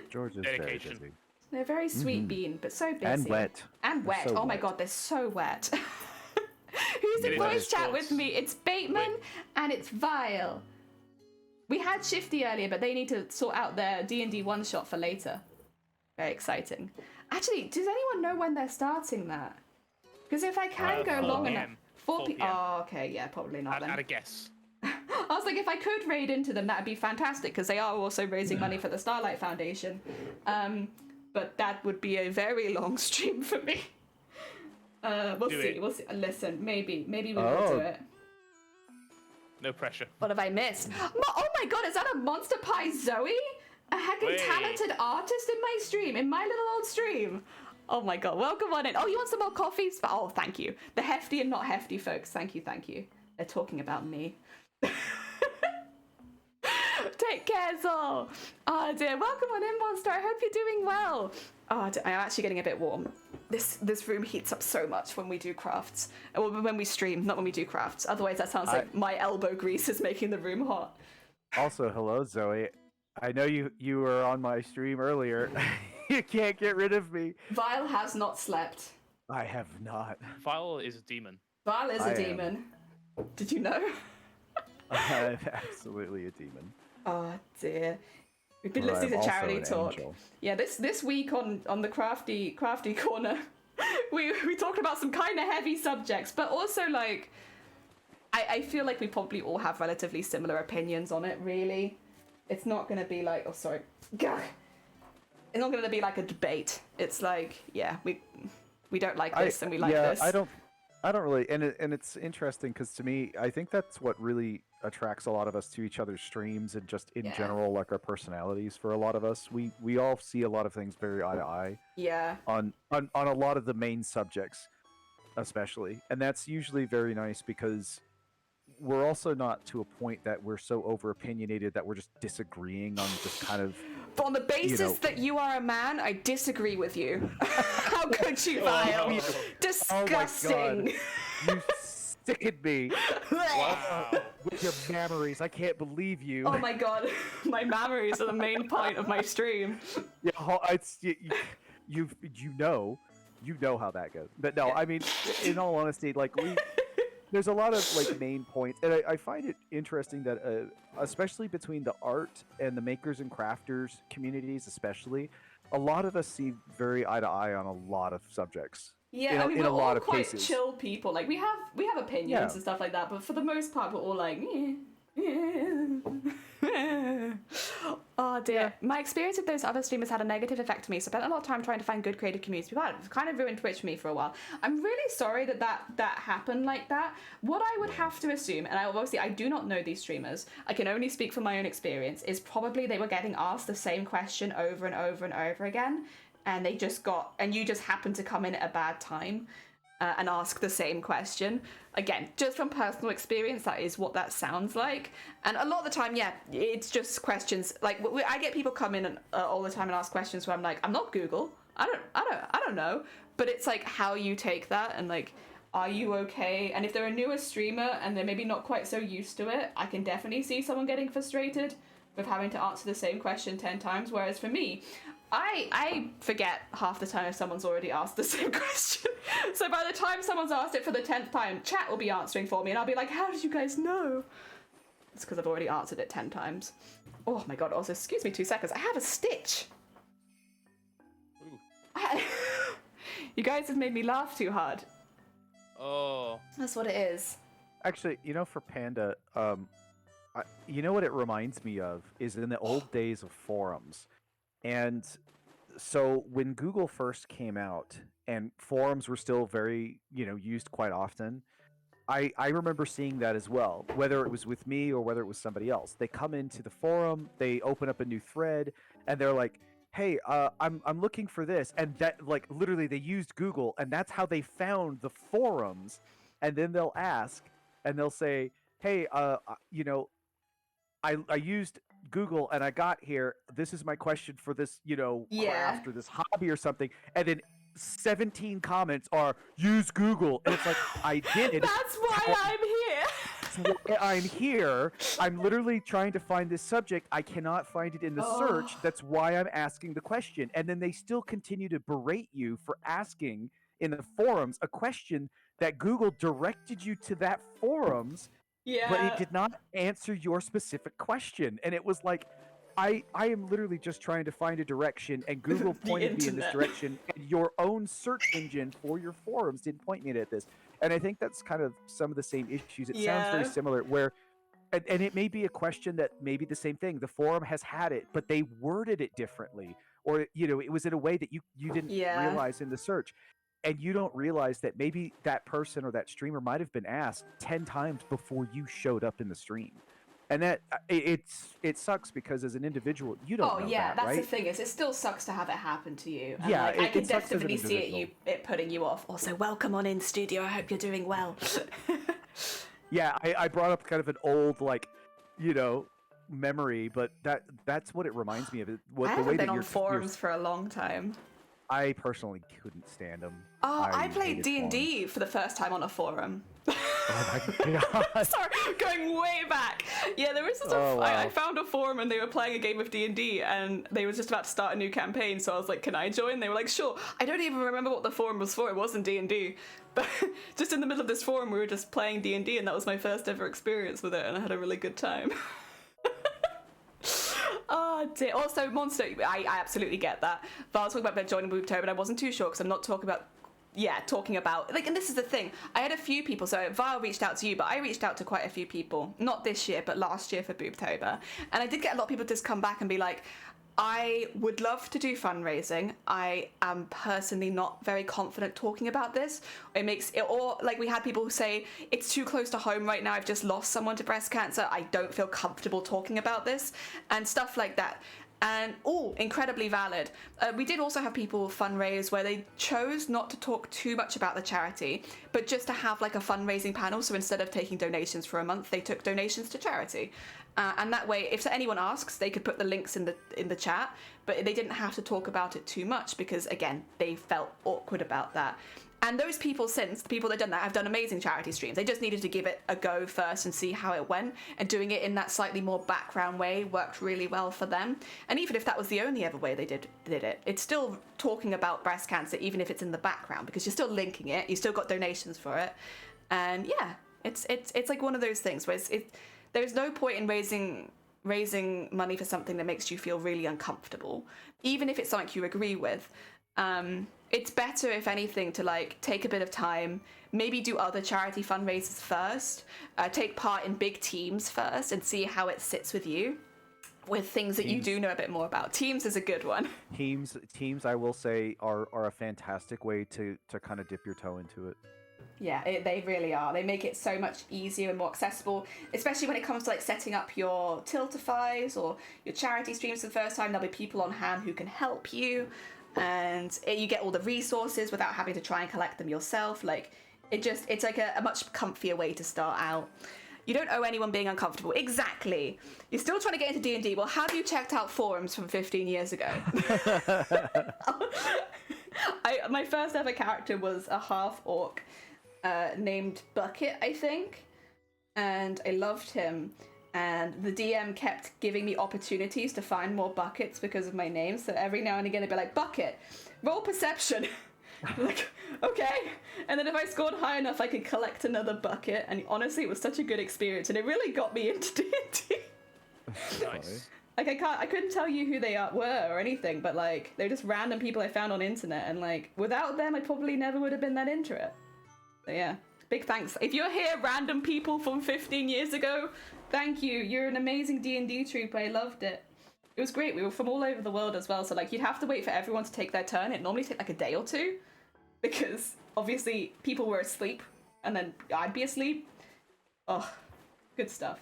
George is very busy. They're a very sweet bean, but so busy. And wet. And wet. So oh my wet. God, they're so wet. Who's in voice chat with me? It's Bateman and it's Vile. We had Shifty earlier, but they need to sort out their D&D one-shot for later. Very exciting. Actually, does anyone know when they're starting that? Because if I can go long enough... 4 p.m. Oh, okay, yeah, probably not then. I'd a guess. I was like, if I could raid into them, that'd be fantastic, because they are also raising money for the Starlight Foundation. But that would be a very long stream for me. We'll see. Listen, maybe we will do it. No pressure. What have I missed? Oh my God, is that a Monster Pie Zoe? A heckin' talented artist in my stream, in my little old stream. Oh my God, welcome on in. Oh, you want some more coffees? Oh, thank you. The hefty and not hefty folks, thank you. They're talking about me. Take care, Zol. Oh dear, welcome on in, Monster. I hope you're doing well. Oh, I'm actually getting a bit warm. This room heats up so much when we do crafts. Well, when we stream, not when we do crafts. Otherwise, that sounds like my elbow grease is making the room hot. Also, hello, Zoe. I know you were on my stream earlier. You can't get rid of me. Vile has not slept. I have not. Vile is a demon. Vile is a demon. Did you know? I'm absolutely a demon. Oh dear. We've been listening to charity talk. Angel. Yeah, this week on the crafty corner, we talked about some kind of heavy subjects, but also like I feel like we probably all have relatively similar opinions on it, really. It's not going to be like, it's not going to be like a debate. It's like, yeah, we don't like this and we like this. I don't really, and it's interesting because to me, I think that's what really attracts a lot of us to each other's streams and just in general, like our personalities. For a lot of us, we all see a lot of things very eye to eye. Yeah. On a lot of the main subjects, especially, and that's usually very nice because we're also not to a point that we're so over opinionated that we're just disagreeing on just kind of. But on the basis that you are a man, I disagree with you. How could you, Vile? Disgusting. Oh you sickened me. Wow. With your memories, I can't believe you. Oh my God, my memories are the main point of my stream. Yeah, you know how that goes. But no, I mean, in all honesty, like there's a lot of like main points, and I find it interesting that especially between the art and the makers and crafters communities, especially, a lot of us see very eye to eye on a lot of subjects. Yeah, I mean, we're a lot all of quite cases. chill people. Like we have opinions and stuff like that, but for the most part, we're all like, oh dear. Yeah. My experience with those other streamers had a negative effect on me, so I spent a lot of time trying to find good creative community. But it kind of ruined Twitch for me for a while. I'm really sorry that happened like that. What I would have to assume, and I do not know these streamers, I can only speak from my own experience, is probably they were getting asked the same question over and over and over again, and you just happened to come in at a bad time and ask the same question. Again, just from personal experience, that is what that sounds like. And a lot of the time, yeah, it's just questions. Like I get people come in all the time and ask questions where I'm like, I'm not Google. I don't know. But it's like how you take that and like, are you okay? And if they're a newer streamer and they're maybe not quite so used to it, I can definitely see someone getting frustrated with having to answer the same question 10 times. Whereas for me, I forget half the time if someone's already asked the same question. So by the time someone's asked it for the 10th time, chat will be answering for me, and I'll be like, how did you guys know? It's because I've already answered it 10 times. Oh my god, also, excuse me 2 seconds. I have a stitch. You guys have made me laugh too hard. Oh. That's what it is. Actually, for Panda, you know what it reminds me of is in the old days of forums. And so when Google first came out and forums were still very, used quite often, I remember seeing that as well, whether it was with me or whether it was somebody else. They come into the forum, they open up a new thread, and they're like, hey, I'm looking for this. And that, like, literally they used Google, and that's how they found the forums. And then they'll ask, and they'll say, hey, I used Google and I got here. This is my question for this, craft or this hobby or something. And then 17 comments are use Google. And it's like, I did. That's why I'm here. I'm here. I'm literally trying to find this subject. I cannot find it in the search. That's why I'm asking the question. And then they still continue to berate you for asking in the forums a question that Google directed you to that forums. Yeah. But it did not answer your specific question. And it was like, I am literally just trying to find a direction, and Google pointed me in this direction, and your own search engine for your forums didn't point me at this. And I think that's kind of some of the same issues. It sounds very similar, where, and it may be a question that may be the same thing. The forum has had it, but they worded it differently. Or, it was in a way that you didn't realize in the search. And you don't realize that maybe that person or that streamer might have been asked 10 times before you showed up in the stream. And that it sucks because as an individual, you don't know that, that's right? the thing is, it still sucks to have it happen to you. And yeah, I could definitely see it putting you off. Also, welcome on in, studio. I hope you're doing well. Yeah, I brought up kind of an old, memory, but that's what it reminds me of. I haven't been on forums for a long time. I personally couldn't stand them. Oh, I played D&D for the first time on a forum. Oh my god! Sorry, going way back. Yeah, there was I found a forum and they were playing a game of D&D and they were just about to start a new campaign. So I was like, "Can I join?" They were like, "Sure." I don't even remember what the forum was for. It wasn't D&D, but just in the middle of this forum, we were just playing D&D, and that was my first ever experience with it, and I had a really good time. Oh dear. Also, Monster, I absolutely get that. But I was talking about joining Boobtober, but I wasn't too sure because I'm not talking about, and this is the thing. I had a few people, so Vile reached out to you, but I reached out to quite a few people, not this year, but last year for Boobtober. And I did get a lot of people to just come back and be like, I would love to do fundraising. I am personally not very confident talking about this. It makes it, or like we had people who say, it's too close to home right now. I've just lost someone to breast cancer. I don't feel comfortable talking about this and stuff like that. And incredibly valid. We did also have people fundraise where they chose not to talk too much about the charity, but just to have like a fundraising panel. So instead of taking donations for a month, they took donations to charity. And that way, if anyone asks, they could put the links in the chat, but they didn't have to talk about it too much because, again, they felt awkward about that. And those people since, the people that done that, have done amazing charity streams. They just needed to give it a go first and see how it went. And doing it in that slightly more background way worked really well for them. And even if that was the only ever way they did it, it's still talking about breast cancer, even if it's in the background, because you're still linking it. You still got donations for it. And yeah, it's like one of those things where there's no point in raising money for something that makes you feel really uncomfortable, even if it's something you agree with. It's better, if anything, to like take a bit of time, maybe do other charity fundraisers first, take part in big teams first, and see how it sits with you, with things that you do know a bit more about. Teams is a good one. Teams, I will say, are a fantastic way to kind of dip your toe into it. Yeah, they really are. They make it so much easier and more accessible, especially when it comes to like setting up your Tiltifies or your charity streams for the first time. There'll be people on hand who can help you, and you get all the resources without having to try and collect them yourself. Like, it's like a much comfier way to start out. You don't owe anyone being uncomfortable. Exactly. You're still trying to get into D&D. Well, have you checked out forums from 15 years ago? My first ever character was a half-orc named Bucket, I think. And I loved him. And the DM kept giving me opportunities to find more buckets because of my name. So every now and again, I'd be like, Bucket, roll perception. Like, okay. And then if I scored high enough, I could collect another bucket. And honestly, it was such a good experience. And it really got me into D&D. Nice. Like, I couldn't tell you who they were or anything, but like, they're just random people I found on internet. And like, without them, I probably never would have been that into it. So yeah, big thanks. If you're here, random people from 15 years ago, thank you. You're an amazing D&D troop. I loved it. It was great. We were from all over the world as well. So like, you'd have to wait for everyone to take their turn. It normally take like a day or two because obviously people were asleep and then I'd be asleep. Oh, good stuff.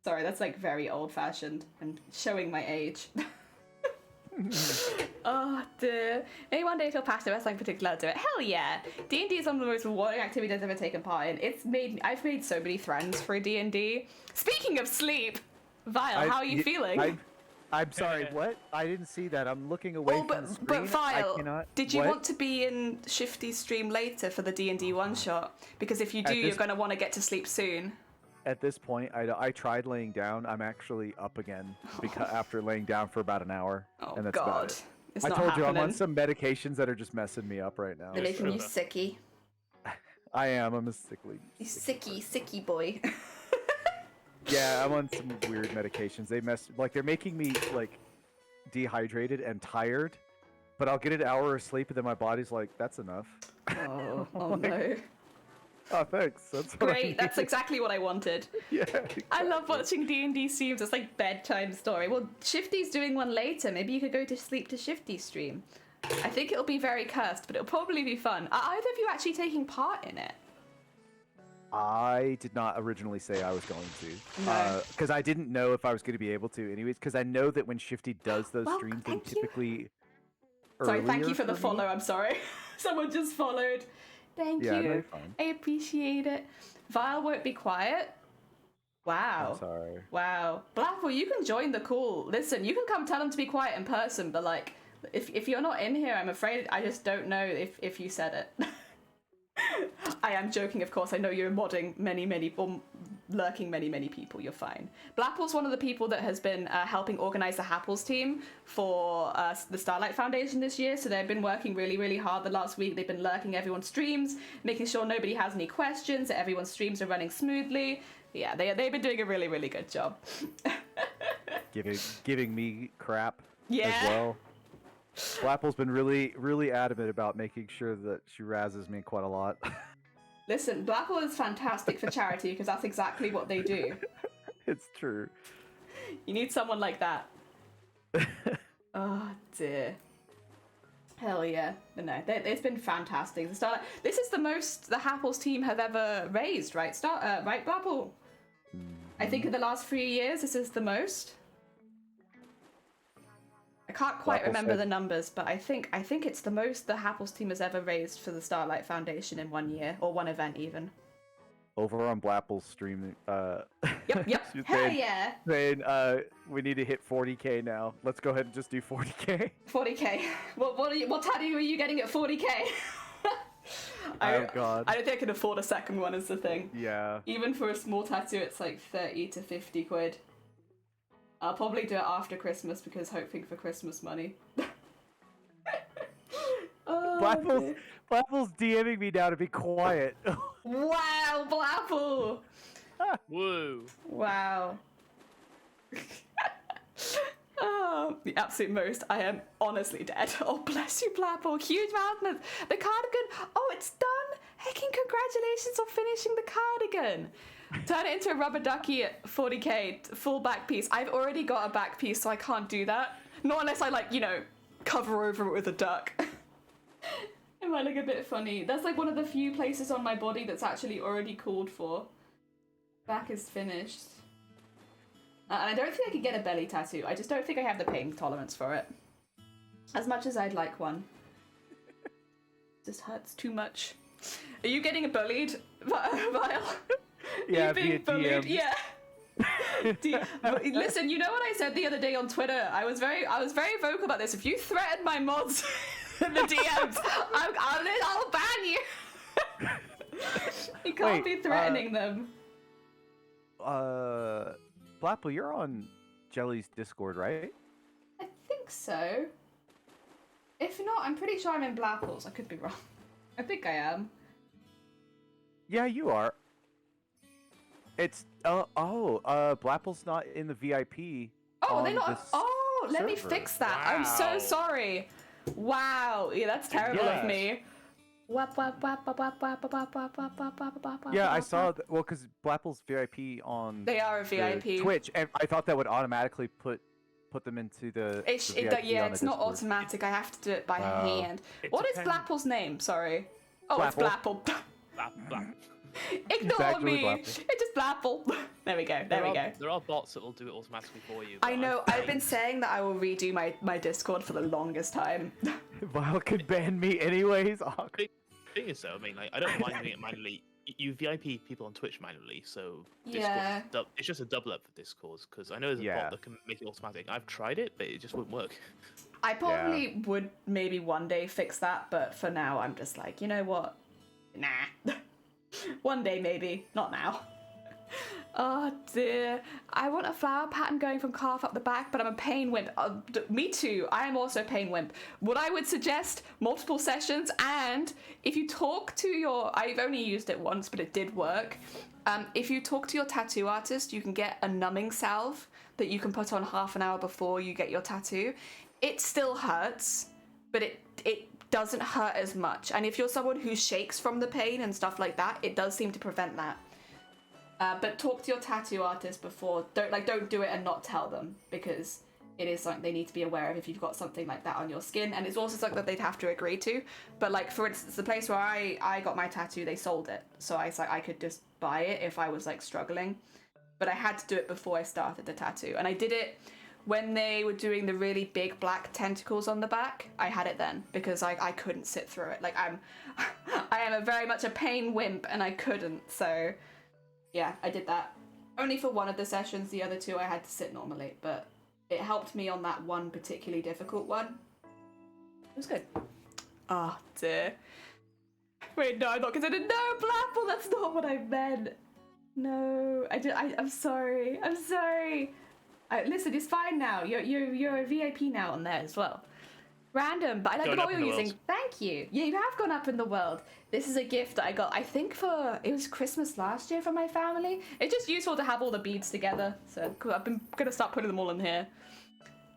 Sorry, that's like very old fashioned and showing my age. Oh dear. Maybe one day feel passionate about something particular, I'll do it. Hell yeah. D&D is one of the most rewarding activities I've ever taken part in. I've made so many friends for D&D. Speaking of sleep, Vile, how are you feeling? I'm sorry, what? I didn't see that. I'm looking away from the screen. But Vile, did you want to be in Shifty's stream later for the D&D one-shot? Because if you do, you're going to want to get to sleep soon. At this point, I tried laying down. I'm actually up again because after laying down for about an hour. Oh, and that's God. about it. It's I not told happening. you I'm on some medications that are just messing me up right now. They're making you sicky. I am. I'm a sickly. You sicky boy. Yeah, I'm on some weird medications. They're making me like dehydrated and tired, but I'll get an hour of sleep and then my body's like, that's enough. Oh no. Oh, thanks. That's great. That's exactly what I wanted. Yeah. Exactly. I love watching D&D streams. It's like bedtime story. Well, Shifty's doing one later. Maybe you could go to sleep to Shifty's stream. I think it'll be very cursed, but it'll probably be fun. Are either of you actually taking part in it? I did not originally say I was going to, No. Because I didn't know if I was going to be able to anyways, because I know that when Shifty does those streams, they typically Sorry, thank you earlier for the follow, I'm sorry. Someone just followed. Thank you. No, fine. I appreciate it. Vile won't be quiet. Wow. I'm sorry. Wow. Blapple, you can join the call. Listen, you can come tell them to be quiet in person, but like, if you're not in here, I'm afraid I just don't know if you said it. I am joking, of course. I know you're modding or lurking many people. You're fine. Blapple's one of the people that has been helping organize the Happles team for the Starlight Foundation this year. So they've been working really hard the last week. They've been lurking everyone's streams, making sure nobody has any questions, that everyone's streams are running smoothly. Yeah, they've been doing a really good job. Giving me crap Yeah. as well. Blapple's been really adamant about making sure that she razzes me quite a lot. Listen, Blapple is fantastic for charity because that's exactly what they do. It's true. You need someone like that. Oh dear. Hell yeah. But no, it's been fantastic. This is the most the Happles team have ever raised, right? Right, Blapple? I think in the last 3 years, this is the most. I can't quite remember the numbers, but I think it's the most the Happles team has ever raised for the Starlight Foundation in 1 year, or one event even. Over on Blapple's stream, Yep. Hell yeah. Saying, we need to hit 40k now. Let's go ahead and just do 40k. 40k. What tattoo are you getting at 40k? Oh god. I don't think I can afford a second one is the thing. Yeah. Even for a small tattoo, it's like 30 to 50 quid. I'll probably do it after Christmas because hoping for Christmas money. Oh, Blapple's DMing me now to be quiet. Wow, Blapple! Woo! Wow. Oh, the absolute most. I am honestly dead. Oh, bless you, Blapple. Huge mountain. The cardigan. Oh, it's done. Hecking congratulations on finishing the cardigan. Turn it into a rubber ducky at 40k, full back piece. I've already got a back piece, so I can't do that. Not unless I, like, you know, cover over it with a duck. It might look a bit funny. That's like one of the few places on my body that's actually already called for. Back is finished. And I don't think I could get a belly tattoo. I just don't think I have the pain tolerance for it. As much as I'd like one. It just hurts too much. Are you getting bullied, Vile? Yeah, you being bullied? Yeah. Listen, you know what I said the other day on Twitter? I was very vocal about this. If you threaten my mods in the DMs, I'll ban you. You can't be threatening them. Blapple, you're on Jelly's Discord, right? I think so. If not, I'm pretty sure I'm in Blapple's. I could be wrong. I think I am. Yeah, you are. It's Blapple's not in the VIP. Oh, they not. Oh, let me fix that. Wow. I'm so sorry. Wow. Yeah, that's terrible of me. Yeah, I saw. Well, because Blapple's VIP on. They are a VIP. Twitch, and I thought that would automatically put them into the. Yeah, it's not automatic. I have to do it by hand. What is Blapple's name? Sorry. Oh, it's Blapple. Ignore me. It's just Blapple. There we go. There we go. There are bots that will do it automatically for you. I know. I've been saying that I will redo my Discord for the longest time. Vile could ban me anyways. Thing is, though, I mean, like, I don't mind doing it manually. You VIP people on Twitch manually, so Yeah. Discord, it's just a double up for Discord, because I know there's a bot that can make it automatic. I've tried it, but it just wouldn't work. I probably would maybe one day fix that, but for now I'm just like, you know what? Nah. One day maybe, not now. Oh dear. I want a flower pattern going from calf up the back, but I'm a pain wimp. Me too. I am also a pain wimp. What I would suggest, multiple sessions, and if you talk to your... I've only used it once, but it did work. If you talk to your tattoo artist, you can get a numbing salve that you can put on half an hour before you get your tattoo. It still hurts, but it doesn't hurt as much. And if you're someone who shakes from the pain and stuff like that, it does seem to prevent that. But talk to your tattoo artist before. Don't do it and not tell them, because it is something they need to be aware of if you've got something like that on your skin. And it's also something that they'd have to agree to. But like, for instance, the place where I got my tattoo, they sold it. So I could just buy it if I was like struggling. But I had to do it before I started the tattoo. And I did it when they were doing the really big black tentacles on the back. I had it then because I couldn't sit through it. Like I am very much a pain wimp, and I couldn't. So yeah, I did that. Only for one of the sessions. The other two I had to sit normally, but it helped me on that one particularly difficult one. It was good. Oh dear. Wait, no, I'm not considered. No, Blapple, that's not what I meant. No, I'm sorry. I'm sorry. Listen, it's fine now. You're a VIP now on there as well. Random, but I like the ball you're using. Thank you. Yeah, you have gone up in the world. This is a gift that I got, I think it was Christmas last year from my family. It's just useful to have all the beads together. So I've been gonna start putting them all in here.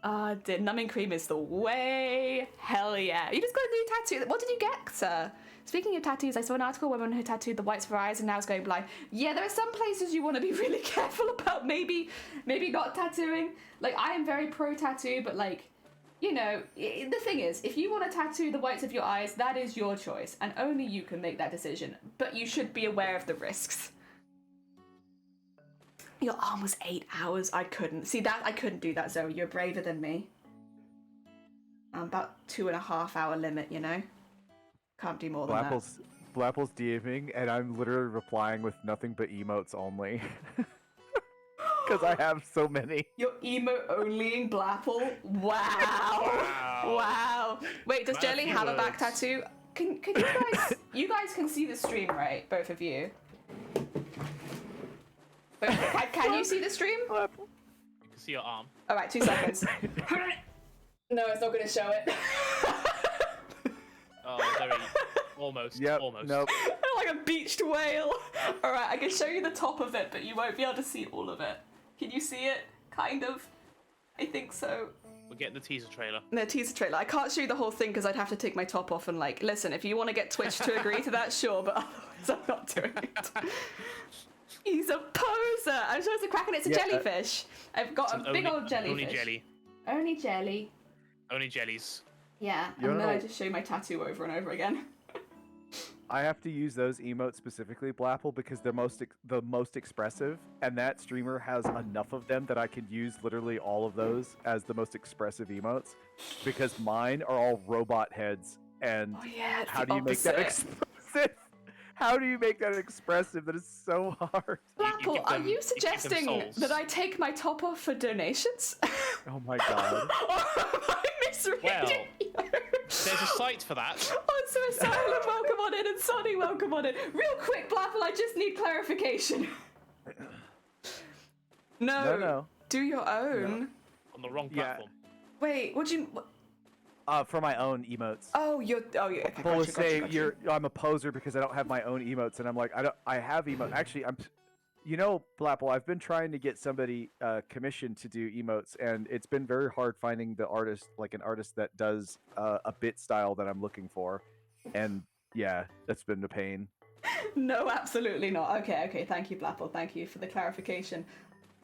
Numbing cream is the way. Hell yeah. You just got a new tattoo. What did you get, sir? Speaking of tattoos, I saw an article where women who tattooed the whites of her eyes and now is going blind. Yeah, there are some places you want to be really careful about maybe not tattooing. Like, I am very pro tattoo, but like, you know, the thing is, if you want to tattoo the whites of your eyes, that is your choice, and only you can make that decision. But you should be aware of the risks. Your arm was 8 hours. I couldn't. See, I couldn't do that, Zoe. You're braver than me. I'm about 2.5 hour limit, you know? Can't do more than that. Blapple's DMing, and I'm literally replying with nothing but emotes only. Because I have so many. You're emo-onlying Blapple? Wow. Wow. Wait, does Jelly have a back tattoo? Can you guys... You guys can see the stream, right? Both of you. Wait, can you see the stream? You can see your arm. Alright, 2 seconds. No, it's not going to show it. Oh, very... Almost. Yep, almost. Nope. Like a beached whale. Alright, I can show you the top of it, but you won't be able to see all of it. Can you see it? Kind of. I think so. We're getting the teaser trailer. The teaser trailer. I can't show you the whole thing because I'd have to take my top off and like, listen, if you want to get Twitch to agree to that, sure, but otherwise I'm not doing it. He's a poser. I'm sure it's a kraken. It's a jellyfish. I've got a big old jellyfish. Only jelly. Only jelly. Only jellies. Yeah, and then I just show my tattoo over and over again. I have to use those emotes specifically, Blapple, because they're the most expressive, and that streamer has enough of them that I can use literally all of those as the most expressive emotes, because mine are all robot heads, and how do you make that expressive? How do you make that expressive? That is so hard. Blapple, are you suggesting that I take my top off for donations? Oh my god. Or am I misreading? Well, there's a site for that. Oh, so Asylum, welcome on in, and Sonny, welcome on in. Real quick, Blapple, I just need clarification. No. Do your own. No. On the wrong platform. Wait, what do you... For my own emotes. Yeah. Okay, People will say I'm a poser because I don't have my own emotes, and I'm like, I have emotes. Actually, Blapple, I've been trying to get somebody commissioned to do emotes, and it's been very hard finding an artist that does a bit style that I'm looking for, and yeah, that's been a pain. No, absolutely not. Okay, thank you, Blapple. Thank you for the clarification.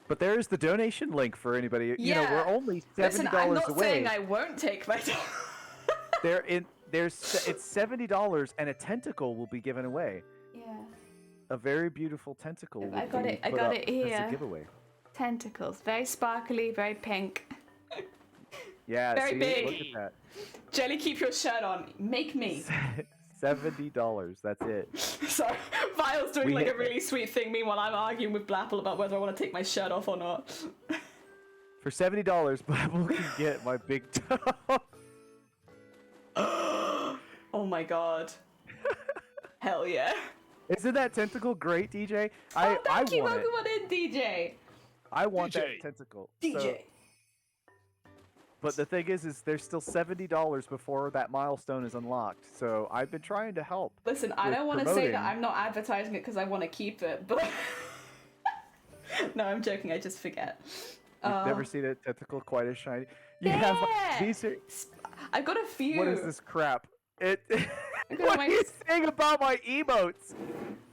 But there is the donation link for anybody. Yeah. We're only $70 Listen, I'm not away. saying I won't take my time. It's $70, and a tentacle will be given away. Yeah. A very beautiful tentacle. I got it here. As a giveaway. Tentacles, very sparkly, very pink. Yeah, very big. Look at that. Jelly, keep your shirt on. Make me. $70. That's it. Sorry, Vile's doing like a really sweet thing. Meanwhile, I'm arguing with Blapple about whether I want to take my shirt off or not. For $70, Blapple can get my big toe. Oh my god. Hell yeah. Isn't that tentacle great, DJ? Thank you. Welcome on in, DJ. I want that tentacle. DJ. So, but the thing is there's still $70 before that milestone is unlocked. So I've been trying to help. Listen, I don't want to say that I'm not advertising it because I want to keep it, but no, I'm joking. I just forget. You've never seen a tentacle quite as shiny. I've got a few. What is this crap? What are you saying about my emotes?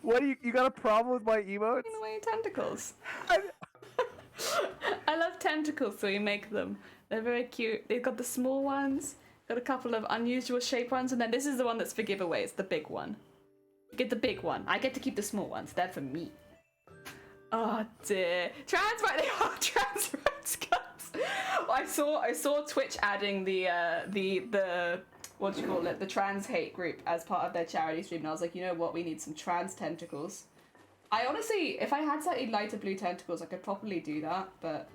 What do you got a problem with my emotes? My tentacles. I love tentacles, so you make them. They're very cute. They've got the small ones, got a couple of unusual shape ones, and then this is the one that's for giveaways, the big one. You get the big one. I get to keep the small ones. They're for me. Oh dear. Trans right, they are trans rights cuts. I saw Twitch adding the what do you call it? The trans hate group as part of their charity stream, and I was like, you know what? We need some trans tentacles. I honestly, if I had slightly lighter blue tentacles, I could probably do that, but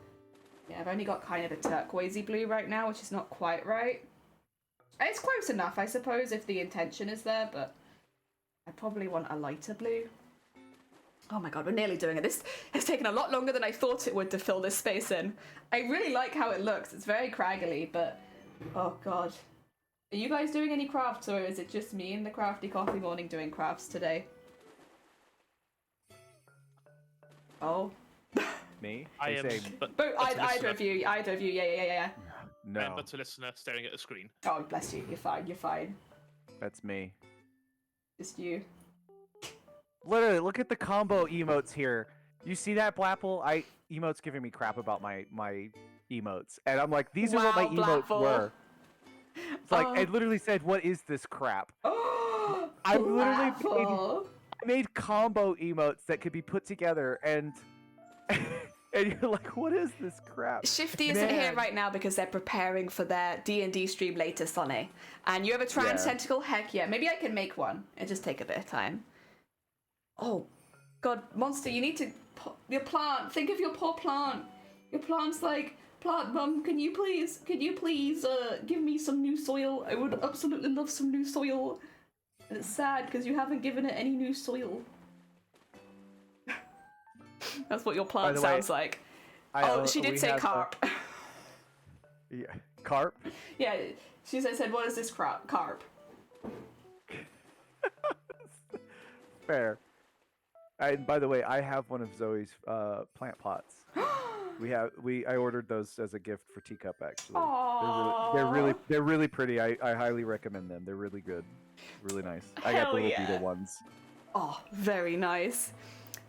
yeah, I've only got kind of a turquoisey blue right now, which is not quite right. It's close enough, I suppose, if the intention is there, but I probably want a lighter blue. Oh my god, we're nearly doing it. This has taken a lot longer than I thought it would to fill this space in. I really like how it looks. It's very craggly, but oh god. Are you guys doing any crafts, or is it just me in the Crafty Coffee Morning doing crafts today? Oh. Me? I am. Either of you, yeah. No. But a listener staring at a screen. Oh, bless you. You're fine. That's me. Just you. Literally, look at the combo emotes here. You see that, Blapple? Emotes giving me crap about my emotes. And I'm like, these are what my emotes were. It's like, I literally said, what is this crap? Oh, I literally made combo emotes that could be put together, and and you're like, what is this crap? Shifty isn't here right now because they're preparing for their D&D stream later, Sonny. And you have a trans tentacle? Heck yeah. Maybe I can make one. It'll just take a bit of time. Oh, God, Monster, you need to... Your plant. Think of your poor plant. Your plant's like... Plant Mum, can you please give me some new soil? I would absolutely love some new soil. And it's sad because you haven't given it any new soil. That's what your plant sounds like. She did say carp. Yeah, carp? Yeah, she said, what is this carp? Fair. And by the way, I have one of Zoe's plant pots. I ordered those as a gift for Teacup actually. Aww. They're really pretty. I highly recommend them. They're really good, really nice. I got the little beetle ones. Oh, very nice.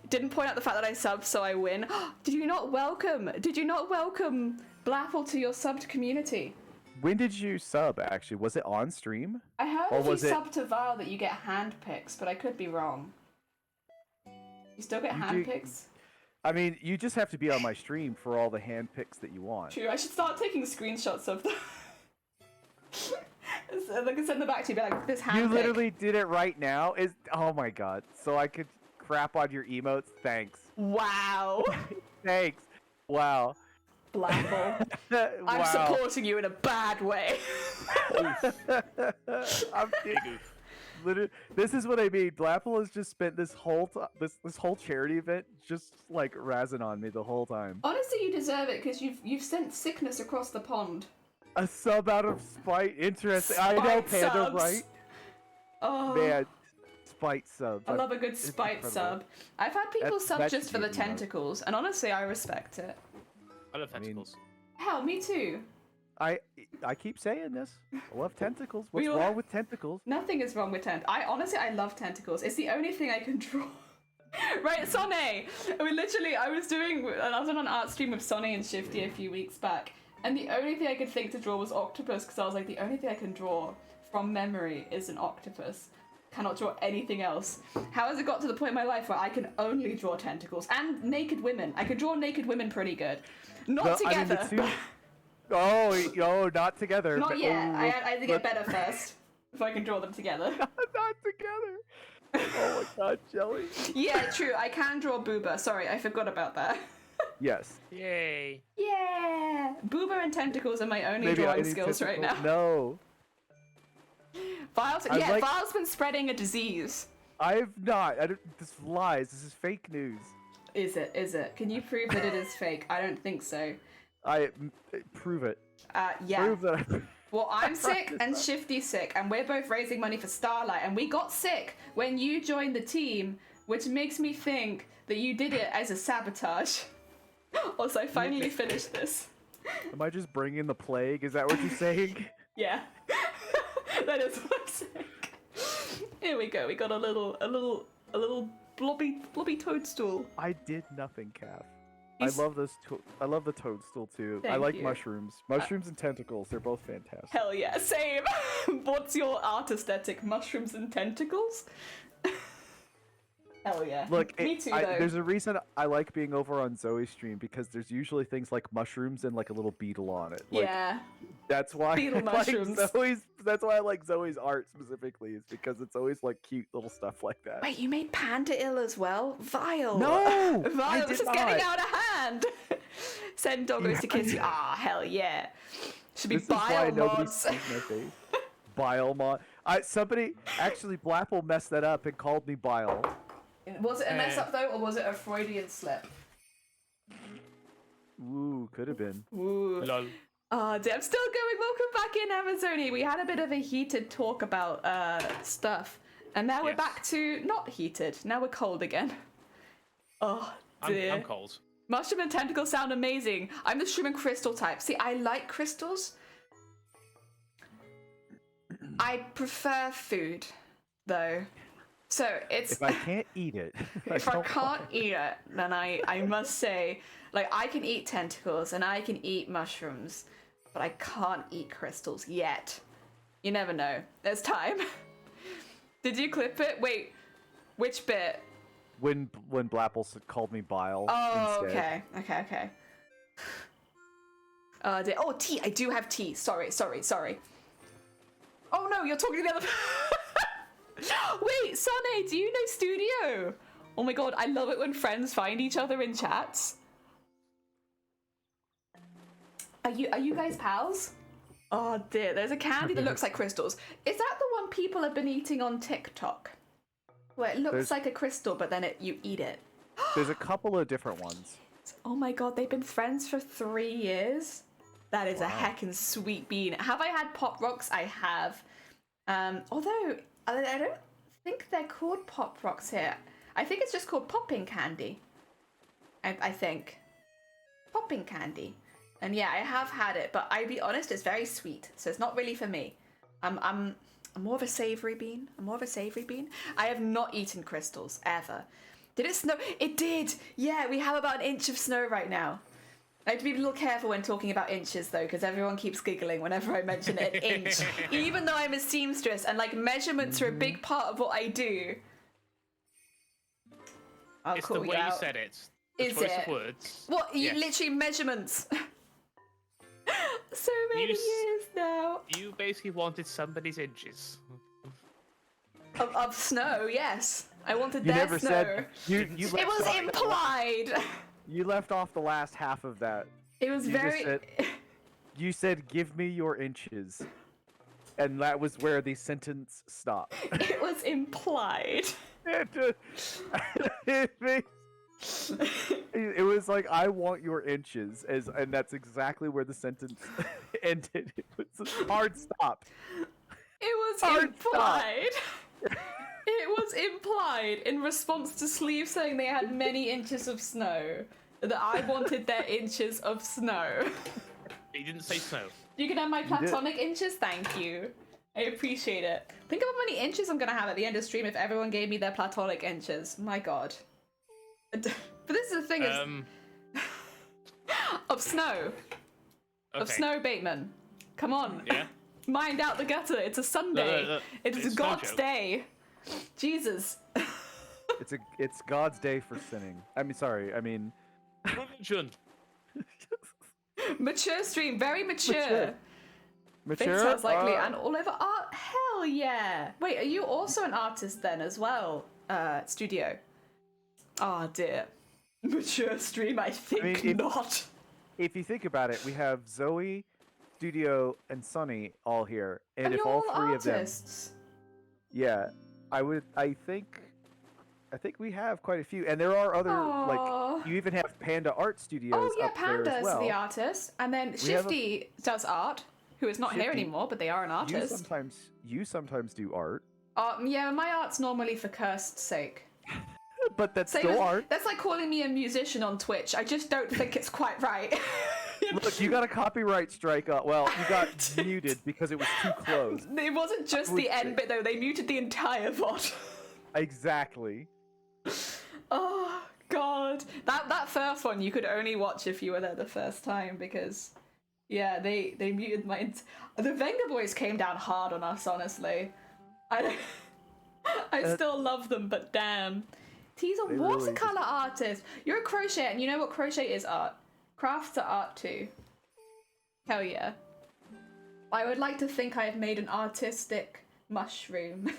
Didn't point out the fact that I subbed, so I win. Did you not welcome Blapple to your subbed community? When did you sub? Actually, was it on stream? I heard if you sub to Val that you get hand picks, but I could be wrong. You still get hand picks? I mean, you just have to be on my stream for all the hand picks that you want. True, I should start taking screenshots of them. So I can send them back to you, be like, this hand You pick. literally did it right now? Oh my god. So I could crap on your emotes? Thanks. Wow. Thanks. Wow. Blapple. Wow. I'm supporting you in a bad way. I'm kidding. Literally, this is what I mean. Blapple has just spent this whole this whole charity event just like razzing on me the whole time. Honestly, you deserve it because you've sent sickness across the pond. A sub out of spite. Interesting. I know, Panda, subs. right? Oh man, spite subs. I love a good spite sub. I've had people sub that just should for be the an emote. tentacles, and honestly, I respect it. I love tentacles. Hell, me too. I keep saying this. I love tentacles. What's We all- wrong with tentacles? Nothing is wrong with I love tentacles. It's the only thing I can draw. Right, Sonne! I was on an art stream with Sonne and Shifty a few weeks back, and the only thing I could think to draw was octopus, because I was like, the only thing I can draw from memory is an octopus. Cannot draw anything else. How has it got to the point in my life where I can only draw tentacles? And naked women. I could draw naked women pretty good. Not together. I mean, Oh, not together. Not yet. Oh, I had to get better first, if I can draw them together. not together. Oh my god, Jelly. Yeah, true. I can draw Booba. Sorry, I forgot about that. Yes. Yay. Yeah! Booba and tentacles are my only Maybe I drawing need skills right now. tentacles. No. Vile's been spreading a disease. I've not. This is lies. This is fake news. Is it? Is it? Can you prove that it is fake? I don't think so. Prove it. Yeah. Prove that. Well, I'm sick and Shifty's sick, and we're both raising money for Starlight, and we got sick when you joined the team, which makes me think that you did it as a sabotage. Also, I finally finished this. Am I just bringing the plague? Is that what you're saying? Yeah. That is what I'm saying. Here we go. We got a little blobby toadstool. I did nothing, Cav. He's- I love this. I love the toadstool too. I Thank like you. mushrooms. Mushrooms and tentacles. They're both fantastic. Hell yeah, same. What's your art aesthetic? Mushrooms and tentacles? Hell yeah. Look, me too though. there's a reason I like being over on Zoe's stream because there's usually things like mushrooms and like a little beetle on it. Like, Yeah. That's why Beetle I like mushrooms. That's why I like Zoe's art specifically, is because it's always like cute little stuff like that. Wait, you made Panda ill as well? Vile. No, Vile, I this did is getting not. out of hand. Send doggos to kiss you. Ah, hell yeah. Should be This is why bile nobody's mods. seen my face. Bile mod. Somebody actually Blapple messed that up and called me Bile. Was it a mess up though, or was it a Freudian slip? Ooh, could have been. Ooh. Lol. Oh, dear. I'm still going. Welcome back in, Amazoni. We had a bit of a heated talk about stuff, and now we're Yes. back to not heated. Now we're cold again. Oh dear. I'm cold. Mushroom and tentacles sound amazing. I'm the shroom and crystal type. See, I like crystals. I prefer food, though. So it's If I can't eat it, if I don't can't want it. eat it, then I must say, like, I can eat tentacles and I can eat mushrooms, but I can't eat crystals yet. You never know. There's time. Did you clip it? Wait, which bit? When Blapple called me Bile. Oh, instead. okay. Oh, tea. I do have tea. Sorry. Oh no, you're talking to the other. Wait, Sonne, do you know Studio? Oh my god, I love it when friends find each other in chats. Are you guys pals? Oh dear, there's a candy that looks like crystals. Is that the one people have been eating on TikTok? Where it looks like a crystal, but then you eat it. There's a couple of different ones. Oh my god, they've been friends for 3 years? That is a heckin' sweet bean. Have I had Pop Rocks? I have. Although, I don't think they're called Pop Rocks here. I think it's just called popping candy. I think. popping candy. And yeah, I have had it, but I'll be honest, it's very sweet, so it's not really for me. I'm more of a savoury bean. I have not eaten crystals, ever. Did it snow? It did! Yeah, we have about an inch of snow right now. I have to be a little careful when talking about inches, though, because everyone keeps giggling whenever I mention an inch. Even though I'm a seamstress, and, like, measurements are a big part of what I do. I'll it's call the way you said it. The Is choice it? of words. What? You Yes. literally measurements. So many years now. You basically wanted somebody's inches. Of snow, yes. I wanted You their never snow. said you. It left was off- implied. You left off the last half of that. It was You just very. said- You said, "Give me your inches," and that was where the sentence stopped. It was implied. It was like, "I want your inches," and that's exactly where the sentence ended. It was a hard stop. It was Hard implied. It was implied in response to Sleeve saying they had many inches of snow. That I wanted their inches of snow. He didn't say snow. You can have my did. platonic inches, thank you. I appreciate it. Think of how many inches I'm gonna have at the end of stream if everyone gave me their platonic inches. My god. But this is the thing is of snow. Okay. Of snow, Bateman. Come on. Yeah. Mind out the gutter. It's a Sunday. No. It is It's no God's joke. day. Jesus. It's God's day for sinning. I mean, Religion. Mature stream. Very mature. Mature. Vince sounds likely and all over art. Hell yeah. Wait, are you also an artist then as well? Studio. Oh dear. Mature stream, I think not. If you think about it, we have Zoe, Studio, and Sunny all here, and if you're all all three of them, artists. yeah, I think we have quite a few, and there are other Aw. like you even have Panda Art Studios Oh yeah, up there Panda's as well. the artist, and then We have a- Shifty does art, who is not here Shifty, anymore, but they are an artist. You sometimes do art, Yeah, my art's normally for cursed sake. but that's Same still as- art. That's like calling me a musician on Twitch. I just don't think it's quite right. Look, you got a copyright strike. Well, you got muted because it was too close. It wasn't just the end bit though. They muted the entire VOD. Exactly. Oh god, that first one you could only watch if you were there the first time because, yeah, they muted my. The Venga Boys came down hard on us, honestly. I still love them, but damn. He's a They really watercolor artist. You're a crocheter, and you know what crochet is art. Crafts are art too. Hell yeah. I would like to think I have made an artistic mushroom.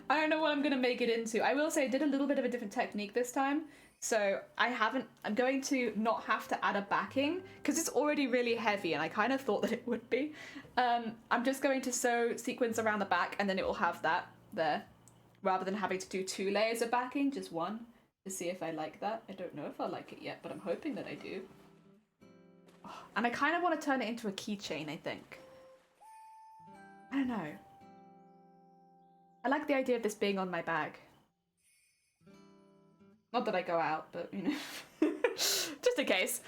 I don't know what I'm gonna make it into. I will say I did a little bit of a different technique this time. So I'm going to not have to add a backing because it's already really heavy and I kind of thought that it would be. I'm just going to sew sequins around the back and then it will have that there. Rather than having to do 2 layers of backing, just 1 to see if I like that. I don't know if I like it yet, but I'm hoping that I do. Oh, and I kind of want to turn it into a keychain, I think. I don't know. I like the idea of this being on my bag. Not that I go out, but, you know. Just in case.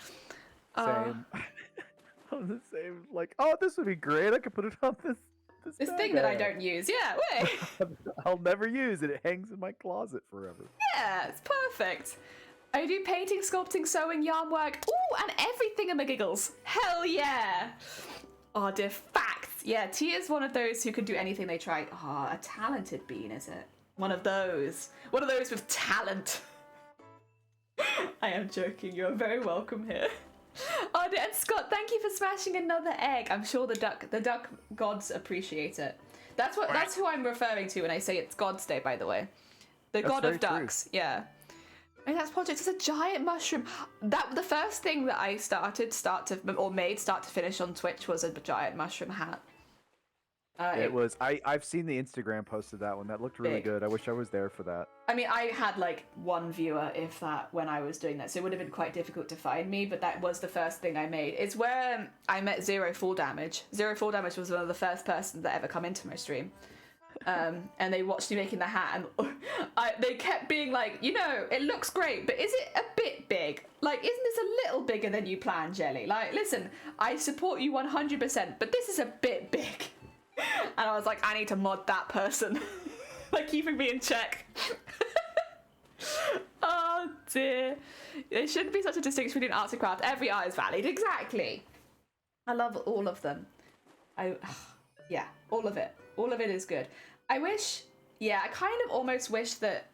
Same. On the same, like, oh, this would be great. I could put it on this bag thing that I have. don't use. Yeah, wait. I'll never use it. It hangs in my closet forever. Yeah, it's perfect. I do painting, sculpting, sewing, yarn work. Ooh, and everything in my giggles. Hell yeah. Oh, dear facts. Yeah, T is one of those who can do anything they try. Oh, a talented bean, is it? One of those. One of those with talent. I am joking. You're very welcome here. Oh, and Scott, thank you for smashing another egg. I'm sure the duck gods appreciate it. That's who I'm referring to when I say it's God's Day, by the way. The That's god very of true. ducks, yeah. And that's project. It's a giant mushroom. The first thing that I made start to finish on Twitch was a giant mushroom hat. It was. I've seen the Instagram post of that one. That looked really Big. good. I wish I was there for that. I mean, I had like 1 viewer, if that, when I was doing that, so it would have been quite difficult to find me, but that was the first thing I made. It's where I met Zero Full Damage. Zero Full Damage was one of the first persons that ever come into my stream. and they watched me making the hat, and they kept being like, it looks great, but is it a bit big? Like, isn't this a little bigger than you planned, Jelly? Like, listen, I support you 100%, but this is a bit big. And I was like, I need to mod that person. Like, keeping me in check. Oh dear. There shouldn't be such a distinction between arts and craft. Every art is valid. Exactly. I love all of them. Yeah, all of it. All of it is good. I kind of almost wish that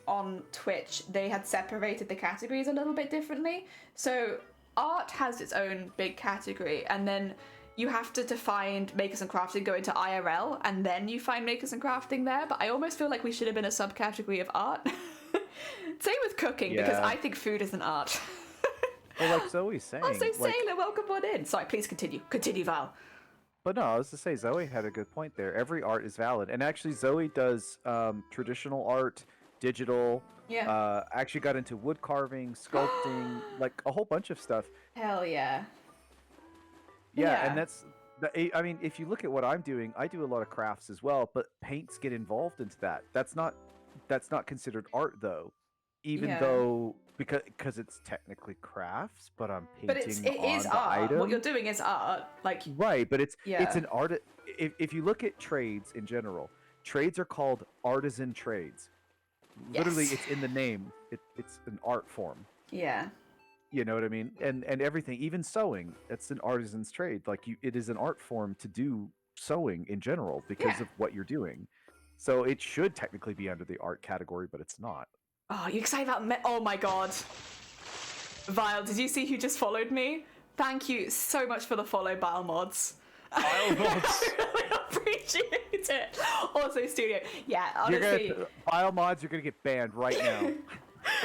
on Twitch they had separated the categories a little bit differently. So art has its own big category, and then you have to find makers and crafting, go into IRL, and then you find makers and crafting there. But I almost feel like we should have been a subcategory of art. Same with cooking, because I think food is an art. Well, like Zoe's saying. Also, Sailor, welcome on in. Sorry, please continue. Continue, Val. But no, I was to say, Zoe had a good point there. Every art is valid. And actually, Zoe does traditional art, digital. Yeah. Actually got into wood carving, sculpting, like a whole bunch of stuff. Hell yeah. Yeah, and I mean, if you look at what I'm doing, I do a lot of crafts as well, but paints get involved into that. That's not considered art, though. Even though, because it's technically crafts, but I'm painting it is the art. item. What you're doing is art, like right. But it's an art. If you look at trades in general, trades are called artisan trades. Literally, it's in the name. It's an art form. Yeah. You know what I mean? And everything, even sewing, it's an artisan's trade. Like it is an art form to do sewing in general because of what you're doing. So it should technically be under the art category, but it's not. Oh, you excited about oh my god. Vile, did you see who just followed me? Thank you so much for the follow, Bile Mods. Bile Mods. I really appreciate it. Also, Studio. Yeah, honestly. Bile Mods, you're going to get banned right now.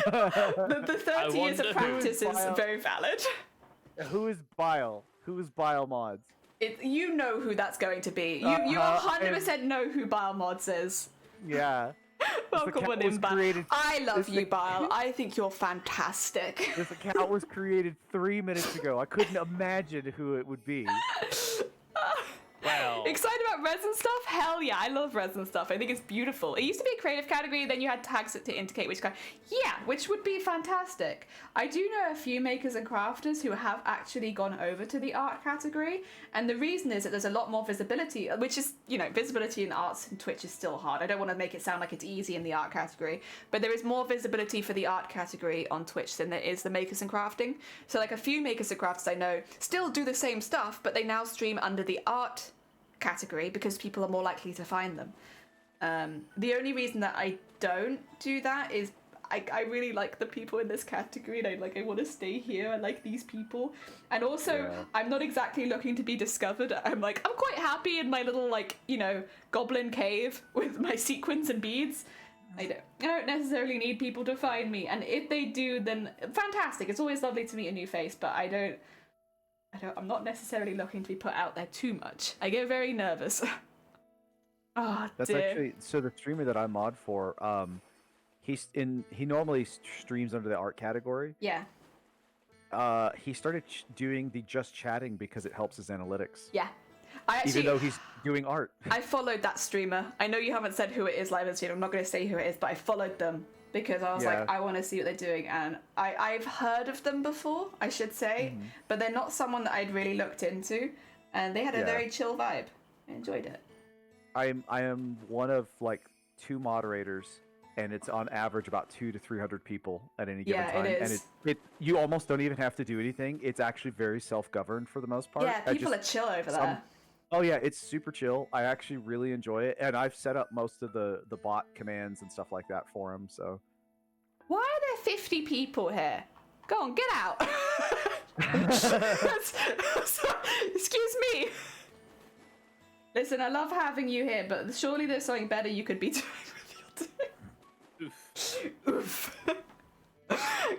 the 30 years of practice is very valid. Who is Bile? Who is Bile Mods? You know who that's going to be. You 100% know who Bile Mods is. Yeah. Welcome on in, Bile. I love you, Bile. I think you're fantastic. This account was created 3 minutes ago. I couldn't imagine who it would be. Wow. Excited about resin stuff? Hell yeah, I love resin stuff. I think it's beautiful. It used to be a creative category, then you had tags to indicate which kind. Yeah, which would be fantastic. I do know a few makers and crafters who have actually gone over to the art category, and the reason is that there's a lot more visibility, which is, visibility in arts and Twitch is still hard. I don't want to make it sound like it's easy in the art category, but there is more visibility for the art category on Twitch than there is the makers and crafting. So like a few makers and crafters I know still do the same stuff, but they now stream under the art category because people are more likely to find them. The only reason that I don't do that is I really like the people in this category, and I want to stay here. I like these people, and also I'm not exactly looking to be discovered. I'm quite happy in my little goblin cave with my sequins and beads. I don't necessarily need people to find me, and if they do, then fantastic. It's always lovely to meet a new face, but I'm not necessarily looking to be put out there too much. I get very nervous. Oh, That's dear. actually, so the streamer that I mod for, he normally streams under the art category. Yeah. He started doing the just chatting because it helps his analytics. Yeah. Even though he's doing art. I followed that streamer. I know you haven't said who it is live on stream. I'm not going to say who it is, but I followed them because I was like, I want to see what they're doing. And I've heard of them before, I should say, but they're not someone that I'd really looked into. And they had a very chill vibe. I enjoyed it. I am one of 2 moderators, and it's on average about 200 to 300 people at any given time. It is. And you almost don't even have to do anything. It's actually very self-governed for the most part. Yeah, people are chill over there. Oh yeah, it's super chill. I actually really enjoy it, and I've set up most of the bot commands and stuff like that for him. So. Why are there 50 people here? Go on, get out. Excuse me. Listen, I love having you here, but surely there's something better you could be doing with your time. Oof.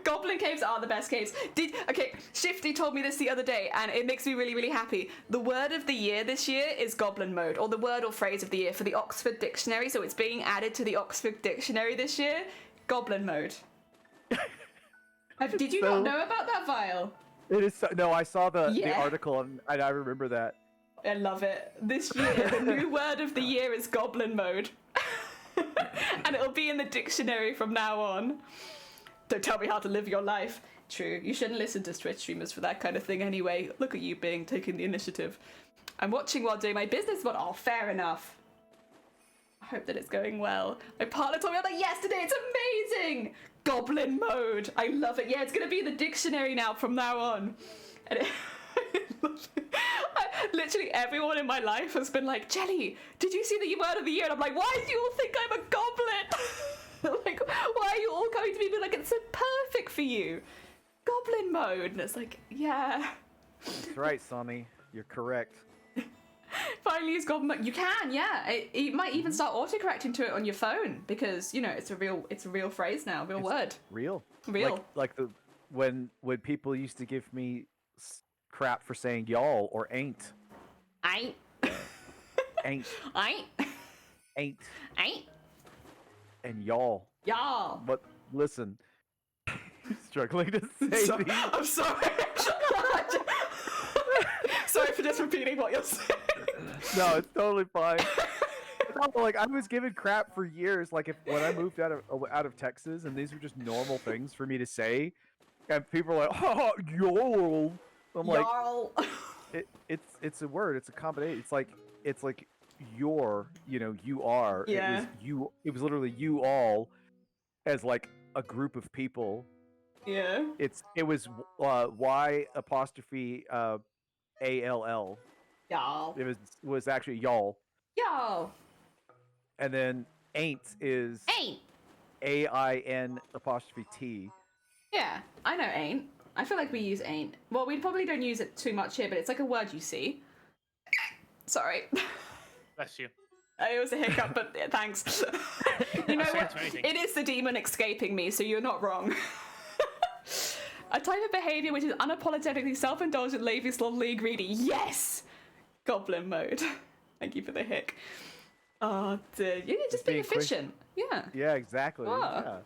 Goblin caves are the best caves. Shifty told me this the other day, and it makes me really, really happy. The word of the year this year is goblin mode, or the word or phrase of the year for the Oxford Dictionary, so it's being added to the Oxford Dictionary this year. Goblin mode. Did you not know about that, Vile? It is no, I saw the article, and I remember that. I love it. This year, the new word of the year is goblin mode. And it'll be in the dictionary from now on. Don't tell me how to live your life. True, you shouldn't listen to Twitch streamers for that kind of thing anyway. Look at you taking the initiative. I'm watching while doing my business, but oh, fair enough. I hope that it's going well. My partner told me about that yesterday. It's amazing. Goblin mode. I love it. Yeah, it's going to be in the dictionary now from now on. And literally everyone in my life has been like, Jelly, did you see the word of the year? And I'm like, why do you all think I'm a goblin? Like, why are you all coming to me and being like, it's so perfect for you? Goblin mode. And it's like, yeah. That's right, Sonny. You're correct. Finally use goblin mode. You can, yeah. You might even start autocorrecting to it on your phone because, you know, it's a real phrase now, real word. Real. Like when people used to give me crap for saying y'all or ain't. Ain't. Ain't. Ain't. And y'all. Y'all. But listen, struggling to say these. I'm sorry. Sorry for just repeating what you're saying. No, it's totally fine. No, like I was given crap for years. Like when I moved out of Texas, and these were just normal things for me to say, and people are like, "Oh, y'all." I'm y'all. Like, it's a word. It's a combination. It's like your, you are. Yeah. It was literally you all, as like a group of people. Yeah. It was Y apostrophe ALL. Y'all. It was actually y'all. Y'all. And then ain't is Ain't. AIN apostrophe T. Yeah, I know ain't. I feel like we use ain't. Well, we probably don't use it too much here, but it's like a word you see. Sorry. Bless you. It was a hiccup, but yeah, thanks. You know what? It is the demon escaping me, so you're not wrong. A type of behaviour which is unapologetically self-indulgent, lazy, slovenly, greedy. Yes! Goblin mode. Thank you for the hic. Oh, dear. You're just being efficient. Yeah. Yeah, exactly. Oh. Yeah.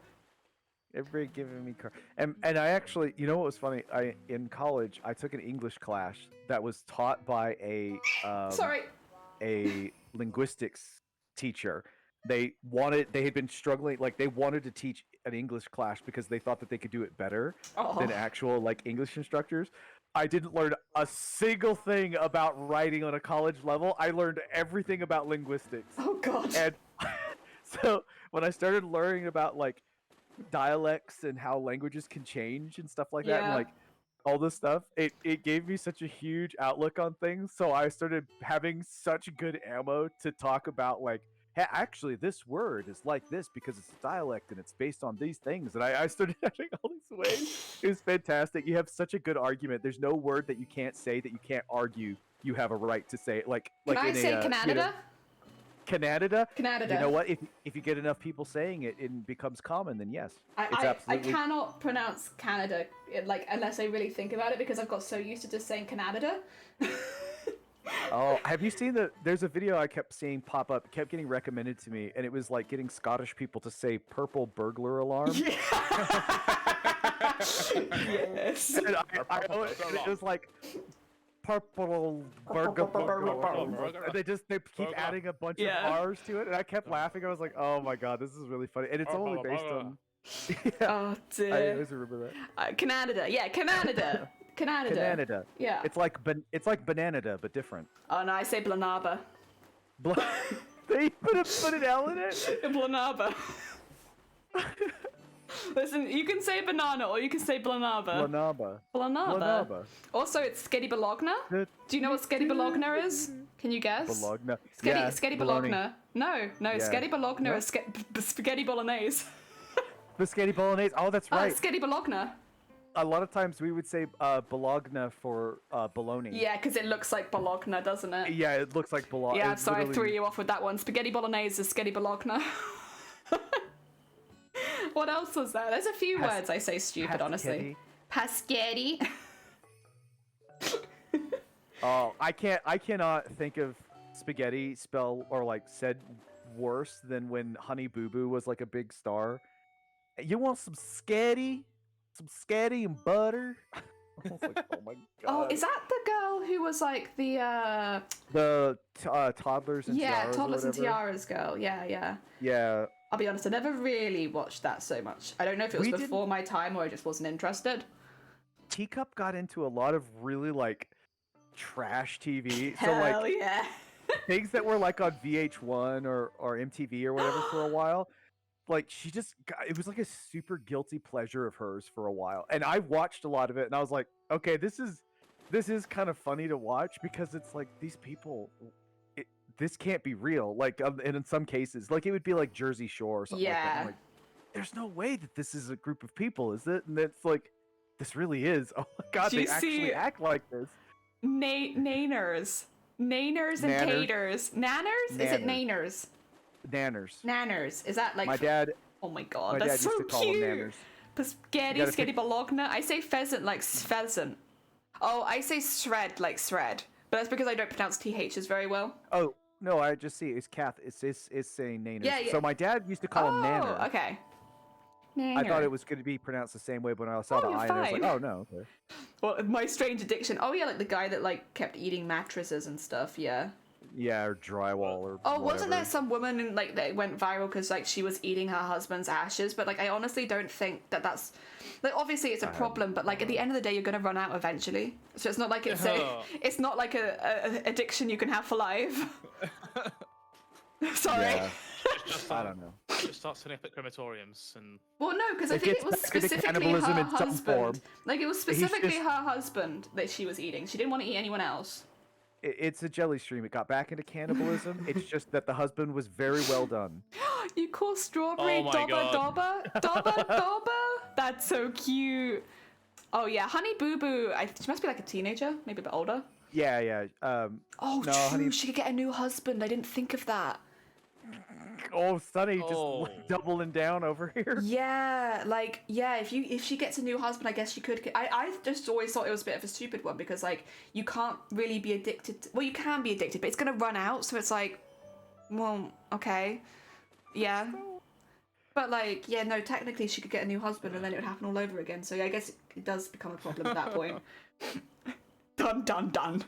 Everybody giving me and I actually, you know what was funny? In college I took an English class that was taught by a linguistics teacher. They had been struggling, like they wanted to teach an English class because they thought that they could do it better than actual like English instructors. I didn't learn a single thing about writing on a college level. I learned everything about linguistics. Oh god. And so when I started learning about like dialects and how languages can change and stuff like that, and like all this stuff, it gave me such a huge outlook on things. So I started having such good ammo to talk about like, hey, actually this word is like this because it's a dialect and it's based on these things. And I started having all these ways. It was fantastic. You have such a good argument. There's no word that you can't say that you can't argue you have a right to say it. Can I say Canada? Canada? Canada. You know what? If you get enough people saying it, it becomes common. Then yes, it's absolutely. I cannot pronounce Canada unless I really think about it because I've got so used to just saying Canada. Oh, have you seen there's a video I kept seeing pop up, kept getting recommended to me, and it was like getting Scottish people to say "purple burglar alarm." Yeah. Yes. And it was like purple burglar. And they keep adding a bunch of R's to it, and I kept laughing. I was like, "Oh my god, this is really funny!" And it's only based on. Oh dear. I always remember that. Canada. Yeah, Canada. Canada. Yeah. It's like Bananada, but different. Oh no, I say Blanaba. They put an L in it? Blanaba. Listen, you can say banana or you can say Blanaba. Blanaba. Also, it's Sketty Bologna. Do you know what Sketty Bologna is? Can you guess? Bologna. Sketty Bologna. No. Yeah. Sketty Bologna is spaghetti bolognese. The Sketty Bolognese. Oh, that's right. Sketty Bologna. A lot of times we would say Bologna for bologna. Yeah, because it looks like Bologna, doesn't it? Yeah, it looks like Bologna. Yeah, sorry, I threw you off with that one. Spaghetti Bolognese is Sketty Bologna. What else was there? There's a few words I say stupid, honestly. Paschetti. Oh, I cannot think of spaghetti spell or like said worse than when Honey Boo Boo was like a big star. You want some scatty? Some scatty and butter? I was like, oh my god. Oh, is that the girl who was like the toddlers and tiaras? Toddlers and Tiaras girl. Yeah. Yeah. I'll be honest, I never really watched that so much. I don't know if it was before my time or I just wasn't interested. Teacup got into a lot of really like trash TV. Hell yeah. Things that were like on VH1 or MTV or whatever for a while. Like she just got, it was like a super guilty pleasure of hers for a while. And I watched a lot of it and I was like, okay, this is kind of funny to watch because it's like these people this can't be real. Like and in some cases, like it would be like Jersey Shore or something like that. I'm like, there's no way that this is a group of people, is it? And it's like, this really is. Oh my god, they actually act like this. Naners and taters. Nanners? Is it naners? Nanners. Is that like my dad? Oh my god, my that's dad so used to call cute. them nanners. Spaghetti bologna. I say pheasant like pheasant. Oh, I say shred like shred. But that's because I don't pronounce THs very well. Oh no, I just see it's Kath. It's saying nanners. Yeah. So my dad used to call them nanner. Oh, okay. I thought it was going to be pronounced the same way, but when I saw the I, and I was like, oh no. Okay. Well, my strange addiction. Oh yeah, like the guy that like kept eating mattresses and stuff. Yeah. Yeah, or drywall or. Oh, whatever. wasn't there some woman like that went viral because like she was eating her husband's ashes? But like, I honestly don't think that's like obviously it's a problem, but like at the end of the day, you're gonna run out eventually. So it's not like it's not like a addiction you can have for life. Sorry. Yeah. I don't know. Just start setting up at crematoriums and. Well, no, because I think it was specifically her in some form. husband. Like it was specifically her husband that she was eating. She didn't want to eat anyone else. It's a jelly stream. It got back into cannibalism. It's just that the husband was very well done. You call strawberry dobba? That's so cute. Oh yeah, Honey Boo Boo. She must be like a teenager, maybe a bit older. Yeah. Oh, no, true. Honey... She could get a new husband. I didn't think of that. Oh, Sunny just doubling down over here. Yeah, like if she gets a new husband, I guess she could. I just always thought it was a bit of a stupid one because like you can't really be addicted. Well, you can be addicted, but it's gonna run out. So it's like, well, okay, yeah. But like, yeah, no, technically she could get a new husband and then it would happen all over again. So yeah, I guess it does become a problem at that point. Dun.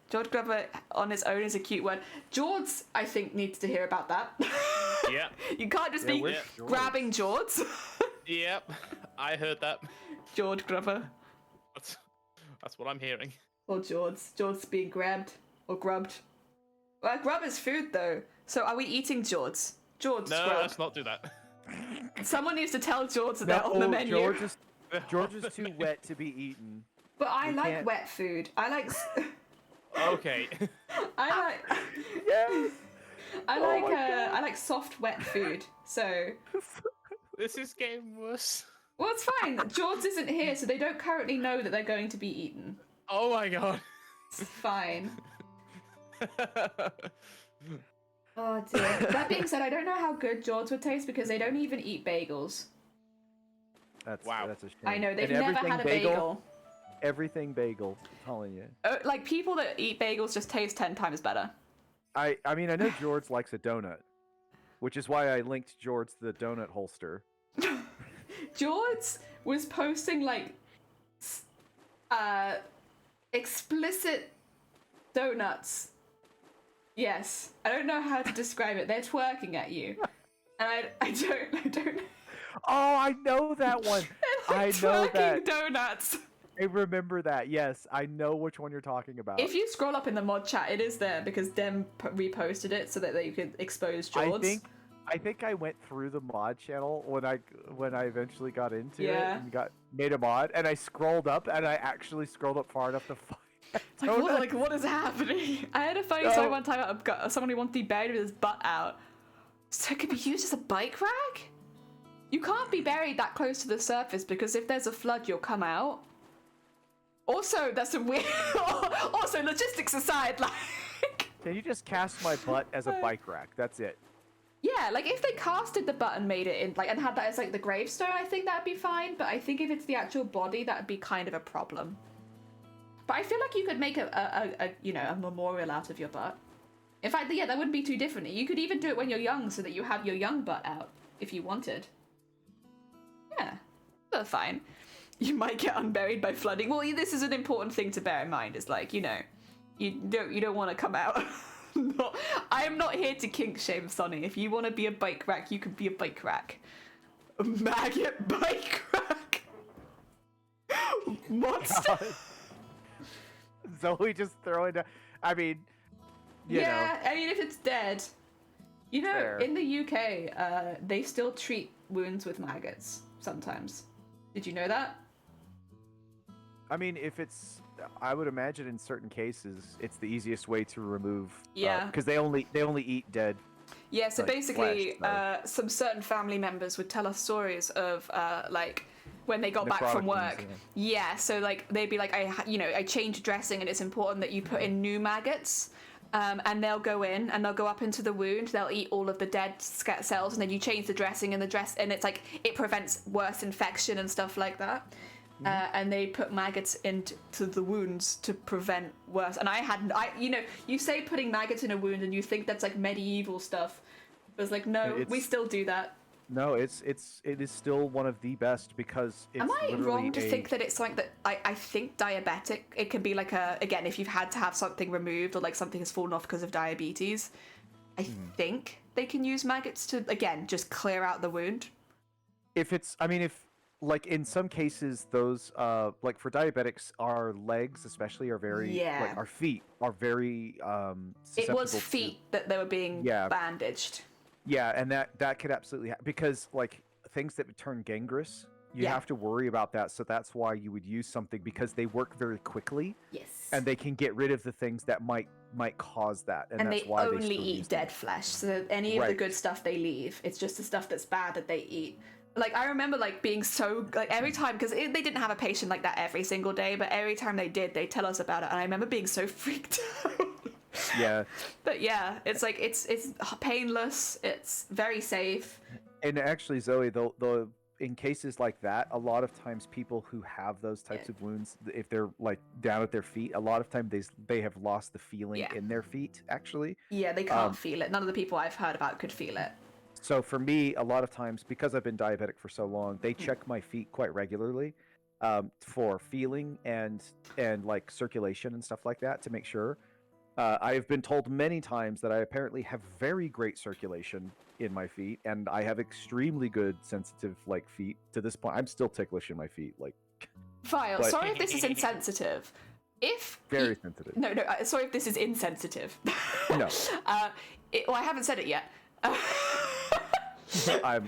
George Grubber on his own is a cute word. George, I think, needs to hear about that. Yeah. You can't just be grabbing George. Yep, I heard that. George Grubber. That's what I'm hearing. Or George's being grabbed or grubbed. Well, grub is food though. So are we eating George? George, no, grub. let's not do that. Someone needs to tell George that on the menu. George is too wet to be eaten. But I like wet food. I like. Okay. Yes. I like soft wet food. So. This is getting worse. Well, it's fine. George isn't here, so they don't currently know that they're going to be eaten. Oh my god. It's fine. Oh dear. That being said, I don't know how good George would taste because they don't even eat bagels. That's a shame. I know, they've never had a bagel. Everything bagel, I'm telling you. Like, people that eat bagels just taste 10 times better. I mean, I know George likes a donut, which is why I linked George the donut holster. George was posting, like, explicit donuts. Yes. I don't know how to describe it. They're twerking at you. And I don't... Oh, I know that one. I know that. Donuts. I remember that. Yes, I know which one you're talking about. If you scroll up in the mod chat, it is there because Dem reposted it so that they could expose George. I think I went through the mod channel when I eventually got into it and made a mod, and I scrolled up and I actually scrolled up far enough to find. What is happening? I had a funny story one time about someone who wanted to be buried with his butt out. So it could be used as a bike rack? You can't be buried that close to the surface because if there's a flood, you'll come out. Also, that's a weird... Also, logistics aside, like... Can you just cast my butt as a bike rack? That's it. Yeah, like if they casted the butt and made it in, like, and had that as like the gravestone, I think that'd be fine. But I think if it's the actual body, that'd be kind of a problem. But I feel like you could make a memorial out of your butt. In fact, yeah, that wouldn't be too different. You could even do it when you're young, so that you have your young butt out if you wanted. Yeah. That's fine. You might get unburied by flooding. Well, this is an important thing to bear in mind. Is like, you don't want to come out. I am not here to kink shame, Sonny. If you want to be a bike rack, you can be a bike rack. A maggot bike rack. Monster. Zoe just throwing down. I mean, you know. I mean, if it's dead, Fair. in the UK, they still treat wounds with maggots sometimes. Did you know that? I mean, if it's, I would imagine in certain cases, it's the easiest way to remove. Yeah. Because they only eat dead. Yeah. So like, basically, flesh, some certain family members would tell us stories of like when they got back Necrotic from wounds, work. Yeah. So like they'd be like, I changed dressing, and it's important that you put in new maggots. And they'll go in and they'll go up into the wound. They'll eat all of the dead cells, and then you change the dressing, and it's like it prevents worse infection and stuff like that. And they put maggots into the wounds to prevent worse. And you say putting maggots in a wound, and you think that's like medieval stuff. But it's like, no, we still do that. No, it is still one of the best because it's Am I literally wrong to think that it's like that? I think diabetic, it can be like again, if you've had to have something removed or like something has fallen off because of diabetes, I think they can use maggots to, again, just clear out the wound. if like in some cases those like for diabetics, our legs especially are very like our feet are very It was susceptible feet that they were being bandaged. Yeah, and that could absolutely because like things that would turn gangrenous, you have to worry about that. So that's why you would use something, because they work very quickly. Yes. And they can get rid of the things that might cause that. And that's they why only they still eat use dead them. flesh. So any of the good stuff they leave, it's just the stuff that's bad that they eat. Like I remember like being so like every time, because they didn't have a patient like that every single day, but every time they did, they tell us about it, and I remember being so freaked out. Yeah. But yeah, it's like it's painless. It's very safe. And actually, Zoe, the in cases like that, a lot of times people who have those types of wounds, if they're like down at their feet, a lot of times they have lost the feeling in their feet. Actually. Yeah, they can't feel it. None of the people I've heard about could feel it. So for me, a lot of times, because I've been diabetic for so long, they check my feet quite regularly for feeling and like circulation and stuff like that to make sure. I have been told many times that I apparently have very great circulation in my feet, and I have extremely good sensitive like feet. To this point, I'm still ticklish in my feet. Like, Vile, sorry if this is insensitive. Very sensitive. No, sorry if this is insensitive. No. Well, I haven't said it yet. I'm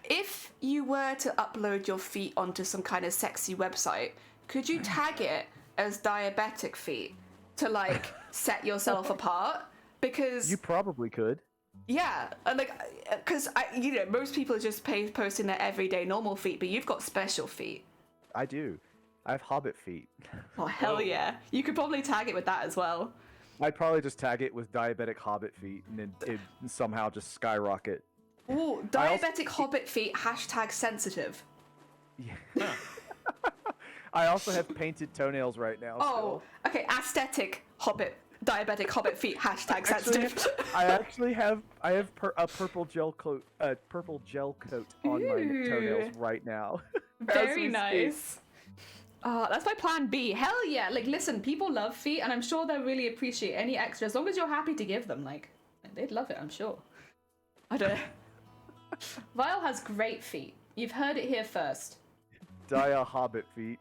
If you were to upload your feet onto some kind of sexy website, could you tag it as diabetic feet to like set yourself apart? Because you probably could. Yeah, like because most people are just posting their everyday normal feet, but you've got special feet. I do. I have hobbit feet. Oh hell yeah! You could probably tag it with that as well. I'd probably just tag it with diabetic hobbit feet, and then it somehow just skyrocket. Ooh, diabetic hobbit feet #sensitive. Yeah. I also have painted toenails right now. Oh, okay. Aesthetic diabetic hobbit feet #sensitive. I actually have a purple gel coat on my toenails right now. Very nice. Oh, that's my plan B. Hell yeah! Like, listen, people love feet, and I'm sure they'll really appreciate any extra as long as you're happy to give them. Like, they'd love it, I'm sure. I don't know. Vile has great feet. You've heard it here first. Hobbit feet.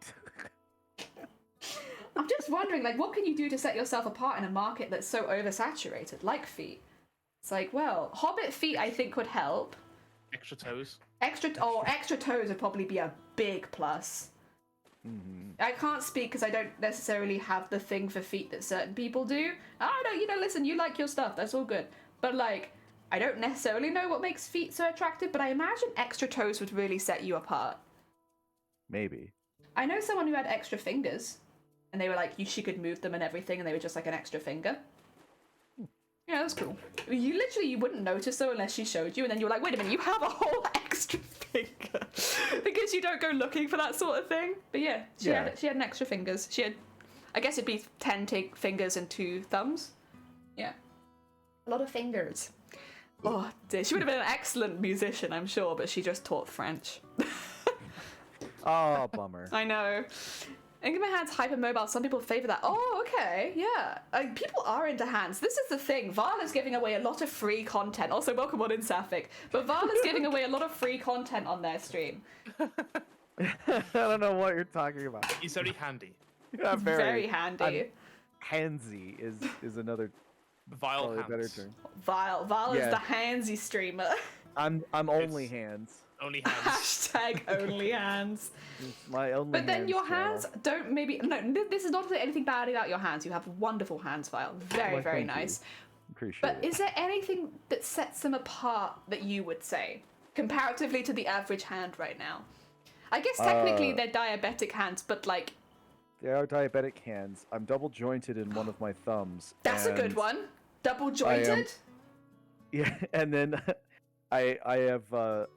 I'm just wondering, like, what can you do to set yourself apart in a market that's so oversaturated, like feet? It's like, well, hobbit feet I think would help. Extra toes. Extra toes would probably be a big plus. Mm-hmm. I can't speak because I don't necessarily have the thing for feet that certain people do. I don't know, listen, you like your stuff, that's all good. But, like, I don't necessarily know what makes feet so attractive, but I imagine extra toes would really set you apart. Maybe. I know someone who had extra fingers, and they were like, she could move them and everything, and they were just like an extra finger. Yeah, that was cool. You wouldn't notice though unless she showed you, and then you were like, wait a minute, you have a whole extra finger. Because you don't go looking for that sort of thing. But yeah, she had an extra fingers. She had, I guess it'd be 10 fingers and 2 thumbs. Yeah. A lot of fingers. Oh dear, she would have been an excellent musician, I'm sure, but she just taught French. Oh, bummer. I know. Enigma Hands hypermobile. Some people favor that. Oh, okay, yeah. People are into hands. This is the thing. Val is giving away a lot of free content. Also, welcome on in, Sapphic. But Val is giving away a lot of free content on their stream. I don't know what you're talking about. He's very handy. Yeah, very handy. Handsy is another Vile hands. better term. Val is the handsy streamer. I'm only hands. Only hands. Hashtag only hands. It's my only. But then your channel. hands don't maybe no. This is not to say anything bad about your hands. You have wonderful hands, Val. Very Well, very thank you. nice. Appreciate But it. is there anything that sets them apart that you would say comparatively to the average hand right now? I guess technically they're diabetic hands, but like They are diabetic hands. I'm double jointed in one of my thumbs. that's a good and- one. Double jointed. Yeah, and then I have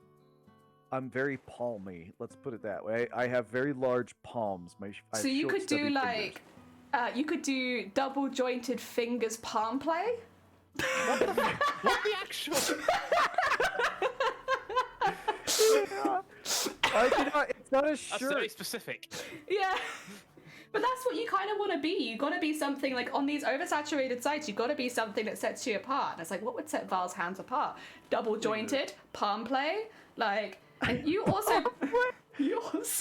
I'm very palmy. Let's put it that way. I have very large palms. I have So you short, could stubby do fingers. like you could do double jointed fingers palm play. What the actual? It's not a That's shirt. very specific. Yeah. But that's what you kind of want to be. You got to be something like on these oversaturated sites. You got to be something that sets you apart. And it's like, what would set Val's hands apart? Double jointed, palm play, like. And you also,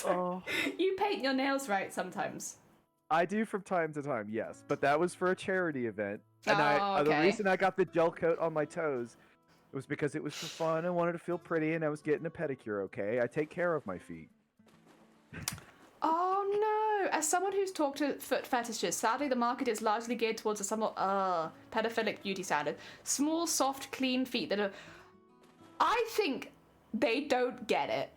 Oh. you paint your nails right sometimes. I do from time to time, yes. But that was for a charity event. And Oh, the okay. reason I got the gel coat on my toes was because it was for fun. I wanted to feel pretty, and I was getting a pedicure. Okay, I take care of my feet. Oh no! As someone who's talked to foot fetishes, sadly the market is largely geared towards a somewhat pedophilic beauty standard. Small, soft, clean feet that are. I think they don't get it.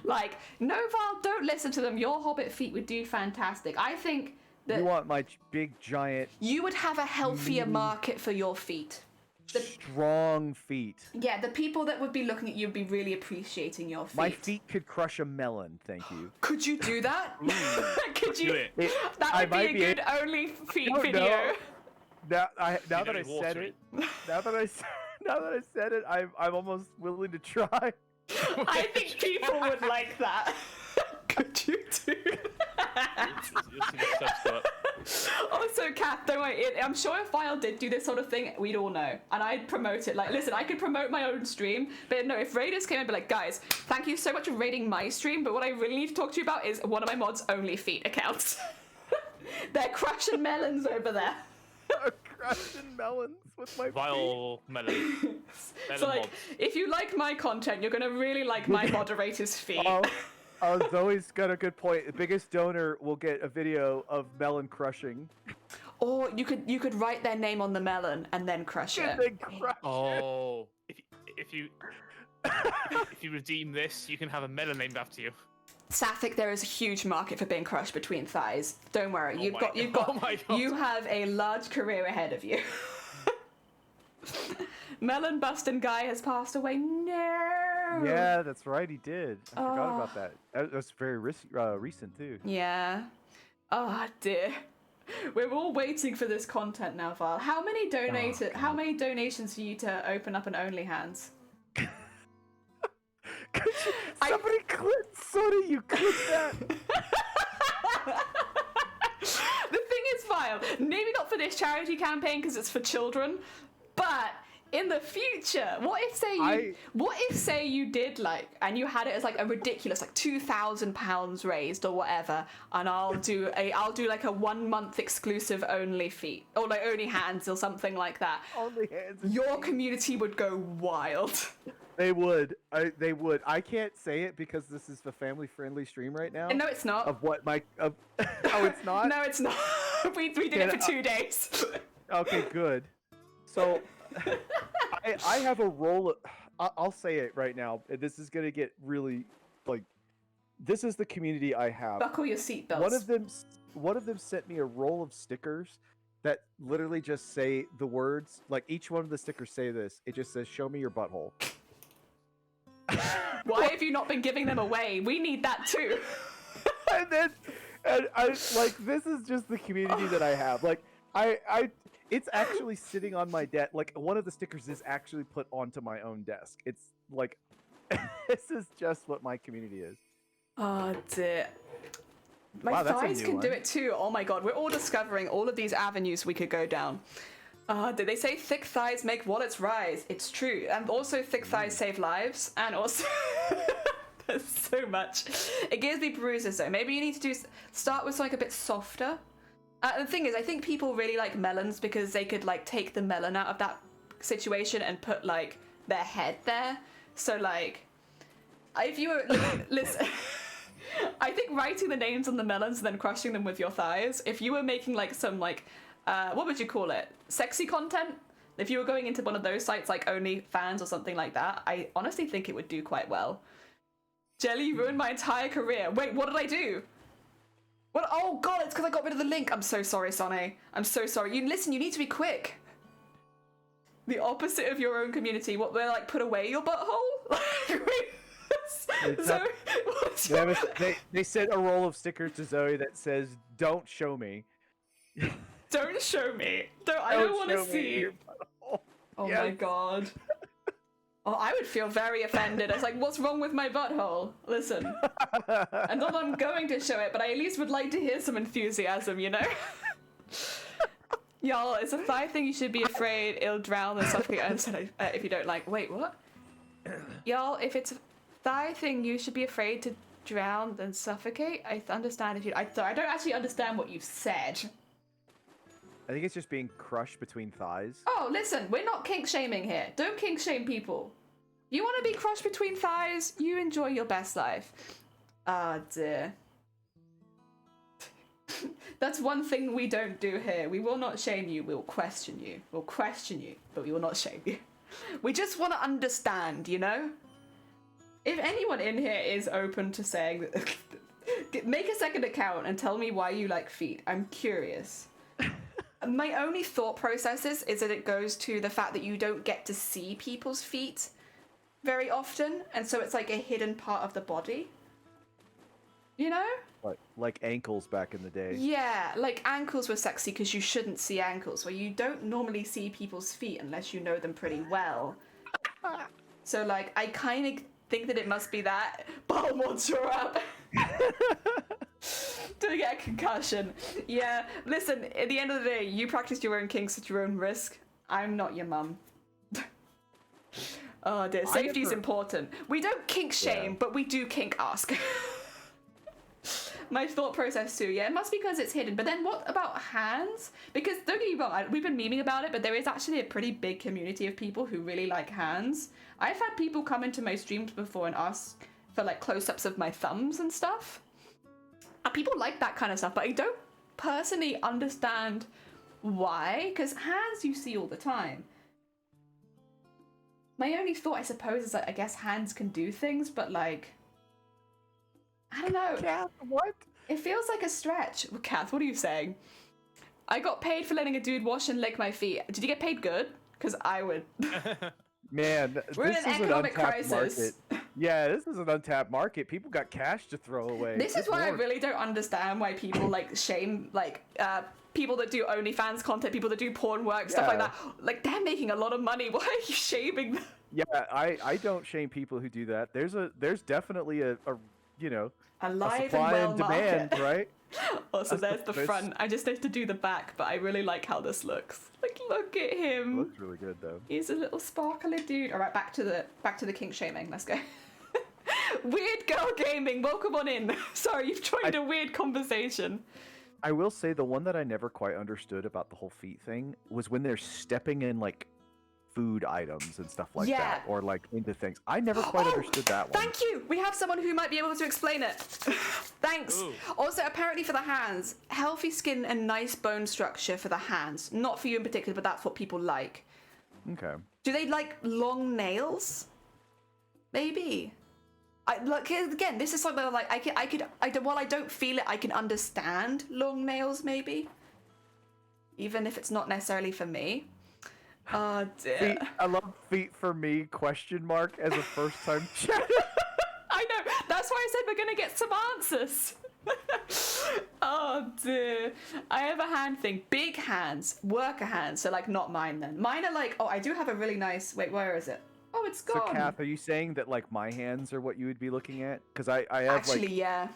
Like, no, Val, don't listen to them. Your hobbit feet would do fantastic. I think that You want my big, giant, you would have a healthier market for your feet. strong feet. Yeah, the people that would be looking at you would be really appreciating your feet. My feet could crush a melon. Thank you. Could you do that? Could you? Do it. That I would be might a be good only feet No, video. no. Now that don't I need said water. it, now that I said it, I'm almost willing to try. I think people would like that. Could you do that? You'll see the subs go up. Also, Kath, don't worry. I'm sure if Vile did do this sort of thing, we'd all know. And I'd promote it. Like, listen, I could promote my own stream. But no, if raiders came and be like, guys, thank you so much for raiding my stream, but what I really need to talk to you about is one of my mods' only feet accounts. They're crushing melons over there. Crushing melons with my feet. Vile melon. So, like, mods. if you like my content, you're going to really like my moderator's feet. Oh, Zoe's got a good point. The biggest donor will get a video of melon crushing. Or you could write their name on the melon and then crush And it. then crush it. Oh, if you redeem this, you can have a melon named after you. Sapphic, there is a huge market for being crushed between thighs. Don't worry, you've my got God. Oh my God. you have a large career ahead of you. Melon busting guy has passed away. No. Yeah, that's right. He did. I forgot Oh. about that. That's very recent too. Yeah. Oh dear. We're all waiting for this content now, Val. How many How many donations for you to open up an OnlyHands? Somebody clip Soda, you clip that. The thing is, Vile, maybe not for this charity campaign because it's for children, but in the future, what if say you did like, and you had it as like a ridiculous like £2,000 raised or whatever, and I'll do like a 1 month exclusive only feet or like only hands or something like that. Only hands. and Your feet. community would go wild. They would. They would. I can't say it because this is the family-friendly stream right now. No, it's not. Of what my? Oh, it's not. No, it's not. we did it for 2 days. Okay, good. So, I have a role. I'll say it right now. This is gonna get really like. This is the community I have. Buckle your seatbelts. One of them sent me a roll of stickers that literally just say the words. Like each one of the stickers say this. It just says, "Show me your butthole." Why have you not been giving them away? We need that too. and I like this is just the community that I have. Like it's actually sitting on my desk. Like one of the stickers is actually put onto my own desk. It's like this is just what my community is. Oh dear. My Wow, that's a thighs new can do one. it too. Oh my god, we're all discovering all of these avenues we could go down. Did they say thick thighs make wallets rise? It's true. And also thick thighs save lives. And also... There's so much. It gives me bruises though. Maybe you need to start with something a bit softer. The thing is, I think people really like melons because they could like take the melon out of that situation and put like their head there. So like, if you were listen, I think writing the names on the melons and then crushing them with your thighs. If you were making like some like, what would you call it? Sexy content. If you were going into one of those sites like OnlyFans or something like that, I honestly think it would do quite well. Jelly ruined my entire career. Wait, what did I do? What? Oh god, it's because I got rid of the link. I'm so sorry, Sonny. I'm so sorry. You listen, you need to be quick. The opposite of your own community. What, they're like, put away your butthole? They sent a roll of stickers to Zoe that says, "Don't show me." Don't show me. I don't want to see. Your butthole. Oh Yes. my god. Oh, I would feel very offended. It's like, what's wrong with my butthole? Listen. And not that I'm going to show it, but I at least would like to hear some enthusiasm, you know? Y'all, it's a thigh thing you should be afraid it'll drown and suffocate if you don't like. Wait, what? Y'all, if it's a thigh thing you should be afraid to drown and suffocate, I understand if you... I don't actually understand what you've said. I think it's just being crushed between thighs. Oh, listen, we're not kink shaming here. Don't kink shame people. You want to be crushed between thighs? You enjoy your best life. Ah, dear. That's one thing we don't do here. We will not shame you. We'll question you. We'll question you, but we will not shame you. We just want to understand, you know? If anyone in here is open to saying, make a second account and tell me why you like feet. I'm curious. My only thought process is that it goes to the fact that you don't get to see people's feet very often, and so it's like a hidden part of the body. You know? Like ankles back in the day. Yeah, like ankles were sexy because you shouldn't see ankles, where you don't normally see people's feet unless you know them pretty well. So like, I kind of think that it must be that. Balmond's your up. Do I get a concussion? Yeah, listen, at the end of the day, you practice your own kinks at your own risk. I'm not your mum. Oh dear, safety's important. We don't kink shame, but we do kink ask. My thought process too, yeah, it must be because it's hidden. But then what about hands? Because don't get me wrong, we've been memeing about it, but there is actually a pretty big community of people who really like hands. I've had people come into my streams before and ask for like close-ups of my thumbs and stuff. People like that kind of stuff, but I don't personally understand why, because hands you see all the time. My only thought, I suppose, is that I guess hands can do things, but like, I don't know. Kath, what? It feels like a stretch. Well, Kath, what are you saying? I got paid for letting a dude wash and lick my feet. Did you get paid good? Because I would. Man, We're this in is an economic crisis. Market. Yeah, this is an untapped market. People got cash to throw away. This is why I really don't understand why people like shame like people that do OnlyFans content, people that do porn work, stuff like that. Like they're making a lot of money. Why are you shaming them? Yeah, I don't shame people who do that. There's definitely a you know, a live supply and well and demand, market. right? Also, there's the front. I just have to do the back, but I really like how this looks. Like, look at him. It looks really good though. He's a little sparkly dude. All right, back to the kink shaming. Let's go. Weird girl gaming. Welcome on in. Sorry, you've joined a weird conversation. I will say the one that I never quite understood about the whole feet thing was when they're stepping in like food items and stuff like that, or like into things. I never quite understood that one. Thank you. We have someone who might be able to explain it. Thanks. Ooh. Also, apparently for the hands, healthy skin and nice bone structure for the hands. Not for you in particular, but that's what people like. Okay. Do they like long nails? Maybe. Like again, this is something that, like while I don't feel it, I can understand long nails maybe, even if it's not necessarily for me. Oh dear. Feet, I love feet for me, question mark, as a first time chat. I know, that's why I said we're gonna get some answers. Oh dear. I have a hand thing. Big hands, worker hands, so like not mine then. Mine are like, oh, I do have a really nice, wait, where is it? Oh, it's So, gone. Kath, are you saying that like my hands are what you would be looking at? Because I have Actually, like yeah.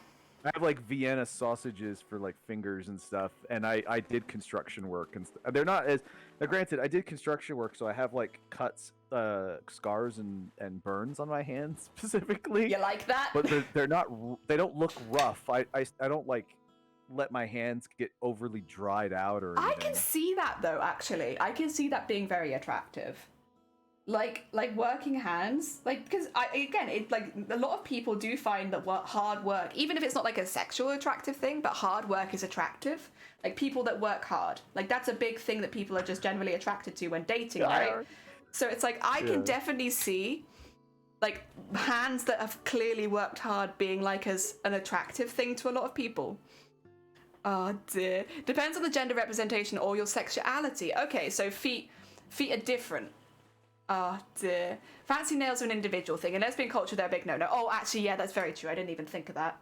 I have like Vienna sausages for like fingers and stuff, and I did construction work and they're not as now. Granted, I did construction work, so I have like cuts, scars and burns on my hands specifically. You like that? But they're not they don't look rough. I don't like let my hands get overly dried out or anything. I can see that though. Actually, I can see that being very attractive. Like working hands, like because it like a lot of people do find that hard work, even if it's not like a sexual attractive thing, but hard work is attractive. Like people that work hard, like that's a big thing that people are just generally attracted to when dating, right? So it's like I can definitely see like hands that have clearly worked hard being like as an attractive thing to a lot of people. Oh dear. Depends on the gender representation or your sexuality. Okay, so feet are different. Oh dear. Fancy nails are an individual thing. In lesbian culture, they're a big no-no. Oh, actually, yeah, that's very true. I didn't even think of that.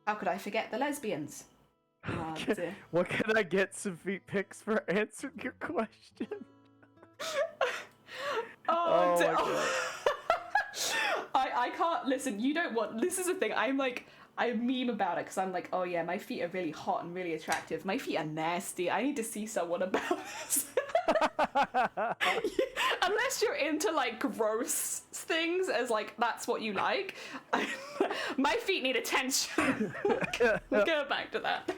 How could I forget the lesbians? Oh dear. What can I get some feet pics for answering your question? Oh dear. my God. I can't listen. You don't want. This is the thing. I meme about it because I'm like, oh yeah, my feet are really hot and really attractive. My feet are nasty. I need to see someone about this. Unless you're into like gross things as like that's what you like. My feet need attention. We'll go back to that.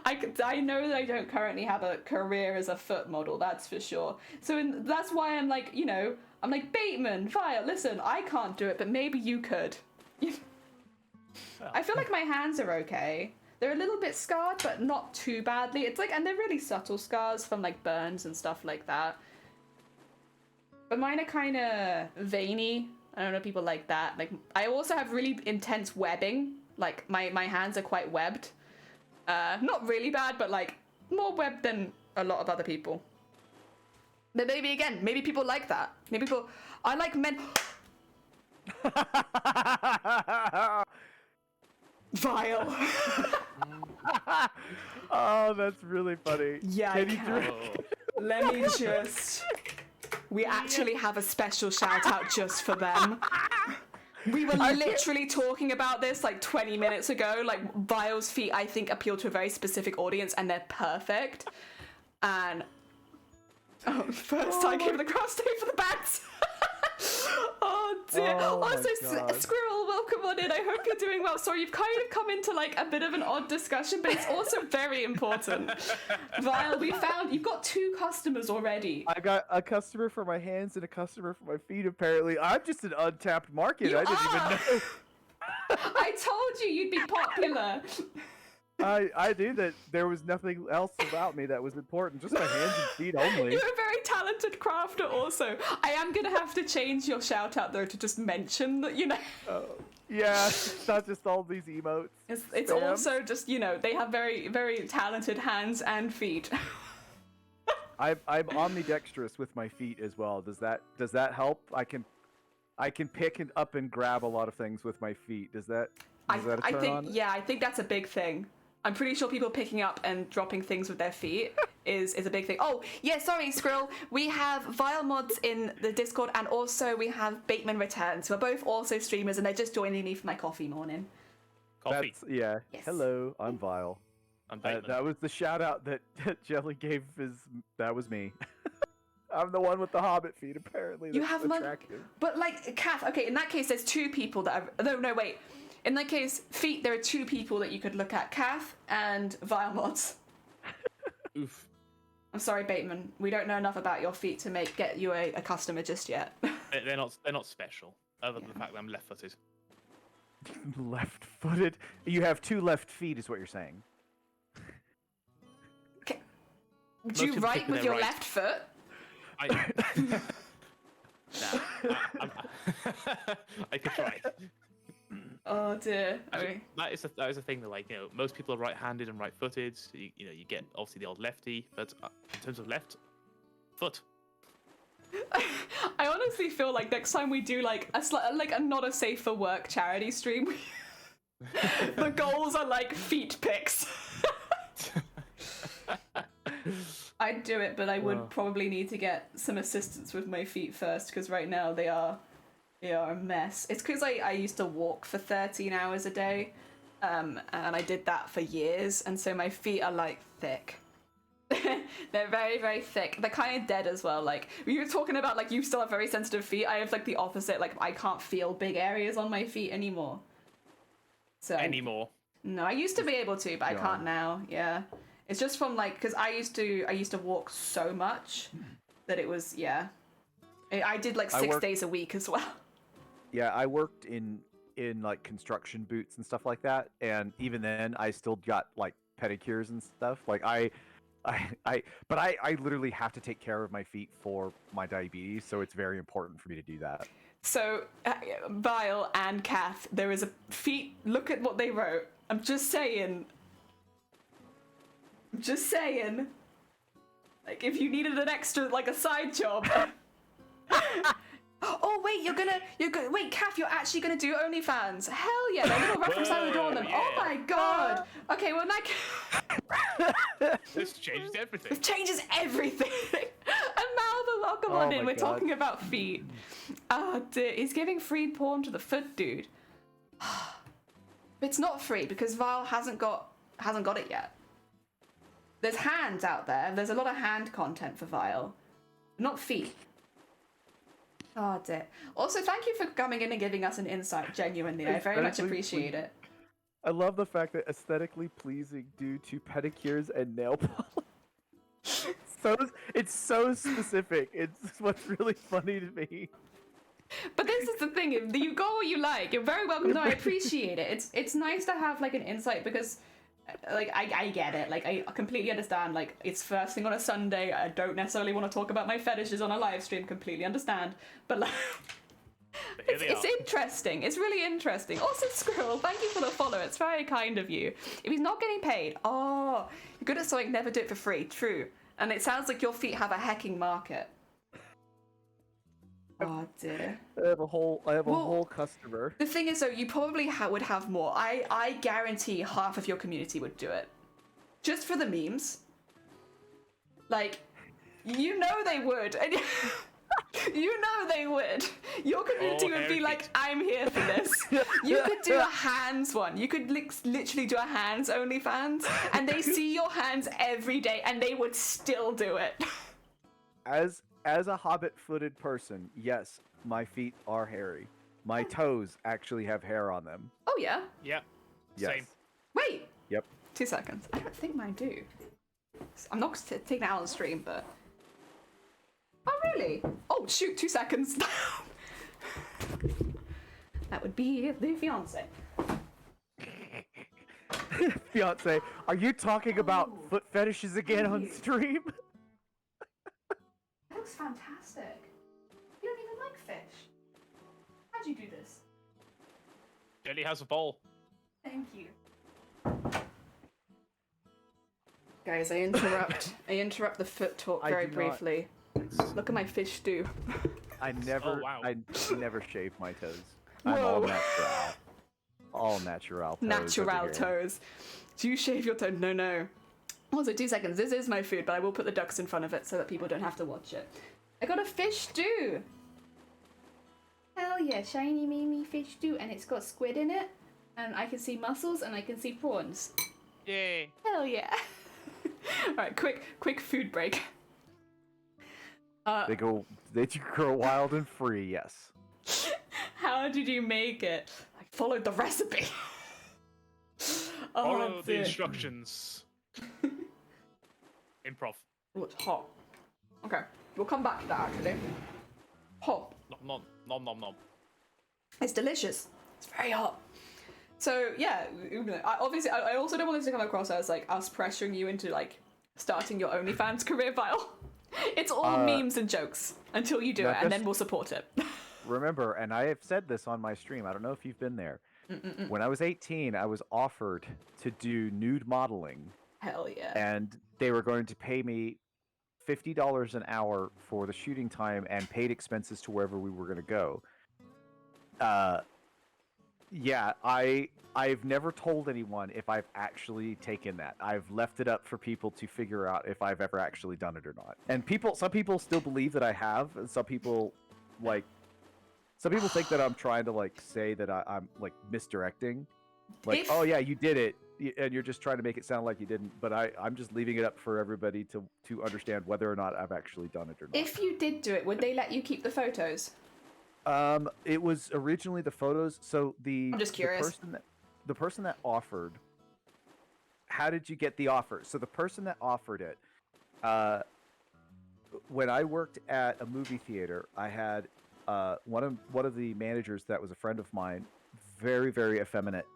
I know that I don't currently have a career as a foot model, that's for sure. So that's why I'm like, I'm like, Bateman, Vile, listen, I can't do it, but maybe you could. I feel like my hands are okay. They're a little bit scarred, but not too badly. It's like, and they're really subtle scars from like burns and stuff like that. But mine are kind of veiny. I don't know, people like that. Like, I also have really intense webbing. Like, my hands are quite webbed. Not really bad, but like more webbed than a lot of other people. But maybe people like that. I like men. Vile. Oh, that's really funny. Yeah, Can I you can. Let me just. We actually have a special shout out just for them. We were literally talking about this like 20 minutes ago. Like, Vile's feet, I think, appeal to a very specific audience, and they're perfect. And first I gave the cross tape for the bats. Oh dear. Also, Squirrel, welcome on in. I hope you're doing well. Sorry, you've kind of come into like a bit of an odd discussion, but it's also very important. Vile, we found you've got 2 customers already. I got a customer for my hands and a customer for my feet, apparently. I'm just an untapped market. I didn't even know. I told you you'd be popular. I knew that there was nothing else about me that was important, just my hands and feet only. You're a very talented crafter also. I am going to have to change your shout out though to just mention that, Yeah, it's not just all these emotes. It's also just, they have very, very talented hands and feet. I'm ambidextrous with my feet as well. Does that help? I can pick up and grab a lot of things with my feet. Is that a turn on? Yeah, I think that's a big thing. I'm pretty sure people picking up and dropping things with their feet is a big thing. Oh, yeah, sorry, Skrill. We have Vile Mods in the Discord, and also we have Bateman Returns, who are both also streamers, and they're just joining me for my coffee morning. Coffee? Yeah. Yes. Hello, I'm Vile. I'm Bateman. That was the shout out that Jelly gave that was me. I'm the one with the hobbit feet, apparently. You have attractive. But, like, Kath, okay, in that case, there's 2 people that are... No, wait. In that case, feet, there are 2 people that you could look at. Kath and Vile Mods. Oof. I'm sorry, Bateman. We don't know enough about your feet to get you a customer just yet. They're not special, other than the fact that I'm left-footed. Left-footed? You have 2 left feet, is what you're saying. Okay. Do you write with your left foot? I could try. Oh dear. That is a thing that, like, most people are right-handed and right-footed. You get obviously the old lefty, but in terms of left foot. I honestly feel like next time we do like a not a safe for work charity stream, the goals are like feet pics. I'd do it, but I would probably need to get some assistance with my feet first, because right now they are a mess. It's because I used to walk for 13 hours a day, and I did that for years, and so my feet are like thick. They're very, very thick. They're kind of dead as well. Like, you were talking about, like, you still have very sensitive feet. I have, like, the opposite. Like, I can't feel big areas on my feet anymore. So anymore? No, I used to be able to, but I can't now. Yeah. It's just from, like, because I used to walk so much that it was, yeah. I did, like, 6 days a week as well. Yeah, I worked in like, construction boots and stuff like that. And even then, I still got, like, pedicures and stuff. Like, I literally have to take care of my feet for my diabetes, so it's very important for me to do that. So, Vile and Kath, there is a feet. Look at what they wrote. I'm just saying. Like, if you needed an extra, like, a side job. Oh wait, wait, Kath, you're actually gonna do OnlyFans? Hell yeah, that little reference I would draw on them. Yeah. Oh my god. Okay, well this changes everything. It changes everything. And now welcome on in. We're talking about feet. Oh dear, he's giving free porn to the foot dude. It's not free because Vile hasn't got it yet. There's hands out there. There's a lot of hand content for Vile, not feet. Oh dear. Also, thank you for coming in and giving us an insight, genuinely. I very much appreciate it. I love the fact that aesthetically pleasing due to pedicures and nail polish. It's so specific. It's what's really funny to me. But this is the thing, if you go what you like, you're very welcome. No, I appreciate it. It's nice to have, like, an insight because, like, I get it. Like, I completely understand. Like, it's first thing on a Sunday. I don't necessarily want to talk about my fetishes on a live stream. Completely understand. But, like, it's interesting. It's really interesting. Also, Squirrel, thank you for the follow. It's very kind of you. If he's not getting paid, you're good at something, never do it for free. True. And it sounds like your feet have a hecking market. Oh dear. I have a whole customer. The thing is, though, you probably would have more. I guarantee half of your community would do it, just for the memes. Like, you know they would. You know they would. Your community would be like, I'm here for this. You could do a hands one. You could literally do a hands OnlyFans, and they see your hands every day, and they would still do it. As a hobbit-footed person, yes, my feet are hairy. My toes actually have hair on them. Oh, yeah? Yep. Yes. Same. Wait. Yep. 2 seconds. I don't think mine do. I'm not taking it out on stream, but... Oh, really? Oh, shoot, 2 seconds. That would be the fiancé. Fiancé, are you talking about foot fetishes again on stream? That looks fantastic. You don't even like fish. How'd you do this? Jelly has a bowl. Thank you. Guys, I interrupt the foot talk very briefly. Look at my fish stew. I never shave my toes. I'm Whoa. all natural. All natural toes. Natural toes. Do you shave your toe? No. Also, 2 seconds. This is my food, but I will put the ducks in front of it so that people don't have to watch it. I got a fish stew. Hell yeah, shiny Mimi fish stew, and it's got squid in it, and I can see mussels, and I can see prawns. Yay. Hell yeah. Alright, quick food break. They grow wild and free, yes. How did you make it? I followed the recipe. Follow the instructions. Improv. Oh, it's hot. Okay, we'll come back to that actually. Hot. Nom. It's delicious. It's very hot. So yeah, I also don't want this to come across as like us pressuring you into like starting your OnlyFans career, Vile. It's all memes and jokes until you do it, and then we'll support it. Remember, and I have said this on my stream, I don't know if you've been there. When I was 18, I was offered to do nude modeling. Hell yeah. And they were going to pay me $50 an hour for the shooting time and paid expenses to wherever we were going to go. Yeah, I've never told anyone if I've actually taken that. I've left it up for people to figure out if I've ever actually done it or not. And some people still believe that I have, and some people think that I'm trying to like say that I'm like misdirecting. Like, oh yeah, you did it, and you're just trying to make it sound like you didn't. But I'm just leaving it up for everybody to understand whether or not I've actually done it or not. If you did do it, would they let you keep the photos? It was originally the photos. So I'm just curious. The person that offered. How did you get the offer? So the person that offered it, when I worked at a movie theater, I had one of the managers that was a friend of mine, very, very effeminate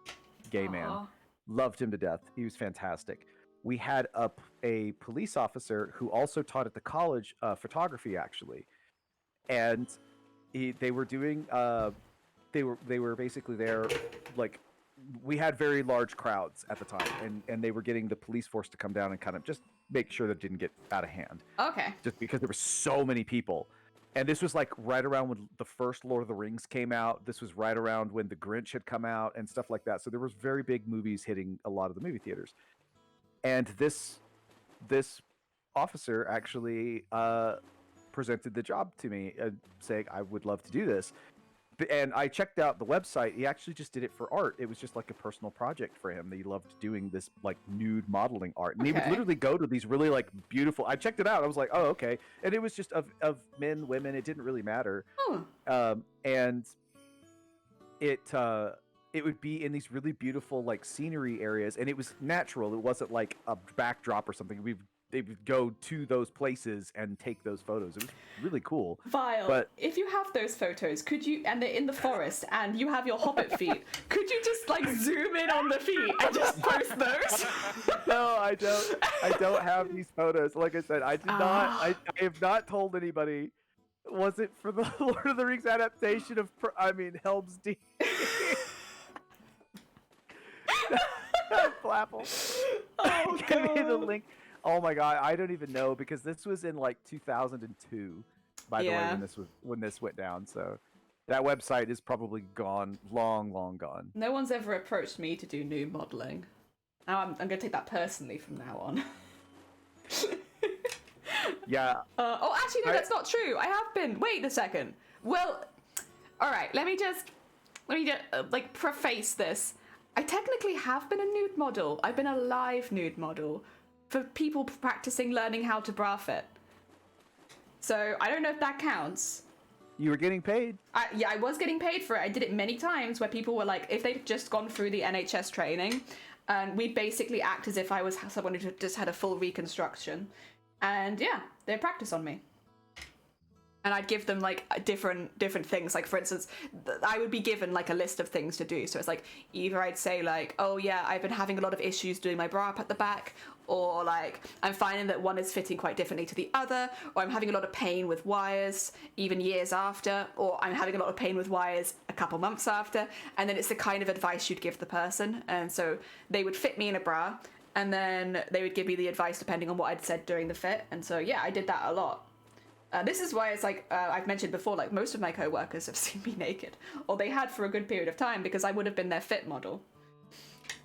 gay man. Loved him to death. He was fantastic. We had a police officer who also taught at the college photography, actually, and they were doing they were basically there, like, we had very large crowds at the time, and they were getting the police force to come down and kind of just make sure that it didn't get out of hand. Okay. Just because there were so many people. And this was like right around when the first Lord of the Rings came out. This was right around when The Grinch had come out and stuff like that. So there was very big movies hitting a lot of the movie theaters. And this officer actually presented the job to me, saying I would love to do this. And I checked out the website. He actually just did it for art. It was just like a personal project for him. He loved doing this like nude modeling art. And he would literally go to these really like beautiful. I checked it out. I was like, oh, okay. And it was just of men, women. It didn't really matter. And it would be in these really beautiful like scenery areas, and it was natural. It wasn't like a backdrop or something. They would go to those places and take those photos. It was really cool. Vile, but if you have those photos, could you, and they're in the forest, and you have your hobbit feet, could you just like zoom in on the feet and just post those? No, I don't. I don't have these photos. Like I said, I did not. I have not told anybody. Was it for the Lord of the Rings adaptation of? Helm's Deep. Flapple. Oh, Give me the link. Oh my god, I don't even know, because this was in like 2002, by the way, when this went down. So that website is probably gone, long gone. No one's ever approached me to do nude modeling. Now I'm going to take that personally from now on. Yeah. Actually, no, that's not true. I have been. Wait a second. Well, all right. Let me just like preface this. I technically have been a nude model. I've been a live nude model for people practicing learning how to bra fit. So I don't know if that counts. You were getting paid? I was getting paid for it. I did it many times where people were like, if they'd just gone through the NHS training, and we'd basically act as if I was someone who just had a full reconstruction. And yeah, they'd practice on me. And I'd give them like different things. Like, for instance, I would be given like a list of things to do. So it's like, either I'd say like, oh yeah, I've been having a lot of issues doing my bra up at the back, or like, I'm finding that one is fitting quite differently to the other, or I'm having a lot of pain with wires even years after, or I'm having a lot of pain with wires a couple months after. And then it's the kind of advice you'd give the person. And so they would fit me in a bra, and then they would give me the advice depending on what I'd said during the fit. And so yeah, I did that a lot. This is why it's like, I've mentioned before, like most of my co-workers have seen me naked, or they had for a good period of time, because I would have been their fit model.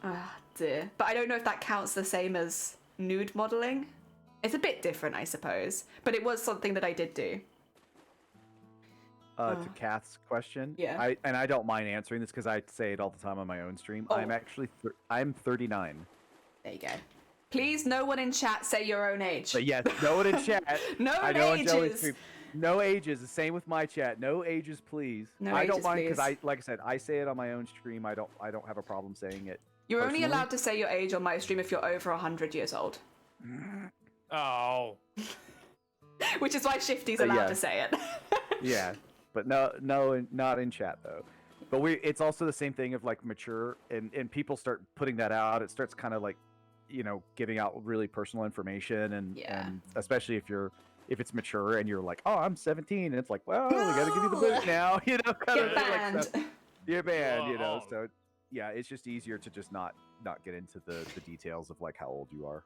Ah, dear. But I don't know if that counts the same as nude modeling. It's a bit different, I suppose, but it was something that I did do. To Kath's question, yeah. I don't mind answering this because I say it all the time on my own stream. Oh. I'm 39. There you go. Please, no one in chat say your own age. But yes, no one in chat. No ages. No ages. The same with my chat. No ages, please. No I ages, don't mind please. because like I said, I say it on my own stream. I don't have a problem saying it. You're personally. only allowed to say your age on my stream if you're over 100 years old. Oh. Which is why Shifty's allowed to say it. Yeah, but no, not in chat though. But it's also the same thing of like mature, and people start putting that out. It starts kind of like, giving out really personal information, and especially if it's mature and you're like, oh, I'm 17, and it's like, well, we gotta give you the boot now, kind Get banned. Like stuff. You're banned, so yeah, it's just easier to just not get into the details of like how old you are.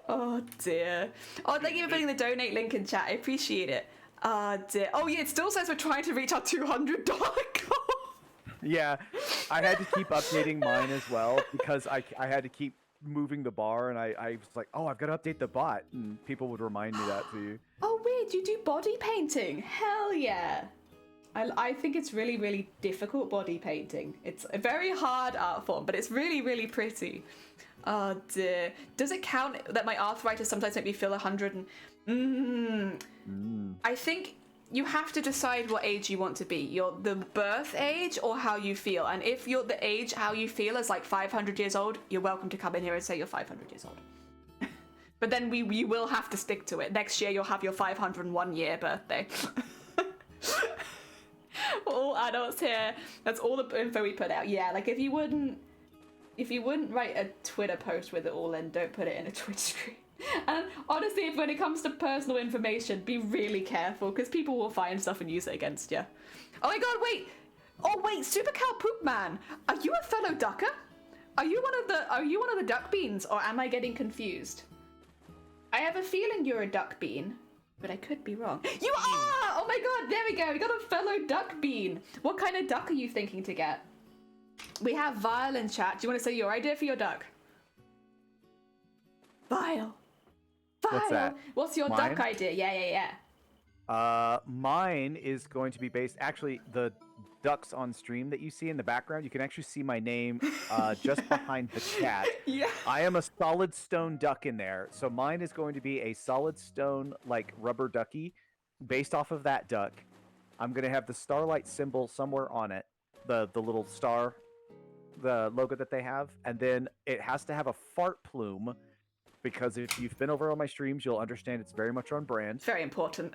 Oh dear. Oh, thank you for putting the donate link in chat. I appreciate it. Oh dear. Oh yeah, it still says we're trying to reach our $200 goal. Yeah, I had to keep updating mine as well because I had to keep moving the bar, and I was like, oh, I've got to update the bot, and people would remind me that too. Oh, weird, you do body painting? Hell yeah. I think it's really, really difficult body painting. It's a very hard art form, but it's really, really pretty. Oh dear. Does it count that my arthritis sometimes make me feel 100 and... I think you have to decide what age you want to be. The birth age or how you feel. And if you're the age how you feel is like 500 years old, you're welcome to come in here and say you're 500 years old. But then we will have to stick to it. Next year you'll have your 501 year birthday. We're all adults here. That's all the info we put out. Yeah, like if you wouldn't write a Twitter post with it all, then don't put it in a Twitch stream. And honestly, if when it comes to personal information, be really careful because people will find stuff and use it against you. Oh my god, wait! Oh wait, Super Cow Poop Man, are you a fellow ducker? Are you one of the duck beans, or am I getting confused? I have a feeling you're a duck bean, but I could be wrong. You are! Oh my god, there we go. We got a fellow duck bean. What kind of duck are you thinking to get? We have Vile in chat. Do you want to say your idea for your duck? Vile. What's that? What's your Mine? duck idea? Yeah. Mine is going to be based. Actually, the ducks on stream that you see in the background, you can actually see my name just behind the cat. Yeah. I am a solid stone duck in there, so mine is going to be a solid stone like rubber ducky, based off of that duck. I'm gonna have the starlight symbol somewhere on it, the little star, the logo that they have, and then it has to have a fart plume. Because if you've been over on my streams, you'll understand it's very much on brand. Very important.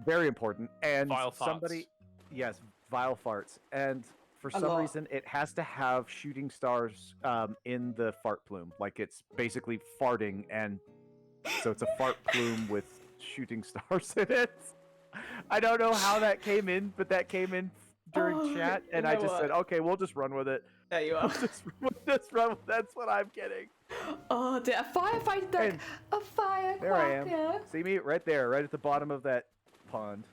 Very important. And Vile farts. somebody, yes, vile farts. And for some reason, it has to have shooting stars in the fart plume. Like it's basically farting, and so it's a fart plume with shooting stars in it. I don't know how that came in, but that came in during chat, and I just said, okay, we'll just run with it. There you are. just run with that's what I'm getting. Oh dear, a firefighter duck, a firecracker. There I am. See me right there, right at the bottom of that pond.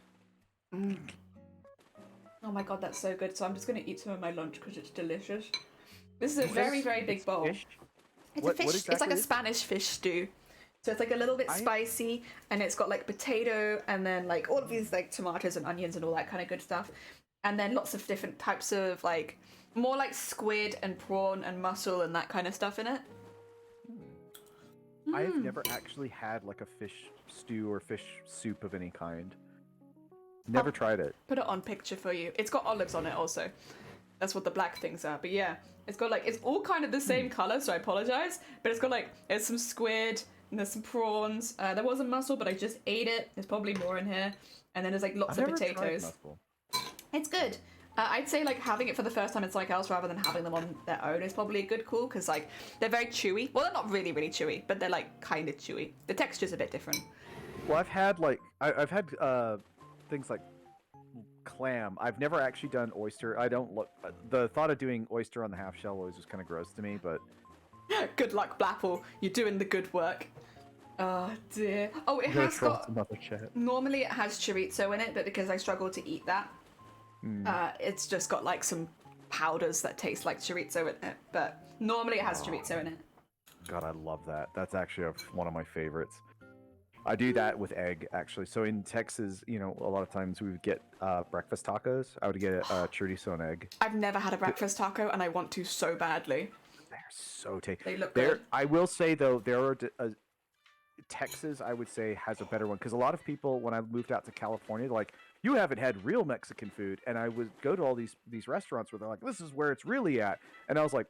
Oh my god, that's so good. So I'm just going to eat some of my lunch because it's delicious. This is a very, very big bowl. Fish? It's What a fish. exactly It's like a is it? Spanish fish stew. So it's like a little bit spicy, and it's got like potato, and then like all of these like tomatoes and onions and all that kind of good stuff, and then lots of different types of like more like squid and prawn and mussel and that kind of stuff in it. I've never actually had like a fish stew or fish soup of any kind. Never tried it. Put it on picture for you. It's got olives on it also. That's what the black things are. But yeah, it's got like, it's all kind of the same color, so I apologize. But it's got like, there's some squid, and there's some prawns. There was a mussel, but I just ate it. There's probably more in here. And then there's like lots of potatoes. It's good. I'd say like having it for the first time in something else rather than having them on their own is probably a good call, because like they're very chewy. Well, they're not really chewy, but they're like kind of chewy. The texture's a bit different. Well, I've had like I've had things like clam. I've never actually done oyster. I don't look. The thought of doing oyster on the half shell always was kind of gross to me, but Good luck, Blapple. You're doing the good work. Oh dear. Oh, it has got. Normally it has chorizo in it, but because I struggle to eat that, it's just got like some powders that taste like chorizo in it. But normally it has chorizo in it. God, I love that. That's actually one of my favorites. I do that with egg, actually. So in Texas, you know, a lot of times we would get breakfast tacos. I would get a chorizo and egg. I've never had a breakfast taco, and I want to so badly. They're so tasty. They look good. I will say, though, there are... Texas, I would say, has a better one. Because a lot of people, when I moved out to California, they're like, you haven't had real Mexican food. And I would go to all these restaurants where they're like, this is where it's really at. And I was like,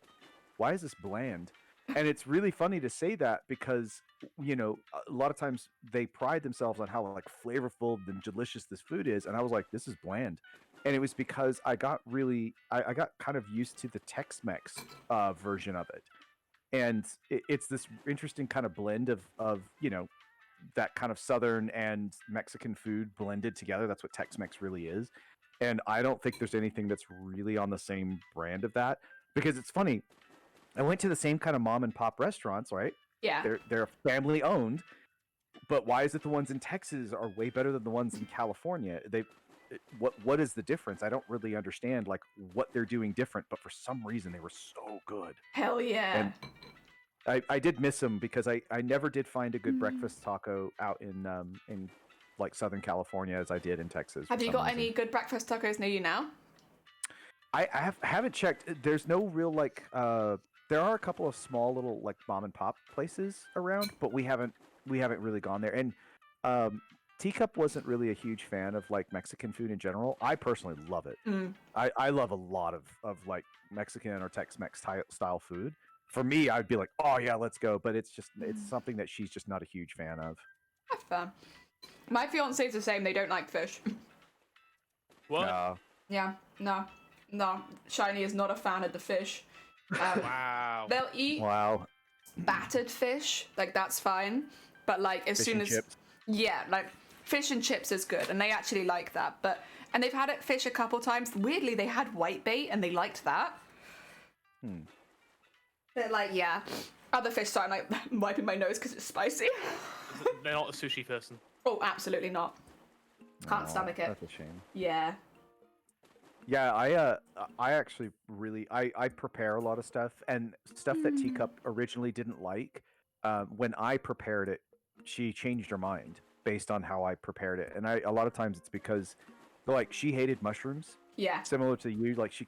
why is this bland? And it's really funny to say that because, you know, a lot of times they pride themselves on how like flavorful and delicious this food is. And I was like, this is bland. And it was because I got kind of used to the Tex-Mex version of it. And it's this interesting kind of blend of, you know, that kind of Southern and Mexican food blended together. That's what Tex-Mex really is. And I don't think there's anything that's really on the same brand of that, because it's funny. I went to the same kind of mom and pop restaurants, right? Yeah. They're family owned, but why is it the ones in Texas are way better than the ones in California? what is the difference? I don't really understand like what they're doing different, but for some reason they were so good. Hell yeah. And I did miss them because I never did find a good breakfast taco out in like Southern California as I did in Texas. Have you got any good breakfast tacos near you now? I haven't checked. There's no real like there are a couple of small little like mom and pop places around, but we haven't really gone there. And Teacup wasn't really a huge fan of like Mexican food in general. I personally love it. I love a lot of like Mexican or Tex-Mex style food. For me, I'd be like, oh yeah, let's go. But it's something that she's just not a huge fan of. That's fair. My fiance's the same. They don't like fish. What? No. Yeah, no. Shiny is not a fan of the fish. Wow. They'll eat battered fish, like that's fine. But like as Fish soon and as chips. yeah, like fish and chips is good, and they actually like that. And they've had it fish a couple times. Weirdly, they had whitebait and they liked that. They're like, yeah. Other fish, so I'm like wiping my nose because it's spicy. They're not a sushi person. Oh, absolutely not. Can't stomach it. That's a shame. Yeah. Yeah, I actually really I prepare a lot of stuff and stuff that Teacup originally didn't like. When I prepared it, she changed her mind based on how I prepared it, and a lot of times it's because like she hated mushrooms. Yeah. Similar to you, like she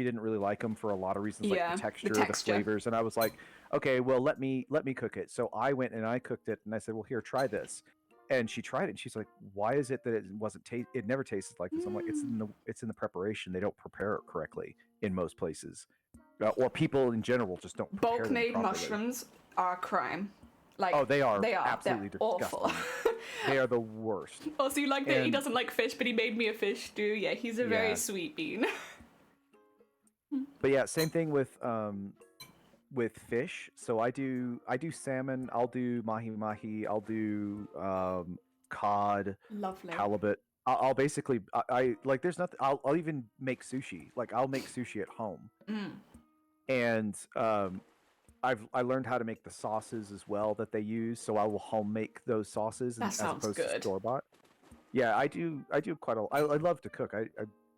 didn't really like them for a lot of reasons, like the texture, the texture. flavors, and I was like, okay, well let me cook it. So I went and I cooked it, and I said, well here, try this. And she tried it, and she's like, "Why is it that it wasn't it never tasted like this?" I'm like, "It's in the preparation. They don't prepare it correctly in most places, or people in general just don't." Bulk made mushrooms are a crime. Like they are They're absolutely disgusting. awful. They are the worst. Also, you like that he doesn't like fish, but he made me a fish stew. Yeah, he's a very sweet bean. But yeah, same thing with fish. So I do salmon, I'll do mahi, I'll do cod, Lovely. halibut. I'll basically I like there's nothing I'll even make sushi. Like I'll make sushi at home. And I learned how to make the sauces as well that they use, so I will home make those sauces That as sounds opposed good. to store bought. Yeah, I do quite a I love to cook. I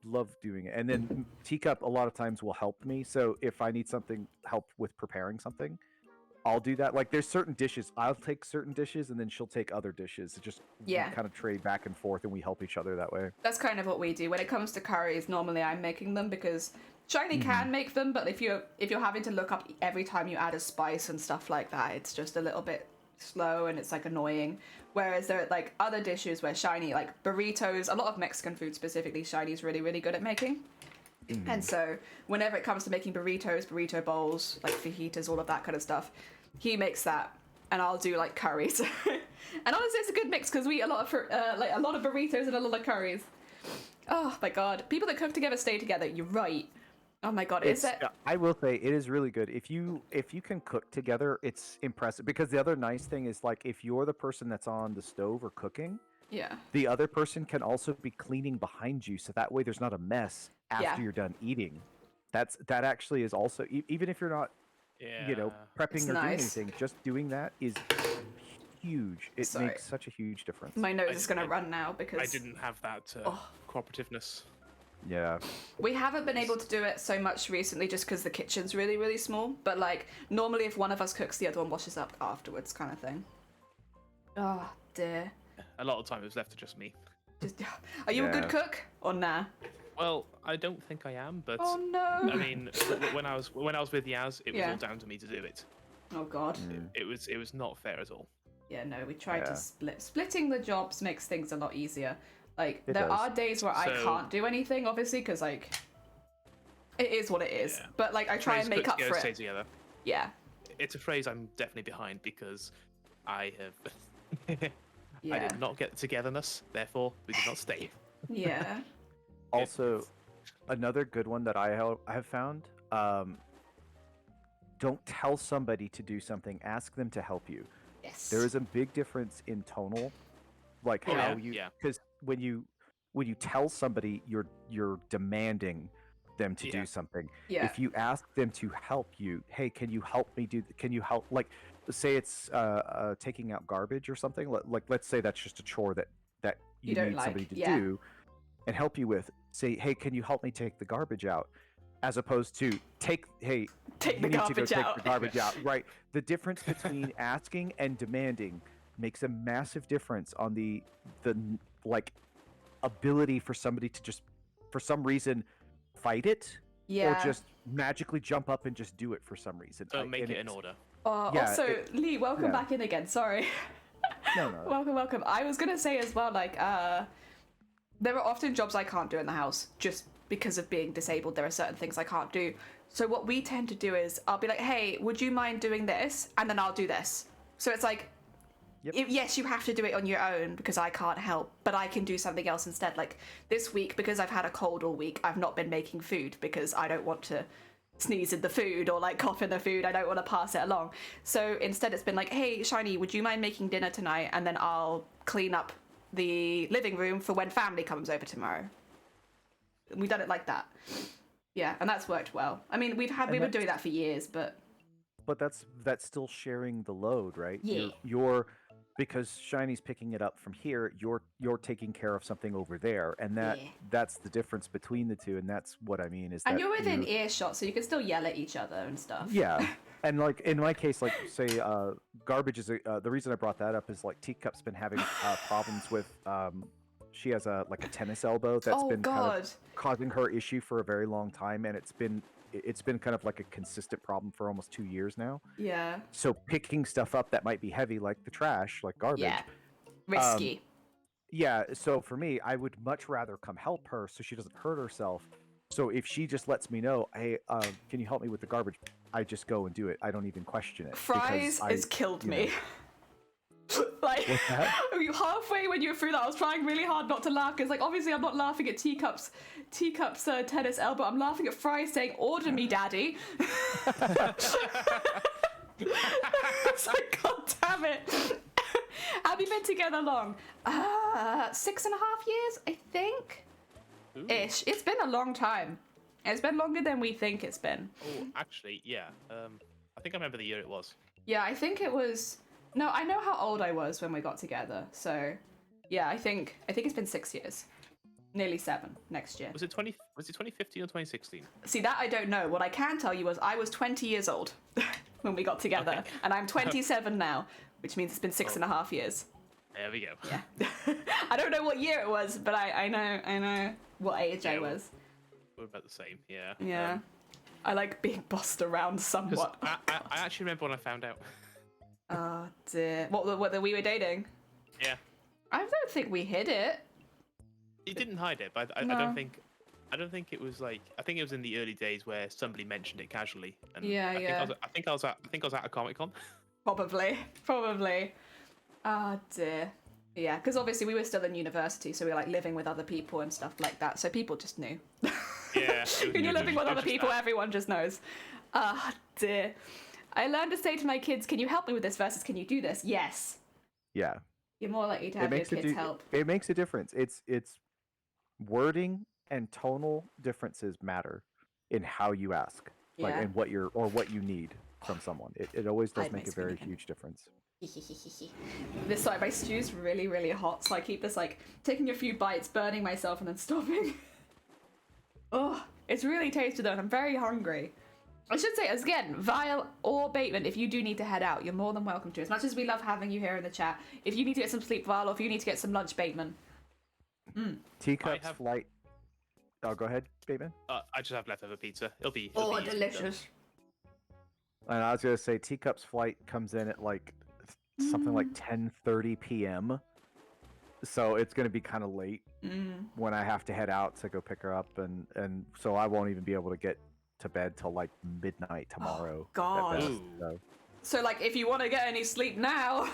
love doing it. And then Teacup a lot of times will help me. So if I need help with preparing something, I'll do that. Like there's certain dishes, I'll take certain dishes and then she'll take other dishes. Just we kind of trade back and forth and we help each other that way. That's kind of what we do. When it comes to curries, normally I'm making them because Shiny can make them, but if you're having to look up every time you add a spice and stuff like that, it's just a little bit slow and it's like annoying. Whereas there are like other dishes where Shiny, like burritos, a lot of Mexican food specifically, Shiny's really, really good at making. And so whenever it comes to making burritos, burrito bowls, like fajitas, all of that kind of stuff, he makes that, and I'll do like curries. And honestly, it's a good mix because we eat a lot of burritos and a lot of curries. Oh my god, people that cook together stay together. You're right. Oh my god, is it? I will say it is really good. If you can cook together, it's impressive. Because the other nice thing is like if you're the person that's on the stove or cooking, the other person can also be cleaning behind you, so that way there's not a mess after you're done eating. That actually is also even if you're not prepping or doing anything, just doing that is huge. It makes such a huge difference. My nose is gonna run now because I didn't have that cooperativeness. Yeah. We haven't been able to do it so much recently just because the kitchen's really, really small. But like normally if one of us cooks, the other one washes up afterwards kind of thing. Oh dear. A lot of the time it was left to just me. Are you a good cook or nah? Well, I don't think I am, but oh no. I mean, when I was with Yaz, it was all down to me to do it. Oh god. It was not fair at all. Yeah, no, we tried to splitting the jobs makes things a lot easier. Like It there does. are days where I can't do anything, obviously, because like it is what it is. Yeah. But like I try and make up for stay it. Together. Yeah. It's a phrase I'm definitely behind because I have. Yeah. I did not get the togetherness, therefore we did not stay. Yeah. Also, another good one that I have found, don't tell somebody to do something, ask them to help you. Yes. There is a big difference in tonal, like how you, because when you tell somebody, you're demanding them to do something. Yeah. If you ask them to help you, hey, can you help me can you help, like, say it's taking out garbage or something, like let's say that's just a chore that you don't need somebody to like, do, and help you with, say, hey, can you help me take the garbage out? As opposed to take the garbage out. Take the garbage out. Right. The difference between asking and demanding makes a massive difference on the like ability for somebody to just, for some reason, fight it, or just magically jump up and just do it for some reason. Don't make it in order. Also, Lee, welcome back in again. Sorry. No. Welcome. I was gonna say as well, like, there are often jobs I can't do in the house just because of being disabled. There are certain things I can't do. So what we tend to do is I'll be like, hey, would you mind doing this? And then I'll do this. So it's like, yes, you have to do it on your own because I can't help, but I can do something else instead. Like this week, because I've had a cold all week, I've not been making food because I don't want to sneeze in the food or like cough in the food. I don't want to pass it along. So instead it's been like, hey, Shiny, would you mind making dinner tonight? And then I'll clean up the living room for when family comes over tomorrow. We've done it like that. Yeah, and that's worked well. I mean, we've been doing that for years, but that's still sharing the load, right? Yeah. You're because Shiny's picking it up from here, you're taking care of something over there, and that's the difference between the two, and that's what I mean is that. And you're within earshot, so you can still yell at each other and stuff. Yeah. And like in my case, like say, garbage is the reason I brought that up is like Teacup's been having problems with she has a tennis elbow that's been kind of causing her issue for a very long time, and it's been kind of like a consistent problem for almost 2 years now. Yeah. So picking stuff up that might be heavy, like the trash, like garbage. Yeah. Risky. Yeah. So for me, I would much rather come help her so she doesn't hurt herself. So if she just lets me know, hey, can you help me with the garbage? I just go and do it. I don't even question it. Fries has killed me. Like halfway when you were through that, I was trying really hard not to laugh because, like, obviously I'm not laughing at Teacup's tennis elbow. I'm laughing at Fry saying, "Order me, Daddy." It's like, God damn it! Have you been together long? 6.5 years, I think. Ooh. Ish. It's been a long time. It's been longer than we think it's been. Oh, actually, yeah. I think I remember the year it was. Yeah, I think it was. No, I know how old I was when we got together. So, yeah, I think it's been 6 years, nearly 7 next year. Was it 2015 or 2016? See, that I don't know. What I can tell you was I was 20 years old when we got together, and I'm 27 now, which means it's been 6.5 years. There we go. Yeah. I don't know what year it was, but I know what age I was. We're about the same. Yeah. Yeah. I like being bossed around somewhat. I actually remember when I found out. Oh dear. What we were dating? Yeah. I don't think we hid it. You didn't hide it, but I don't think it was like. I think it was in the early days where somebody mentioned it casually. And I think I was at a Comic-Con. Probably. Oh dear. Yeah, because obviously we were still in university, so we were like living with other people and stuff like that. So people just knew. Yeah. When you're living with other people, everyone just knows. Ah dear. I learned to say to my kids, "Can you help me with this?" versus "Can you do this?" Yes. Yeah. You're more likely to have your kids help. It makes a difference. It's wording and tonal differences matter in how you ask, like, and what you need from someone. It always does make a very huge difference. My stew's really, really hot, so I keep this like taking a few bites, burning myself, and then stopping. Oh, it's really tasty though, and I'm very hungry. I should say, again, Vile or Bateman, if you do need to head out, you're more than welcome to. As much as we love having you here in the chat, if you need to get some sleep, Vile, or if you need to get some lunch, Bateman. Teacup's flight. Oh, go ahead, Bateman. I just have leftover pizza. It'll be delicious. And I was gonna say, Teacup's flight comes in at like something like 10:30 p.m. So it's gonna be kind of late when I have to head out to go pick her up, and so I won't even be able to get to bed till like midnight tomorrow. Oh, God. So like, if you want to get any sleep now.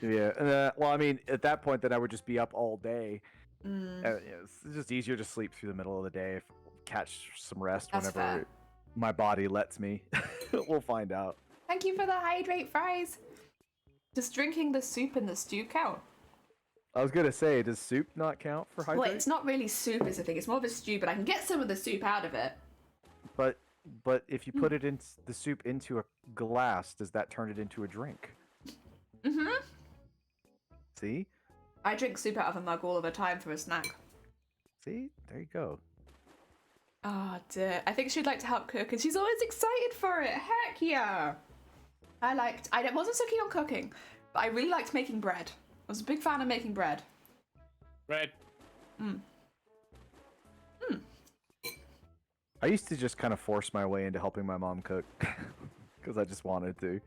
Yeah. Well, I mean, at that point, then I would just be up all day. It's just easier to sleep through the middle of the day, catch some rest whenever my body lets me. We'll find out. Thank you for the hydrate, Fries. Does drinking the soup and the stew count? I was gonna say, does soup not count for hydrate? Well, it's not really soup is the thing. It's more of a stew, but I can get some of the soup out of it. But if you put it in the soup into a glass, does that turn it into a drink? Mm-hmm. See? I drink soup out of a mug all of the time for a snack. See, there you go. Oh dear. I think she'd like to help cook, and she's always excited for it. Heck yeah. I wasn't so keen on cooking, but I really liked making bread. I was a big fan of making bread. Bread. I used to just kind of force my way into helping my mom cook because I just wanted to.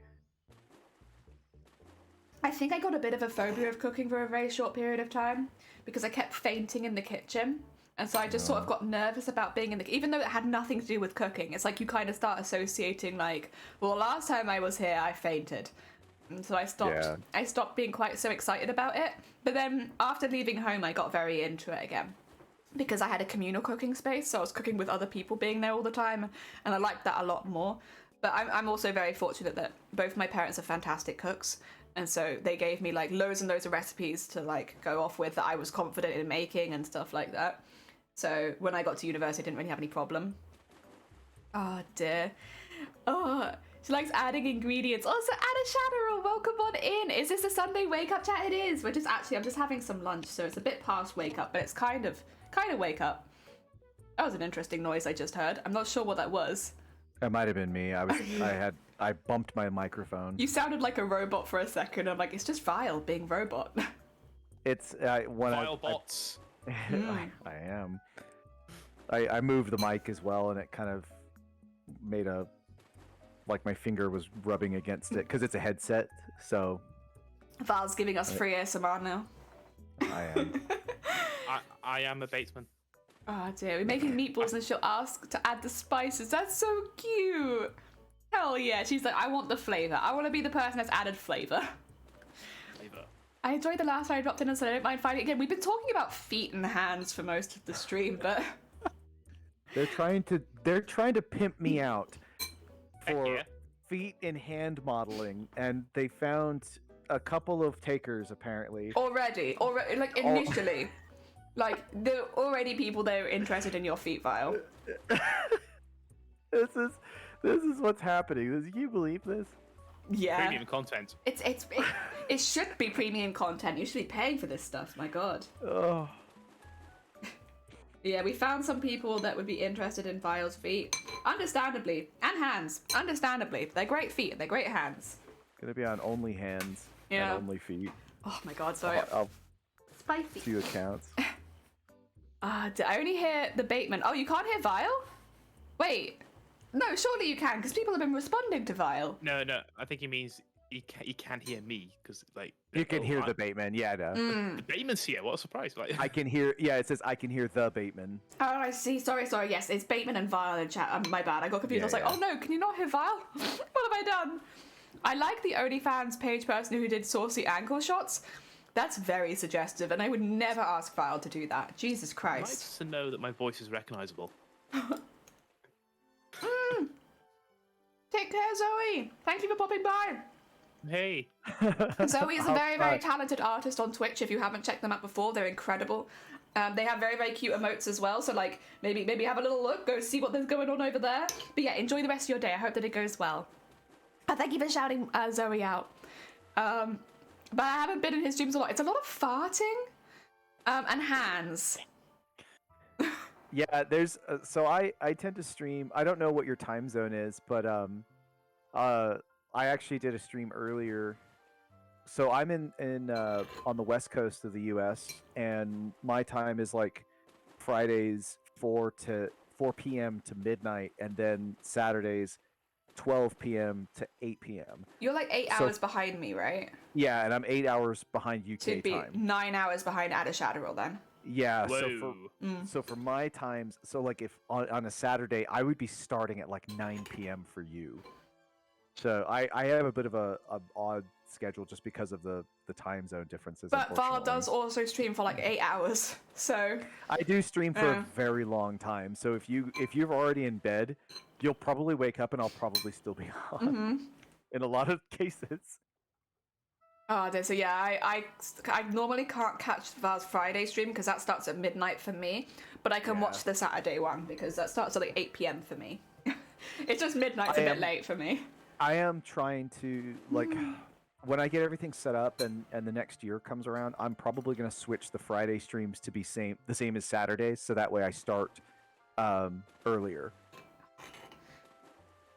I think I got a bit of a phobia of cooking for a very short period of time because I kept fainting in the kitchen. And so I just sort of got nervous about being in the... Even though it had nothing to do with cooking, it's like you kind of start associating like, well, last time I was here, I fainted. And so I stopped being quite so excited about it. But then after leaving home, I got very into it again. Because I had a communal cooking space, so I was cooking with other people being there all the time. And I liked that a lot more. But I'm also very fortunate that both my parents are fantastic cooks. And so they gave me like loads and loads of recipes to like go off with that I was confident in making and stuff like that. So when I got to university, I didn't really have any problem. Oh dear. Oh, she likes adding ingredients. Also, Anna Shatterall, welcome on in. Is this a Sunday wake up chat? It is. I'm just having some lunch, so it's a bit past wake up, but it's kind of wake up. That was an interesting noise I just heard. I'm not sure what that was. It might have been me. I bumped my microphone. You sounded like a robot for a second. I'm like, it's just Vile being robot. It's when Vile bots. I am. I moved the mic as well, and it kind of made like my finger was rubbing against it because it's a headset. So Val's giving us free ASMR now. I am. I am a Batesman. Oh dear, we're making meatballs and she'll ask to add the spices. That's so cute. Hell yeah. She's like, I want the flavor. I want to be the person that's added flavor. I enjoyed the last time I dropped in and said I don't mind fighting again. We've been talking about feet and hands for most of the stream, but they're trying to pimp me out for feet and hand modeling, and they found a couple of takers apparently. Already, like initially. Like, there are already people that are interested in your feet file. This is what's happening. Can you believe this? Yeah. Premium content. It should be premium content. You should be paying for this stuff. My God. Oh. Yeah, we found some people that would be interested in Vile's feet, understandably, and hands. Understandably, they're great feet. They're great hands. Gonna be on only hands and only feet. Oh my God, sorry. I'll Spicy. 2 accounts. I only hear the Bateman. Oh, you can't hear Vile? Wait. No, surely you can, because people have been responding to Vile. No, I think he means he can't hear me, because like... You can hear the Bateman, yeah, no. The Bateman's here, what a surprise. Like... I can hear, yeah, it says I can hear the Bateman. Oh, I see, sorry, yes, it's Bateman and Vile in chat. My bad, I got confused. I was like, oh no, can you not hear Vile? What have I done? I like the OnlyFans page person who did saucy ankle shots. That's very suggestive, and I would never ask Vile to do that. Jesus Christ. Nice to know that my voice is recognizable. Take care, Zoe. Thank you for popping by. Hey. Zoe is a very, very talented artist on Twitch. If you haven't checked them out before, they're incredible. They have very, very cute emotes as well. So, like, maybe have a little look, go see what's going on over there. But yeah, enjoy the rest of your day. I hope that it goes well. Thank you for shouting Zoe out. But I haven't been in his streams a lot. It's a lot of farting and hands. Yeah, there's so I tend to stream. I don't know what your time zone is, but I actually did a stream earlier. So I'm in on the west coast of the U.S. and my time is like Fridays 4 p.m. to midnight, and then Saturdays 12 p.m. to 8 p.m. You're like 8 hours behind me, right? Yeah, and I'm 8 hours behind UK to be time. 9 hours behind Ada Shatterall then. Yeah, Whoa. so for my times, so like if on a Saturday, I would be starting at like 9 p.m. for you. So I have a bit of a odd schedule just because of the time zone differences. But Val does also stream for like 8 hours, so I do stream for a very long time. So if you're already in bed, you'll probably wake up and I'll probably still be on. In a lot of cases. Oh, so yeah, I normally can't catch Val's Friday stream because that starts at midnight for me, but I can watch the Saturday one because that starts at like 8 p.m. for me. It's just midnight's a bit late for me. I am trying to, like, when I get everything set up and the next year comes around, I'm probably gonna switch the Friday streams to be the same as Saturdays, so that way I start earlier.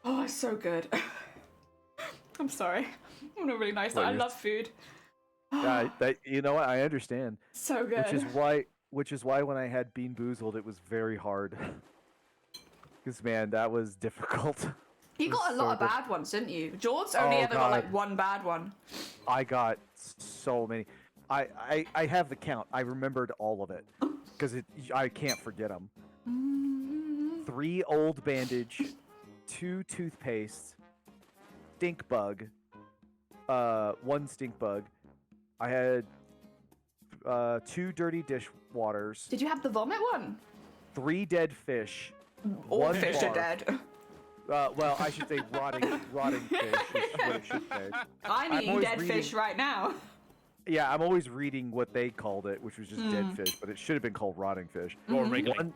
Oh, it's so good. I'm sorry. I'm not really nice. I love food. You know what? I understand. So good. Which is why when I had Bean Boozled, it was very hard. Because man, that was difficult. You got a lot of bad ones, didn't you? George only ever got like one bad one. I got so many. I have the count. I remembered all of it because I can't forget them. 3 old bandage, 2 toothpastes, stink bug, 1 stink bug. I had 2 dirty dishwaters. Did you have the vomit one? 3 dead fish. All 1 fish barf. are dead. Well, I should say rotting fish is what it should say. I'm eating dead fish right now. Yeah, I'm always reading what they called it, which was just dead fish, but it should have been called rotting fish. Or regular.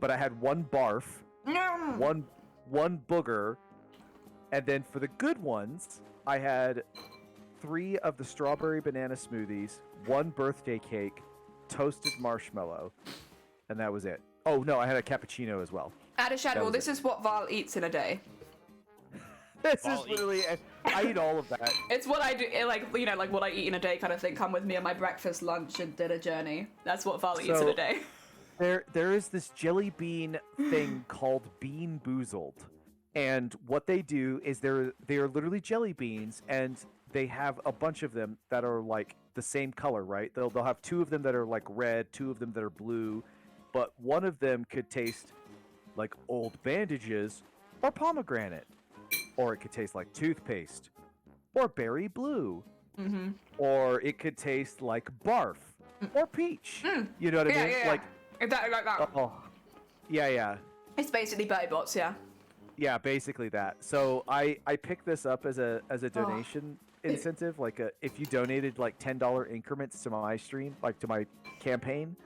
But I had 1 barf, No. one booger, and then for the good ones, I had 3 of the strawberry banana smoothies, 1 birthday cake, toasted marshmallow, and that was it. Oh no, I had a cappuccino as well. Adishadwell, this is what Val eats in a day. This is literally, I eat all of that. It's what I do, like, you know, like what I eat in a day kind of thing. Come with me on my breakfast, lunch, and dinner journey. That's what Val eats in a day. There is this jelly bean thing called Bean Boozled, and what they do is they are literally jelly beans, and they have a bunch of them that are like the same color, right? They'll have 2 of them that are like red, 2 of them that are blue, but one of them could taste like old bandages or pomegranate, or it could taste like toothpaste or berry blue, or it could taste like barf or peach. You know what I mean? Yeah. Like exactly like that. oh, yeah. It's basically Berry Bots, yeah. Yeah, basically that. So I picked this up as a donation incentive. Like if you donated like $10 increments to my stream, like to my campaign,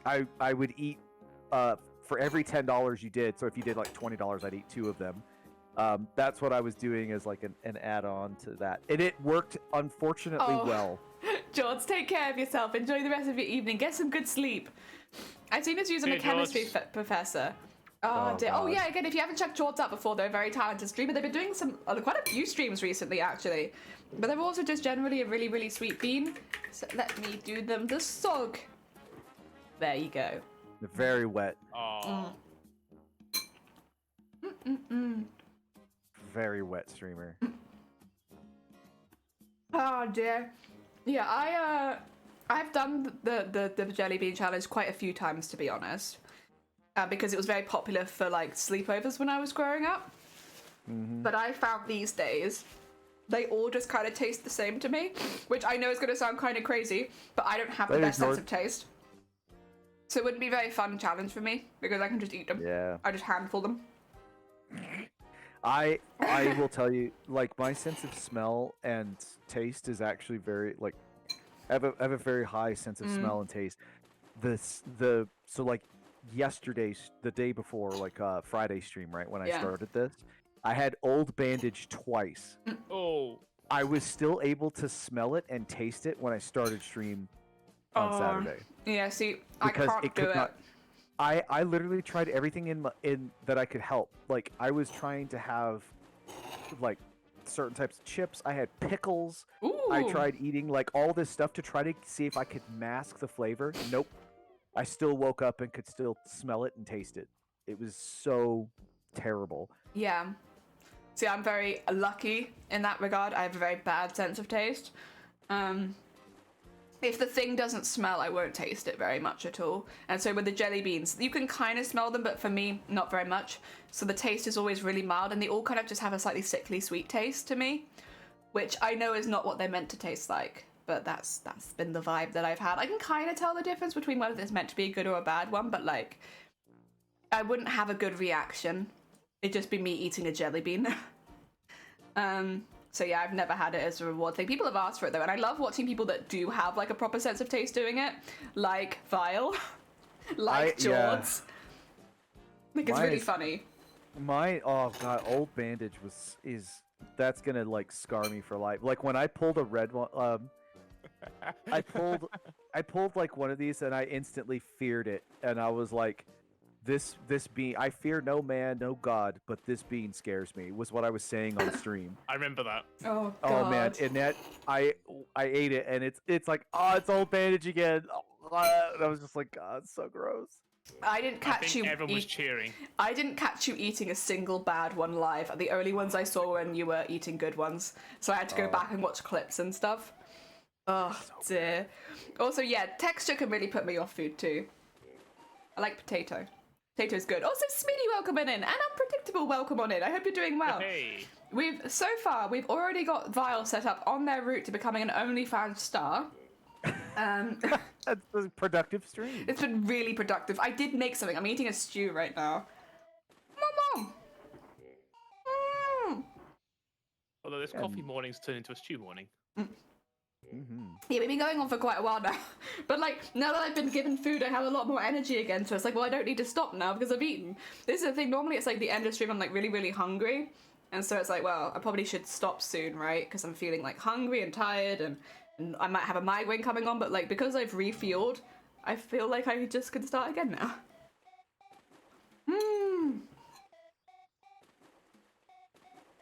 I would eat for every $10 you did. So if you did like $20, I'd eat 2 of them. That's what I was doing as like an add-on to that, and it worked unfortunately well. George, take care of yourself. Enjoy the rest of your evening. Get some good sleep. I've seen us using a chemistry professor. Oh dear. Oh yeah. Again, if you haven't checked George out before, they're a very talented streamer. They've been doing quite a few streams recently, actually. But they're also just generally a really, really sweet bean. So let me do them the sog. There you go. They're very wet. Oh. Very wet streamer. Oh dear. Yeah, I've done the jelly bean challenge quite a few times, to be honest, because it was very popular for like sleepovers when I was growing up. But I found these days they all just kind of taste the same to me, which I know is going to sound kind of crazy, but I don't have the best sense of taste. So it wouldn't be a very fun challenge for me because I can just eat them. Yeah. I just handful them. I will tell you, like, my sense of smell and taste is actually very, like, I have a very high sense of smell and taste. So like yesterday's, the day before, like Friday stream, right, when I started this, I had old bandage twice. Oh. I was still able to smell it and taste it when I started stream on Saturday. Yeah, see, because I can't do it. I literally tried everything in that I could help. Like, I was trying to have like certain types of chips. I had pickles. Ooh. I tried eating like all this stuff to try to see if I could mask the flavor. Nope. I still woke up and could still smell it and taste it. It was so terrible. Yeah. See, I'm very lucky in that regard. I have a very bad sense of taste. If the thing doesn't smell, I won't taste it very much at all. And so with the jelly beans, you can kind of smell them, but for me, not very much. So the taste is always really mild, and they all kind of just have a slightly sickly sweet taste to me, which I know is not what they're meant to taste like. But that's been the vibe that I've had. I can kind of tell the difference between whether it's meant to be a good or a bad one, but like, I wouldn't have a good reaction. It'd just be me eating a jelly bean. So yeah, I've never had it as a reward thing. People have asked for it though, and I love watching people that do have like a proper sense of taste doing it, like Vile, like George. Yeah. Like, it's really funny. My old bandage is that's gonna like scar me for life. Like when I pulled a red one, I pulled like one of these and I instantly feared it, and I was like, this bean, I fear no man, no god, but this bean scares me, was what I was saying on stream. I remember that. Oh God. Oh man, and that I ate it, and it's like, oh, it's old bandage again. And I was just like, God, it's so gross. I didn't catch you. Everyone was cheering. I didn't catch you eating a single bad one live. The only ones I saw when you were eating good ones, so I had to go back and watch clips and stuff. Oh dear. Also, yeah, texture can really put me off food too. I like potato. Potato's good. Also, Smitty, welcome in, and Unpredictable, welcome on in. I hope you're doing well. Hey. We've already got Vile set up on their route to becoming an OnlyFans star. That's a productive stream. It's been really productive. I did make something. I'm eating a stew right now. Mom. Although this coffee morning's turned into a stew morning. Mm-hmm. Yeah, we've been going on for quite a while now. But like, now that I've been given food, I have a lot more energy again. So it's like, well, I don't need to stop now because I've eaten. This is the thing. Normally it's like the end of stream, I'm like really, really hungry. And so it's like, well, I probably should stop soon, right? Because I'm feeling like hungry and tired, and I might have a migraine coming on. But like, because I've refueled, I feel like I just could start again now.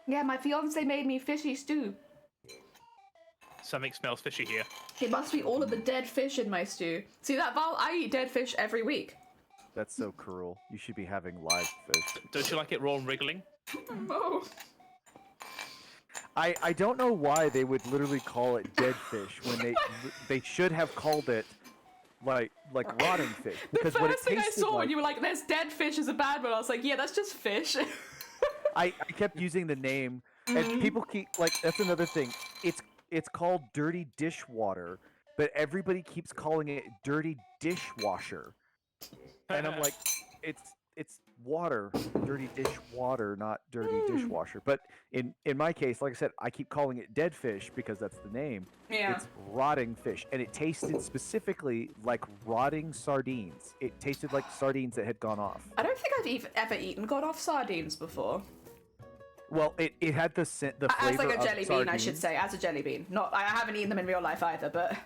Yeah, my fiance made me fishy stew. Something smells fishy here. It must be all of the dead fish in my stew. See that, Val? I eat dead fish every week. That's so cruel. You should be having live fish. Don't you like it raw and wriggling? No. I don't know why they would literally call it dead fish when they should have called it like rotting fish. Because the first thing I saw when you were like, "There's dead fish" is a bad one. I was like, "Yeah, that's just fish." I kept using the name, and people keep like, that's another thing. It's called dirty dishwater, but everybody keeps calling it dirty dishwasher. And I'm like, it's water, dirty dishwater, not dirty dishwasher. But in my case, like I said, I keep calling it dead fish because that's the name. Yeah. It's rotting fish, and it tasted specifically like rotting sardines. It tasted like sardines that had gone off. I don't think I've ever eaten gone off sardines before. Well, it had the flavor as like a jelly of bean, sardines. I should say, as a jelly bean. Not, I haven't eaten them in real life either, but.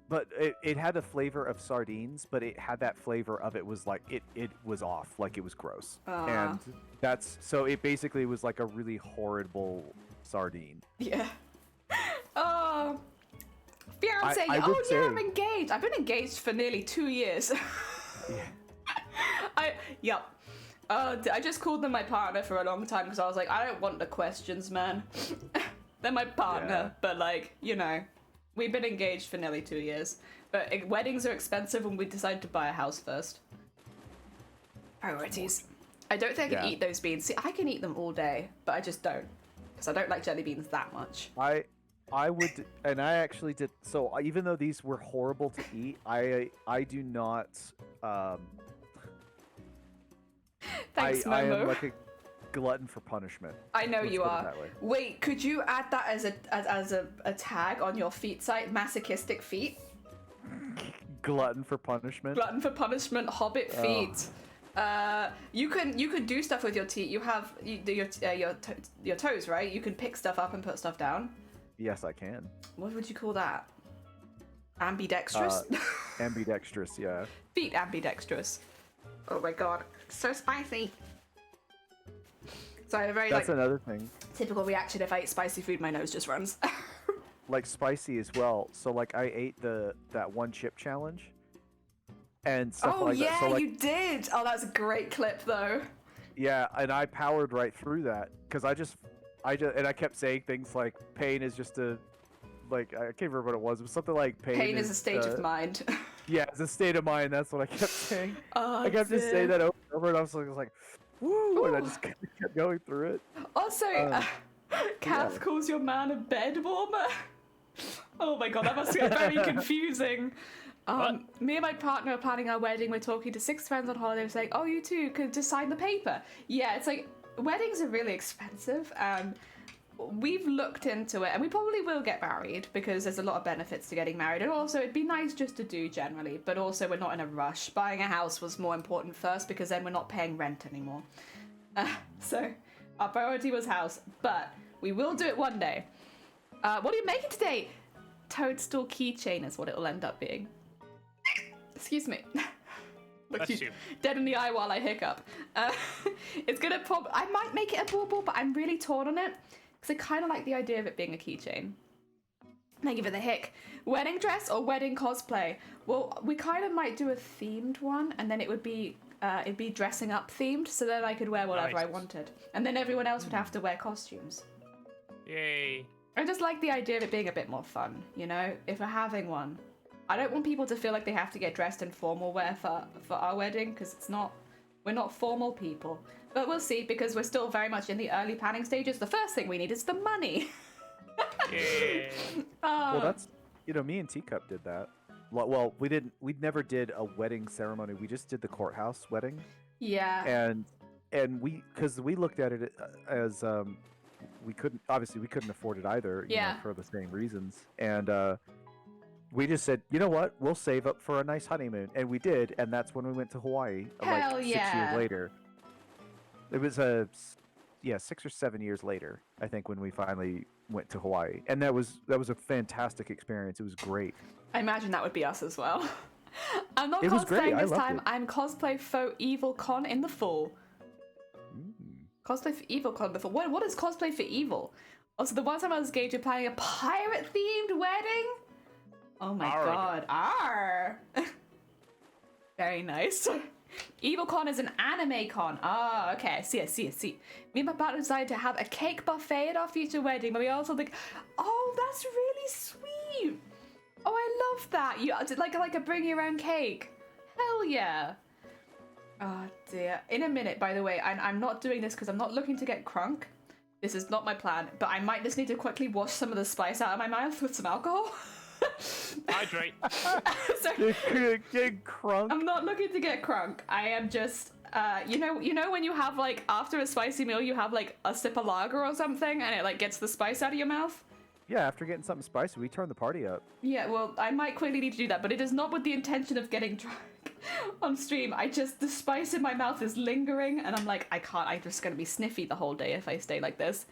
But it had the flavor of sardines, but it had that flavor of it was like it was off, like it was gross. And that's so it basically was like a really horrible sardine. Yeah. Oh. Fiance, I'm engaged. I've been engaged for nearly 2 years. Yeah. Yep. I just called them my partner for a long time because I was like, I don't want the questions, man. They're my partner, but like, you know, we've been engaged for nearly 2 years. But weddings are expensive, and we decided to buy a house first. Priorities. I don't think I can eat those beans. See, I can eat them all day, but I just don't because I don't like jelly beans that much. I would, and I actually did. So even though these were horrible to eat, I do not. Thanks, Momo. I am like a glutton for punishment. I know Let's you put it are. that way. Wait, could you add that as a tag on your feet site? Masochistic feet. Glutton for punishment. Glutton for punishment. Hobbit feet. You can do stuff with your teeth. You have your toes, right? You can pick stuff up and put stuff down. Yes, I can. What would you call that? Ambidextrous. Ambidextrous, yeah. Feet ambidextrous. Oh my god, so spicy. So I have a very That's another thing. typical reaction if I eat spicy food. My nose just runs. Like spicy as well. So like I ate that one chip challenge, and stuff like that. So, like, you did. Oh, that's a great clip though. Yeah, and I powered right through that because I kept saying things like pain is just a, like I can't remember what it was. It was something like pain is a state of mind. Yeah, it's a state of mind. That's what I kept saying. Oh, I kept just saying that over and over, and I was like, woo, and I just kept going through it. Also, Kath calls your man a bed warmer. Oh my god, that must get very confusing. Me and my partner are planning our wedding. We're talking to 6 friends on holiday. We're saying, oh, you two could just sign the paper. Yeah, it's like, weddings are really expensive. We've looked into it, and we probably will get married because there's a lot of benefits to getting married. And also, it'd be nice just to do generally, but also we're not in a rush. Buying a house was more important first because then we're not paying rent anymore. So our priority was house, but We will do it one day. What are you making today? Toadstool keychain is what it will end up being. Excuse me. Look you dead in the eye while I hiccup. It's gonna I might make it a bauble, but I'm really torn on it because I kind of like the idea of it being a keychain. And I give it the hick. Wedding dress or wedding cosplay? Well, we kind of might do a themed one, and then it'd be dressing up themed, so then I could wear whatever I wanted, and then everyone else would have to wear costumes. Yay! I just like the idea of it being a bit more fun, you know. If we're having one, I don't want people to feel like they have to get dressed in formal wear for our wedding, because we're not formal people. But we'll see, because we're still very much in the early planning stages. The first thing we need is the money. Yeah. Well, that's, me and Teacup did that. Well, we never did a wedding ceremony. We just did the courthouse wedding. Yeah. And because we looked at it as we couldn't afford it either. For the same reasons. And we just said, you know what? We'll save up for a nice honeymoon, and we did. And that's when we went to Hawaii. Hell 6 years later. It was 6 or 7 years later, I think, when we finally went to Hawaii, and that was a fantastic experience. It was great. I imagine that would be us as well. I'm not it cosplaying this time. I'm cosplay for Evil Con in the fall. Cosplay for Evil Con in the fall. What is cosplay for Evil? Also, the one time I was engaged in planning a pirate-themed wedding. Oh my god. Arr! Very nice. EvilCon is an anime con. Ah, okay. I see. Me and my partner decided to have a cake buffet at our future wedding, but we also think, oh, that's really sweet. Oh, I love that. You like a bring your own cake. Hell yeah. Oh dear. In a minute, by the way, I'm not doing this because I'm not looking to get crunk. This is not my plan, but I might just need to quickly wash some of the spice out of my mouth with some alcohol. Hydrate. Get crunk. I'm not looking to get crunk. I am just, you know when you have after a spicy meal, you have a sip of lager or something, and it gets the spice out of your mouth. Yeah, after getting something spicy, we turn the party up. Yeah, well, I might quickly need to do that, but it is not with the intention of getting drunk on stream. The spice in my mouth is lingering, and I'm like, I can't. I'm just gonna be sniffy the whole day if I stay like this.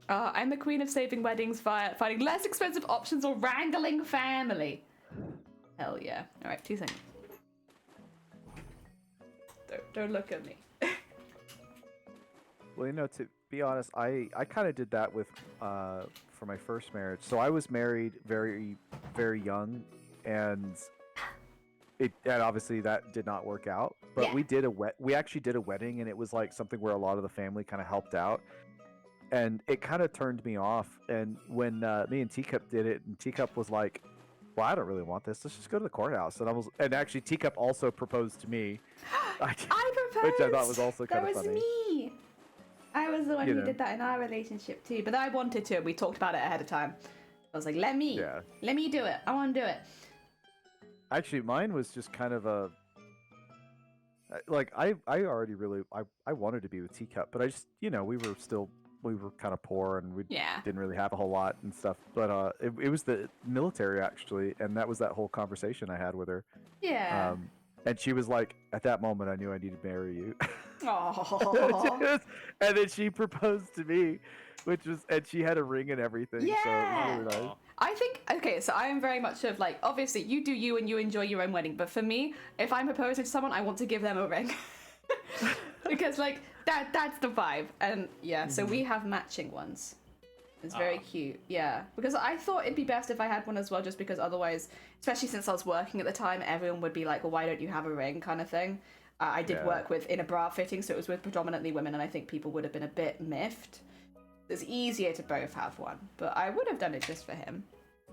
I'm the queen of saving weddings via finding less expensive options or wrangling family. Hell yeah. All right, 2 seconds. Don't look at me. Well, to be honest, I kind of did that with for my first marriage. So I was married very, very young, and obviously that did not work out. But we actually did a wedding, and it was something where a lot of the family kind of helped out. And it kind of turned me off. And when me and Teacup did it, and Teacup was like, well, I don't really want this. Let's just go to the courthouse. And actually, Teacup also proposed to me. I proposed! Which I thought was also kind of funny. That was me! I was the one who did that in our relationship too. But I wanted to. We talked about it ahead of time. I was like, let me do it. I want to do it. Actually, mine was just kind of a... I already really... I wanted to be with Teacup, but I just, we were kind of poor, and we didn't really have a whole lot and stuff. But it was the military, actually, and that was that whole conversation I had with her. Yeah. And she was like, at that moment, I knew I needed to marry you. Aww. And then she proposed to me, and she had a ring and everything. Yeah. So it was really nice. I think, okay, so I am very much of obviously you do you and you enjoy your own wedding, but for me, if I'm proposing to someone, I want to give them a ring. Because that's the vibe. And yeah, so we have matching ones. It's very cute, yeah. Because I thought it'd be best if I had one as well, just because otherwise, especially since I was working at the time, everyone would be like, well, why don't you have a ring kind of thing. I did work in a bra fitting, so it was with predominantly women, and I think people would have been a bit miffed. It's easier to both have one, but I would have done it just for him.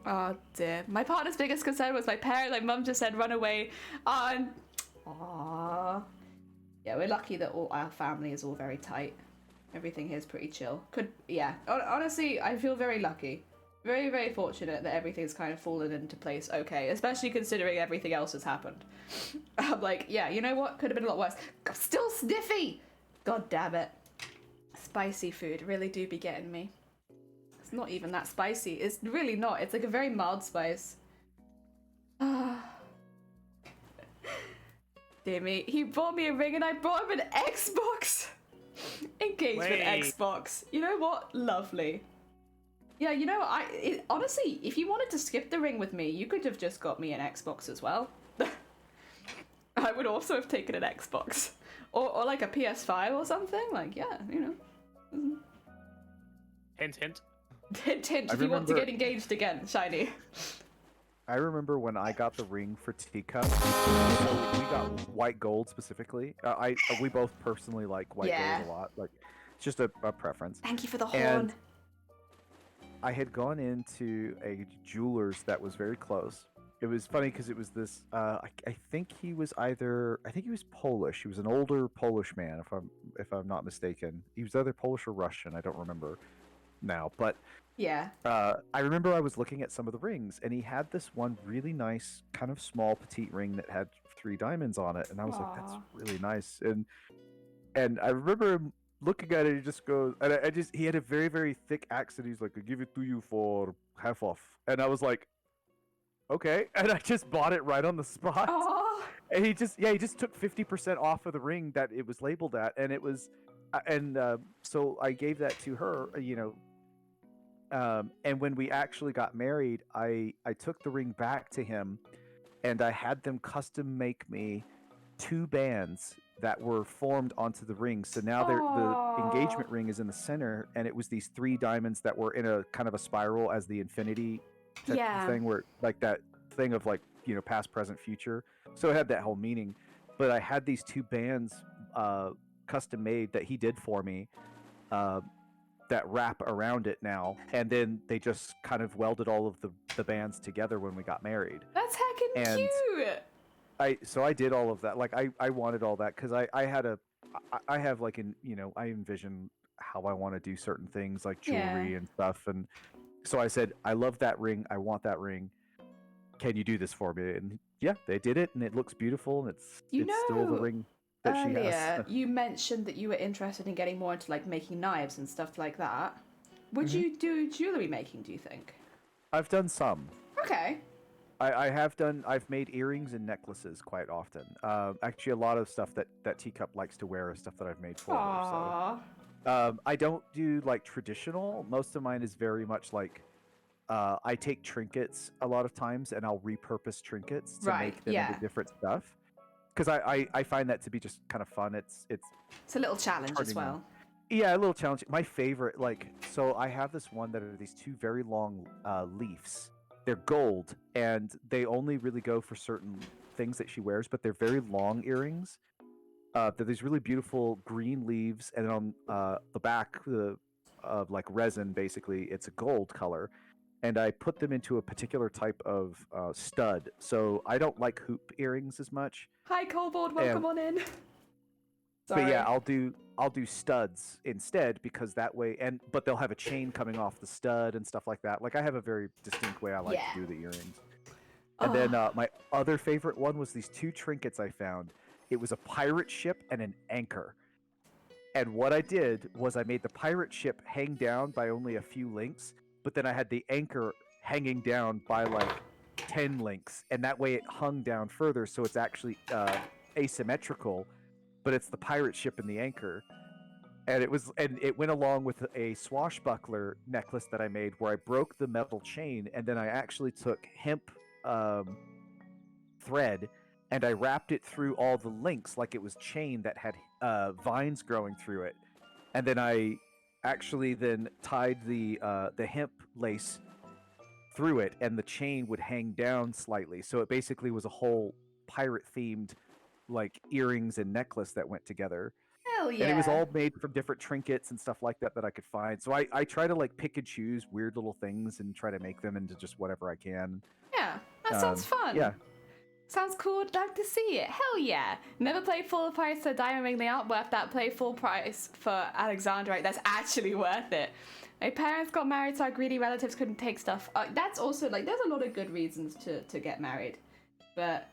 Oh dear. My partner's biggest concern was my parents. My mum just said, run away. Aww. Yeah, we're lucky that all our family is all very tight. Everything here is pretty chill. Honestly, I feel very lucky. Very, very fortunate that everything's kind of fallen into place okay, especially considering everything else has happened. I'm like, yeah, you know what? Could have been a lot worse. I'm still sniffy! God damn it. Spicy food really do be getting me. It's not even that spicy. It's really not. It's a very mild spice. Dear me. He bought me a ring and I bought him an Xbox! Engagement Xbox. You know what? Lovely. Yeah, you know, honestly, if you wanted to skip the ring with me, you could have just got me an Xbox as well. I would also have taken an Xbox. Or like a PS5 or something. Like, yeah, you know. Hint, hint. Hint, hint, if you want to get engaged again, Shiny. I remember when I got the ring for Teacup. So we got white gold specifically. We both personally like white gold a lot. Like, it's just a preference. Thank you for the horn. And I had gone into a jeweler's that was very close. It was funny because it was this. I think he was Polish. He was an older Polish man, if I'm not mistaken. He was either Polish or Russian. I don't remember now, but yeah. I remember I was looking at some of the rings, and he had this one really nice, kind of small, petite ring that had 3 diamonds on it, and I was like, "That's really nice." And I remember him looking at it. He just goes, and he had a very, very thick accent. He's like, "I give it to you for half off," and I was like, "Okay," and I just bought it right on the spot. Aww. And he just took 50% off of the ring that it was labeled at, and it was, so I gave that to her, you know. And when we actually got married, I took the ring back to him, and I had them custom make me 2 bands that were formed onto the ring. So now the engagement ring is in the center, and it was these 3 diamonds that were in a kind of a spiral as the infinity type of thing, where like that thing of like, you know, past, present, future. So it had that whole meaning. But I had these 2 bands custom made that he did for me. That wrap around it now, and then they just kind of welded all of the bands together when we got married. That's heckin' cute. So I did all of that. Like I wanted all that because I have like I envision how I want to do certain things like jewelry and stuff, and so I said, I love that ring, I want that ring. Can you do this for me? And yeah, they did it, and it looks beautiful, and it's still the ring that she has. You mentioned that you were interested in getting more into like making knives and stuff like that. Would you do jewelry making, do you think? I've done some. Okay. I've made earrings and necklaces quite often. Actually, a lot of stuff that Teacup likes to wear is stuff that I've made for her. So I don't do like traditional. Most of mine is very much like I take trinkets a lot of times, and I'll repurpose trinkets to make them into different stuff. Because I find that to be just kind of fun. It's a little challenge as well. Yeah, a little challenge. My favorite, so I have this one that are these 2 very long leaves. They're gold, and they only really go for certain things that she wears, but they're very long earrings. They're these really beautiful green leaves, and on the back of like resin, basically, it's a gold color. And I put them into a particular type of stud. So I don't like hoop earrings as much. Hi, Colboard, welcome on in. Sorry. But yeah, I'll do studs instead, because that way, but they'll have a chain coming off the stud and stuff like that. Like, I have a very distinct way I like to do the earrings. And then my other favorite one was these 2 trinkets I found. It was a pirate ship and an anchor. And what I did was I made the pirate ship hang down by only a few links, but then I had the anchor hanging down by like 10 links, and that way it hung down further, so it's actually asymmetrical, but it's the pirate ship and the anchor. And it went along with a swashbuckler necklace that I made, where I broke the metal chain, and then I actually took hemp thread, and I wrapped it through all the links like it was chain that had vines growing through it, and then I actually then tied the hemp lace through it, and the chain would hang down slightly. So it basically was a whole pirate themed like earrings and necklace that went together. Hell yeah. And it was all made from different trinkets and stuff like that I could find. So I try to like pick and choose weird little things and try to make them into just whatever I can. Yeah, that sounds fun. Yeah. Sounds cool. I'd like to see it. Hell yeah. Never played full price for Diamond Ring. They aren't worth that. Play full price for Alexandrite. That's actually worth it. My parents got married, so our greedy relatives couldn't take stuff. That's also, like, there's a lot of good reasons to get married. But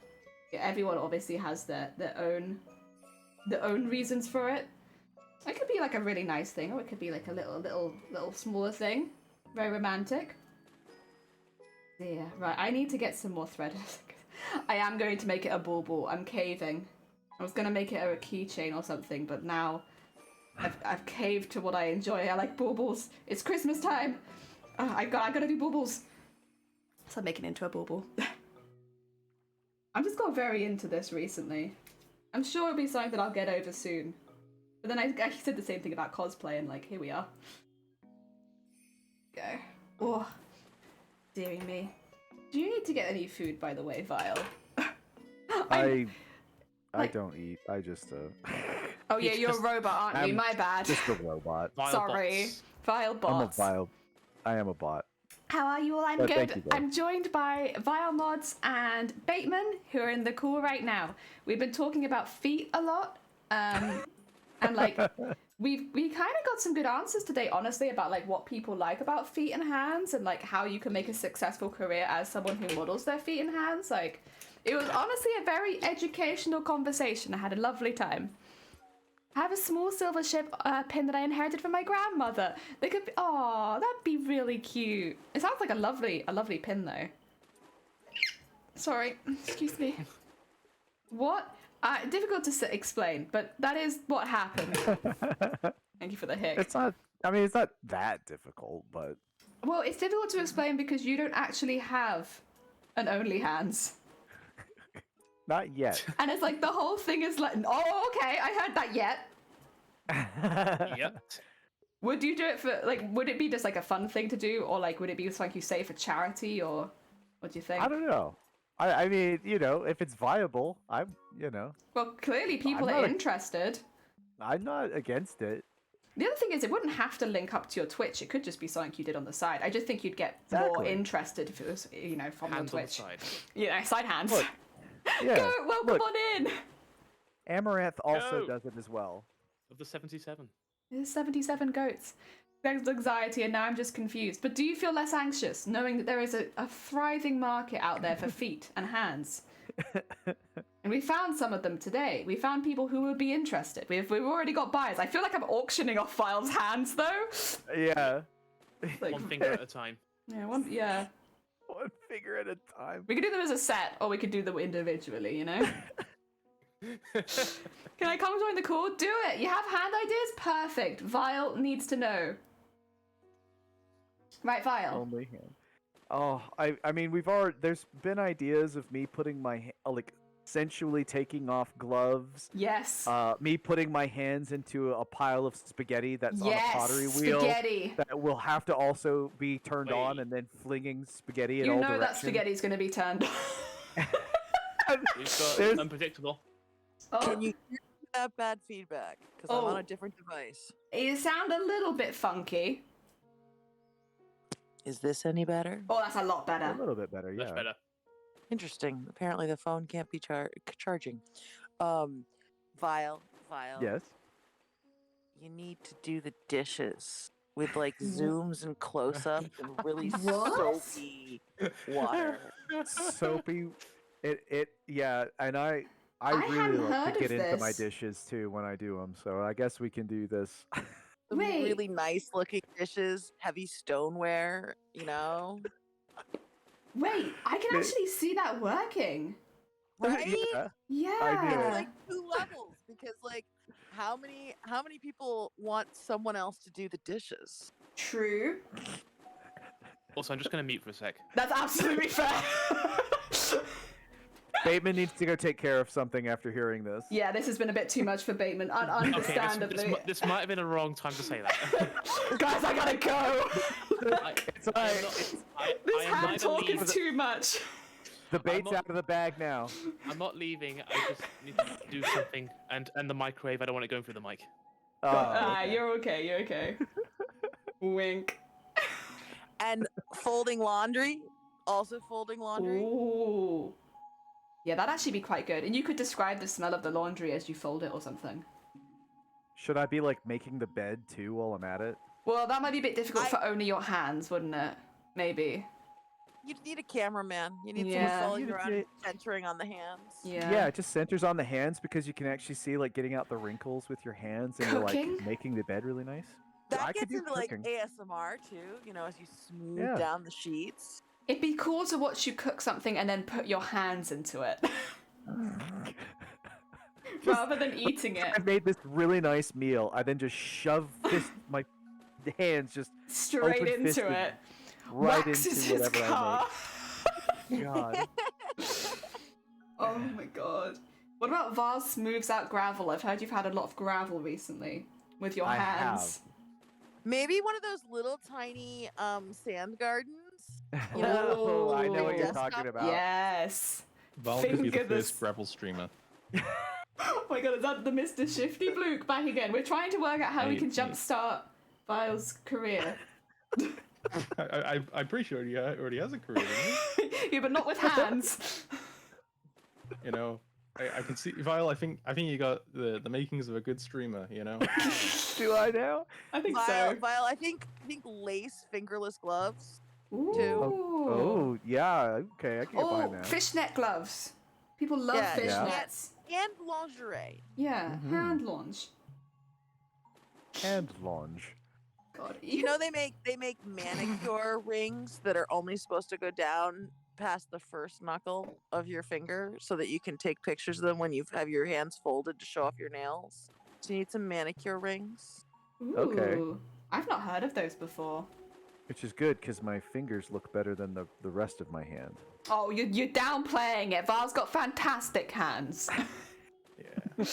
everyone obviously has their own reasons for it. It could be like a really nice thing, or it could be like a little smaller thing. Very romantic. Yeah, right. I need to get some more thread. I am going to make it a bauble. I'm caving. I was going to make it a keychain or something, but now I've caved to what I enjoy. I like baubles. It's Christmas time. I gotta do baubles. So I'm making it into a bauble. I've just got very into this recently. I'm sure it'll be something that I'll get over soon. But then I said the same thing about cosplay, and like, here we are. Go. Oh, dearie me. Do you need to get any food, by the way, Vile? I don't eat. I just Oh yeah, you're a robot, aren't you? My bad. Just a robot. Vile Sorry. bots. Vile bots. I am a bot. How are you all? I'm But good. thank you, guys. I'm joined by Vile Mods and Bateman, who are in the call right now. We've been talking about feet a lot, and like we kind of got some good answers today, honestly, about like what people like about feet and hands, and like how you can make a successful career as someone who models their feet and hands. Like, it was honestly a very educational conversation. I had a lovely time. I have a small silver ship pin that I inherited from my grandmother. They could be, oh, that'd be really cute. It sounds like a lovely pin though. Sorry, excuse me. What? Difficult to explain, but that is what happened. Thank you for the hick. It's not. I mean, it's not that difficult, but Well, it's difficult to explain because you don't actually have an only hands. not yet. And it's like the whole thing is like, oh, okay, I heard that yet. Yep. Would you do it for, like, would it be just like a fun thing to do, or like would it be something you say for charity, or what do you think? I don't know. I mean, you know, if it's viable, Well, clearly people I'm are not interested. I'm not against it. The other thing is, it wouldn't have to link up to your Twitch. It could just be something you did on the side. I just think you'd get more Exactly. interested if it was, you know, from Hands your on the Twitch. side. Yeah, side hands. Look, yeah. Go, welcome look, on in. Amaranth also Go. does it as well. Of the 77. There's 77 goats. There's anxiety, and now I'm just confused. But do you feel less anxious knowing that there is a thriving market out there for feet and hands? And we found some of them today. We found people who would be interested. We've already got buyers. I feel like I'm auctioning off File's hands, though. Yeah. Like, One finger at a time. yeah. One figure at a time. We could do them as a set, or we could do them individually, you know? Can I come join the call? Do it! You have hand ideas? Perfect. Vile needs to know. Right, Vile? Only hand. Oh, I mean, there's been ideas of me putting my, like, sensually taking off gloves. Yes. Me putting my hands into a pile of spaghetti that's on a Yes, pottery wheel. spaghetti. That will have to also be turned on Wait. and then flinging spaghetti in You all know that directions. spaghetti's going to be turned. We've got There's- unpredictable. Oh, Can you hear that bad feedback? Because I'm on Oh. a different device. you sound a little bit funky. Is this any better? Oh, that's a lot A better. little bit better, yeah. Much better. Interesting. Apparently the phone can't be charging. Vile. Yes. You need to do the dishes with like zooms and close-ups and really What? soapy water. Soapy. Yeah, and I I really hadn't like heard to get of into my this. dishes too when I do them. So I guess we can do this. Some Wait. really nice looking dishes, heavy stoneware, you know? Wait, I can actually see that working. Right? Yeah. Yeah. do. It's like two levels because like how many people want someone else to do the dishes? True. Also, I'm just going to mute for a sec. That's absolutely fair. Bateman needs to go take care of something after hearing this. Yeah, this has been a bit too much for Bateman, Okay, understandably. this might have been a wrong time to say that. Guys, I gotta go. It's alright. This I am hand neither talk leaving- is too much. The bait's not- out of the bag now. I'm not leaving. I just need to do something. And the microwave, I don't want it going through the mic. Oh, okay. You're okay, you're okay. Wink. And folding laundry, also folding laundry. Ooh. Yeah, that'd actually be quite good. And you could describe the smell of the laundry as you fold it or something. Should I be like making the bed too while I'm at it? Well, that might be a bit difficult for only your hands, wouldn't it? Maybe. You need a cameraman. You need Yeah. someone following You you need around, to- centering on the hands. Yeah. It just centers on the hands because you can actually see like getting out the wrinkles with your hands and you're Cooking? like making the bed really nice. That I could gets do into like cooking. ASMR too, you know, as you smooth Yeah. down the sheets. It'd be cool to watch you cook something and then put your hands into it. rather than eating it. I made this really nice meal. I then just shove my hands just Straight into open-fisted it. right Waxes into his whatever car. I make. God. Oh my god. What about Vars smooths out gravel? I've heard you've had a lot of gravel recently with your I hands. Maybe one of those little tiny sand gardens. You Oh, I know what you're desktop talking about. Yes. Val could be the Finger first this- gravel streamer. Oh my god, is that the Mr. Shifty Bluke back again? We're trying to work out how we can jumpstart Vile's career. I'm pretty sure he already has a career, doesn't Yeah, but not with hands. he? You know, I can see Vile. I think you got the makings of a good streamer. You know. Do I now? I think Vile, so. Vile, I think lace fingerless gloves. Ooh. Oh, yeah. Okay, I can get behind that. Fishnet gloves. People love Yeah, fishnets. And lingerie. Yeah, Mhm. hand launch. Hand lunge. God, You know they make manicure rings that are only supposed to go down past the first knuckle of your finger so that you can take pictures of them when you have your hands folded to show off your nails. So you need some manicure rings. Ooh, Okay. I've not heard of those before. Which is good because my fingers look better than the rest of my hand. Oh, you're downplaying it. Val's got fantastic hands. Yeah.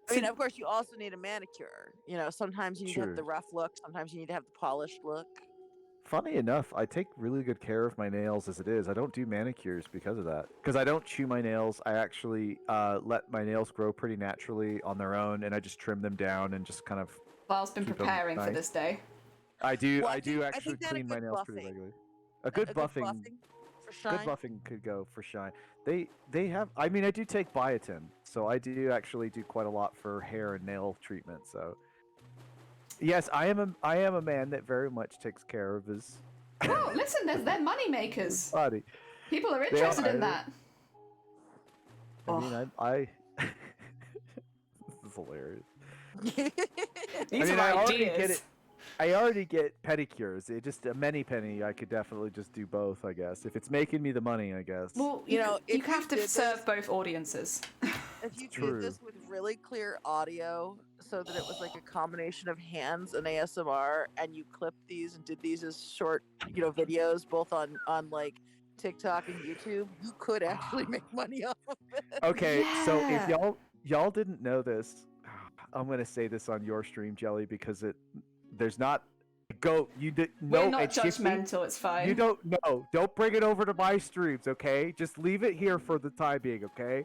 I mean, of course, you also need a manicure. You know, sometimes you need to have True. the rough look. Sometimes you need to have the polished look. Funny enough, I take really good care of my nails as it is. I don't do manicures because of that. Because I don't chew my nails. I actually let my nails grow pretty naturally on their own, and I just trim them down and just kind of. Val's been Keep 'em preparing for nice. this day. I do. Well, I do I actually think that a clean my good nails pretty buffing- regularly. A good buffing. for shine. Good buffing could go for shine. They have. I mean, I do take biotin, so I do actually do quite a lot for hair and nail treatment. So, yes, I am a man that very much takes care of his Oh, listen, they're money makers. body. People are They interested in are. that. I mean, I this is hilarious. These mean, are I already ideas. get it. I already get pedicures. It just a many penny. I could definitely just do both. I guess if it's making me the money, I guess. Well, You know, you if you have to did serve this- both audiences. If you True. did this with really clear audio so that it was like a combination of hands and ASMR and you clipped these and did these as short, videos both on like TikTok and YouTube, you could actually make money off of it. Okay, so if Yeah. y'all didn't know this, I'm gonna say this on your stream, Jelly, because there's not go you did no We're not and Shifty, judgmental, it's fine. you don't bring it over to my streams, okay? Just leave it here for the time being, okay?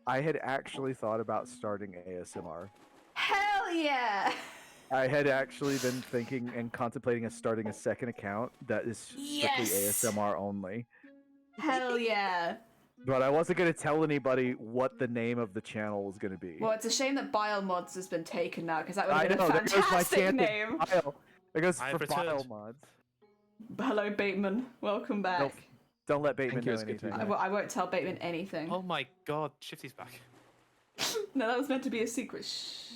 I had actually thought about starting ASMR. Hell yeah! I had actually been thinking and contemplating starting a second account that is strictly Yes! ASMR only. Hell yeah! But I wasn't going to tell anybody what the name of the channel was going to be. Well, it's a shame that Biomods has been taken now, because that would I have been know, a there goes my fantastic chance name. of Bile. There goes I for have Bile returned. mods. Hello, Bateman. Welcome back. Don't let Bateman Thank you, know it's good to be anything. back. I won't tell Bateman anything. Oh my god, Shifty's back. No, that was meant to be a secret. Shh.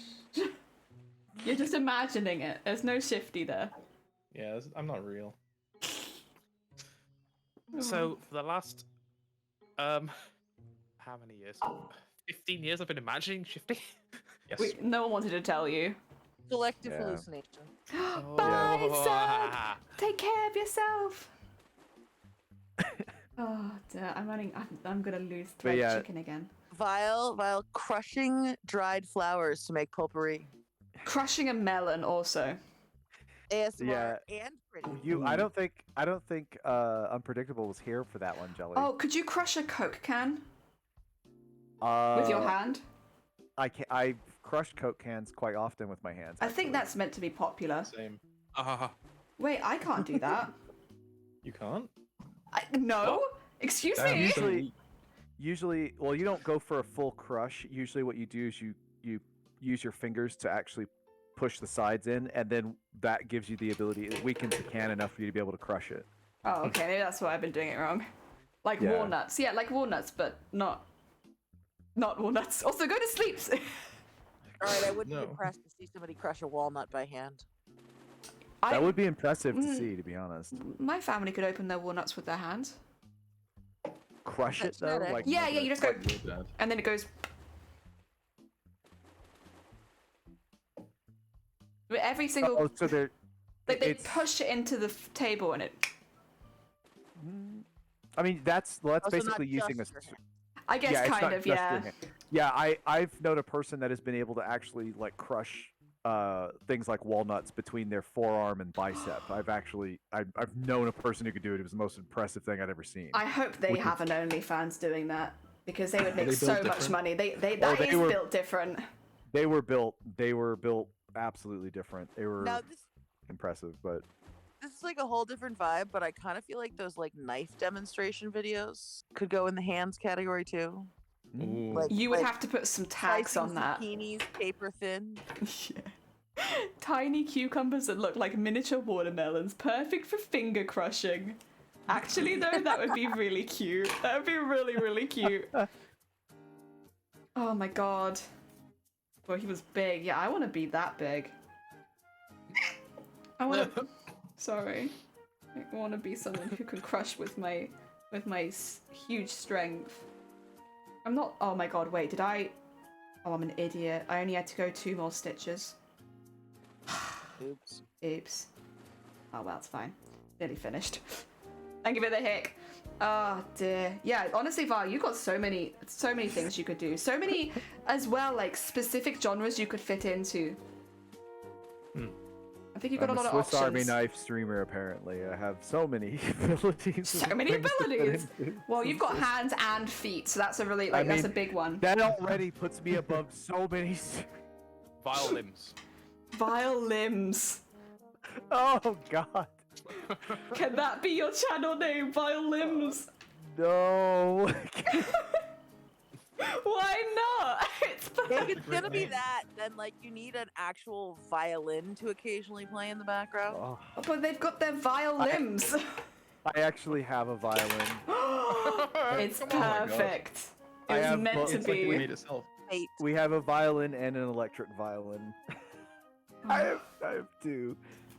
You're just imagining it. There's no Shifty there. Yeah, I'm not real. So for the last how many years? 15 years I've been imagining Shifty. Yes. No one wanted to tell you. Selective Yeah. hallucination. Bye, Oh, son. Take care of yourself. Oh, dear. I'm gonna lose But thread yeah. chicken again. Vile crushing dried flowers to make potpourri. Crushing a melon also. ASMR and pretty. I don't think Unpredictable was here for that one, Jelly. Oh, could you crush a Coke can uh, with your hand? I've crushed Coke cans quite often with my hands. I think actually. that's meant to be popular. Same. Wait, I can't do that. You can't. No? Excuse Damn, me? Usually, well, you don't go for a full crush. Usually, what you do is you use your fingers to actually push the sides in, and then that gives you the ability. It weakens the can enough for you to be able to crush it. Oh, okay. Maybe that's why I've been doing it wrong. Like Yeah. walnuts. Yeah, like walnuts, but not walnuts. Also, go to sleep. All right, I wouldn't be No. impressed to see somebody crush a walnut by hand. That would be impressive to Mm. see, to be honest. My family could open their walnuts with their hands. Crush it That's though, genetic. like Yeah, you just go, You're dead. and then it goes. Every single. Oh, so they're. Like they it's- push it into the table and it. I mean, that's Also basically not using a. just your hand. I guess Yeah, it's kind not of, just your yeah. hand. Yeah, I've known a person that has been able to actually like crush things like walnuts between their forearm and bicep. I've known a person who could do it. It was the most impressive thing I'd ever seen. I hope they Which is- have an OnlyFans doing that because they would make they so built much different? money. That they is were- built different. They were built absolutely different. They were Now this impressive, but is like a whole different vibe, but I kind of feel like those like knife demonstration videos could go in the hands category too. Ooh. Like You would like have to put some tags slicing on that. zucchinis, paper thin. Yeah. Tiny cucumbers that look like miniature watermelons, perfect for finger crushing. Actually, though, that would be really cute. That would be really, really cute. Oh my god. Well, he was big. Yeah, I want to be that big. I want to. Sorry. I want to be someone who can crush with my huge strength. I'm not. Oh my god! Wait, did I? Oh, I'm an idiot. I only had to go 2 more stitches. Oops. Oops. Oh well, it's fine. Nearly finished. Thank you for the hick. Oh dear. Yeah, honestly, Val, you got so many things you could do. So many, as well, like specific genres you could fit into. I think you got I'm a lot a of Swiss options. Army knife streamer. Apparently, I have so many abilities. So many things to fit abilities. into. Well, you've got hands and feet, so that's a really I that's a mean, big one. That already puts me above so many. Vile limbs. Vile limbs. Oh God. Can that be your channel name? Vile limbs. No. Why not? It's If it's gonna be that, then like you need an actual violin to occasionally play in the background. Oh, But they've got their vile limbs. I actually have a violin. It's Come on, my God. perfect. It I was have meant both. to It's like it be. made itself. Eight. We have a violin and an electric violin. I have 2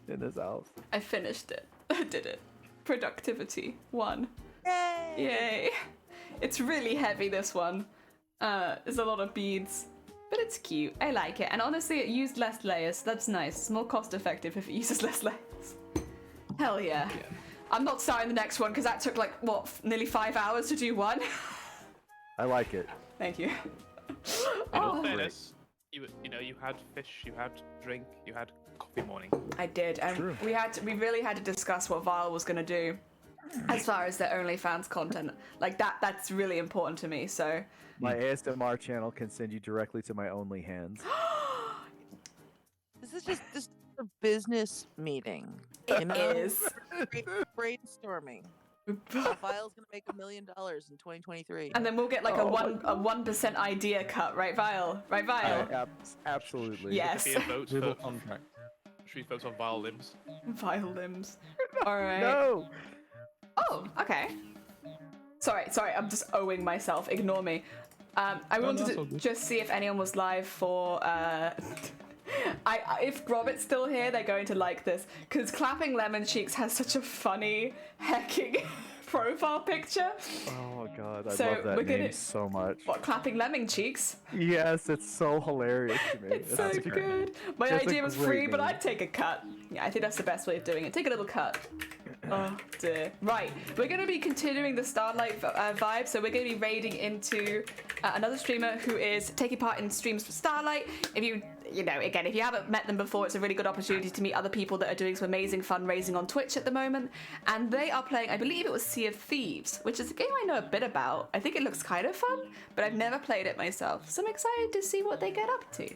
in this house. I finished it. I did it. Productivity 1. Yay! Yay. It's really heavy, this one. There's a lot of beads. But it's cute. I like it. And honestly, it used less layers. That's nice. It's more cost effective if it uses less layers. Hell yeah. I'm not starting the next one because that took like, what, nearly 5 hours to do one? I like it. Thank you. In all Oh. fairness, you know, you had fish, you had drink, you had coffee morning. I did, and True. we really had to discuss what Vile was gonna do as far as their OnlyFans content. Like that's really important to me. So My ASMR channel can send you directly to my only hands. This is just a business meeting. it is. Brainstorming. Vile's gonna make $1 million in 2023. And then we'll get like Oh my a 1% idea cut, right, Vile? Right, Vile? Absolutely. Yes. Be a vote We will for contract. should we vote on vile limbs? Vile limbs. All right. No. Oh, okay. Sorry, I'm just owing myself. Ignore me. I wanted that's all to good. just see if anyone was live for. If Robert's still here, they're going to like this because Clapping Lemon Cheeks has such a funny hecking profile picture. Oh God, I So, love that we're name gonna- so much. What, Clapping Lemon Cheeks? Yes, it's so hilarious to me. It's so That's great. good. My That's a idea was great free, but name. I'd take a cut. Yeah, I think that's the best way of doing it. Take a little cut. Oh dear. Right, we're going to be continuing the Starlight vibe, so we're going to be raiding into another streamer who is taking part in streams for Starlight. If you know, again, if you haven't met them before, it's a really good opportunity to meet other people that are doing some amazing fundraising on Twitch at the moment. And they are playing, I believe it was Sea of Thieves, which is a game I know a bit about. I think it looks kind of fun, but I've never played it myself. So I'm excited to see what they get up to.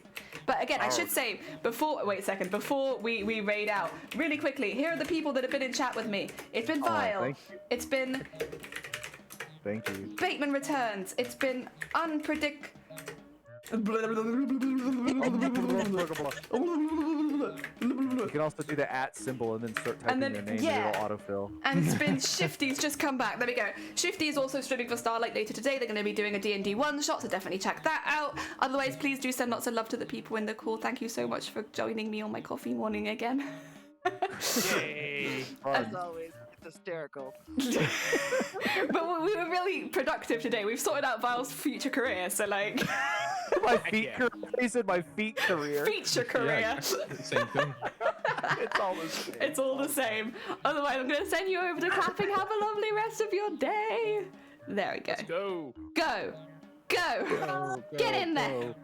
But again, I should say, before we raid out, really quickly, here are the people that have been in chat with me. It's been Vile. thank you. It's been Thank you. Bateman Returns. It's been You can also do the @ symbol and then start typing And then- their name yeah. and it'll autofill. And it's been Shifty's just come back. There we go. Shifty is also streaming for Starlight later today. They're going to be doing a D&D one-shot, so definitely check that out. Otherwise, please do send lots of love to the people in the call. Thank you so much for joining me on my coffee morning again. Yay! As always, it's hysterical. But we were really productive today. We've sorted out Vile's future career, so like... my feet career. He said my feet career. Feature career. Yeah, same thing. It's all the same. It's all the same. Otherwise, I'm going to send you over to clapping. Have a lovely rest of your day. There we go. Let's go. Go. Go. Go, Get go, in there. go.